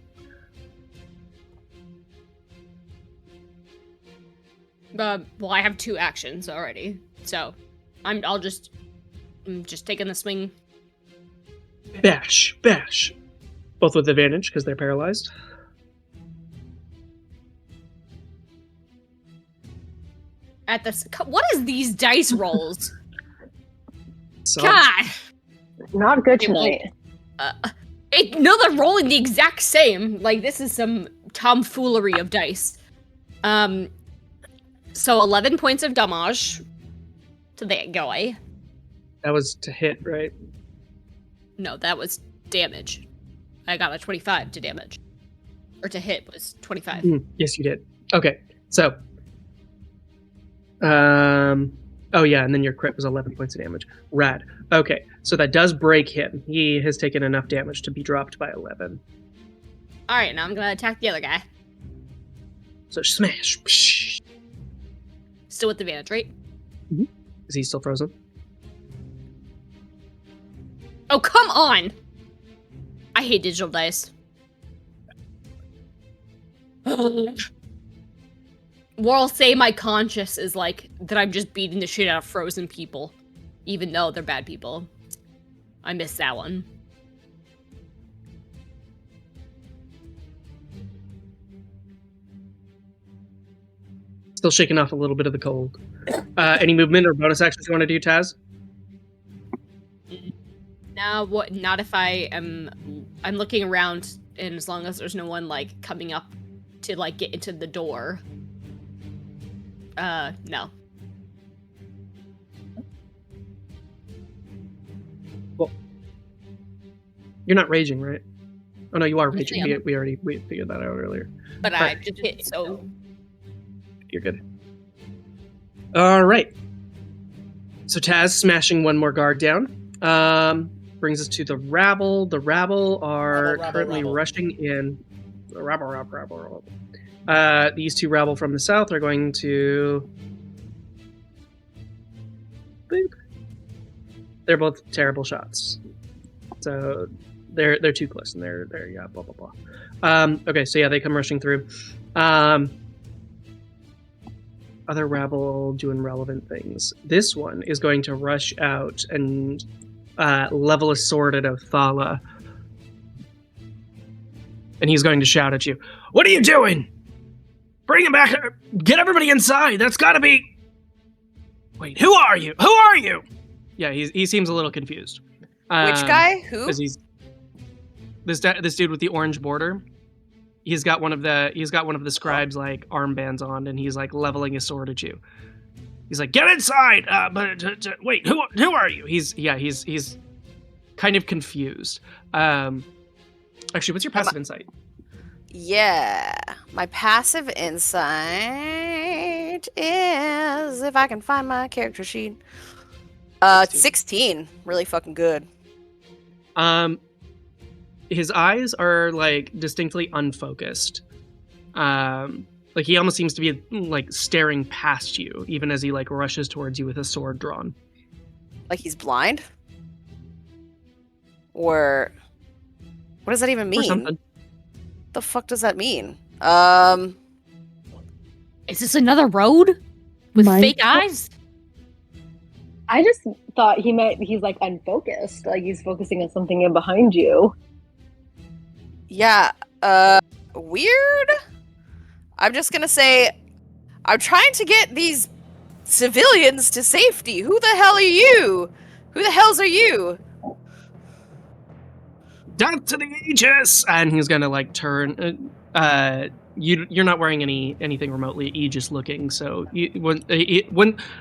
[SPEAKER 4] Well, I have 2 actions already, so I'm just taking the swing.
[SPEAKER 3] Bash, bash. Both with advantage because they're paralyzed.
[SPEAKER 4] At this, what is these dice rolls?
[SPEAKER 3] So,
[SPEAKER 4] God,
[SPEAKER 5] Not good
[SPEAKER 4] It won't-
[SPEAKER 5] tonight.
[SPEAKER 4] no, they're rolling the exact same. Like this is some tomfoolery of dice. So 11 points of damage to that guy.
[SPEAKER 3] that was to hit, right?
[SPEAKER 4] No, that was damage. I got a 25 to damage. Or to hit was 25.
[SPEAKER 3] Yes, you did. Okay, so. Oh yeah, and then your crit was 11 points of damage. Rad. Okay, so that does break him. He has taken enough damage to be dropped by 11.
[SPEAKER 4] Alright, now I'm gonna attack the other guy.
[SPEAKER 3] So smash. Psh.
[SPEAKER 4] Still with advantage, right?
[SPEAKER 3] Is he still frozen?
[SPEAKER 4] Oh, come on! I hate digital dice. I'll say my conscience is like that I'm just beating the shit out of frozen people, even though they're bad people. I missed that one.
[SPEAKER 3] Still shaking off a little bit of the cold. Any movement or bonus actions you want to do, Taz?
[SPEAKER 4] No, what? Not if I am. I'm looking around, and as long as there's no one like coming up to like get into the door. No.
[SPEAKER 3] Well, you're not raging, right? Oh no, you are raging.
[SPEAKER 4] Yes,
[SPEAKER 3] We figured that out earlier.
[SPEAKER 4] But I
[SPEAKER 3] Right.
[SPEAKER 4] just hit, so
[SPEAKER 3] You're good. All right. So Taz smashing one more guard down. Brings us to the rabble. The rabble are
[SPEAKER 1] Rabble,
[SPEAKER 3] currently
[SPEAKER 1] rabble.
[SPEAKER 3] rushing in. Rabble. These two rabble from the south are going to. Boop. They're both terrible shots. So they're too close, and they're yeah, blah blah blah. Okay, so yeah, they come rushing through. Other rabble doing relevant things. This one is going to rush out and level a sword at Othala. And he's going to shout at you. What are you doing? Bring him back. Get everybody inside. That's got to be... Wait, who are you? Who are you? Yeah, he seems a little confused.
[SPEAKER 6] Which guy? Who?
[SPEAKER 3] Because he's... This dude with the orange border. He's got one of the scribes like armbands on, and he's like leveling his sword at you. He's like, "Get inside!" Wait, who are you? He's kind of confused. Actually, what's your passive insight?
[SPEAKER 6] Yeah, my passive insight is, if I can find my character sheet, 16. Really fucking good.
[SPEAKER 3] His eyes are like distinctly unfocused. Like he almost seems to be like staring past you, even as he like rushes towards you with a sword drawn.
[SPEAKER 6] Like he's blind? Or what does that even mean?
[SPEAKER 3] Or something.
[SPEAKER 6] The fuck does that mean?
[SPEAKER 4] is this another road with
[SPEAKER 10] Mine-
[SPEAKER 4] fake eyes?
[SPEAKER 5] I just thought he's like unfocused, like he's focusing on something in behind you.
[SPEAKER 6] Yeah, weird? I'm just gonna say, I'm trying to get these civilians to safety. Who the hell are you? Who the hells are you?
[SPEAKER 3] Down to the Aegis! And he's gonna like turn. You're not wearing anything remotely Aegis looking, so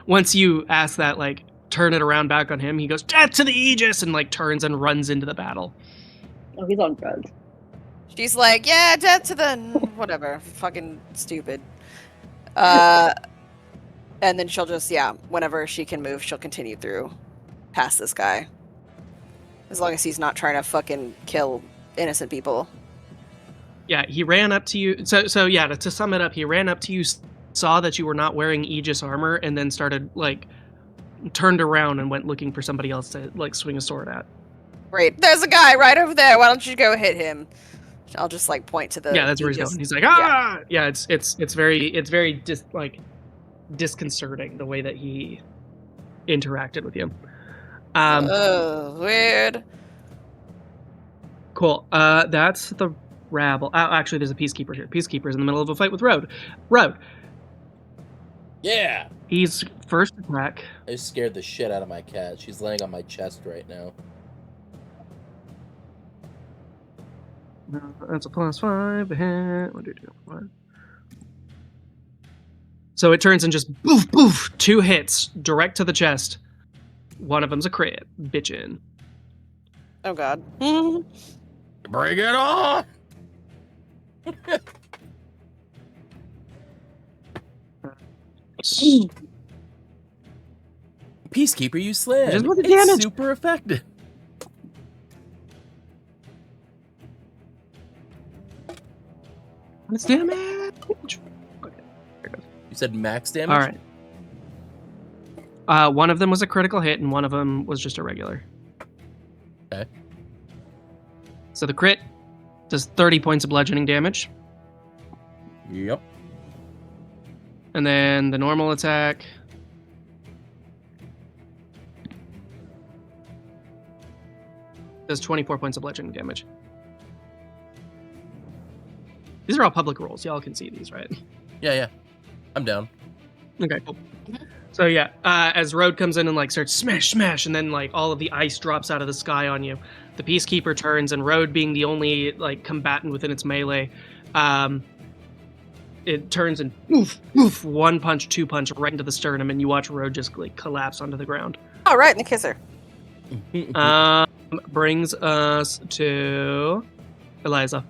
[SPEAKER 3] once you ask that, like turn it around back on him, he goes death to the Aegis and like turns and runs into the battle.
[SPEAKER 5] Oh, he's on drugs.
[SPEAKER 6] She's like, yeah, death to the whatever, fucking stupid. And then she'll just, whenever she can move, she'll continue through past this guy. As long as he's not trying to fucking kill innocent people.
[SPEAKER 3] Yeah, he ran up to you. So yeah, to sum it up, he ran up to you, saw that you were not wearing Aegis armor, and then started like turned around and went looking for somebody else to like swing a sword at.
[SPEAKER 6] Great, there's a guy right over there. Why don't you go hit him? I'll just like point to the.
[SPEAKER 3] Yeah, that's where he's going. He's like, ah, yeah. It's very disconcerting the way that he interacted with you.
[SPEAKER 6] Weird.
[SPEAKER 3] Cool. That's the rabble. Oh, actually, there's a peacekeeper here. Peacekeeper's in the middle of a fight with Road. Road.
[SPEAKER 1] Yeah.
[SPEAKER 3] He's first attack.
[SPEAKER 1] I just scared the shit out of my cat. She's laying on my chest right now.
[SPEAKER 3] That's a +5 hit. 1, 2, 2, 1. So it turns and just boof, boof, 2 hits direct to the chest. One of them's a crit. Bitchin'.
[SPEAKER 6] Oh god.
[SPEAKER 1] Bring it on! Peacekeeper, you slam.
[SPEAKER 3] Just with the
[SPEAKER 1] It's
[SPEAKER 3] damage.
[SPEAKER 1] super effective.
[SPEAKER 3] What's damage? Okay, there it goes.
[SPEAKER 1] You said max damage?
[SPEAKER 3] All right. One of them was a critical hit, and one of them was just a regular.
[SPEAKER 1] Okay.
[SPEAKER 3] So the crit does 30 points of bludgeoning damage,
[SPEAKER 1] Yep.
[SPEAKER 3] and then the normal attack does 24 points of bludgeoning damage. These are all public rolls. Y'all can see these, right?
[SPEAKER 1] Yeah. I'm down.
[SPEAKER 3] Okay, cool. So yeah, as Road comes in and like starts smash, smash, and then like all of the ice drops out of the sky on you, the Peacekeeper turns, and Road being the only like combatant within its melee, it turns and oof, oof, one punch, two punch right into the sternum, and you watch Road just like collapse onto the ground.
[SPEAKER 6] All right, and the kisser.
[SPEAKER 3] Brings us to Eliza.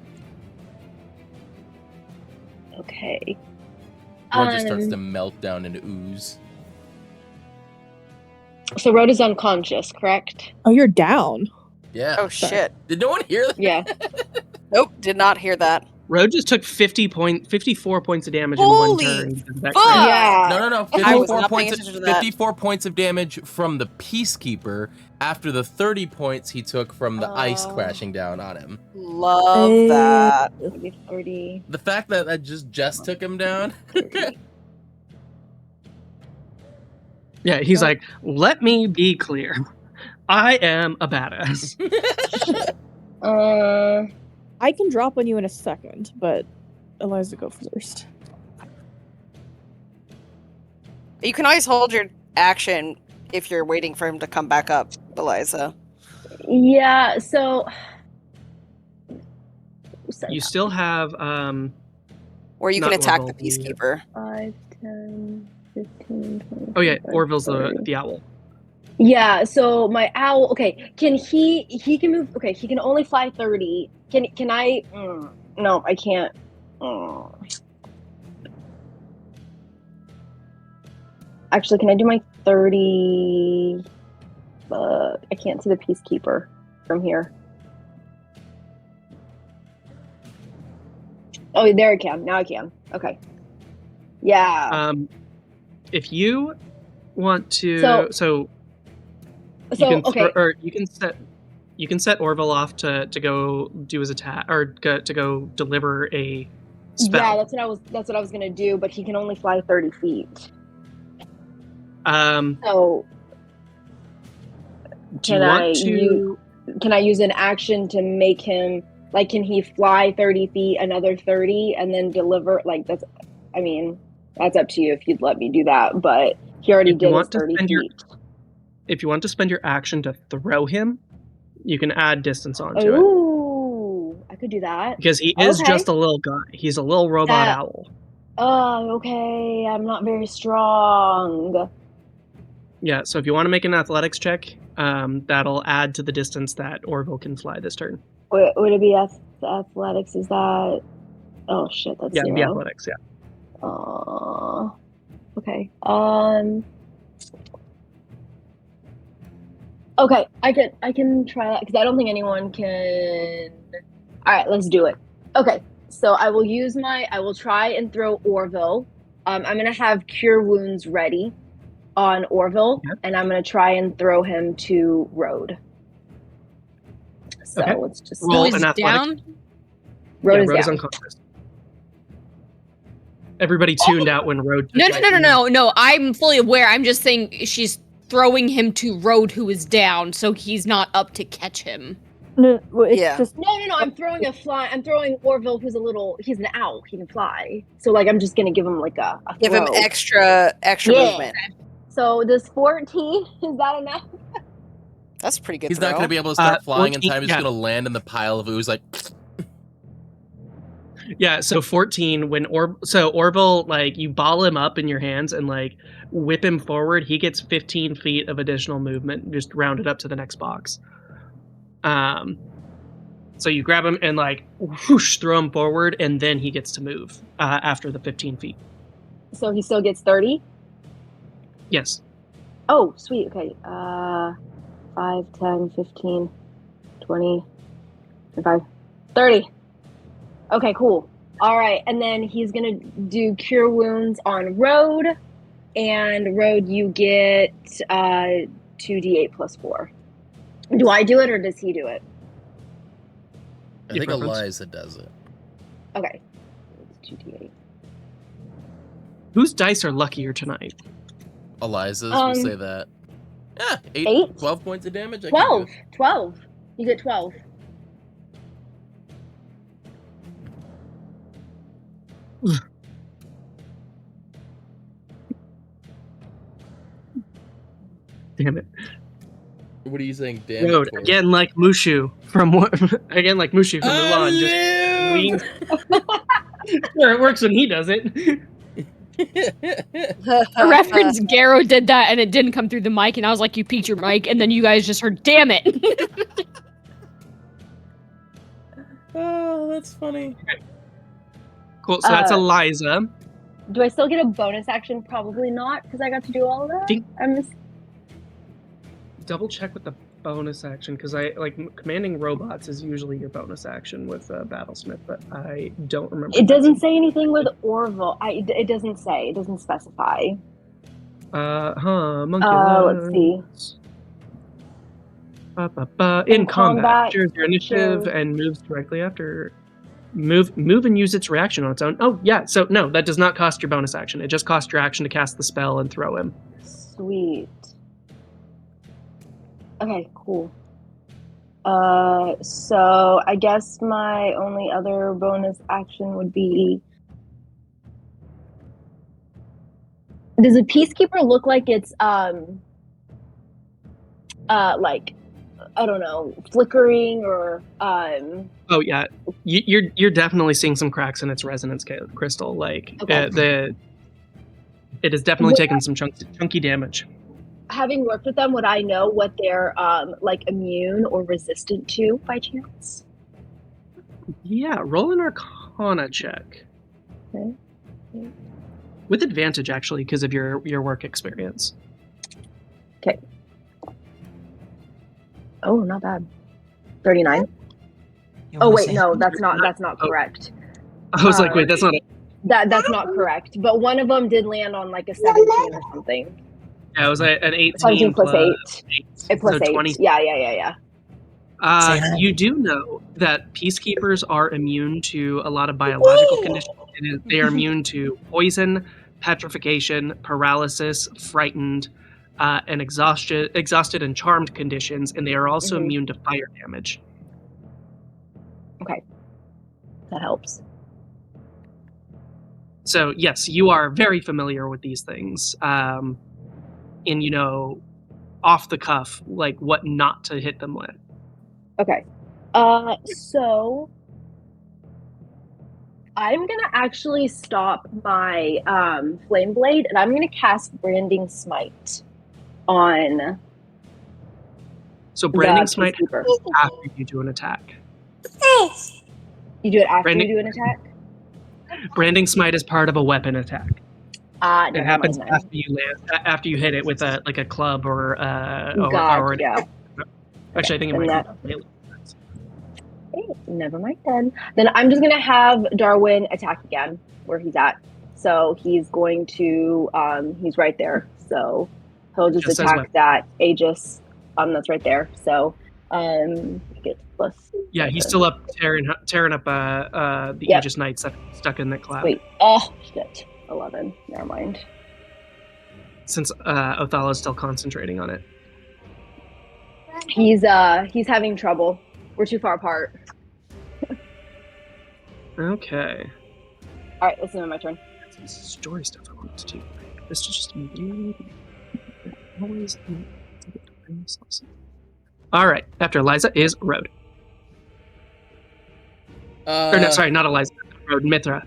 [SPEAKER 5] Okay.
[SPEAKER 1] Road just starts to melt down and ooze.
[SPEAKER 5] So Rhoda is unconscious, correct?
[SPEAKER 10] Oh, you're down.
[SPEAKER 1] Yeah.
[SPEAKER 6] Oh shit.
[SPEAKER 1] Did no one hear that?
[SPEAKER 5] Yeah.
[SPEAKER 6] Nope, did not hear that.
[SPEAKER 3] Road just took 54 points of damage
[SPEAKER 6] Holy
[SPEAKER 3] in one turn. That
[SPEAKER 6] fuck!
[SPEAKER 3] crit.
[SPEAKER 5] Yeah.
[SPEAKER 1] No.
[SPEAKER 6] I was
[SPEAKER 1] 54
[SPEAKER 6] not paying
[SPEAKER 1] points.
[SPEAKER 6] attention to that.
[SPEAKER 1] 54 points of damage from the Peacekeeper after the 30 points he took from the ice crashing down on him.
[SPEAKER 6] Love that.
[SPEAKER 5] Maybe 30.
[SPEAKER 1] The fact that that just took him down.
[SPEAKER 3] Yeah, he's like, let me be clear. I am a badass.
[SPEAKER 10] I can drop on you in a second, but Eliza, go first.
[SPEAKER 6] You can always hold your action if you're waiting for him to come back up, Eliza.
[SPEAKER 5] Yeah, so
[SPEAKER 3] You still have
[SPEAKER 6] Or you can
[SPEAKER 3] Not
[SPEAKER 6] attack
[SPEAKER 3] Orville,
[SPEAKER 6] the Peacekeeper.
[SPEAKER 5] 5, 10, 15, 20.
[SPEAKER 3] oh yeah, Orville's the owl.
[SPEAKER 5] Yeah, so my owl, okay, he can move, okay, he can only fly 30. Can I, no, I can't. Actually, can I do my 30? I can't see the Peacekeeper from here. Oh, there I can. Now I can. Okay. Yeah.
[SPEAKER 3] If you want to,
[SPEAKER 5] So
[SPEAKER 3] you can
[SPEAKER 5] okay.
[SPEAKER 3] or you can set Orville off to go do his attack or to go deliver a spell.
[SPEAKER 5] Yeah, that's what I was gonna do, but he can only fly 30 feet. So
[SPEAKER 3] do you want to?
[SPEAKER 5] Can I use an action to make him like? Can he fly 30 feet, another 30, and then deliver? Like that's. I mean, that's up to you if you'd let me do that. But he already did his 30 feet.
[SPEAKER 3] If you want to spend your action to throw him, you can add distance onto it.
[SPEAKER 5] Ooh, I could do that.
[SPEAKER 3] Because he is just a little guy. He's a little robot owl.
[SPEAKER 5] Oh, okay. I'm not very strong.
[SPEAKER 3] Yeah, so if you want to make an athletics check, that'll add to the distance that Orville can fly this turn.
[SPEAKER 5] Would it be athletics? Is that? Oh shit, that's 0.
[SPEAKER 3] Yeah, the athletics. Yeah.
[SPEAKER 5] Okay. Okay, I can try that because I don't think anyone can. All right, let's do it. Okay, so I will try and throw Orville. I'm gonna have Cure Wounds ready on Orville, and I'm gonna try and throw him to Road. So let's just
[SPEAKER 3] roll an athletics.
[SPEAKER 4] Down?
[SPEAKER 5] Road is
[SPEAKER 3] Road is
[SPEAKER 5] down.
[SPEAKER 3] unconscious. Everybody tuned out when Road.
[SPEAKER 4] No. I'm fully aware. I'm just saying she's throwing him to Road, who is down, so he's not up to catch him.
[SPEAKER 10] No, it's just
[SPEAKER 5] No. I'm throwing Orville, he's an owl. He can fly. So like, I'm just gonna give him like a
[SPEAKER 6] Give him
[SPEAKER 5] throw.
[SPEAKER 6] extra movement.
[SPEAKER 5] So does 14, is that enough?
[SPEAKER 6] That's pretty good.
[SPEAKER 1] He's not going to be able to start flying in
[SPEAKER 3] 14,
[SPEAKER 1] time. He's
[SPEAKER 3] yeah.
[SPEAKER 1] going to land in the pile of ooze like.
[SPEAKER 3] Yeah, so 14 when Orville, like, you ball him up in your hands and like whip him forward, he gets 15 feet of additional movement, just rounded up to the next box. So you grab him and like whoosh, throw him forward, and then he gets to move after the 15 feet.
[SPEAKER 5] So he still gets 30?
[SPEAKER 3] Yes.
[SPEAKER 5] Oh, sweet. Okay. 5, 10, 15, 20, 25, 30. Okay, cool. All right, and then he's gonna do Cure Wounds on Road, and Road, you get 2d8 plus 4. Do I do it or does he do it?
[SPEAKER 1] I think Eliza does it.
[SPEAKER 5] Okay, it's 2d8.
[SPEAKER 3] Whose dice are luckier tonight?
[SPEAKER 1] Eliza's, we'll say that. Yeah,
[SPEAKER 5] 8?
[SPEAKER 1] 12 points of damage.
[SPEAKER 5] 12. You get 12.
[SPEAKER 3] Damn it.
[SPEAKER 1] What are you saying? Damn it
[SPEAKER 3] Road
[SPEAKER 1] for?
[SPEAKER 3] again, like Mushu from Mulan. Just leans. Sure, it works when he does it.
[SPEAKER 4] A reference Garrow did that and it didn't come through the mic, and I was like, you peeked your mic, and then you guys just heard, damn it.
[SPEAKER 1] Oh, that's funny.
[SPEAKER 3] Cool. So that's Eliza.
[SPEAKER 5] Do I still get a bonus action? Probably not, because I got to do all of that.
[SPEAKER 3] Double check with the bonus action, because I like commanding robots is usually your bonus action with Battlesmith, but I don't remember.
[SPEAKER 5] It doesn't say anything with Orville. It doesn't say. It doesn't specify.
[SPEAKER 3] Monkey.
[SPEAKER 5] Let's see.
[SPEAKER 3] In combat, shares your initiative and moves directly after. Move and use its reaction on its own. Oh yeah, so no, that does not cost your bonus action. It just costs your action to cast the spell and throw him.
[SPEAKER 5] Sweet. Okay, cool. So I guess my only other bonus action would be. Does a peacekeeper look like it's like, I don't know, flickering or
[SPEAKER 3] Oh yeah, you're definitely seeing some cracks in its resonance crystal. Like it has definitely taken some chunky damage.
[SPEAKER 5] Having worked with them, would I know what they're like immune or resistant to by chance?
[SPEAKER 3] Yeah, roll an Arcana check.
[SPEAKER 5] Okay.
[SPEAKER 3] With advantage, actually, because of your work experience.
[SPEAKER 5] Okay. Oh, not bad. 39. Oh wait, no, that's not correct.
[SPEAKER 3] I was like, wait, that's not.
[SPEAKER 5] That's not correct. But one of them did land on like a 17 or something.
[SPEAKER 3] Yeah, it was an 18
[SPEAKER 5] 17 plus 8. Plus
[SPEAKER 3] so
[SPEAKER 5] 8.
[SPEAKER 3] 20.
[SPEAKER 5] Yeah.
[SPEAKER 3] You do know that peacekeepers are immune to a lot of biological conditions. They are immune to poison, petrification, paralysis, frightened, and exhausted and charmed conditions, and they are also immune to fire damage.
[SPEAKER 5] Okay, that helps.
[SPEAKER 3] So yes, you are very familiar with these things, and you know, off the cuff, like what not to hit them with.
[SPEAKER 5] Okay, so I'm gonna actually stop my flame blade, and I'm gonna cast Branding Smite on.
[SPEAKER 3] So Branding Smite after you do an attack.
[SPEAKER 5] You do it after you do an attack?
[SPEAKER 3] Branding Smite is part of a weapon attack. It happens
[SPEAKER 5] mind,
[SPEAKER 3] after you land, after you hit it with a club or
[SPEAKER 5] yeah.
[SPEAKER 3] Actually, I think it might be.
[SPEAKER 5] Okay, never mind then. Then I'm just gonna have Darwin attack again where he's at. So he's going to he's right there. So he'll just attack that Aegis that's right there. So get plus.
[SPEAKER 3] Yeah, he's still up tearing up the Aegis Knights that are stuck in that cloud.
[SPEAKER 5] Wait. Oh shit. 11. Never mind.
[SPEAKER 3] Since Othello's still concentrating on it.
[SPEAKER 5] He's having trouble. We're too far apart.
[SPEAKER 3] Okay.
[SPEAKER 5] All right, listen to my turn.
[SPEAKER 3] Some story stuff I want to do. This is just always. All right. After Eliza is Road. Or no, sorry, not Eliza. Road. Mithra.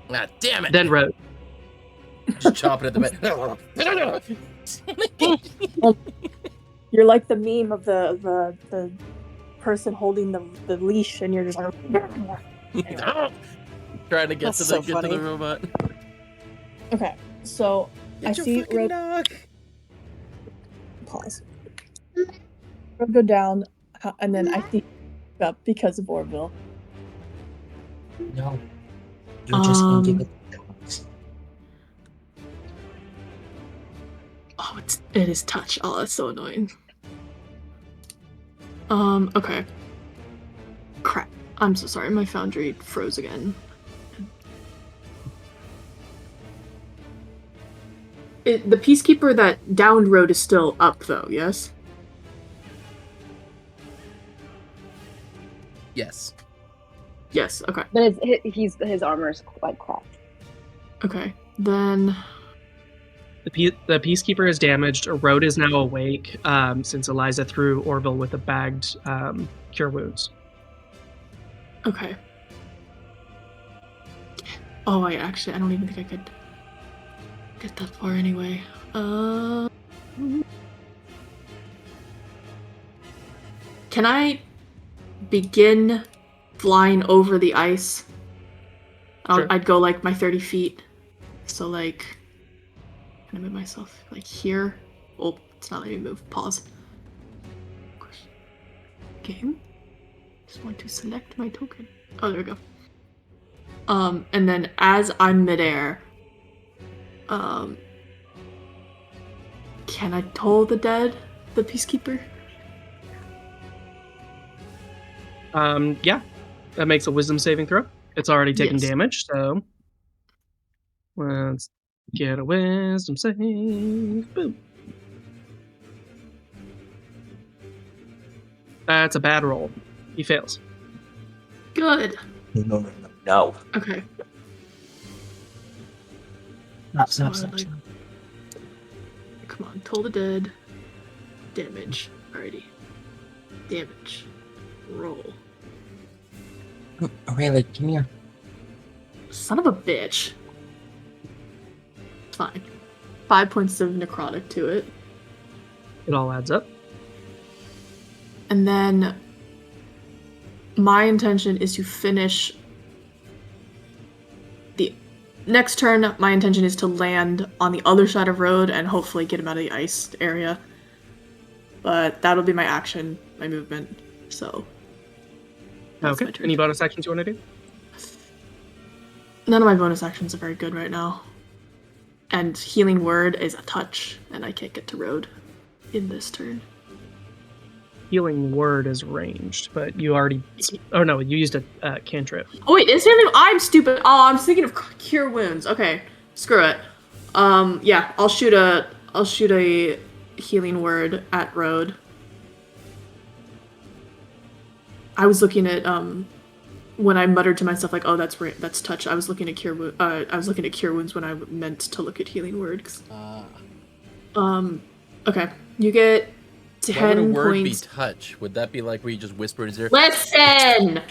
[SPEAKER 1] Ah, damn it!
[SPEAKER 3] Then Road.
[SPEAKER 1] Just chopping at the bit.
[SPEAKER 10] You're like the meme of the person holding the leash, and you're just like
[SPEAKER 1] trying to get to the robot.
[SPEAKER 10] Okay, so I see Road.
[SPEAKER 1] Dog.
[SPEAKER 10] Pause. Road go down, and then I see up because of Orville.
[SPEAKER 7] No, you're just ending with drugs.
[SPEAKER 2] Oh, it is touch. Oh, that's so annoying. Okay. Crap. I'm so sorry. My Foundry froze again. The Peacekeeper that downed Road is still up, though, yes?
[SPEAKER 1] Yes.
[SPEAKER 2] Yes, okay.
[SPEAKER 5] But his armor is quite cracked.
[SPEAKER 2] Okay, then...
[SPEAKER 3] The Peacekeeper is damaged. Road is now awake since Eliza threw Orville with a bagged Cure Wounds.
[SPEAKER 2] Okay. Oh, I don't even think I could get that far anyway. Can I begin flying over the ice?
[SPEAKER 3] Sure.
[SPEAKER 2] I'd go like my 30 feet. So like, can I move myself like here? Oh, it's not letting me move. Pause. Game. Just want to select my token. Oh, there we go. And then as I'm midair, can I toll the dead, the Peacekeeper?
[SPEAKER 3] Yeah, that makes a Wisdom saving throw. It's already taking
[SPEAKER 2] Yes.
[SPEAKER 3] damage, so let's get a Wisdom save. Boom. That's a bad roll. He fails.
[SPEAKER 2] Good.
[SPEAKER 7] No.
[SPEAKER 2] Okay.
[SPEAKER 7] Stop.
[SPEAKER 2] Come on, toll the dead. Damage. Alrighty. Damage. Roll.
[SPEAKER 7] Aurelia, come here.
[SPEAKER 2] Son of a bitch. Fine. 5 points of necrotic to it.
[SPEAKER 3] It all adds up.
[SPEAKER 2] And then my intention is to finish the next turn. My intention is to land on the other side of road and hopefully get him out of the ice area. But that'll be my action, my movement. So that's
[SPEAKER 3] Okay.
[SPEAKER 2] my turn.
[SPEAKER 3] Any bonus actions you want to do?
[SPEAKER 2] None of my bonus actions are very good right now. And Healing Word is a touch, and I can't get to road in this turn.
[SPEAKER 3] Healing Word is ranged, but you already... Oh no, you used a cantrip.
[SPEAKER 2] Oh wait, is Healing... I'm stupid. Oh, I'm thinking of Cure Wounds. Okay, screw it. Yeah, I'll shoot a Healing Word at road. I was looking at when I muttered to myself like, "Oh, that's touch." I was looking at Cure Wounds when I meant to look at Healing Word. Okay, you get 10
[SPEAKER 1] Why would a word
[SPEAKER 2] points.
[SPEAKER 1] be touch? Would that be like where you just whisper in his ear?
[SPEAKER 2] Listen.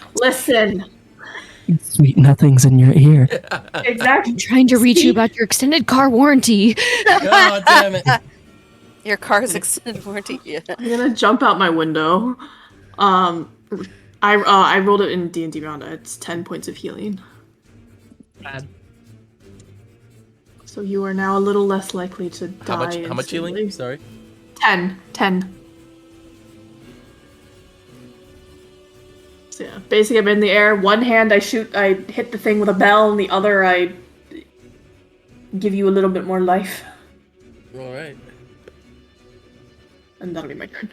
[SPEAKER 3] Sweet nothings in your ear.
[SPEAKER 2] Exactly.
[SPEAKER 4] I'm trying to reach you about your extended car warranty.
[SPEAKER 1] God damn it.
[SPEAKER 6] Your car's extended warranty. Yeah.
[SPEAKER 2] I'm gonna jump out my window. I rolled it in D&D Beyond. It's 10 points of healing.
[SPEAKER 3] Bad.
[SPEAKER 2] So you are now a little less likely to die.
[SPEAKER 1] How much healing?
[SPEAKER 2] instantly.
[SPEAKER 1] Sorry.
[SPEAKER 2] 10. So yeah, basically I'm in the air. One hand I hit the thing with a bell, and the other I give you a little bit more life.
[SPEAKER 1] All right.
[SPEAKER 2] And that'll be my turn.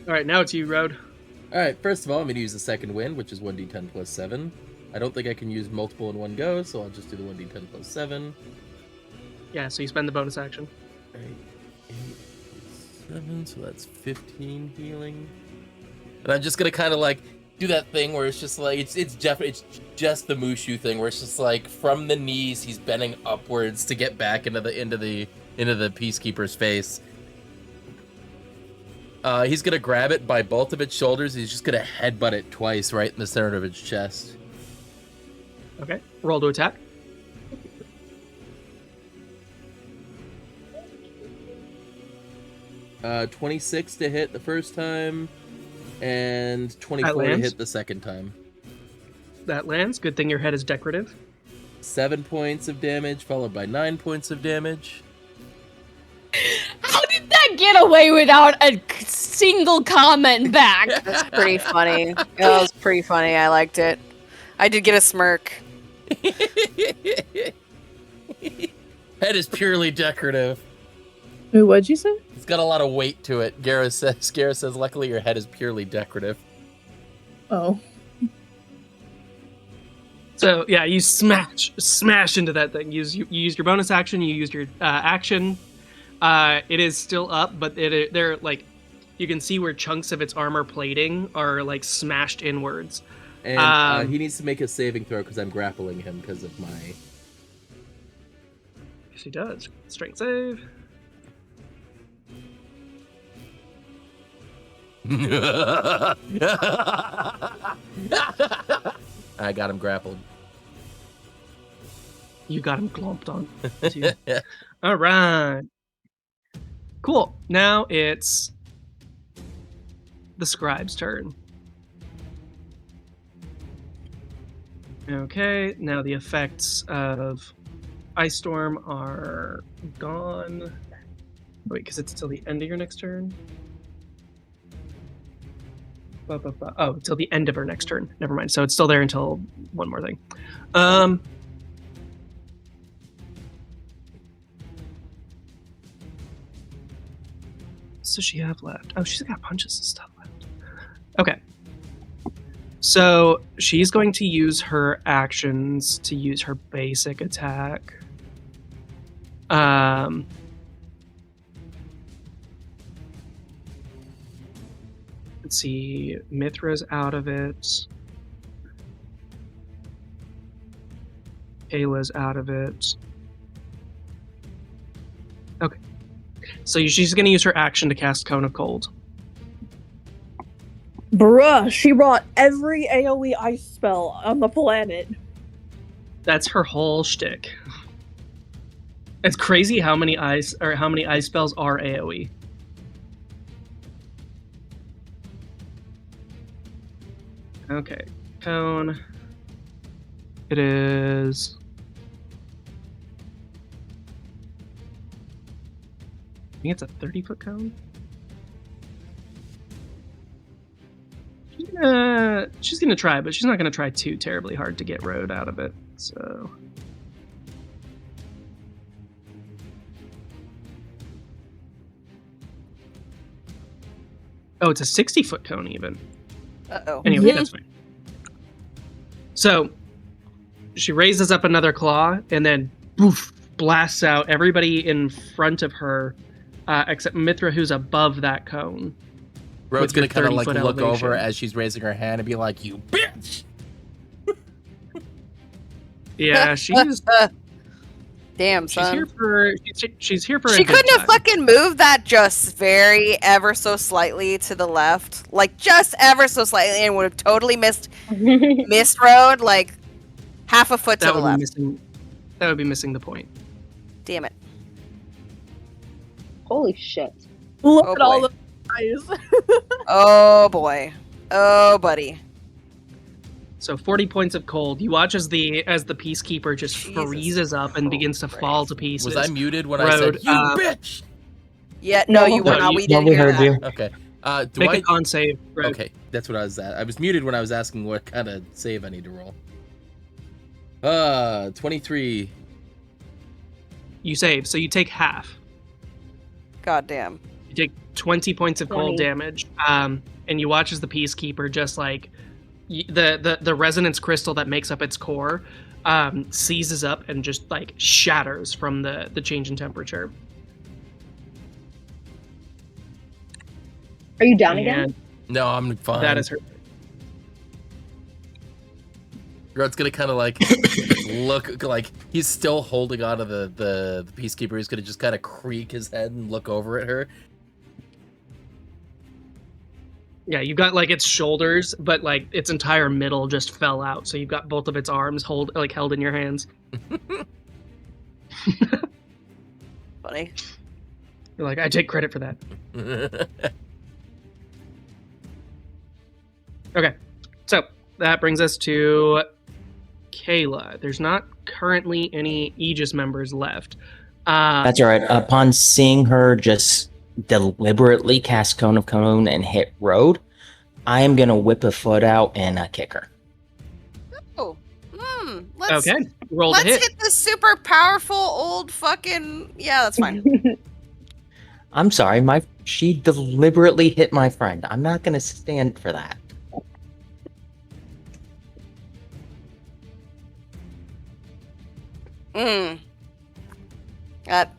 [SPEAKER 3] All right, now it's you, Road.
[SPEAKER 1] All right. First of all, I'm going to use the second wind, which is 1d10 plus 7. I don't think I can use multiple in one go, so I'll just do the 1d10 plus 7.
[SPEAKER 3] Yeah, so you spend the bonus action.
[SPEAKER 1] All right. 8, 7, so that's 15 healing. And I'm just going to kind of like do that thing where it's just like, it's just the Mushu thing where it's just like from the knees, he's bending upwards to get back into the Peacekeeper's face. He's gonna grab it by both of its shoulders. He's just gonna headbutt it twice right in the center of its chest.
[SPEAKER 3] Okay, roll to attack.
[SPEAKER 1] Uh, 26 to hit the first time, and 24 to
[SPEAKER 3] lands.
[SPEAKER 1] hit the second time.
[SPEAKER 3] That lands. Good thing your head is decorative.
[SPEAKER 1] 7 points of damage, followed by 9 points of damage.
[SPEAKER 4] How did that get away without a single comment back?
[SPEAKER 6] That's pretty funny. That was pretty funny. I liked it. I did get a smirk.
[SPEAKER 1] Head is purely decorative.
[SPEAKER 10] Wait, what'd you say?
[SPEAKER 1] It's got a lot of weight to it. Gareth says, luckily your head is purely decorative.
[SPEAKER 10] Oh.
[SPEAKER 3] So yeah, you smash into that thing. You used your bonus action. You used your action. It is still up, but they're like, you can see where chunks of its armor plating are like smashed inwards.
[SPEAKER 1] And he needs to make a saving throw because I'm grappling him because of my...
[SPEAKER 3] She does. Strength save.
[SPEAKER 1] I got him grappled.
[SPEAKER 3] You got him glomped on. Too. All right. Cool. Now it's the scribe's turn. Okay, now the effects of Ice Storm are gone. Wait, because it's till the end of your next turn? Oh, till the end of her next turn. Never mind. So it's still there until one more thing. So she have left? Oh, she's got punches and stuff left. Okay. So she's going to use her actions to use her basic attack. Let's see. Mithra's out of it. Ayla's out of it. Okay. So she's going to use her action to cast Cone of Cold.
[SPEAKER 10] Bruh, she brought every AoE ice spell on the planet.
[SPEAKER 3] That's her whole shtick. It's crazy how many ice spells are AoE. Okay, cone. It is. I think it's a 30-foot cone. She's gonna try, but she's not gonna try too terribly hard to get Road out of it. So. Oh, it's a 60-foot cone even.
[SPEAKER 6] Uh-oh.
[SPEAKER 3] Anyway, that's fine. So, she raises up another claw and then poof, blasts out everybody in front of her, except Mithra, who's above that cone.
[SPEAKER 1] Road's gonna kind of like look
[SPEAKER 3] elevation.
[SPEAKER 1] over as she's raising her hand and be like, "You bitch!"
[SPEAKER 3] Yeah, she's
[SPEAKER 6] Damn, son.
[SPEAKER 3] She's here for.
[SPEAKER 6] She
[SPEAKER 3] a good
[SPEAKER 6] couldn't have
[SPEAKER 3] time.
[SPEAKER 6] fucking moved that just very ever so slightly to the left, like just ever so slightly, and would have totally missed Road, like half a foot to
[SPEAKER 3] That
[SPEAKER 6] the
[SPEAKER 3] would
[SPEAKER 6] left.
[SPEAKER 3] be missing. That would be missing the point.
[SPEAKER 6] Damn it.
[SPEAKER 5] Holy shit.
[SPEAKER 10] Look
[SPEAKER 6] Oh
[SPEAKER 10] at all
[SPEAKER 6] boy.
[SPEAKER 10] the eyes.
[SPEAKER 6] Oh boy. Oh buddy.
[SPEAKER 3] So 40 points of cold. You watch as the peacekeeper just
[SPEAKER 6] Jesus
[SPEAKER 3] freezes up and begins to fall to pieces.
[SPEAKER 1] Was I muted when I
[SPEAKER 3] Road,
[SPEAKER 1] said, "You bitch"?
[SPEAKER 6] Yeah, no, you were
[SPEAKER 3] No,
[SPEAKER 6] not.
[SPEAKER 3] you-
[SPEAKER 6] We
[SPEAKER 7] No,
[SPEAKER 6] didn't
[SPEAKER 7] we
[SPEAKER 6] hear
[SPEAKER 7] heard
[SPEAKER 6] that.
[SPEAKER 7] you.
[SPEAKER 1] Okay. Do
[SPEAKER 3] Make
[SPEAKER 1] I?
[SPEAKER 3] a con save. Road.
[SPEAKER 1] Okay, that's what I was at. I was muted when I was asking what kind of save I need to roll. 23.
[SPEAKER 3] You save, so you take half.
[SPEAKER 6] God damn.
[SPEAKER 3] You take 20 points of cold
[SPEAKER 5] 20.
[SPEAKER 3] damage. And you watch as the peacekeeper just like the resonance crystal that makes up its core seizes up and just like shatters from the change in temperature.
[SPEAKER 5] Are you down again?
[SPEAKER 3] And
[SPEAKER 1] No, I'm fine.
[SPEAKER 3] that is her.
[SPEAKER 1] Rod's gonna kind of like look like he's still holding on to the peacekeeper. He's gonna just kind of creak his head and look over at her.
[SPEAKER 3] Yeah, you got like its shoulders, but like its entire middle just fell out. So you've got both of its arms held in your hands.
[SPEAKER 6] Funny.
[SPEAKER 3] You're like, I take credit for that. Okay, so that brings us to Kayla. There's not currently any Aegis members left.
[SPEAKER 7] That's all right. Upon seeing her just deliberately cast Cone of Cone and hit Road, I am gonna whip a foot out and kick her.
[SPEAKER 6] Oh. Let's
[SPEAKER 3] Okay, roll to
[SPEAKER 6] let's
[SPEAKER 3] hit.
[SPEAKER 6] hit the super powerful old fucking yeah, that's fine.
[SPEAKER 7] I'm sorry, she deliberately hit my friend. I'm not gonna stand for that.
[SPEAKER 6] That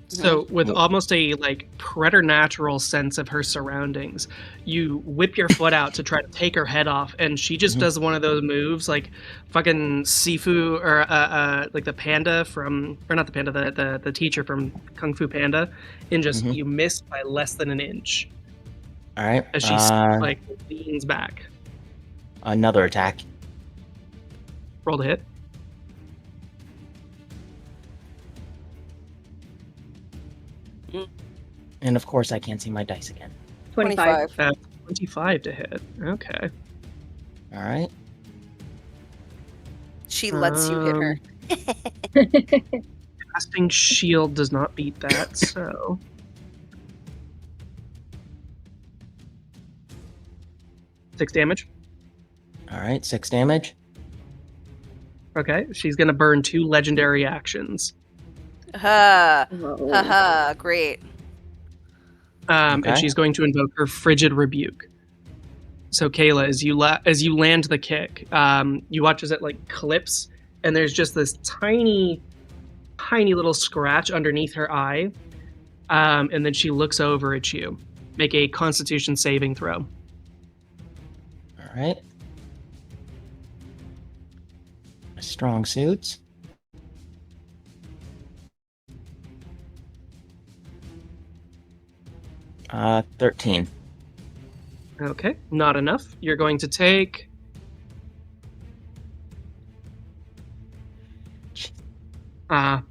[SPEAKER 3] So with almost a like preternatural sense of her surroundings. You whip your foot out to try to take her head off, and she just does one of those moves like fucking Sifu or like the panda from, or not the panda, the teacher from Kung Fu Panda, and just you miss by less than an inch.
[SPEAKER 7] All right.
[SPEAKER 3] As she like leans back.
[SPEAKER 7] Another attack.
[SPEAKER 3] Roll to hit.
[SPEAKER 7] And of course, I can't see my dice again.
[SPEAKER 5] 25.
[SPEAKER 3] 25 to hit. Okay.
[SPEAKER 7] All right.
[SPEAKER 6] She lets you hit her.
[SPEAKER 3] Casting shield does not beat that, so. Six damage.
[SPEAKER 7] All right, 6 damage.
[SPEAKER 3] Okay, she's gonna burn 2 legendary actions.
[SPEAKER 6] Haha, great.
[SPEAKER 7] Okay.
[SPEAKER 3] And she's going to invoke her Frigid Rebuke. So Kayla, as you land the kick, you watch as it like clips, and there's just this tiny little scratch underneath her eye, and then she looks over at you. Make a Constitution saving throw.
[SPEAKER 7] All right. Strong suits. Uh, 13.
[SPEAKER 3] Okay, not enough. You're going to take.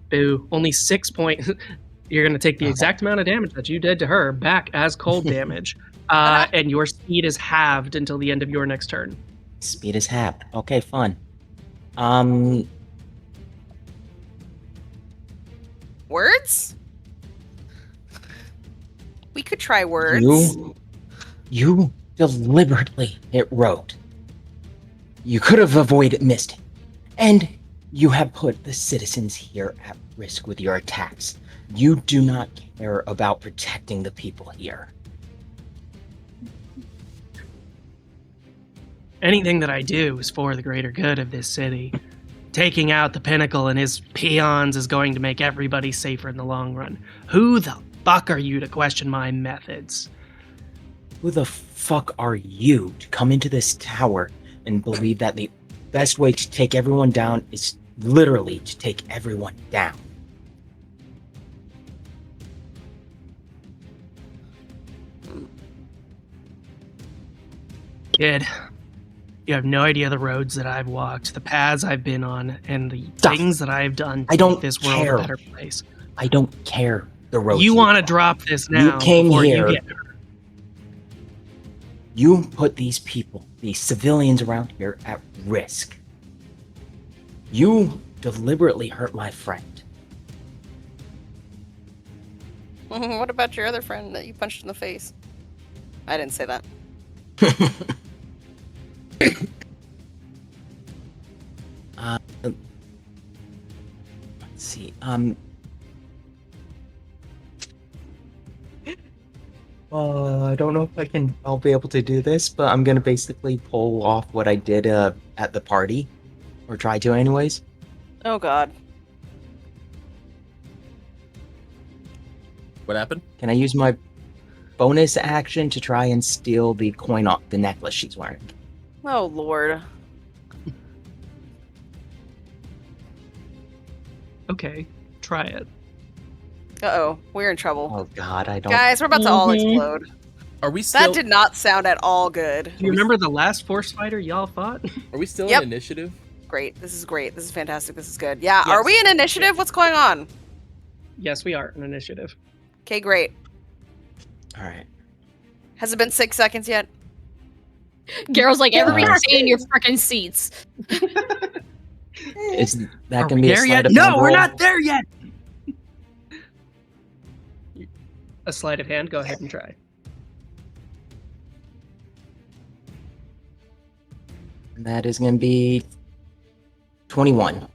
[SPEAKER 3] Boo. Only 6 points. You're going to take the exact amount of damage that you did to her back as cold damage. And your speed is halved until the end of your next turn.
[SPEAKER 7] Speed is halved. Okay, fun.
[SPEAKER 6] Words? We could try words.
[SPEAKER 7] You deliberately hit road. You could have avoided missed, and you have put the citizens here at risk with your attacks. You do not care about protecting the people here.
[SPEAKER 3] Anything that I do is for the greater good of this city. Taking out the Pinnacle and his peons is going to make everybody safer in the long run. Who the fuck are you to question my methods?
[SPEAKER 7] Who the fuck are you to come into this tower and believe that the best way to take everyone down is literally to take everyone down?
[SPEAKER 3] Kid, you have no idea the roads that I've walked, the paths I've been on, and the things that I've done to make this world a better place.
[SPEAKER 7] I don't care the roads.
[SPEAKER 3] You want to drop this now
[SPEAKER 7] You came
[SPEAKER 3] before
[SPEAKER 7] here.
[SPEAKER 3] you get hurt.
[SPEAKER 7] You put these people, these civilians around here, at risk. You deliberately hurt my friend.
[SPEAKER 6] What about your other friend that you punched in the face? I didn't say that.
[SPEAKER 7] Let's see. I don't know if I'll be able to do this, but I'm gonna basically pull off what I did at the party, or try to, anyways.
[SPEAKER 6] Oh God.
[SPEAKER 1] What happened?
[SPEAKER 7] Can I use my bonus action to try and steal the coin off the necklace she's wearing?
[SPEAKER 6] Oh Lord.
[SPEAKER 3] Okay, try it.
[SPEAKER 6] Uh-oh, we're in trouble.
[SPEAKER 7] Oh God, I don't.
[SPEAKER 6] Guys, we're about to all explode.
[SPEAKER 1] Are we still?
[SPEAKER 6] That did not sound at all good.
[SPEAKER 3] Do you remember the last force fighter y'all fought?
[SPEAKER 1] Are we still
[SPEAKER 6] Yep.
[SPEAKER 1] in initiative?
[SPEAKER 6] Great. This is great. This is fantastic. This is good. Yeah.
[SPEAKER 3] Yes.
[SPEAKER 6] Are we in initiative? What's going on?
[SPEAKER 3] Yes, we are, an initiative.
[SPEAKER 6] Okay, great.
[SPEAKER 7] All right.
[SPEAKER 6] Has it been 6 seconds yet?
[SPEAKER 4] Garrel's like, everybody stay in your frickin' seats.
[SPEAKER 7] Is that
[SPEAKER 3] Are
[SPEAKER 7] gonna
[SPEAKER 3] we
[SPEAKER 7] be a
[SPEAKER 3] there
[SPEAKER 7] sleight
[SPEAKER 3] yet?
[SPEAKER 7] of
[SPEAKER 3] No,
[SPEAKER 7] hand
[SPEAKER 3] we're
[SPEAKER 7] roll?
[SPEAKER 3] not there yet. A sleight of hand. Go ahead and try.
[SPEAKER 7] That is gonna be 21.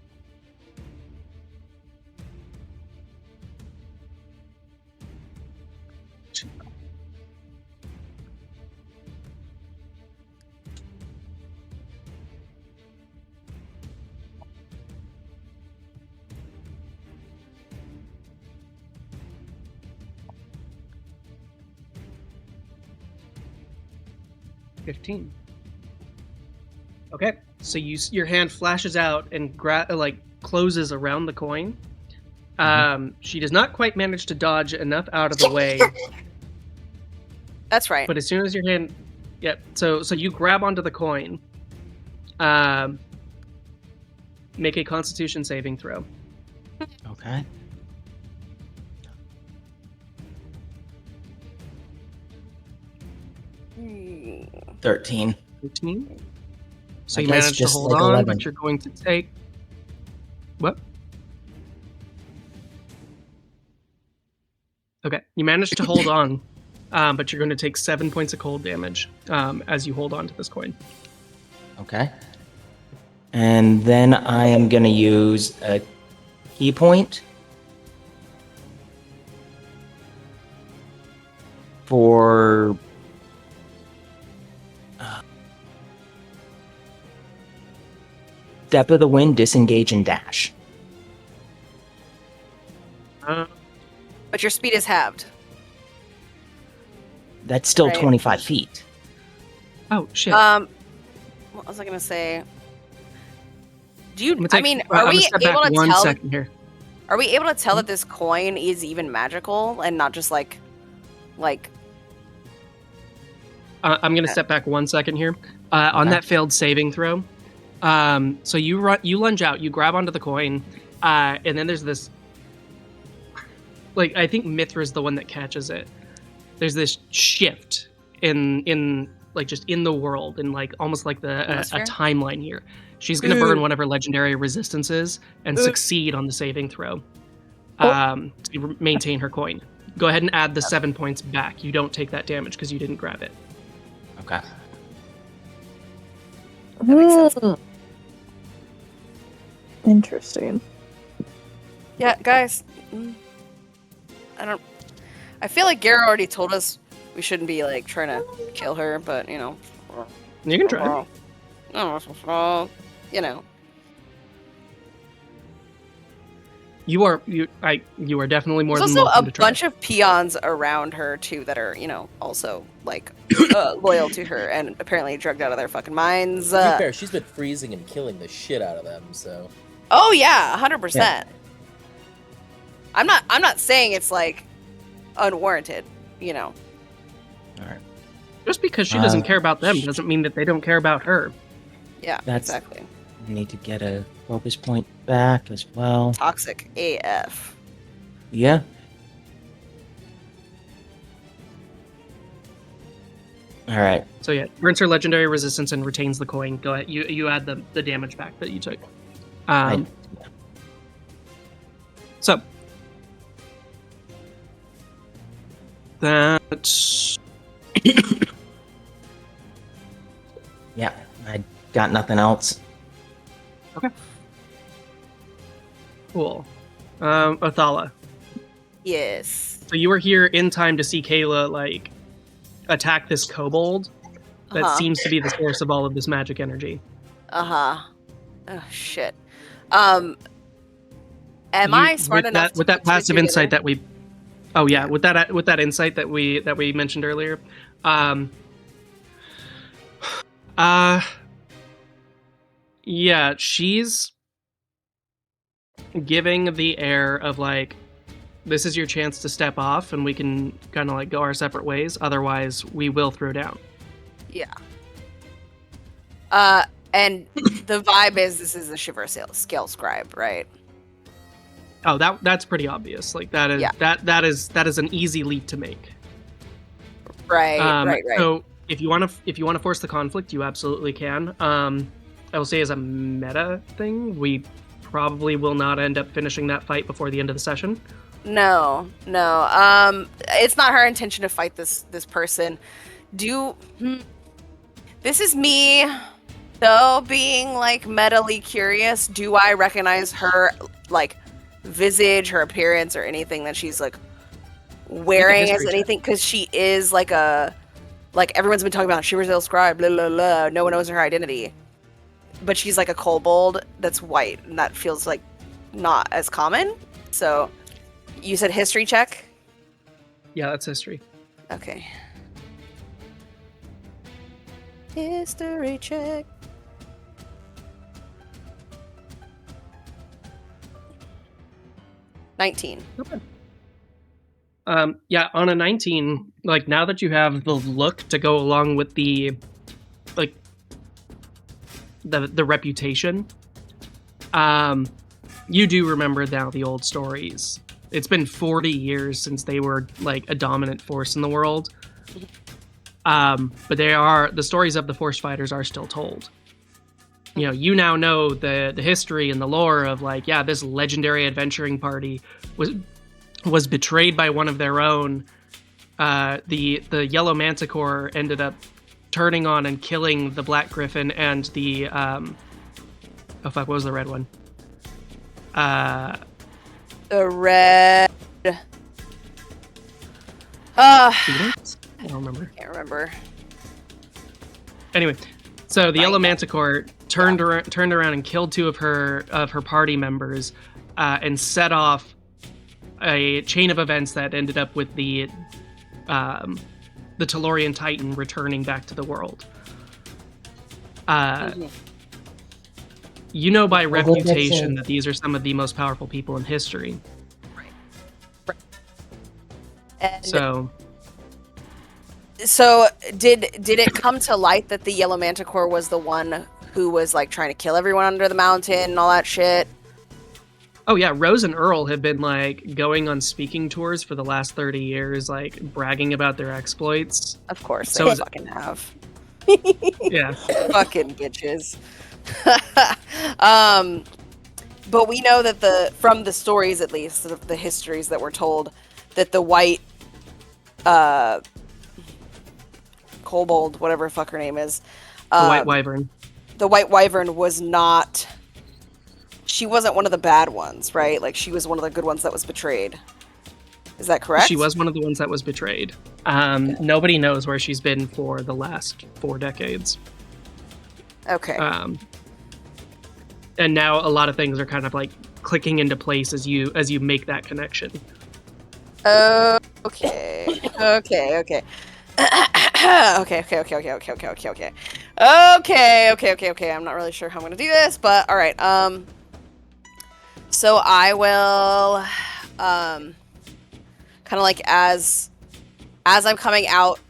[SPEAKER 3] 15. Okay, so your hand flashes out and closes around the coin. She does not quite manage to dodge enough out of the way.
[SPEAKER 6] That's right.
[SPEAKER 3] But as soon as your hand, so you grab onto the coin. Make a Constitution saving throw.
[SPEAKER 7] Okay.
[SPEAKER 6] Hmm.
[SPEAKER 7] 13.
[SPEAKER 3] 13. So
[SPEAKER 7] I
[SPEAKER 3] you
[SPEAKER 7] guess
[SPEAKER 3] manage to
[SPEAKER 7] just
[SPEAKER 3] hold
[SPEAKER 7] like
[SPEAKER 3] on,
[SPEAKER 7] 11.
[SPEAKER 3] but you're going to take. What? Okay, you managed to hold on, but you're going to take 7 points of cold damage as you hold on to this coin.
[SPEAKER 7] Okay. And then I am going to use a key point for Step of the Wind, disengage, and dash.
[SPEAKER 6] But your speed is halved.
[SPEAKER 7] That's still
[SPEAKER 6] Right.
[SPEAKER 7] 25 feet.
[SPEAKER 3] Oh, shit.
[SPEAKER 6] What was I gonna say? Do you?
[SPEAKER 3] I'm
[SPEAKER 6] Are we
[SPEAKER 3] step
[SPEAKER 6] able
[SPEAKER 3] back
[SPEAKER 6] to
[SPEAKER 3] 1
[SPEAKER 6] tell?
[SPEAKER 3] second here.
[SPEAKER 6] Are we able to tell that this coin is even magical and not just like?
[SPEAKER 3] I'm going to step back 1 second here. On
[SPEAKER 7] Okay.
[SPEAKER 3] that failed saving throw, so you lunge out, you grab onto the coin, and then there's this. Like, I think Mithra's the one that catches it. There's this shift in like just in the world, and like almost like a
[SPEAKER 6] Atmosphere?
[SPEAKER 3] timeline here. She's going to burn one of her legendary resistances and succeed on the saving throw to maintain her coin. Go ahead and add the 7 points back. You don't take that damage because you didn't grab it.
[SPEAKER 7] Okay.
[SPEAKER 6] That makes sense.
[SPEAKER 10] Interesting.
[SPEAKER 6] Yeah, guys. I feel like Gara already told us we shouldn't be like trying to kill her, but you know.
[SPEAKER 3] You can try.
[SPEAKER 6] You know.
[SPEAKER 3] You are definitely more
[SPEAKER 6] There's
[SPEAKER 3] than
[SPEAKER 6] also
[SPEAKER 3] welcome
[SPEAKER 6] a
[SPEAKER 3] to try.
[SPEAKER 6] bunch of peons around her too that are, also like loyal to her and apparently drugged out of their fucking minds.
[SPEAKER 1] To be fair, she's been freezing and killing the shit out of them. So.
[SPEAKER 6] Oh yeah, 100%.
[SPEAKER 7] Yeah.
[SPEAKER 6] I'm not saying it's like unwarranted,
[SPEAKER 7] All right.
[SPEAKER 3] Just because she doesn't care about them doesn't mean that they don't care about her.
[SPEAKER 6] Yeah,
[SPEAKER 7] That's-
[SPEAKER 6] exactly.
[SPEAKER 7] Need to get a focus point back as well.
[SPEAKER 6] Toxic AF.
[SPEAKER 7] Yeah. All right.
[SPEAKER 3] So yeah, burns her legendary resistance and retains the coin. Go ahead. You add the damage back that you took. So that's
[SPEAKER 7] Yeah, I got nothing else.
[SPEAKER 3] okay. Cool. Othala.
[SPEAKER 6] Yes.
[SPEAKER 3] So you were here in time to see Kayla like attack this kobold that
[SPEAKER 6] Uh-huh.
[SPEAKER 3] seems to be the source of all of this magic energy.
[SPEAKER 6] Oh shit. Am I smart enough
[SPEAKER 3] with that passive insight that we? Oh yeah, with that insight that we mentioned earlier. Yeah, she's giving the air of like, this is your chance to step off, and we can kind of like go our separate ways. Otherwise, we will throw down.
[SPEAKER 6] Yeah. And the vibe is this is a Shiver Scale Scribe, right?
[SPEAKER 3] Oh, that's pretty obvious. Like that is that is an easy leap to make.
[SPEAKER 6] Right, right.
[SPEAKER 3] So if you want to force the conflict, you absolutely can. I will say as a meta thing, we probably will not end up finishing that fight before the end of the session.
[SPEAKER 6] No. It's not her intention to fight this person. This is me, though, being like metally curious. Do I recognize her like visage, her appearance, or anything that she's like wearing as anything? Because she is like everyone's been talking about Shiver's Scribe, blah blah blah. No one knows her identity, but she's like a kobold that's white, and that feels like not as common. So, you said history check?
[SPEAKER 3] Yeah, that's history.
[SPEAKER 6] Okay. History check. $19.
[SPEAKER 3] Yeah, on a 19, like now that you have the look to go along with the like the reputation, you do remember now the old stories. It's been 40 years since they were like a dominant force in the world. But the stories of the Force Fighters are still told. You know, you now know the history and the lore of like, yeah, this legendary adventuring party was betrayed by one of their own. The Yellow Manticore ended up turning on and killing the Black Griffin and the what was the red one?
[SPEAKER 6] The red.
[SPEAKER 3] Phoenix? I don't remember.
[SPEAKER 6] Can't remember.
[SPEAKER 3] Anyway, so the Yellow Manticore turned around and killed two of her party members, and set off a chain of events that ended up with the Tellurian Titan returning back to the world. You know by reputation that these are some of the most powerful people in history.
[SPEAKER 6] Right. And
[SPEAKER 3] So
[SPEAKER 6] did it come to light that the Yellow Manticore was the one who was like trying to kill everyone under the mountain and all that shit?
[SPEAKER 3] Oh yeah, Rose and Earl have been like going on speaking tours for the last 30 years, like bragging about their exploits.
[SPEAKER 6] Of course,
[SPEAKER 3] So
[SPEAKER 6] they fucking have.
[SPEAKER 3] Yeah.
[SPEAKER 6] Fucking bitches. But we know that from the stories, at least the histories that were told, that the white kobold, whatever fuck her name is,
[SPEAKER 3] The White Wyvern.
[SPEAKER 6] The White Wyvern was not. She wasn't one of the bad ones, right? Like she was one of the good ones that was betrayed. Is that correct?
[SPEAKER 3] She was one of the ones that was betrayed. Nobody knows where she's been for the last 4 decades.
[SPEAKER 6] Okay.
[SPEAKER 3] And now a lot of things are kind of like clicking into place as you make that connection.
[SPEAKER 6] Okay. Okay. I'm not really sure how I'm gonna do this, but all right. So I will, kind of like as I'm coming out.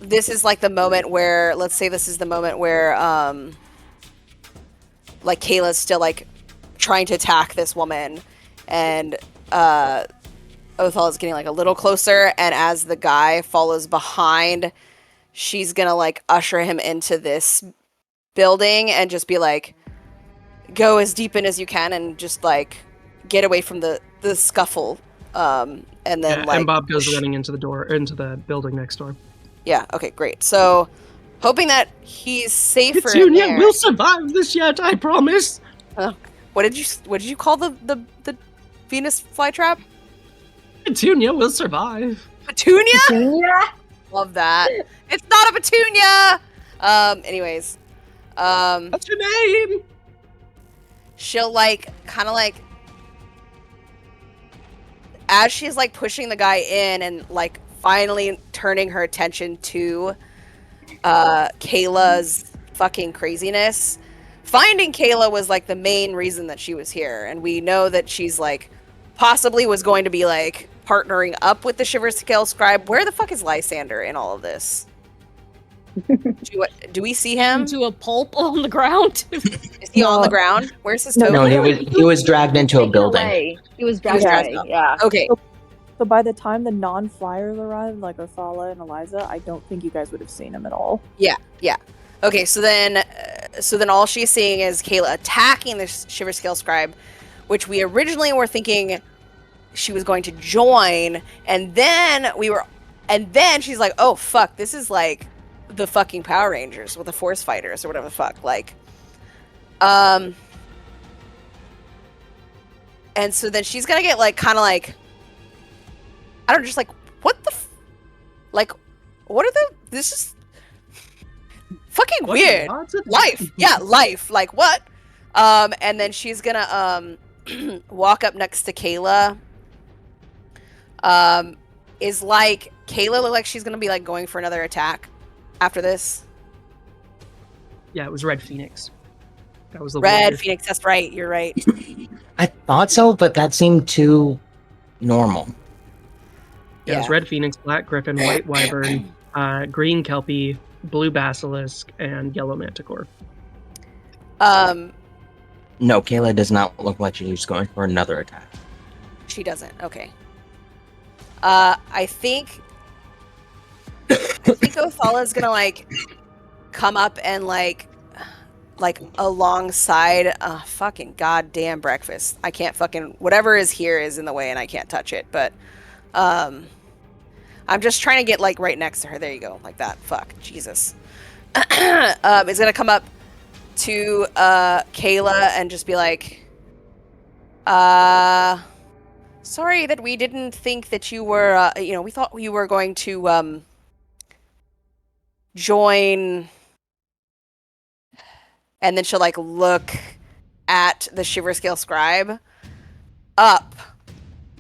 [SPEAKER 6] This is like the moment where, let's say, this is the moment where, like Kayla's still like trying to attack this woman, and Othal is getting like a little closer, and as the guy follows behind, she's gonna like usher him into this building and just be like, go as deep in as you can and just like get away from the scuffle, and then like,
[SPEAKER 3] and Bob goes running into the building next door.
[SPEAKER 6] Yeah, okay, great. So hoping that he's safer.
[SPEAKER 3] Petunia will survive this yet, I promise.
[SPEAKER 6] What did you call the Venus flytrap?
[SPEAKER 3] Petunia will survive.
[SPEAKER 6] Petunia?
[SPEAKER 5] Petunia?
[SPEAKER 6] Love that. It's not a petunia. Anyways.
[SPEAKER 3] What's your name?
[SPEAKER 6] She'll like kind of like, as she's like pushing the guy in and like finally turning her attention to Kayla's fucking craziness. Finding Kayla was like the main reason that she was here, and we know that she's like possibly was going to be like partnering up with the Shiver Scale Scribe. Where the fuck is Lysander in all of this? Do we see him?
[SPEAKER 4] To a pulp on the ground.
[SPEAKER 6] Is he on the ground? Where's his token?
[SPEAKER 7] No, he was dragged into a building.
[SPEAKER 5] He was dragged away. Yeah.
[SPEAKER 6] Okay.
[SPEAKER 10] So by the time the non-flyers arrived, like Othala and Eliza, I don't think you guys would have seen him at all.
[SPEAKER 6] Yeah. Okay, so then all she's seeing is Kayla attacking the Shiver Scale Scribe, which we originally were thinking she was going to join, and then she's like, oh fuck, this is like the fucking Power Rangers with the Force Fighters or whatever the fuck, like, and so then she's gonna get like kind of like, I don't know, just like, what the like, what are this is fucking weird. Life. Like, what? And then she's gonna walk up next to Kayla. Is like, Kayla look like she's gonna be like going for another attack? after this?
[SPEAKER 3] Yeah, it was Red Phoenix. That was the
[SPEAKER 6] Red
[SPEAKER 3] warrior.
[SPEAKER 6] Phoenix, that's right, you're right.
[SPEAKER 7] I thought so, but that seemed too normal.
[SPEAKER 3] Yeah, it was Red Phoenix, Black Griffin, White Wyvern, Green Kelpie, Blue Basilisk, and Yellow Manticore.
[SPEAKER 7] No, Kayla does not look like she's going for another attack.
[SPEAKER 6] She doesn't. Okay. I think Othala's gonna like come up and like alongside fucking goddamn breakfast. I can't fucking whatever is here is in the way and I can't touch it, but I'm just trying to get like right next to her. There you go. Like that. Fuck. Jesus. Is gonna come up to Kayla and just be like, sorry that we didn't think that you were, we thought you were going to join. And then she'll like look at the Shiver Scale Scribe up.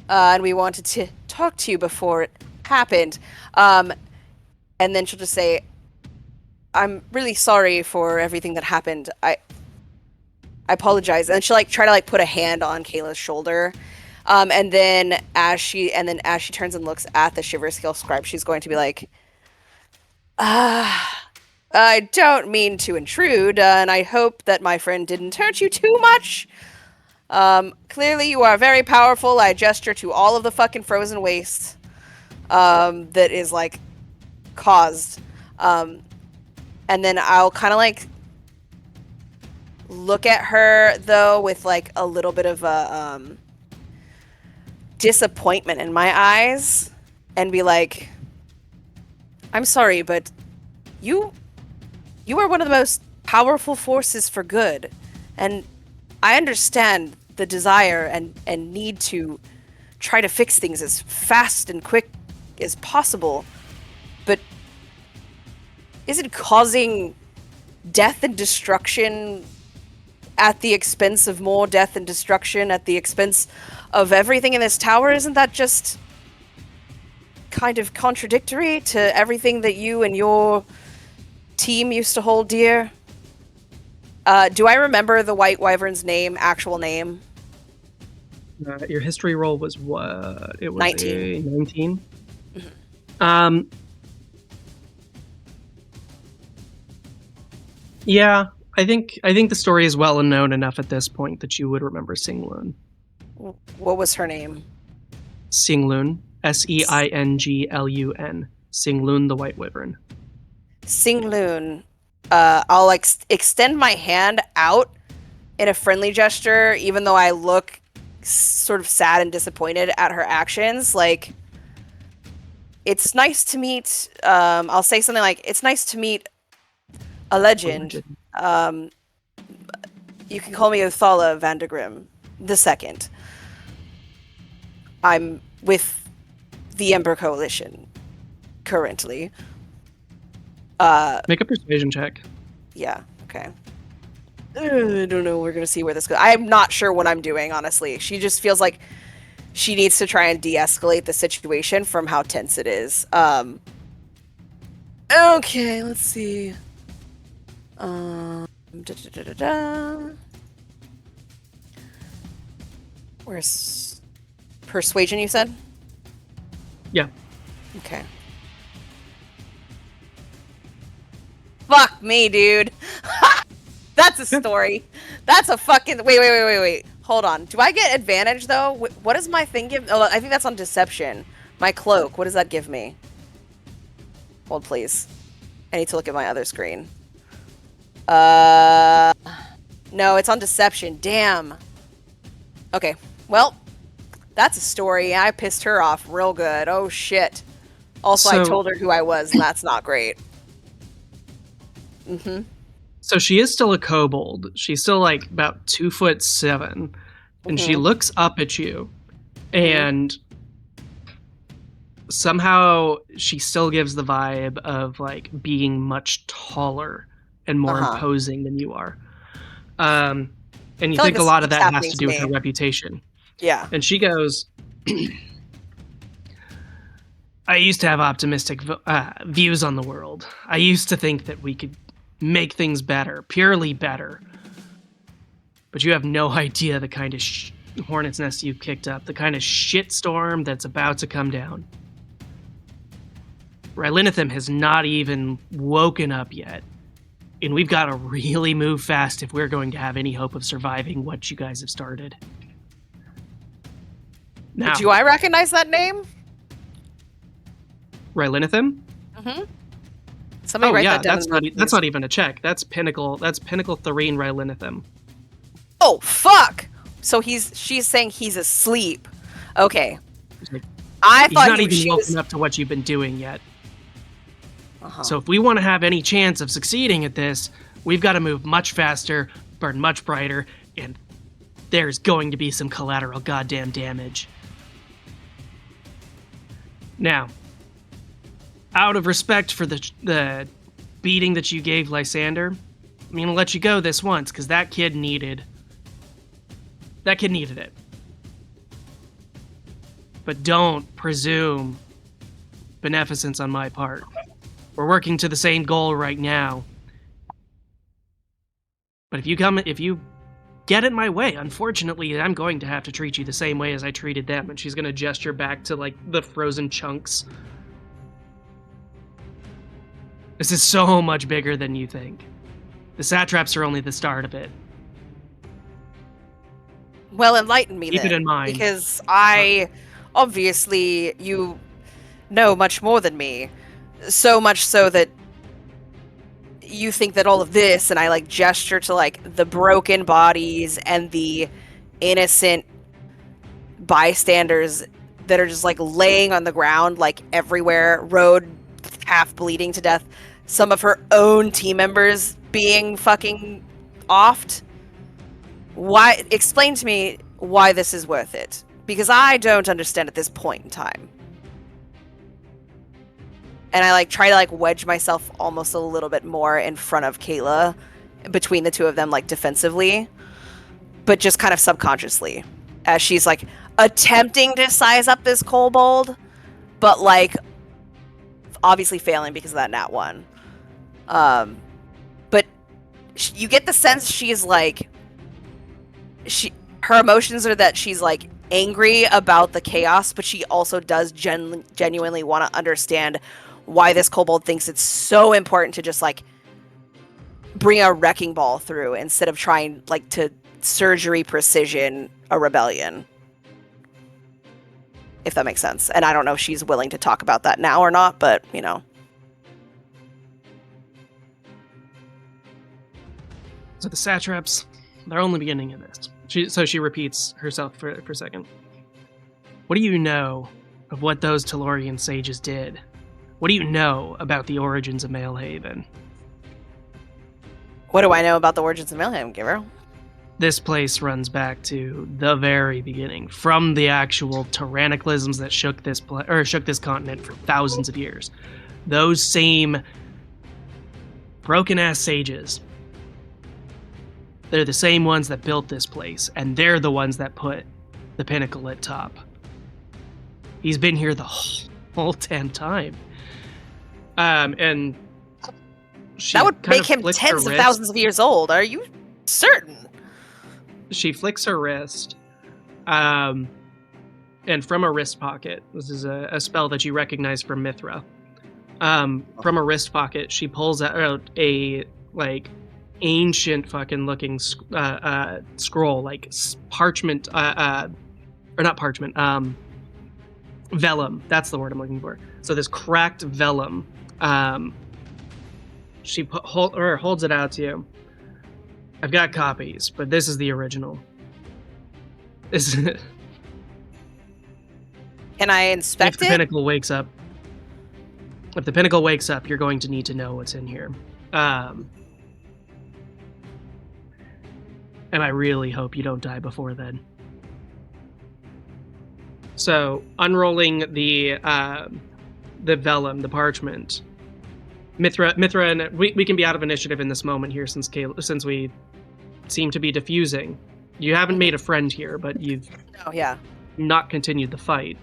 [SPEAKER 6] And we wanted to talk to you before it happened. And then she'll just say, I'm really sorry for everything that happened. I apologize. And she'll like try to like put a hand on Kayla's shoulder. And then as she turns and looks at the Shiver Scale Scribe, she's going to be like, I don't mean to intrude, and I hope that my friend didn't hurt you too much. Clearly you are very powerful. I gesture to all of the fucking frozen waste that is like caused. And then I'll kind of like look at her though with like a little bit of a disappointment in my eyes and be like, I'm sorry, but you are one of the most powerful forces for good, and I understand the desire and need to try to fix things as fast and quick as possible, but is it causing death and destruction at the expense of more death and destruction, at the expense of everything in this tower? Isn't that just kind of contradictory to everything that you and your team used to hold dear? Do I remember the White Wyvern's actual name?
[SPEAKER 3] Your history roll was what? It was
[SPEAKER 6] 19.
[SPEAKER 3] 19.
[SPEAKER 6] Mm-hmm.
[SPEAKER 3] Yeah, I think the story is well known enough at this point that you would remember Singlun.
[SPEAKER 6] What was her name?
[SPEAKER 3] Singlun. Seinglun. Singlun the White Wyvern.
[SPEAKER 6] Singlun. I'll like extend my hand out in a friendly gesture, even though I look sort of sad and disappointed at her actions. Like, it's nice to meet. I'll say something like, "It's nice to meet a legend." You can call me Othala Vandegrim II. I'm with the Ember Coalition currently.
[SPEAKER 3] Make a persuasion check.
[SPEAKER 6] Yeah, okay. I don't know. We're going to see where this goes. I'm not sure what I'm doing, honestly. She just feels like she needs to try and de-escalate the situation from how tense it is. Okay, let's see. Where's persuasion, you said?
[SPEAKER 3] Yeah.
[SPEAKER 6] Okay. Fuck me, dude. That's a story. That's a fucking... Wait. Hold on. Do I get advantage, though? What does my thing give? Oh, I think that's on deception. My cloak. What does that give me? Hold, please. I need to look at my other screen. No, it's on deception. Damn. Okay. Well, that's a story. I pissed her off real good. Oh, shit. Also, I told her who I was, and that's not great. Mm-hmm.
[SPEAKER 3] So she is still a kobold. She's still like about 2'7", and she looks up at you, and somehow she still gives the vibe of like being much taller and more imposing than you are. And you think like a lot of that has to do with her reputation.
[SPEAKER 6] Yeah.
[SPEAKER 3] And she goes, I used to have optimistic views on the world. I used to think that we could make things better, purely better. But you have no idea the kind of hornet's nest you've kicked up, the kind of shitstorm that's about to come down. Rylinithim has not even woken up yet. And we've got to really move fast if we're going to have any hope of surviving what you guys have started. Now,
[SPEAKER 6] Do I recognize that name?
[SPEAKER 3] Rylinithim?
[SPEAKER 6] Mm-hmm. Somebody write that down.
[SPEAKER 3] That's not even a check. That's Pinnacle Therine Rylinithim.
[SPEAKER 6] Oh fuck! So she's saying he's asleep. Okay. I thought
[SPEAKER 3] he's not even woken up to what you've been doing yet. So if we want to have any chance of succeeding at this, we've got to move much faster, burn much brighter, and there's going to be some collateral goddamn damage. Now, out of respect for the beating that you gave Lysander, I'm going to let you go this once, because that kid needed it. But don't presume beneficence on my part. We're working to the same goal right now. But if you get in my way, unfortunately, I'm going to have to treat you the same way as I treated them. And she's going to gesture back to, like, the frozen chunks. This is so much bigger than you think. The satraps are only the start of it.
[SPEAKER 6] Well, enlighten me
[SPEAKER 3] Keep
[SPEAKER 6] then.
[SPEAKER 3] it in mind.
[SPEAKER 6] Because obviously, you know much more than me. So much so that you think that all of this, and I like gesture to like the broken bodies and the innocent bystanders that are just like laying on the ground like everywhere, Road half bleeding to death, some of her own team members being fucking offed. Why? Explain to me why this is worth it, because I don't understand at this point in time. And I like try to like wedge myself almost a little bit more in front of Kayla, between the two of them, like defensively, but just kind of subconsciously, as she's like attempting to size up this kobold, but like obviously failing because of that nat one. But you get the sense she's like, her emotions are that she's like angry about the chaos, but she also does genuinely want to understand why this kobold thinks it's so important to just like bring a wrecking ball through instead of trying like to surgery precision a rebellion, if that makes sense. And I don't know if she's willing to talk about that now or not, but you know.
[SPEAKER 3] So the satraps, they're only beginning of this. So she repeats herself for a second. What do you know of what those Tellurian sages did? What do you know about the origins of Maelhaven?
[SPEAKER 6] What do I know about the origins of Maelhaven, Giver?
[SPEAKER 3] This place runs back to the very beginning, from the actual tyrannicalisms that shook this continent for thousands of years. Those same broken-ass sages, they're the same ones that built this place, and they're the ones that put the pinnacle at top. He's been here the whole damn time. And
[SPEAKER 6] that would make him tens of thousands of years old. Are you certain?
[SPEAKER 3] She flicks her wrist, and from a wrist pocket, this is a spell that you recognize from Mithra. From a wrist pocket, she pulls out a like ancient fucking looking scroll, like parchment, or not parchment, vellum. That's the word I'm looking for. So this cracked vellum. She holds it out to you. I've got copies, but this is the original. Can
[SPEAKER 6] I inspect it?
[SPEAKER 3] If the pinnacle wakes up, you're going to need to know what's in here. And I really hope you don't die before then. So, unrolling the vellum, the parchment. Mithra, and we can be out of initiative in this moment here since we seem to be diffusing. You haven't made a friend here, but you've
[SPEAKER 6] yeah,
[SPEAKER 3] not continued the fight.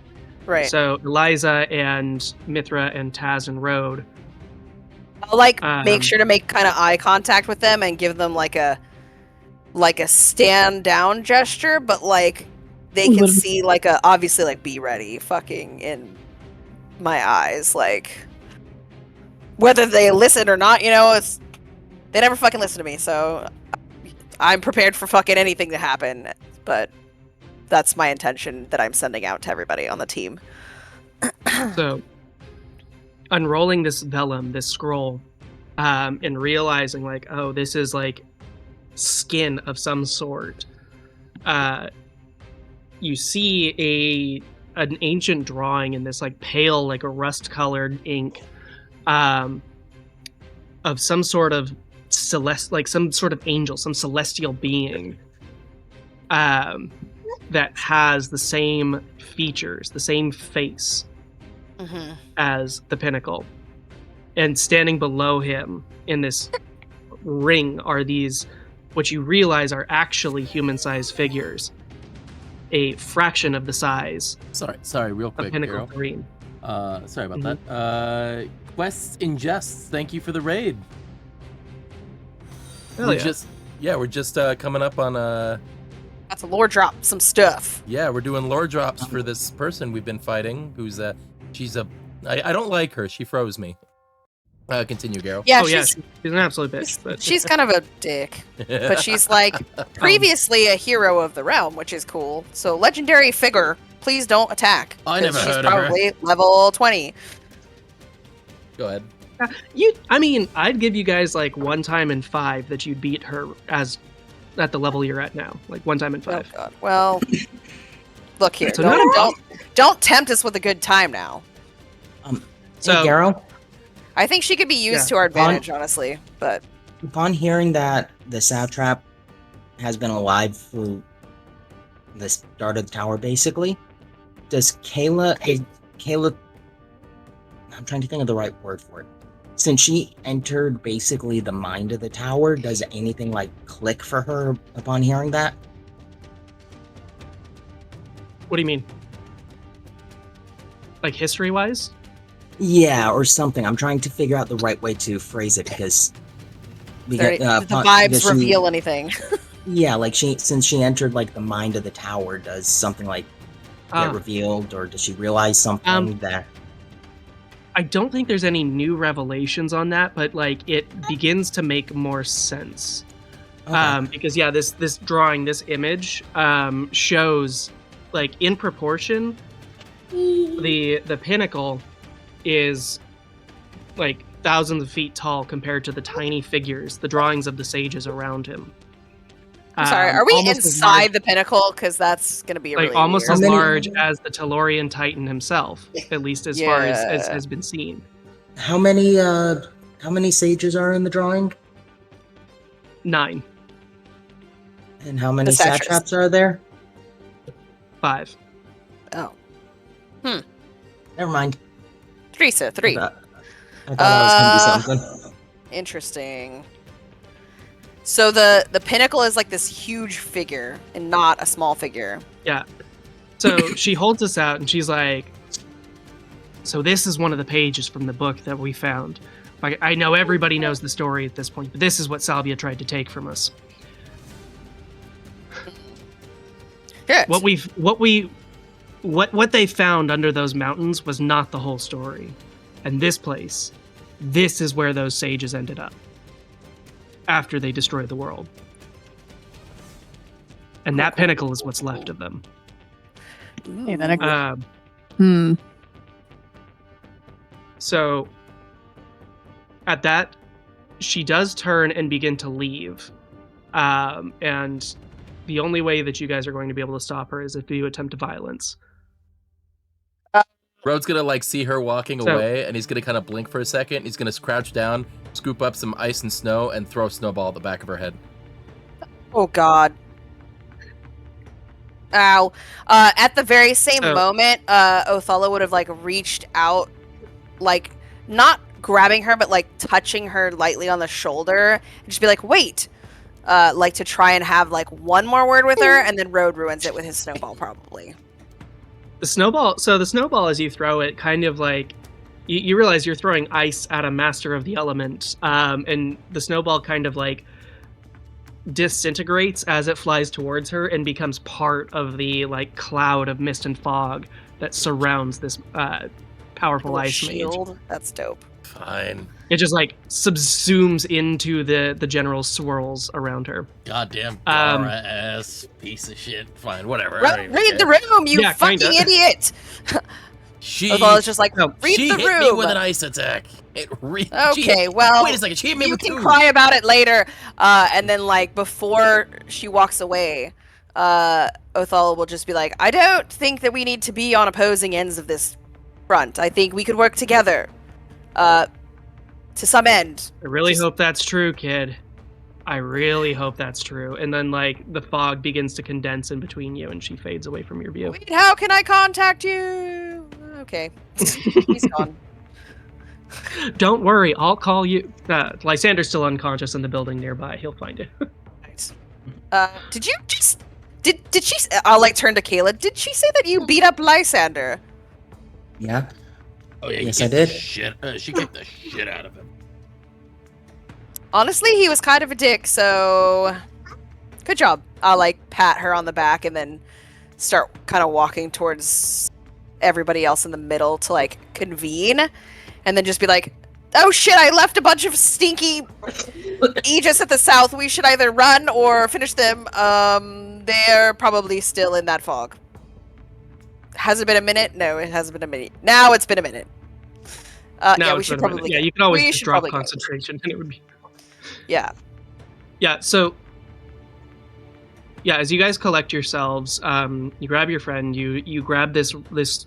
[SPEAKER 6] Right.
[SPEAKER 3] So Eliza and Mithra and Taz and Road.
[SPEAKER 6] I'll make sure to make kind of eye contact with them and give them like a stand down gesture, but like they can see like a obviously like be ready fucking in my eyes, like whether they listen or not, it's they never fucking listen to me, so I'm prepared for fucking anything to happen, but that's my intention that I'm sending out to everybody on the team.
[SPEAKER 3] So, unrolling this vellum, this scroll, and realizing like, oh, this is like skin of some sort. You see an ancient drawing in this like pale, like a rust-colored ink, of some sort of some sort of angel, some celestial being, that has the same features, the same face as the pinnacle. And standing below him in this ring are these, what you realize are actually human-sized figures, a fraction of the size.
[SPEAKER 1] Sorry, real quick,
[SPEAKER 3] of Pinnacle
[SPEAKER 1] Carol.
[SPEAKER 3] Green.
[SPEAKER 1] Sorry about that. Quests Ingests, thank you for the raid.
[SPEAKER 3] Hell yeah.
[SPEAKER 1] We're just coming up on
[SPEAKER 6] That's a lore drop, some stuff.
[SPEAKER 1] Yeah, we're doing lore drops for this person we've been fighting, who's I don't like her. She froze me. Continue, Garo.
[SPEAKER 6] Yeah,
[SPEAKER 3] she's an absolute bitch. But
[SPEAKER 6] she's kind of a dick, but she's like previously a hero of the realm, which is cool. So legendary figure, please don't attack.
[SPEAKER 1] I never
[SPEAKER 6] she's
[SPEAKER 1] heard of her.
[SPEAKER 6] probably level 20.
[SPEAKER 1] Go ahead.
[SPEAKER 3] I'd give you guys like 1 time in 5 that you'd beat her as at the level you're at now. Like 1 time in 5.
[SPEAKER 6] Oh God. Well, look here.
[SPEAKER 3] So
[SPEAKER 6] Don't tempt us with a good time now.
[SPEAKER 7] Hey, Garo?
[SPEAKER 6] I think she could be used to our advantage, honestly. But
[SPEAKER 7] upon hearing that the satrap has been alive through the start of the tower, basically, does Kayla? I'm trying to think of the right word for it. Since she entered basically the mind of the tower, does anything like click for her upon hearing that?
[SPEAKER 3] What do you mean? Like history-wise?
[SPEAKER 7] Yeah, or something. I'm trying to figure out the right way to phrase it because
[SPEAKER 6] the vibes reveal anything.
[SPEAKER 7] Yeah, like since she entered like the mind of the tower, does something like get revealed, or does she realize something that?
[SPEAKER 3] I don't think there's any new revelations on that, but like it begins to make more sense. Okay. Because this drawing, this image, shows like in proportion, the pinnacle is like thousands of feet tall compared to the tiny figures, the drawings of the sages around him.
[SPEAKER 6] I'm sorry, are we inside the pinnacle? Because that's going to be
[SPEAKER 3] like
[SPEAKER 6] really
[SPEAKER 3] almost
[SPEAKER 6] weird.
[SPEAKER 3] as large as the Tellurian Titan himself, at least as far as has been seen.
[SPEAKER 7] How many sages are in the drawing?
[SPEAKER 3] 9.
[SPEAKER 7] And how many satraps are there?
[SPEAKER 3] 5.
[SPEAKER 6] Oh.
[SPEAKER 7] Never mind.
[SPEAKER 6] 3, so 3.
[SPEAKER 7] I thought that was going to be something.
[SPEAKER 6] Interesting. So the pinnacle is like this huge figure and not a small figure.
[SPEAKER 3] Yeah. So she holds this out and she's like, so this is one of the pages from the book that we found. Like, I know everybody knows the story at this point, but this is what Salvia tried to take from us.
[SPEAKER 6] Good.
[SPEAKER 3] What they found under those mountains was not the whole story. And this is where those sages ended up after they destroyed the world. And that pinnacle is what's left of them.
[SPEAKER 10] Hey, that
[SPEAKER 3] So at that, she does turn and begin to leave. And the only way that you guys are going to be able to stop her is if you attempt violence.
[SPEAKER 1] Road's gonna like see her walking away, and he's gonna kind of blink for a second. He's gonna crouch down, scoop up some ice and snow, and throw a snowball at the back of her head.
[SPEAKER 6] Oh God! Ow! At the very same moment, Othala would have like reached out, like not grabbing her, but like touching her lightly on the shoulder, and just be like, "Wait!" Like to try and have like one more word with her, and then Road ruins it with his snowball, probably.
[SPEAKER 3] The snowball. So the snowball, as you throw it, kind of like you realize you're throwing ice at a master of the element, and the snowball kind of like disintegrates as it flies towards her and becomes part of the like cloud of mist and fog that surrounds this powerful
[SPEAKER 6] Little
[SPEAKER 3] ice
[SPEAKER 6] shield.
[SPEAKER 3] mage.
[SPEAKER 6] That's dope.
[SPEAKER 1] Fine.
[SPEAKER 3] It just like subsumes into the general swirls around her.
[SPEAKER 1] Goddamn Dara ass piece of shit. Fine, whatever.
[SPEAKER 6] Read the room, you fucking
[SPEAKER 3] kinda.
[SPEAKER 6] idiot!
[SPEAKER 1] She.
[SPEAKER 6] Although it's just like,
[SPEAKER 3] No,
[SPEAKER 6] read
[SPEAKER 1] she
[SPEAKER 6] the
[SPEAKER 1] hit
[SPEAKER 6] room.
[SPEAKER 1] me with an ice attack.
[SPEAKER 6] Okay, well,
[SPEAKER 1] wait a second. She hit me
[SPEAKER 6] you
[SPEAKER 1] with
[SPEAKER 6] can
[SPEAKER 1] two.
[SPEAKER 6] cry about it later. And then, like, before she walks away, Othala will just be like, I don't think that we need to be on opposing ends of this front. I think we could work together. To some end.
[SPEAKER 3] I really hope that's true, kid. I really hope that's true. And then, like, the fog begins to condense in between you, and she fades away from your view.
[SPEAKER 6] Wait, how can I contact you? Okay. He's gone.
[SPEAKER 3] Don't worry, I'll call you. Lysander's still unconscious in the building nearby. He'll find you.
[SPEAKER 6] Nice. Did you just... Did she... I'll, like, turn to Kayla. Did she say that you beat up Lysander?
[SPEAKER 7] Yeah.
[SPEAKER 1] Oh yeah,
[SPEAKER 7] Yes,
[SPEAKER 1] you
[SPEAKER 7] I
[SPEAKER 1] kicked
[SPEAKER 7] did.
[SPEAKER 1] the shit. She kicked the shit out of him.
[SPEAKER 6] Honestly, he was kind of a dick, so... Good job. I'll, like, pat her on the back and then start kind of walking towards everybody else in the middle to, like, convene. And then just be like, oh shit, I left a bunch of stinky Aegis at the south. We should either run or finish them. They're probably still in that fog. Has it been a minute? No, it hasn't been a minute. Now it's been a minute. Yeah, we should probably.
[SPEAKER 3] Yeah, you can always
[SPEAKER 6] we
[SPEAKER 3] just
[SPEAKER 6] should
[SPEAKER 3] drop
[SPEAKER 6] probably go.
[SPEAKER 3] concentration, and it would be.
[SPEAKER 6] Yeah.
[SPEAKER 3] Yeah. So. Yeah, as you guys collect yourselves, you grab your friend. You grab this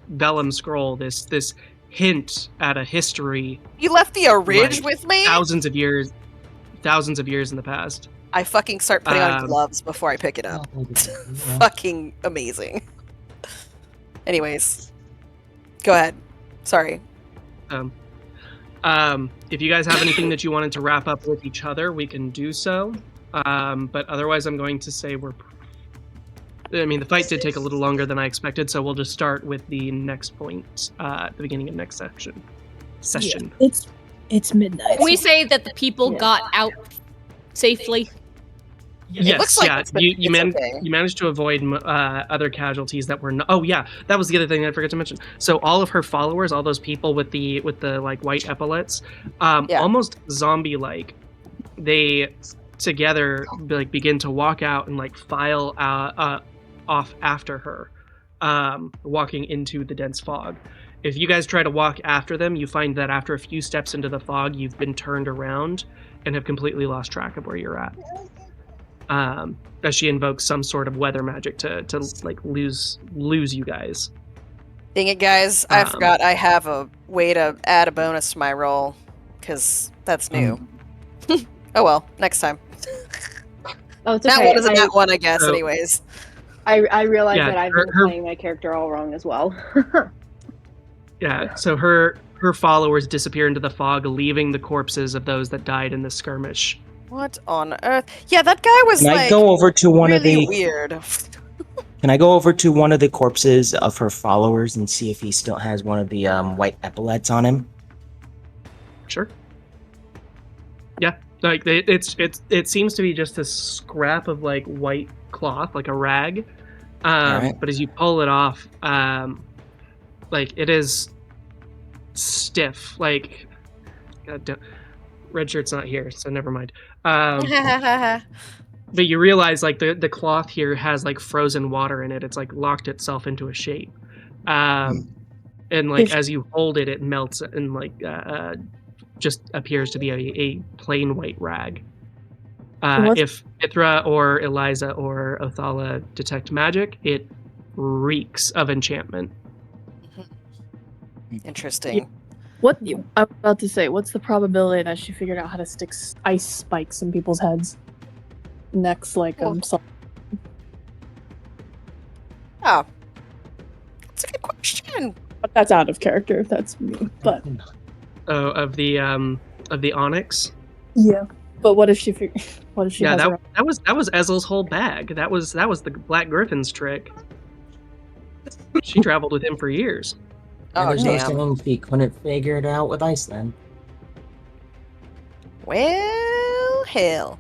[SPEAKER 3] vellum scroll. This hint at a history.
[SPEAKER 6] You left the Ridge
[SPEAKER 3] like,
[SPEAKER 6] with me?
[SPEAKER 3] Thousands of years in the past.
[SPEAKER 6] I fucking start putting on gloves before I pick it up. Fucking amazing. Anyways, go ahead. Sorry.
[SPEAKER 3] If you guys have anything that you wanted to wrap up with each other, we can do so. But otherwise, I'm going to say the fight did take a little longer than I expected, so we'll just start with the next point at the beginning of next session.
[SPEAKER 10] Yeah, it's midnight.
[SPEAKER 4] Can we say that the people got out safely?
[SPEAKER 3] Yes,
[SPEAKER 6] looks like
[SPEAKER 3] yeah.
[SPEAKER 6] it's-
[SPEAKER 3] You
[SPEAKER 6] it's okay.
[SPEAKER 3] you managed to avoid other casualties that were. Oh yeah, that was the other thing I forgot to mention. So all of her followers, all those people with the like white epaulets, almost zombie-like, they together like begin to walk out and like file off after her, walking into the dense fog. If you guys try to walk after them, you find that after a few steps into the fog, you've been turned around and have completely lost track of where you're at. As she invokes some sort of weather magic to like lose you guys.
[SPEAKER 6] Dang it, guys. I forgot I have a way to add a bonus to my roll, because that's new. Oh well, next time.
[SPEAKER 5] Oh, it's
[SPEAKER 6] That
[SPEAKER 5] okay.
[SPEAKER 6] one isn't that one, I guess,
[SPEAKER 3] So-
[SPEAKER 6] anyways.
[SPEAKER 5] I realize
[SPEAKER 3] Yeah,
[SPEAKER 5] that I've been playing my character all wrong as well.
[SPEAKER 3] Yeah, so her followers disappear into the fog, leaving the corpses of those that died in the skirmish.
[SPEAKER 6] What on earth? Yeah, that guy was
[SPEAKER 7] Can
[SPEAKER 6] like
[SPEAKER 7] I go over to one
[SPEAKER 6] really
[SPEAKER 7] of the?
[SPEAKER 6] weird.
[SPEAKER 7] Can I go over to one of the corpses of her followers and see if he still has one of the white epaulets on him?
[SPEAKER 3] Sure. Yeah, like it seems to be just a scrap of like white cloth, like a rag.
[SPEAKER 7] Alright.
[SPEAKER 3] But as you pull it off, like it is stiff. Like, God damn, red shirt's not here, so never mind. But you realize like the cloth here has like frozen water in it. It's like locked itself into a shape. And like as you hold it, it melts and like just appears to be a plain white rag. If Ithra or Eliza or Othala detect magic, it reeks of enchantment.
[SPEAKER 6] Interesting.
[SPEAKER 10] I was about to say, what's the probability that she figured out how to stick ice spikes in people's heads? Necks, like so-
[SPEAKER 6] Oh. That's a good question.
[SPEAKER 10] but that's out of character. That's me. But
[SPEAKER 3] Oh, of the onyx.
[SPEAKER 10] yeah. But what if she what if she
[SPEAKER 3] Yeah,
[SPEAKER 10] has her
[SPEAKER 3] that was Ezel's whole bag. That was the Black Griffin's trick. She traveled with him for years.
[SPEAKER 6] Oh,
[SPEAKER 7] There's no
[SPEAKER 6] damn.
[SPEAKER 7] saying if he couldn't figure it out with ice then.
[SPEAKER 6] Well, hell.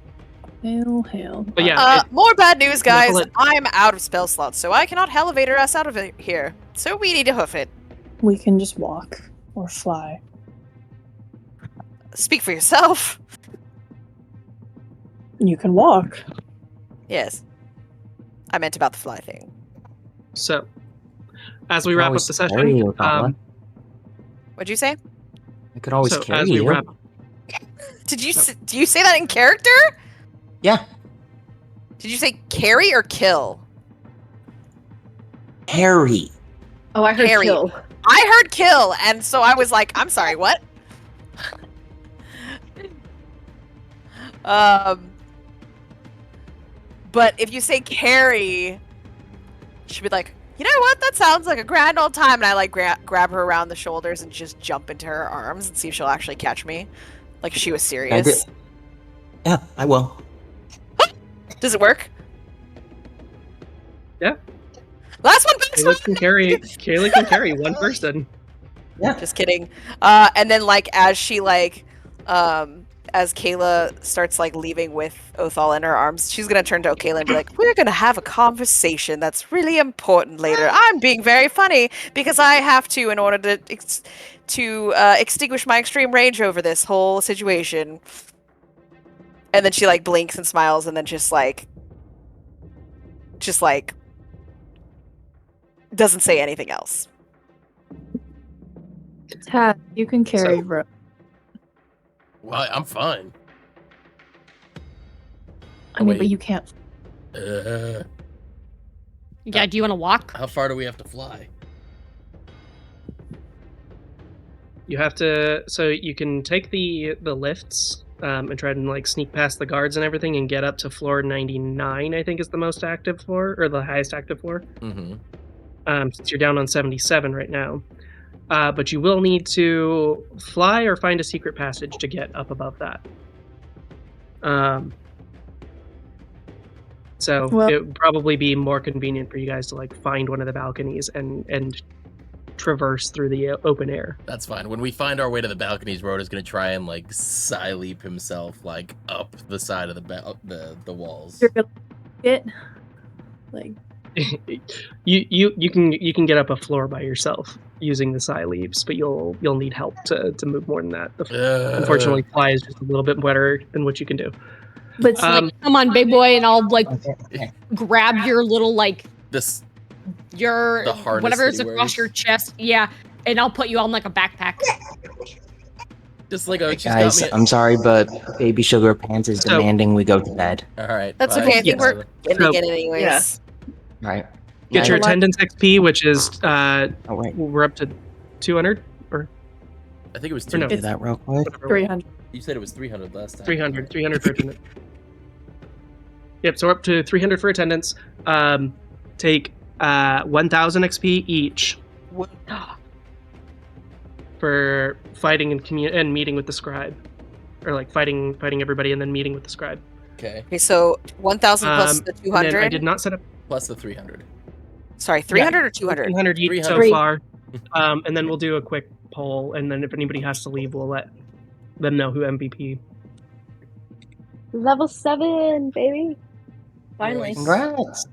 [SPEAKER 10] Hell.
[SPEAKER 3] But yeah,
[SPEAKER 6] More bad news, guys.
[SPEAKER 3] Level it.
[SPEAKER 6] I'm out of spell slots, so I cannot elevator us out of here. So we need to hoof it.
[SPEAKER 10] We can just walk or fly.
[SPEAKER 6] Speak for yourself.
[SPEAKER 10] You can walk.
[SPEAKER 6] Yes. I meant about the fly thing.
[SPEAKER 3] so as we
[SPEAKER 7] I could
[SPEAKER 3] wrap up
[SPEAKER 7] always
[SPEAKER 3] the
[SPEAKER 7] carry
[SPEAKER 3] session,
[SPEAKER 7] you, Paula.
[SPEAKER 6] What'd you say?
[SPEAKER 7] I could always
[SPEAKER 3] so
[SPEAKER 7] carry
[SPEAKER 3] as we
[SPEAKER 7] you.
[SPEAKER 3] wrap,
[SPEAKER 6] Did you do you say that in character?
[SPEAKER 7] Yeah,
[SPEAKER 6] Did you say carry or kill?
[SPEAKER 7] carry.
[SPEAKER 5] Oh, I heard
[SPEAKER 6] Harry.
[SPEAKER 5] kill.
[SPEAKER 6] I heard kill, and so I was like, I'm sorry, what? But if you say carry, she'd be like, you know what? That sounds like a grand old time. And I like grab her around the shoulders and just jump into her arms and see if she'll actually catch me. Like if she was serious.
[SPEAKER 7] Yeah, I will.
[SPEAKER 6] Does it work?
[SPEAKER 3] Yeah.
[SPEAKER 6] Last one, best one.
[SPEAKER 3] Kayla can carry one person.
[SPEAKER 7] Yeah.
[SPEAKER 6] Just kidding. And then like as she like as Kayla starts like leaving with Othal in her arms, she's gonna turn to Okayla and be like, "We're gonna have a conversation that's really important later. I'm being very funny because I have to in order to extinguish my extreme rage over this whole situation." And then she like blinks and smiles, and then just like doesn't say anything else.
[SPEAKER 10] Tad, you can carry Ro.
[SPEAKER 1] Well, I'm fine.
[SPEAKER 10] I mean,
[SPEAKER 1] wait.
[SPEAKER 10] but you can't.
[SPEAKER 4] Yeah, do you want to walk?
[SPEAKER 1] How far do we have to fly?
[SPEAKER 3] You have to, so you can take the lifts and try and like sneak past the guards and everything and get up to floor 99. I think is the most active floor or the highest active floor.
[SPEAKER 1] Mm-hmm.
[SPEAKER 3] Since you're down on 77 right now. But you will need to fly or find a secret passage to get up above that. So
[SPEAKER 10] Well-
[SPEAKER 3] it would probably be more convenient for you guys to like find one of the balconies and traverse through the open air.
[SPEAKER 1] That's fine. When we find our way to the balconies, Rhoda's gonna try and like leap himself like up the side of the walls.
[SPEAKER 10] You're gonna get like
[SPEAKER 3] you can get up a floor by yourself using the side leaps, but you'll need help to move more than that. Unfortunately, fly is just a little bit better than what you can do.
[SPEAKER 10] But
[SPEAKER 4] It's like, come on, big boy, and I'll like
[SPEAKER 7] Okay.
[SPEAKER 4] grab your little like
[SPEAKER 1] This
[SPEAKER 4] your
[SPEAKER 1] The harness
[SPEAKER 4] whatever's
[SPEAKER 1] that he
[SPEAKER 4] across
[SPEAKER 1] wears.
[SPEAKER 4] your chest. Yeah, and I'll put you on like a backpack.
[SPEAKER 1] just like a she's
[SPEAKER 7] Guys,
[SPEAKER 1] got me.
[SPEAKER 7] I'm sorry, but Baby Sugar Pants is
[SPEAKER 3] So-
[SPEAKER 7] demanding we go to bed.
[SPEAKER 1] All right.
[SPEAKER 6] That's
[SPEAKER 1] bye.
[SPEAKER 6] okay. I think
[SPEAKER 3] Yes.
[SPEAKER 6] we're ending it anyways.
[SPEAKER 5] Yeah.
[SPEAKER 7] Right.
[SPEAKER 3] Get your
[SPEAKER 7] Night.
[SPEAKER 3] attendance XP, which is
[SPEAKER 7] Oh wait,
[SPEAKER 3] we're up to 200 or
[SPEAKER 1] I think it was
[SPEAKER 3] Or no.
[SPEAKER 1] 200.
[SPEAKER 7] do that real quick.
[SPEAKER 3] whatever.
[SPEAKER 10] 300.
[SPEAKER 1] You said it was 300 last time.
[SPEAKER 3] 300 for attendance. Yep, so we're up to 300 for attendance. Take 1,000 XP each for fighting and meeting with the scribe, or like fighting everybody and then meeting with the scribe.
[SPEAKER 1] Okay.
[SPEAKER 6] Okay, so 1,000 plus the
[SPEAKER 3] And then I
[SPEAKER 6] 200.
[SPEAKER 3] did not set up
[SPEAKER 1] Plus the 300.
[SPEAKER 6] Sorry, 300 or 200?
[SPEAKER 3] 300 each so
[SPEAKER 1] 300.
[SPEAKER 3] far. And then we'll do a quick poll, and then if anybody has to leave, we'll let them know who MVP.
[SPEAKER 5] Level 7, baby. Finally.
[SPEAKER 7] Congrats.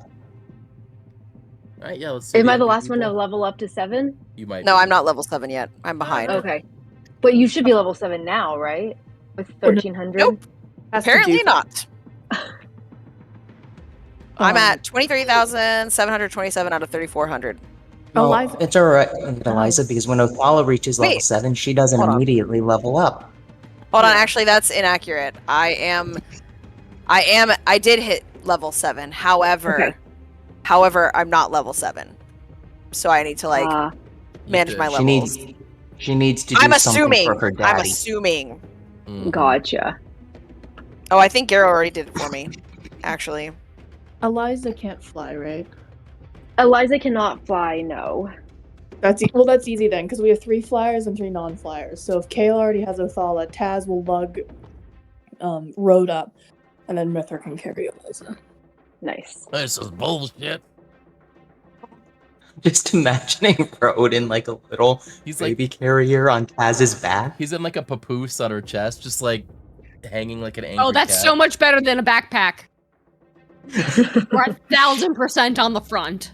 [SPEAKER 1] All right. Yeah. Let's see.
[SPEAKER 5] Am I the
[SPEAKER 1] MVP
[SPEAKER 5] last one to
[SPEAKER 1] poll.
[SPEAKER 5] level up to 7?
[SPEAKER 1] You might.
[SPEAKER 6] No,
[SPEAKER 1] be.
[SPEAKER 6] I'm not level 7 yet. I'm behind.
[SPEAKER 5] Okay. But you should be level 7 now, right? With 1,300?
[SPEAKER 6] Nope.
[SPEAKER 10] Has to
[SPEAKER 6] Apparently
[SPEAKER 10] do-
[SPEAKER 6] not. I'm
[SPEAKER 10] Um,
[SPEAKER 6] at 23,727 out of 3,400.
[SPEAKER 7] No,
[SPEAKER 10] Eliza-
[SPEAKER 7] it's alright, Eliza, because when Othala reaches level
[SPEAKER 6] Wait.
[SPEAKER 7] 7, she doesn't
[SPEAKER 6] Hold on.
[SPEAKER 7] immediately level up.
[SPEAKER 6] Hold on, actually, that's inaccurate. I did hit level 7. However,
[SPEAKER 5] Okay.
[SPEAKER 6] I'm not level 7. So I need to like
[SPEAKER 1] You
[SPEAKER 6] manage
[SPEAKER 1] could-
[SPEAKER 6] my
[SPEAKER 7] She
[SPEAKER 6] levels.
[SPEAKER 7] needs to do
[SPEAKER 6] I'm
[SPEAKER 7] something
[SPEAKER 6] assuming.
[SPEAKER 7] for her
[SPEAKER 6] I'm
[SPEAKER 7] daddy.
[SPEAKER 6] assuming.
[SPEAKER 1] Mhm.
[SPEAKER 5] Gotcha.
[SPEAKER 6] Oh, I think Garo already did it for me. Actually.
[SPEAKER 10] Eliza can't fly, right?
[SPEAKER 5] Eliza cannot fly, no.
[SPEAKER 10] That's that's easy then, because we have 3 flyers and 3 non-flyers. So if Kale already has Othala, Taz will lug Road up, and then Mither can carry Eliza.
[SPEAKER 5] Nice.
[SPEAKER 1] This is bullshit.
[SPEAKER 7] Just imagining Road in like a little
[SPEAKER 1] He's like
[SPEAKER 7] baby carrier on Kaz's back.
[SPEAKER 1] he's in like a papoose on her chest, just like hanging like an angry
[SPEAKER 4] Oh, that's
[SPEAKER 1] cat.
[SPEAKER 4] so much better than a backpack. We're 1,000% on the front.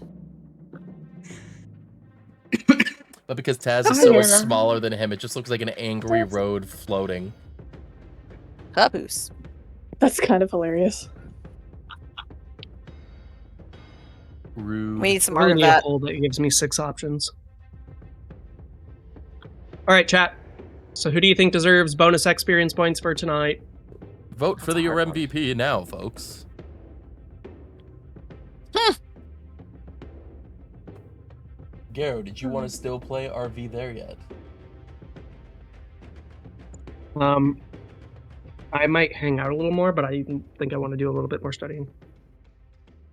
[SPEAKER 1] But because Taz is so much smaller than him, it just looks like an angry Road floating.
[SPEAKER 6] Papoose.
[SPEAKER 10] That's kind of hilarious.
[SPEAKER 1] Rude.
[SPEAKER 6] We need some
[SPEAKER 3] I
[SPEAKER 6] art
[SPEAKER 3] really
[SPEAKER 6] of
[SPEAKER 3] need a
[SPEAKER 6] that.
[SPEAKER 3] poll that gives me 6 options. All right, chat. So who do you think deserves bonus experience points for tonight?
[SPEAKER 1] Vote for your MVP now, folks. Garo, did you want to still play RV there yet?
[SPEAKER 3] I might hang out a little more, but I think I want to do a little bit more studying.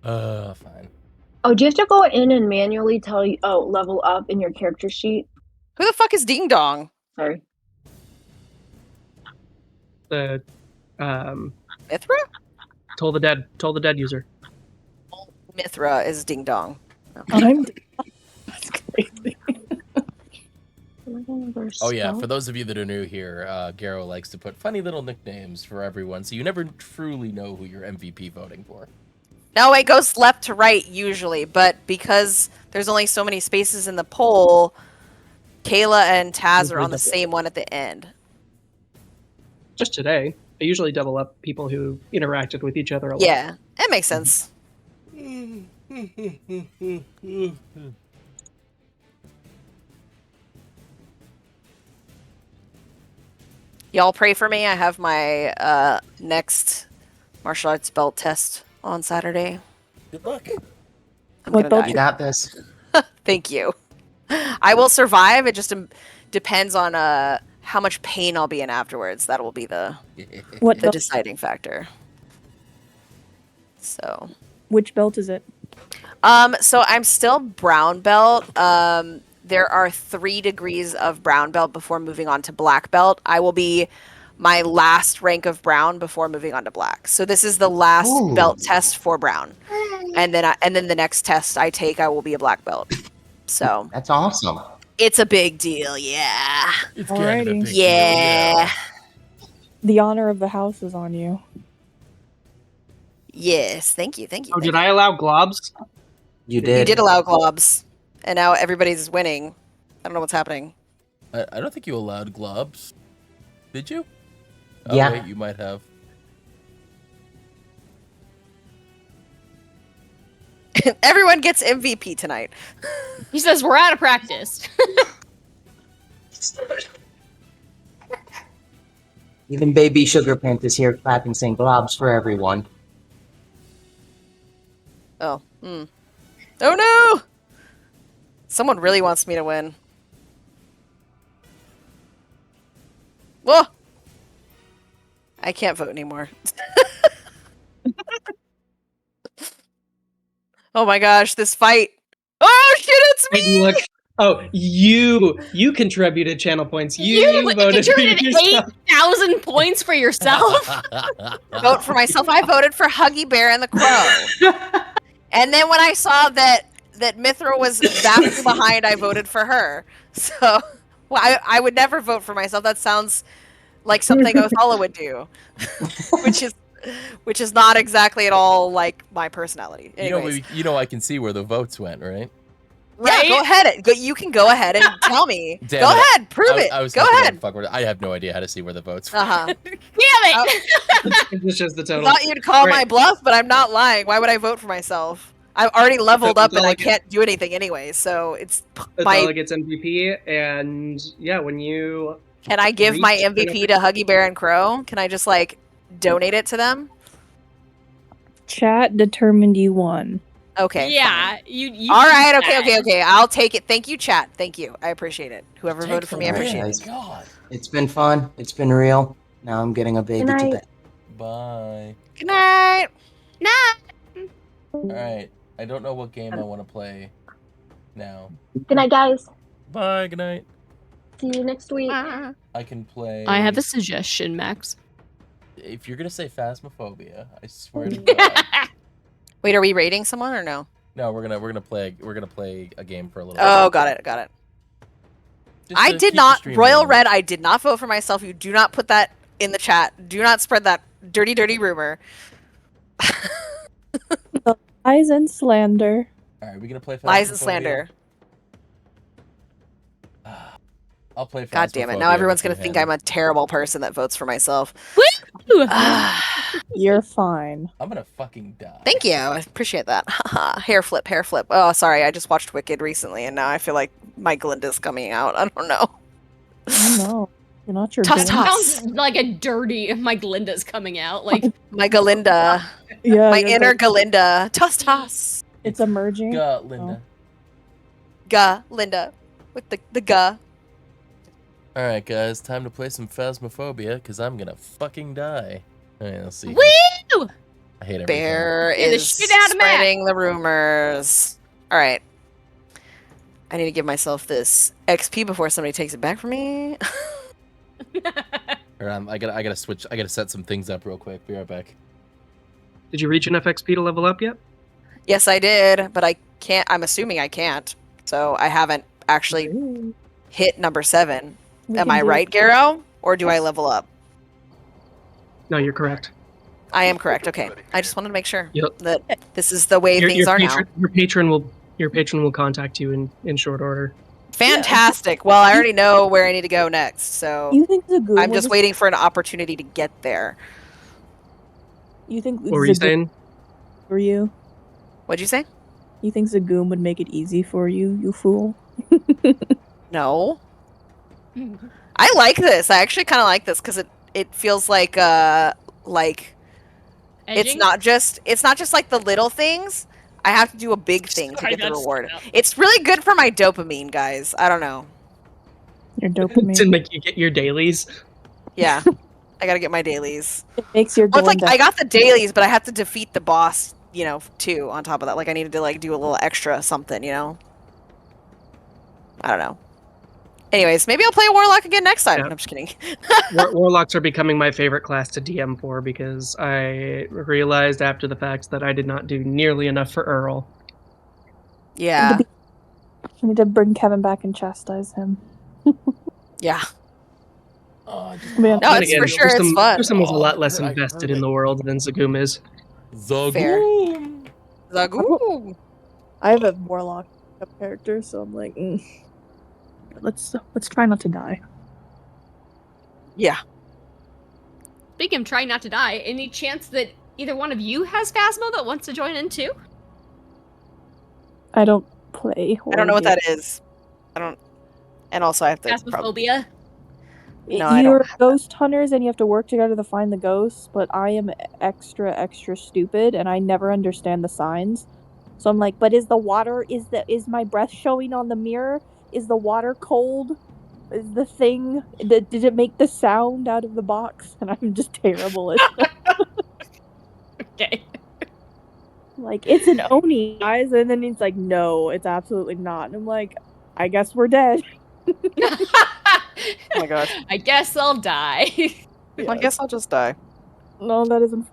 [SPEAKER 1] Fine.
[SPEAKER 5] Oh, do you have to go in and manually tell you? Oh, level up in your character sheet.
[SPEAKER 6] Who the fuck is Ding Dong?
[SPEAKER 5] Sorry.
[SPEAKER 3] The
[SPEAKER 6] Mithra?
[SPEAKER 3] Toll the Dead user.
[SPEAKER 6] Mithra is Ding Dong.
[SPEAKER 10] I'm. That's crazy.
[SPEAKER 1] Oh yeah, for those of you that are new here, Garo likes to put funny little nicknames for everyone, so you never truly know who you're MVP voting for.
[SPEAKER 6] No, it goes left to right usually, but because there's only so many spaces in the poll, Kayla and Taz are on the same one at the end.
[SPEAKER 3] Just today. I usually double up people who interacted with each other a lot.
[SPEAKER 6] Yeah, it makes sense. Y'all pray for me. I have my next martial arts belt test on Saturday.
[SPEAKER 1] Good luck.
[SPEAKER 6] I'm
[SPEAKER 10] What
[SPEAKER 6] gonna
[SPEAKER 10] belt
[SPEAKER 6] die.
[SPEAKER 7] You got this.
[SPEAKER 6] Thank you. I will survive. It just depends on how much pain I'll be in afterwards. That will be the
[SPEAKER 10] What belt?
[SPEAKER 6] deciding factor. So,
[SPEAKER 10] Which belt is it?
[SPEAKER 6] so I'm still brown belt. There are 3 degrees of brown belt before moving on to black belt. I will be my last rank of brown before moving on to black. So this is the last
[SPEAKER 7] Ooh.
[SPEAKER 6] belt test for brown, and then the next test I take, I will be a black belt. So
[SPEAKER 7] That's awesome.
[SPEAKER 6] it's a big deal, yeah.
[SPEAKER 1] It's kind of a
[SPEAKER 10] Alrighty.
[SPEAKER 1] big deal,
[SPEAKER 6] Yeah.
[SPEAKER 10] The honor of the house is on you.
[SPEAKER 6] Yes, thank you.
[SPEAKER 3] Oh,
[SPEAKER 6] thank
[SPEAKER 3] did
[SPEAKER 6] you.
[SPEAKER 3] I allow globs?
[SPEAKER 7] You did.
[SPEAKER 6] You did allow globs, and now everybody's winning. I don't know what's happening.
[SPEAKER 1] I don't think you allowed globs. Did you? Oh,
[SPEAKER 7] Yeah.
[SPEAKER 1] wait, you might have.
[SPEAKER 6] Everyone gets MVP tonight.
[SPEAKER 4] He says we're out of practice.
[SPEAKER 7] Even baby Sugar Pant is here clapping, saying globs for everyone.
[SPEAKER 6] Oh. Oh no! Someone really wants me to win. Whoa! I can't vote anymore. Oh my gosh, this fight. Oh shit, it's
[SPEAKER 3] Hey,
[SPEAKER 6] me!
[SPEAKER 3] look. Oh, you contributed channel points. You voted for
[SPEAKER 4] contributed
[SPEAKER 3] yourself.
[SPEAKER 4] 8,000 points for yourself.
[SPEAKER 6] Vote for myself. I voted for Huggy Bear and the Crow. And then when I saw that Mithra was that far behind, I voted for her. So, well, I would never vote for myself. That sounds like something Othala would do, which is not exactly at all like my personality. Anyways,
[SPEAKER 1] You know, I can see where the votes went, right?
[SPEAKER 6] yeah, go ahead. You can go ahead and tell me.
[SPEAKER 1] Damn
[SPEAKER 6] Go
[SPEAKER 1] it.
[SPEAKER 6] ahead, prove it.
[SPEAKER 1] I was
[SPEAKER 6] Go
[SPEAKER 1] hoping that
[SPEAKER 6] ahead.
[SPEAKER 1] would fuck with it. I have no idea how to see where the votes went.
[SPEAKER 6] Uh-huh.
[SPEAKER 4] Damn it!
[SPEAKER 3] It's just the total.
[SPEAKER 6] Thought you'd call my
[SPEAKER 3] Right.
[SPEAKER 6] bluff, but I'm not lying. Why would I vote for myself? I've already leveled up and I
[SPEAKER 3] Delegate.
[SPEAKER 6] can't do anything anyway, so it's
[SPEAKER 3] The
[SPEAKER 6] my...
[SPEAKER 3] delegates MVP, and yeah, when you
[SPEAKER 6] Can I give my
[SPEAKER 3] reach
[SPEAKER 6] MVP to Huggy Bear and Crow? Can I just, like, donate it to them?
[SPEAKER 10] Chat determined you won.
[SPEAKER 6] Okay.
[SPEAKER 4] Yeah,
[SPEAKER 6] fine.
[SPEAKER 4] you.
[SPEAKER 6] All right.
[SPEAKER 4] did that.
[SPEAKER 6] Okay. I'll take it. Thank you, chat. Thank you. I appreciate it. Whoever voted for me, I
[SPEAKER 1] Take the
[SPEAKER 6] appreciate
[SPEAKER 1] win.
[SPEAKER 6] it.
[SPEAKER 1] God.
[SPEAKER 7] It's been fun. It's been real. Now I'm getting a baby
[SPEAKER 5] Good
[SPEAKER 7] to
[SPEAKER 5] night.
[SPEAKER 7] bed.
[SPEAKER 1] Bye.
[SPEAKER 6] Good night.
[SPEAKER 4] Nah.
[SPEAKER 1] All right. I don't know what game I want to play now.
[SPEAKER 5] Good night, guys.
[SPEAKER 1] Bye. Good night.
[SPEAKER 5] See you next week.
[SPEAKER 1] I can play.
[SPEAKER 4] I have a suggestion, Max.
[SPEAKER 1] If you're gonna say Phasmophobia, I swear to God.
[SPEAKER 6] Wait, are we rating someone or no?
[SPEAKER 1] No, we're gonna play a game for a little.
[SPEAKER 6] Oh,
[SPEAKER 1] bit.
[SPEAKER 6] got it.
[SPEAKER 1] Just
[SPEAKER 6] I
[SPEAKER 1] to
[SPEAKER 6] did
[SPEAKER 1] keep the
[SPEAKER 6] not
[SPEAKER 1] stream
[SPEAKER 6] Royal
[SPEAKER 1] going.
[SPEAKER 6] Red. I did not vote for myself. You do not put that in the chat. Do not spread that dirty rumor.
[SPEAKER 10] Lies and slander.
[SPEAKER 1] All right, we gonna play
[SPEAKER 6] Lies and
[SPEAKER 1] Phasmophobia?
[SPEAKER 6] slander.
[SPEAKER 1] I'll play.
[SPEAKER 6] God damn it! Now
[SPEAKER 1] Phasmophobia
[SPEAKER 6] everyone's
[SPEAKER 1] with
[SPEAKER 6] gonna think I'm a terrible person that votes for myself.
[SPEAKER 4] Woo!
[SPEAKER 10] You're fine.
[SPEAKER 1] I'm gonna fucking die.
[SPEAKER 6] Thank you. I appreciate that. Hair flip. Oh, sorry. I just watched Wicked recently, and now I feel like my Glinda's coming out. I don't know.
[SPEAKER 10] Oh no, you're not your
[SPEAKER 6] Toss,
[SPEAKER 10] Glinda.
[SPEAKER 6] toss.
[SPEAKER 4] Sounds like a dirty. My Glinda's coming out. Like
[SPEAKER 6] My Galinda.
[SPEAKER 10] Yeah,
[SPEAKER 6] My
[SPEAKER 10] you're
[SPEAKER 6] inner Galinda. Toss.
[SPEAKER 10] It's emerging.
[SPEAKER 1] Got Linda.
[SPEAKER 6] Galinda. With the ga.
[SPEAKER 1] All right, guys, time to play some Phasmophobia because I'm gonna fucking die. All right, let's see.
[SPEAKER 4] woo!
[SPEAKER 1] I hate everything.
[SPEAKER 6] Bear
[SPEAKER 4] Get the
[SPEAKER 6] is
[SPEAKER 4] shit out of Matt.
[SPEAKER 6] spreading the rumors. All right. I need to give myself this XP before somebody takes it back from me.
[SPEAKER 1] I gotta switch. I gotta set some things up real quick. Be right back.
[SPEAKER 3] Did you reach enough XP to level up yet?
[SPEAKER 6] Yes, I did, but I can't. I'm assuming I can't. So I haven't actually
[SPEAKER 10] Ooh.
[SPEAKER 6] hit number 7.
[SPEAKER 10] We
[SPEAKER 6] Am
[SPEAKER 10] can
[SPEAKER 6] I
[SPEAKER 10] do
[SPEAKER 6] right,
[SPEAKER 10] it.
[SPEAKER 6] Garo? Or do I level up?
[SPEAKER 3] No, you're correct.
[SPEAKER 6] I am correct. Okay. I just wanted to make sure
[SPEAKER 3] Yep.
[SPEAKER 6] that this is the way things are now.
[SPEAKER 3] Your patron will contact you in short order.
[SPEAKER 6] Fantastic. Well, I already know where I need to go next, so
[SPEAKER 10] You think Zagoon
[SPEAKER 6] I'm
[SPEAKER 10] would
[SPEAKER 6] just waiting for an opportunity to get there.
[SPEAKER 10] You think
[SPEAKER 3] What were you
[SPEAKER 10] Zagoon
[SPEAKER 3] saying?
[SPEAKER 10] for you?
[SPEAKER 6] What'd you say?
[SPEAKER 10] You think Zagoon would make it easy for you, you fool?
[SPEAKER 6] No. I like this. I actually kind of like this because it feels like it's
[SPEAKER 4] Edging?
[SPEAKER 6] not just like the little things. I have to do a big thing to
[SPEAKER 4] Sorry,
[SPEAKER 6] get the
[SPEAKER 4] that's-
[SPEAKER 6] reward. It's really good for my dopamine, guys. I don't know.
[SPEAKER 10] Your
[SPEAKER 3] to
[SPEAKER 10] dopamine.
[SPEAKER 3] make you get your dailies.
[SPEAKER 6] Yeah. I gotta get my dailies.
[SPEAKER 10] It makes your
[SPEAKER 6] Well, it's like
[SPEAKER 10] Glinda.
[SPEAKER 6] I got the dailies, but I have to defeat the boss, too, on top of that. Like, I needed to, do a little extra something, I don't know. Anyways, maybe I'll play Warlock again next time.
[SPEAKER 3] Yeah.
[SPEAKER 6] No, I'm just kidding.
[SPEAKER 3] Warlocks are becoming my favorite class to DM for because I realized after the fact that I did not do nearly enough for Earl.
[SPEAKER 6] Yeah.
[SPEAKER 10] You need to bring Kevin back and chastise him.
[SPEAKER 6] Yeah.
[SPEAKER 10] Man.
[SPEAKER 6] No,
[SPEAKER 3] Then
[SPEAKER 6] it's
[SPEAKER 3] again,
[SPEAKER 6] for sure. It's
[SPEAKER 3] Grissom
[SPEAKER 6] fun.
[SPEAKER 3] is a lot less
[SPEAKER 1] I
[SPEAKER 3] invested
[SPEAKER 1] heard
[SPEAKER 3] in the world than Zagoom is.
[SPEAKER 1] Zagoon.
[SPEAKER 6] Zagoon.
[SPEAKER 10] I have a warlock character, so I'm like, let's try not to die.
[SPEAKER 6] Yeah.
[SPEAKER 4] Speaking of trying not to die, any chance that either one of you has Phasmo that wants to join in too?
[SPEAKER 10] I don't play horror
[SPEAKER 6] I don't know what that
[SPEAKER 10] games.
[SPEAKER 6] is. I don't. And also, I have to.
[SPEAKER 4] Phasmophobia?
[SPEAKER 6] No, I
[SPEAKER 10] You're
[SPEAKER 6] don't have
[SPEAKER 10] ghost hunters and you have to work together to find the ghosts, but I am extra stupid and I never understand the signs. So I'm like, but is my breath showing on the mirror? Is the water cold? Is the thing did it make the sound out of the box? And I'm just terrible at
[SPEAKER 4] Okay.
[SPEAKER 10] like, it's an Oni, guys, and then he's like, no, it's absolutely not. And I'm like, I guess we're dead.
[SPEAKER 6] Oh my gosh.
[SPEAKER 4] I guess I'll die.
[SPEAKER 6] I guess I'll just die.
[SPEAKER 10] No, that isn't.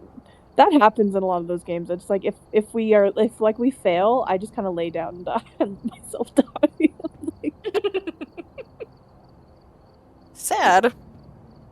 [SPEAKER 10] That happens in a lot of those games. It's like if we fail, I just kind of lay down and die and myself die.
[SPEAKER 6] Sad.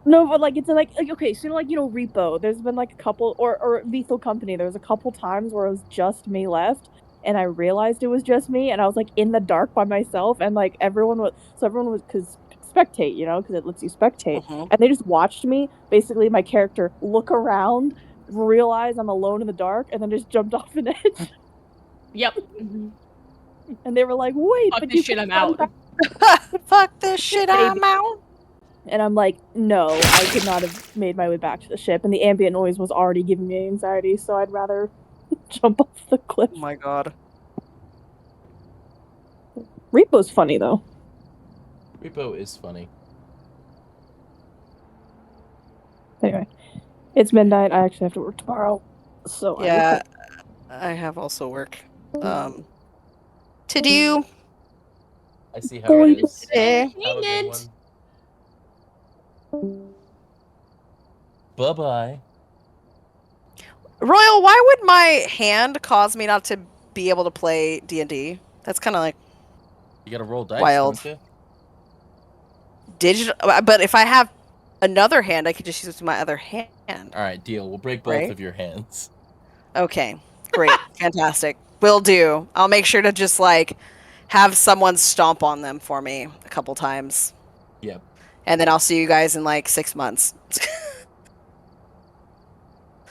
[SPEAKER 10] No, but like it's like okay, so Repo. There's been like a couple or Lethal Company. There was a couple times where it was just me left, and I realized it was just me, and I was like in the dark by myself, and like everyone was because spectate, because it lets you spectate, and they just watched me, basically my character look around, realize I'm alone in the dark, and then just jumped off an edge.
[SPEAKER 4] Yep.
[SPEAKER 10] And they were like, "Wait,
[SPEAKER 4] Fuck
[SPEAKER 10] but
[SPEAKER 4] this
[SPEAKER 10] you
[SPEAKER 4] shit,
[SPEAKER 10] can
[SPEAKER 4] I'm
[SPEAKER 10] run
[SPEAKER 4] out."
[SPEAKER 10] back."
[SPEAKER 6] Fuck this shit, I'm out.
[SPEAKER 10] And I'm like, no, I could not have made my way back to the ship, and the ambient noise was already giving me anxiety, so I'd rather jump off the cliff.
[SPEAKER 6] Oh my god.
[SPEAKER 10] Repo's funny though.
[SPEAKER 1] Repo is funny.
[SPEAKER 10] Anyway, it's midnight. I actually have to work tomorrow, so
[SPEAKER 6] Yeah, I have also work. To do.
[SPEAKER 1] I see how it is.
[SPEAKER 6] Eh.
[SPEAKER 1] Have a good one. Bye-bye.
[SPEAKER 6] Royal, why would my hand cause me not to be able to play D&D? That's kind of like
[SPEAKER 1] You gotta roll dice,
[SPEAKER 6] wild.
[SPEAKER 1] don't you?
[SPEAKER 6] Digital, but if I have another hand, I could just use my other hand.
[SPEAKER 1] All right, deal. We'll break both
[SPEAKER 6] Right?
[SPEAKER 1] of your hands.
[SPEAKER 6] Okay, great, fantastic. Will do. I'll make sure to just like have someone stomp on them for me a couple times.
[SPEAKER 1] Yep.
[SPEAKER 6] And then I'll see you guys in like 6 months.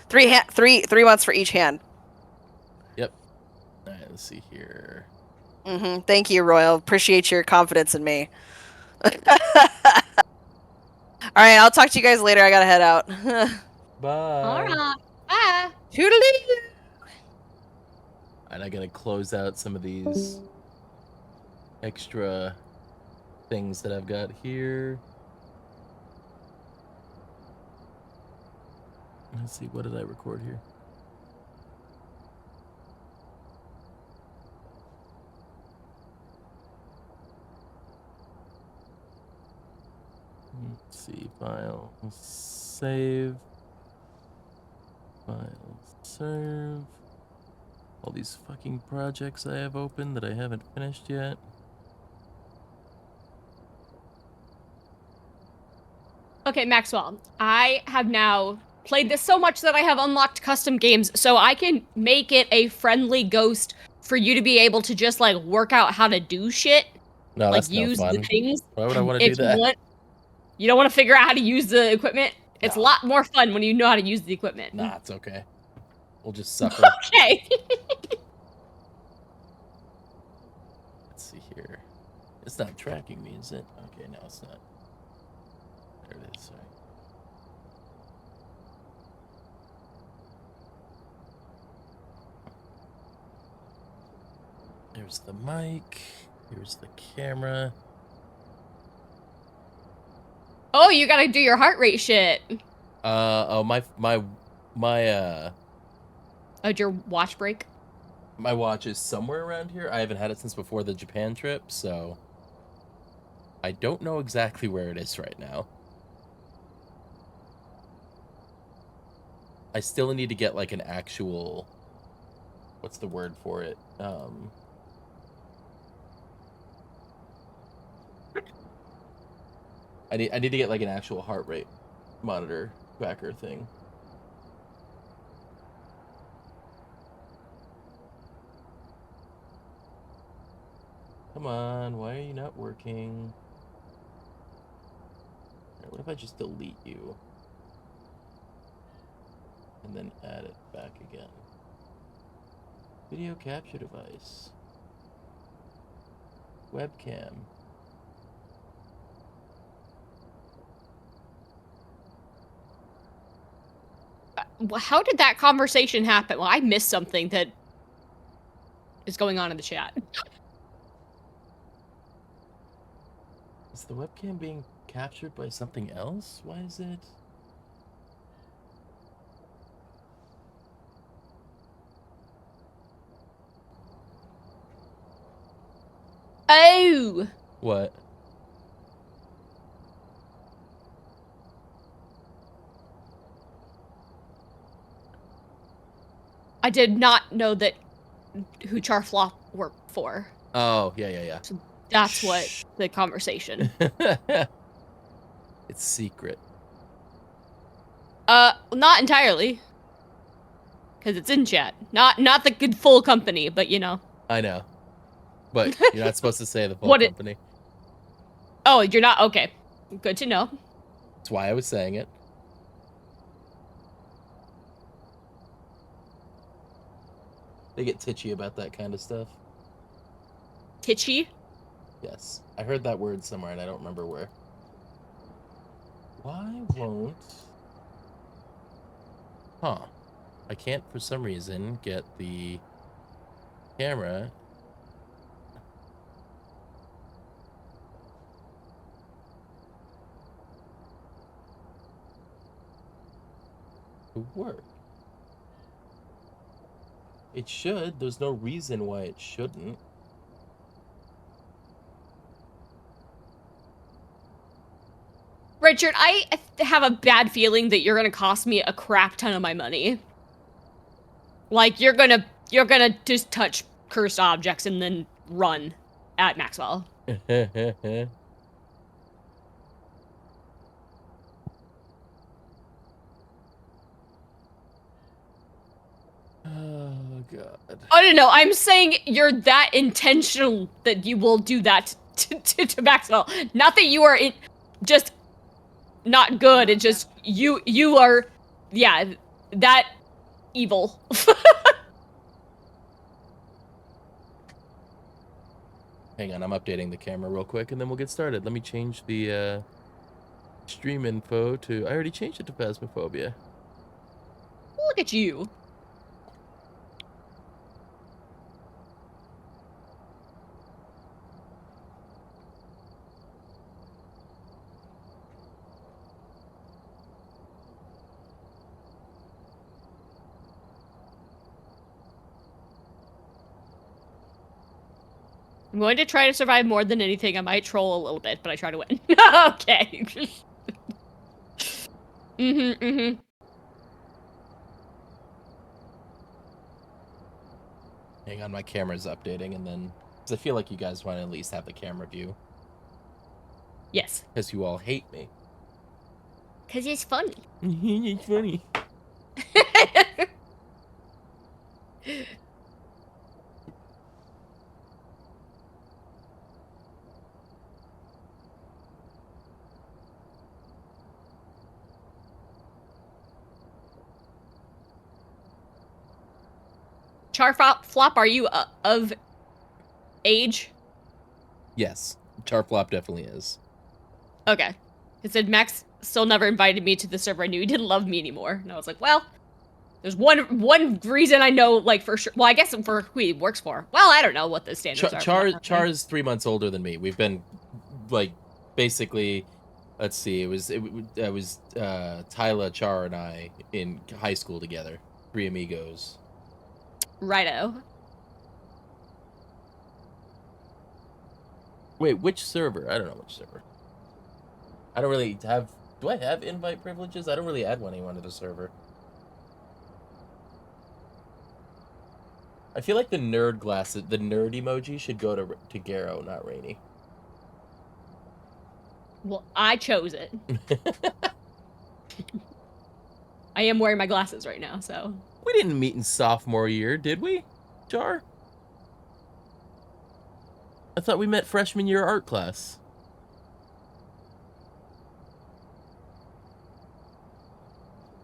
[SPEAKER 6] 3 months for each hand.
[SPEAKER 1] Yep. All right, let's see here.
[SPEAKER 6] Thank you, Royal. Appreciate your confidence in me. All right, I'll talk to you guys later. I gotta head out.
[SPEAKER 1] Bye.
[SPEAKER 4] All right. Bye.
[SPEAKER 6] Toodaloo.
[SPEAKER 1] And I gotta close out some of these extra things that I've got here. Let's see, what did I record here? Let's see, file, save, file, serve. All these fucking projects I have open that I haven't finished yet.
[SPEAKER 4] Okay, Maxwell, I have now played this so much that I have unlocked custom games, so I can make it a friendly ghost for you to be able to just, like, work out how to do shit.
[SPEAKER 1] No,
[SPEAKER 4] like,
[SPEAKER 1] that's no
[SPEAKER 4] use the
[SPEAKER 1] fun.
[SPEAKER 4] things.
[SPEAKER 1] Why would I want to do
[SPEAKER 4] If
[SPEAKER 1] that?
[SPEAKER 4] you don't want to figure out how to use the equipment? It's a
[SPEAKER 1] No.
[SPEAKER 4] lot more fun when you know how to use the equipment.
[SPEAKER 1] Nah, it's okay. We'll just suffer.
[SPEAKER 4] Okay.
[SPEAKER 1] Let's see here. It's not tracking me, is it? Okay, no, it's not. There it is, sorry. There's the mic. Here's the camera.
[SPEAKER 4] Oh, you gotta do your heart rate shit.
[SPEAKER 1] Oh,
[SPEAKER 4] Oh, your watch break?
[SPEAKER 1] my watch is somewhere around here. I haven't had it since before the Japan trip, so I don't know exactly where it is right now. I still need to get like an actual, what's the word for it? I need to get like an actual heart rate monitor tracker thing. Come on, why are you not working? Alright, what if I just delete you? And then add it back again. Video capture device. Webcam.
[SPEAKER 4] How did that conversation happen? Well, I missed something that is going on in the chat.
[SPEAKER 1] Is the webcam being captured by something else? Why is it?
[SPEAKER 4] Oh!
[SPEAKER 1] What?
[SPEAKER 4] I did not know that who Charflop worked for.
[SPEAKER 1] Oh, yeah.
[SPEAKER 4] So that's what the conversation.
[SPEAKER 1] It's secret.
[SPEAKER 4] Not entirely. Because it's in chat. Not the good full company, but you know.
[SPEAKER 1] I know. But you're not supposed to say the full
[SPEAKER 4] What
[SPEAKER 1] company.
[SPEAKER 4] Oh, you're not? Okay. Good to know.
[SPEAKER 1] That's why I was saying it. They get titchy about that kind of stuff.
[SPEAKER 4] Titchy?
[SPEAKER 1] Yes. I heard that word somewhere and I don't remember where. Why won't... Huh. I can't, for some reason, get the camera... to work. It should. There's no reason why it shouldn't.
[SPEAKER 4] Richard, I have a bad feeling that you're gonna cost me a crap ton of my money. Like, you're gonna just touch cursed objects and then run at Maxwell.
[SPEAKER 1] Oh god.
[SPEAKER 4] Oh no, I'm saying you're that intentional that you will do that to Maxwell. Not that you are just not good. It's just you are, yeah, that evil.
[SPEAKER 1] Hang on, I'm updating the camera real quick, and then we'll get started. Let me change the stream info to. I already changed it to Phasmophobia.
[SPEAKER 4] Look at you. I'm going to try to survive more than anything. I might troll a little bit, but I try to win. Okay. Mm-hmm.
[SPEAKER 1] Hang on, my camera's updating, and then because I feel like you guys want to at least have the camera view.
[SPEAKER 4] Yes.
[SPEAKER 1] Because you all hate me.
[SPEAKER 4] Because it's funny.
[SPEAKER 1] It's funny.
[SPEAKER 4] Flop, are you of age?
[SPEAKER 1] Yes, Charflop definitely is.
[SPEAKER 4] Okay. It said Max still never invited me to the server. I knew he didn't love me anymore. And I was like, well, there's one reason I know, like, for sure. Well, I guess for who he works for. Well, I don't know what the standards are.
[SPEAKER 1] Char is 3 months older than me. We've been, like, basically, let's see, it was Tyla, Char, and I in high school together. 3 amigos.
[SPEAKER 4] Righto.
[SPEAKER 1] Wait, which server? I don't know which server. I don't really have... Do I have invite privileges? I don't really add anyone to the server. I feel like the nerd glasses, the nerd emoji should go to Garrow, not Rainy.
[SPEAKER 4] Well, I chose it. I am wearing my glasses right now, so...
[SPEAKER 1] We didn't meet in sophomore year, did we, Char? I thought we met freshman year art class.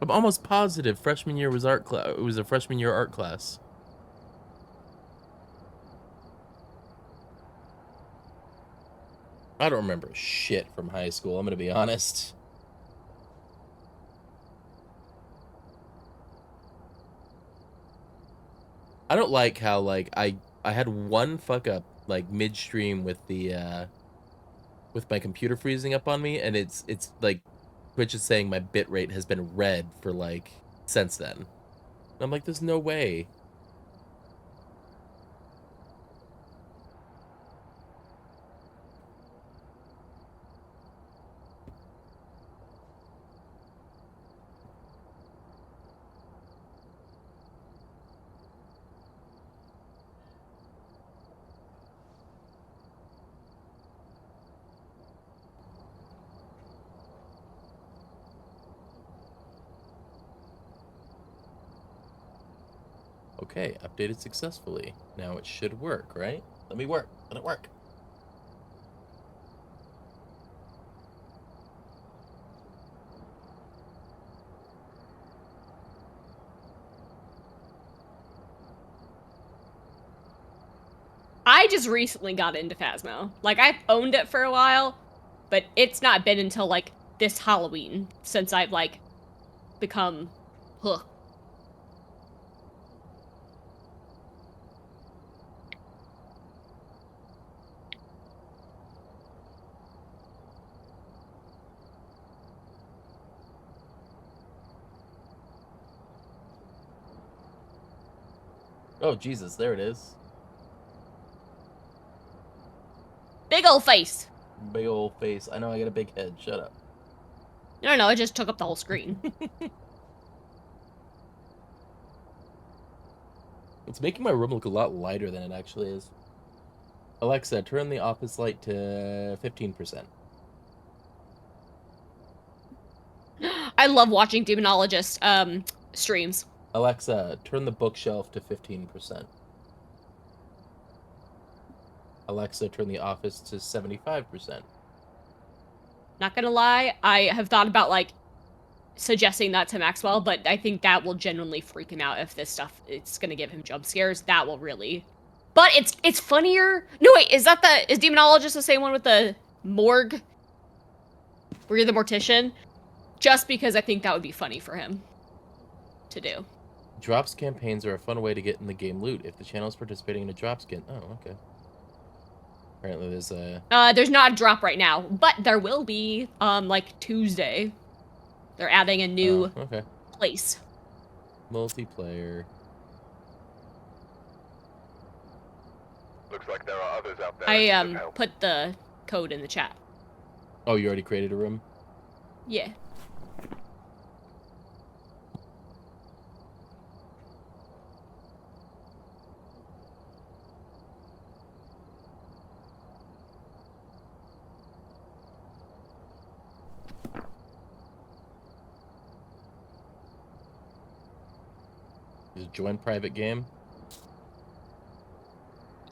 [SPEAKER 1] I'm almost positive freshman year was art class. It was a freshman year art class. I don't remember shit from high school, I'm gonna be honest. I don't like how, like, I had one fuck up, like, midstream with the, with my computer freezing up on me, and it's like, Twitch is saying my bitrate has been red for, like, since then. And I'm like, there's no way. Okay, updated successfully. Now it should work, right? Let me work. Let it work.
[SPEAKER 4] I just recently got into Phasmo. Like, I've owned it for a while, but it's not been until, like, this Halloween since I've, like, become hooked.
[SPEAKER 1] Oh, Jesus, there it is.
[SPEAKER 4] Big ol' face.
[SPEAKER 1] Big old face. I know I got a big head. Shut up.
[SPEAKER 4] No, it just took up the whole screen.
[SPEAKER 1] It's making my room look a lot lighter than it actually is. Alexa, turn the office light to 15%.
[SPEAKER 4] I love watching demonologist streams.
[SPEAKER 1] Alexa, turn the bookshelf to 15%. Alexa, turn the office to 75%.
[SPEAKER 4] Not gonna lie, I have thought about like suggesting that to Maxwell, but I think that will genuinely freak him out if this stuff it's gonna give him jump scares. That will really. But it's funnier. No wait, is demonologist the same one with the morgue? Where you're the mortician? Just because I think that would be funny for him to do.
[SPEAKER 1] Drops campaigns are a fun way to get in the game loot if the channel is participating in a drop skin. Oh, okay. Apparently there's a...
[SPEAKER 4] There's not a drop right now, but there will be, like Tuesday. They're adding a new place.
[SPEAKER 1] Multiplayer.
[SPEAKER 11] Looks like there are others out there.
[SPEAKER 4] I put the code in the chat.
[SPEAKER 1] Oh, you already created a room?
[SPEAKER 4] Yeah.
[SPEAKER 1] Just join private game.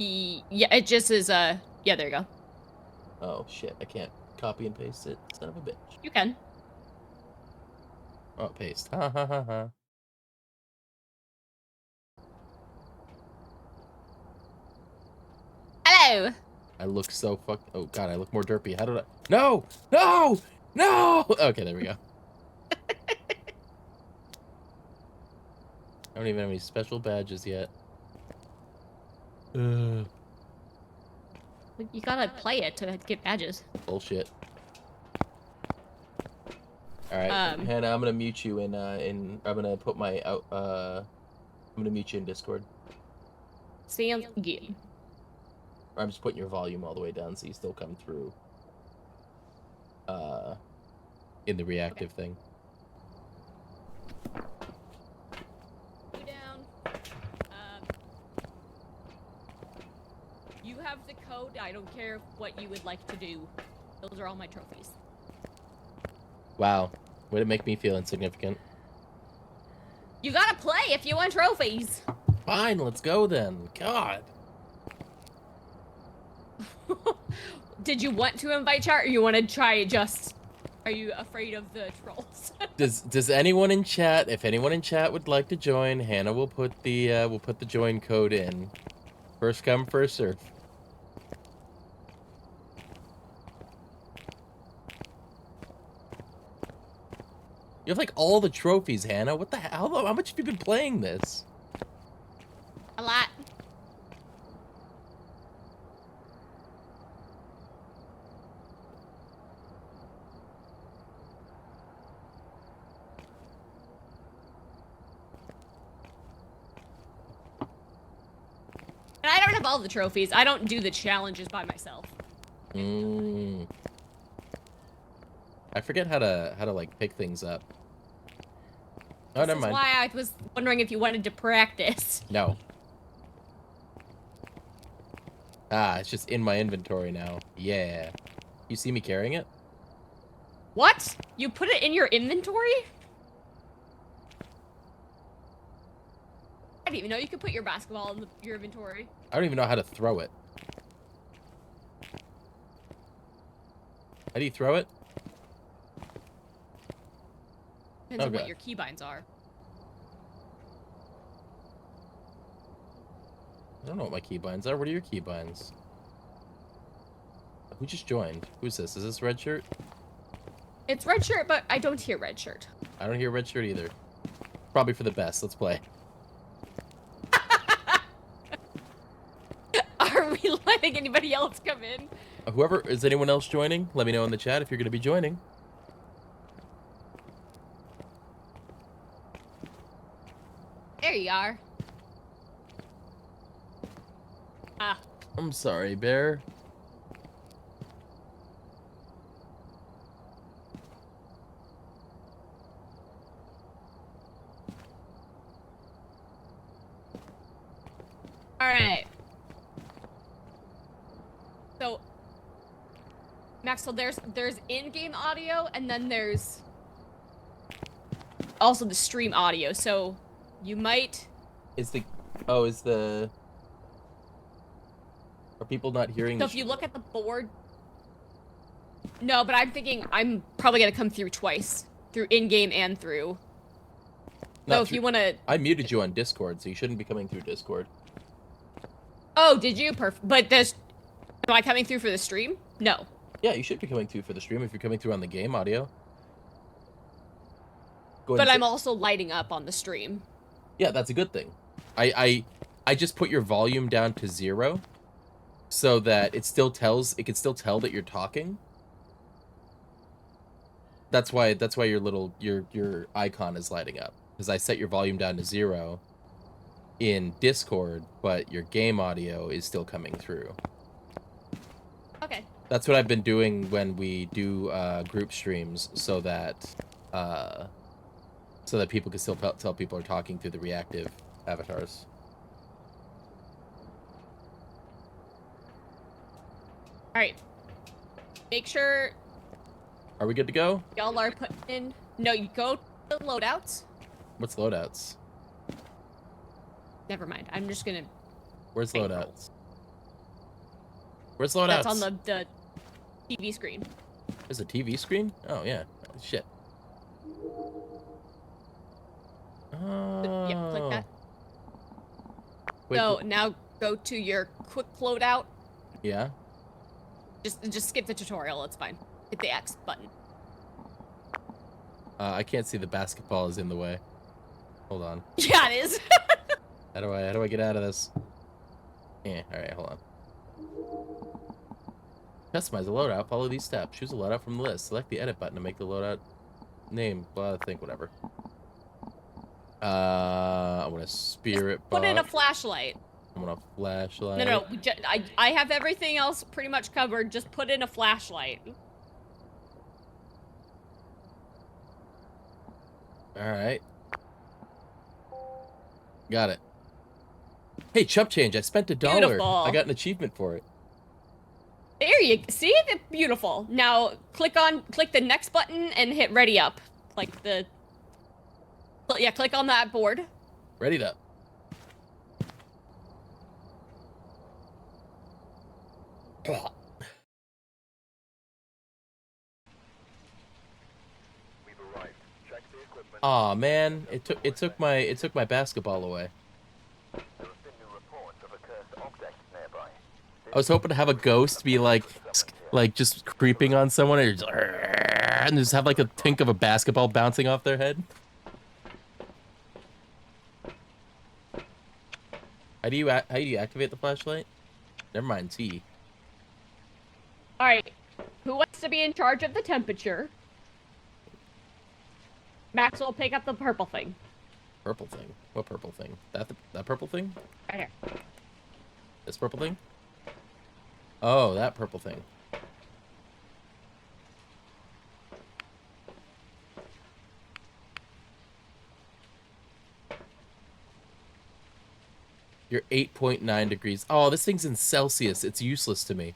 [SPEAKER 4] Yeah, it just is yeah, there you go.
[SPEAKER 1] Oh shit, I can't copy and paste it. Son of a bitch.
[SPEAKER 4] You can.
[SPEAKER 1] Oh, paste. Ha ha ha ha.
[SPEAKER 4] Hello.
[SPEAKER 1] I look so oh god, I look more derpy. How did I... No! No! No! Okay, there we go. I don't even have any special badges yet.
[SPEAKER 4] You gotta play it to get badges.
[SPEAKER 1] Bullshit. Alright, Hannah, I'm gonna mute you in I'm gonna put my I'm gonna mute you in Discord.
[SPEAKER 4] Sounds good.
[SPEAKER 1] Or I'm just putting your volume all the way down so you still come through in the reactive thing.
[SPEAKER 4] Down. You have the code. I don't care what you would like to do. Those are all my trophies.
[SPEAKER 1] Wow. Way to make me feel insignificant.
[SPEAKER 4] You gotta play if you want trophies.
[SPEAKER 1] Fine, let's go then. God.
[SPEAKER 4] Did you want to invite chat, or you want to try just... Are you afraid of the trolls?
[SPEAKER 1] Does anyone in chat, if anyone in chat would like to join, Hannah will put the join code in. First come, first serve. You have like all the trophies, Hannah. What the hell? How much have you been playing this?
[SPEAKER 4] A lot. And I don't have all the trophies. I don't do the challenges by myself.
[SPEAKER 1] I forget how to like pick things up. Oh, never mind.
[SPEAKER 4] That's why I was wondering if you wanted to practice.
[SPEAKER 1] No. Ah, it's just in my inventory now. Yeah. You see me carrying it?
[SPEAKER 4] What? You put it in your inventory? I didn't even know you could put your basketball in your inventory.
[SPEAKER 1] I don't even know how to throw it. How do you throw it?
[SPEAKER 4] Depends on what your keybinds are.
[SPEAKER 1] I don't know what my keybinds are. What are your keybinds? Who just joined? Who's this? Is this red shirt?
[SPEAKER 4] It's red shirt, but I don't hear red shirt.
[SPEAKER 1] I don't hear red shirt either. Probably for the best. Let's play.
[SPEAKER 4] Are we letting anybody else come in?
[SPEAKER 1] Whoever, is anyone else joining? Let me know in the chat if you're going to be joining.
[SPEAKER 4] There you are. Ah.
[SPEAKER 1] I'm sorry, Bear.
[SPEAKER 4] All right. So, Maxwell, there's in-game audio, and then there's also the stream audio. So, you might.
[SPEAKER 1] Is the are people not hearing?
[SPEAKER 4] So if you look at the board. No, but I'm thinking I'm probably gonna come through twice, through in-game and through. So if you wanna.
[SPEAKER 1] I muted you on Discord, so you shouldn't be coming through Discord.
[SPEAKER 4] Oh, did you? Perfect. But am I coming through for the stream? No.
[SPEAKER 1] Yeah, you should be coming through for the stream if you're coming through on the game audio.
[SPEAKER 4] But I'm also lighting up on the stream.
[SPEAKER 1] Yeah, that's a good thing. I just put your volume down to 0 so that it can still tell that you're talking. That's why your icon is lighting up, because I set your volume down to 0 in Discord, but your game audio is still coming through.
[SPEAKER 4] Okay.
[SPEAKER 1] That's what I've been doing when we do group streams, so that people can still tell people are talking through the reactive avatars.
[SPEAKER 4] All right. Make sure.
[SPEAKER 1] Are we good to go?
[SPEAKER 4] Y'all are putting in. No, you go to the loadouts.
[SPEAKER 1] What's loadouts?
[SPEAKER 4] Never mind. I'm just gonna.
[SPEAKER 1] Where's loadouts? Where's loadouts?
[SPEAKER 4] That's on the TV screen.
[SPEAKER 1] There's a TV screen? Oh yeah. Shit. Oh.
[SPEAKER 4] Yeah, click that.
[SPEAKER 1] Wait,
[SPEAKER 4] So now go to your quick loadout.
[SPEAKER 1] Yeah.
[SPEAKER 4] Just skip the tutorial. It's fine. Hit the X button.
[SPEAKER 1] I can't see the basketball is in the way. Hold on.
[SPEAKER 4] Yeah, it is.
[SPEAKER 1] How do I get out of this? Yeah. All right. Hold on. Customize the loadout. Follow these steps. Choose a loadout from the list. Select the edit button to make the loadout name. Blah. Think whatever. I want a spirit box.
[SPEAKER 4] Put in a flashlight.
[SPEAKER 1] I want a flashlight.
[SPEAKER 4] No. I have everything else pretty much covered. Just put in a flashlight.
[SPEAKER 1] All right. Got it. Hey, chump change. I spent $1.
[SPEAKER 4] Beautiful.
[SPEAKER 1] I got an achievement for it.
[SPEAKER 4] There you see it. Beautiful. Now click the next button and hit ready up. Like the. Yeah, click on that board.
[SPEAKER 1] Ready up. Aw, man, it took my basketball away. I was hoping to have a ghost be like just creeping on someone and just have like a tink of a basketball bouncing off their head. How do you activate the flashlight? Never mind, T.
[SPEAKER 4] All right. Who wants to be in charge of the temperature? Max will pick up the purple thing.
[SPEAKER 1] Purple thing? What purple thing? That purple thing?
[SPEAKER 4] Right here.
[SPEAKER 1] This purple thing? Oh, that purple thing. You're 8.9 degrees. Oh, this thing's in Celsius. It's useless to me.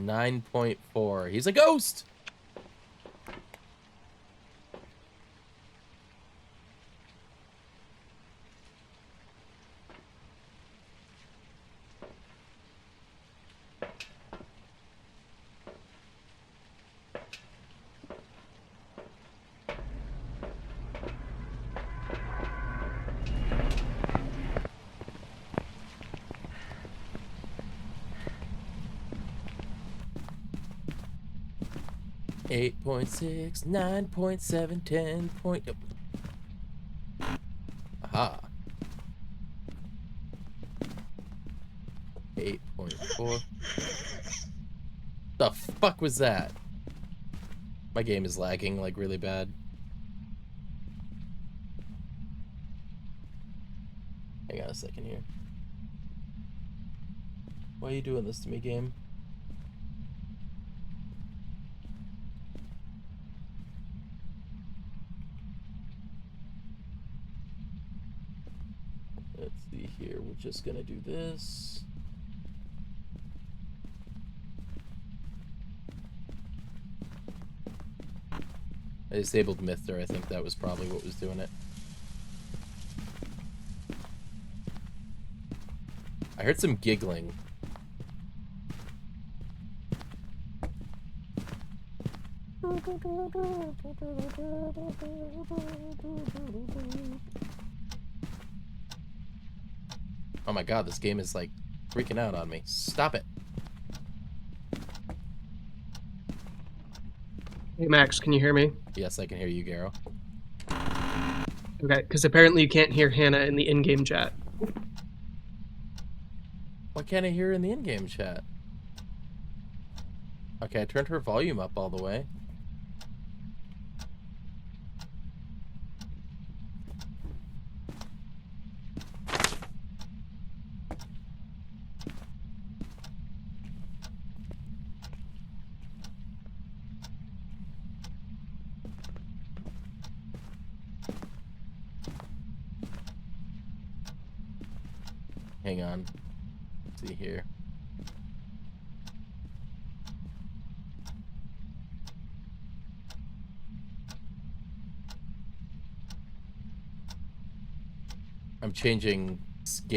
[SPEAKER 1] .4. He's a ghost! Eight 8.6, 9.7, 10 point. Aha. 8.4. The fuck was that? My game is lagging like really bad. Hang on a second here. Why are you doing this to me, game? here. We're just gonna do this. I disabled Mithter. I think that was probably what was doing it. I heard some giggling. Oh my god, this game is like freaking out on me. Stop it.
[SPEAKER 3] Hey Max, can you hear me?
[SPEAKER 1] Yes, I can hear you, Garo.
[SPEAKER 3] Okay, because apparently you can't hear Hannah in the in-game chat.
[SPEAKER 1] Why can't I hear her in the in-game chat? Okay, I turned her volume up all the way. Hang on. Let's see here. I'm changing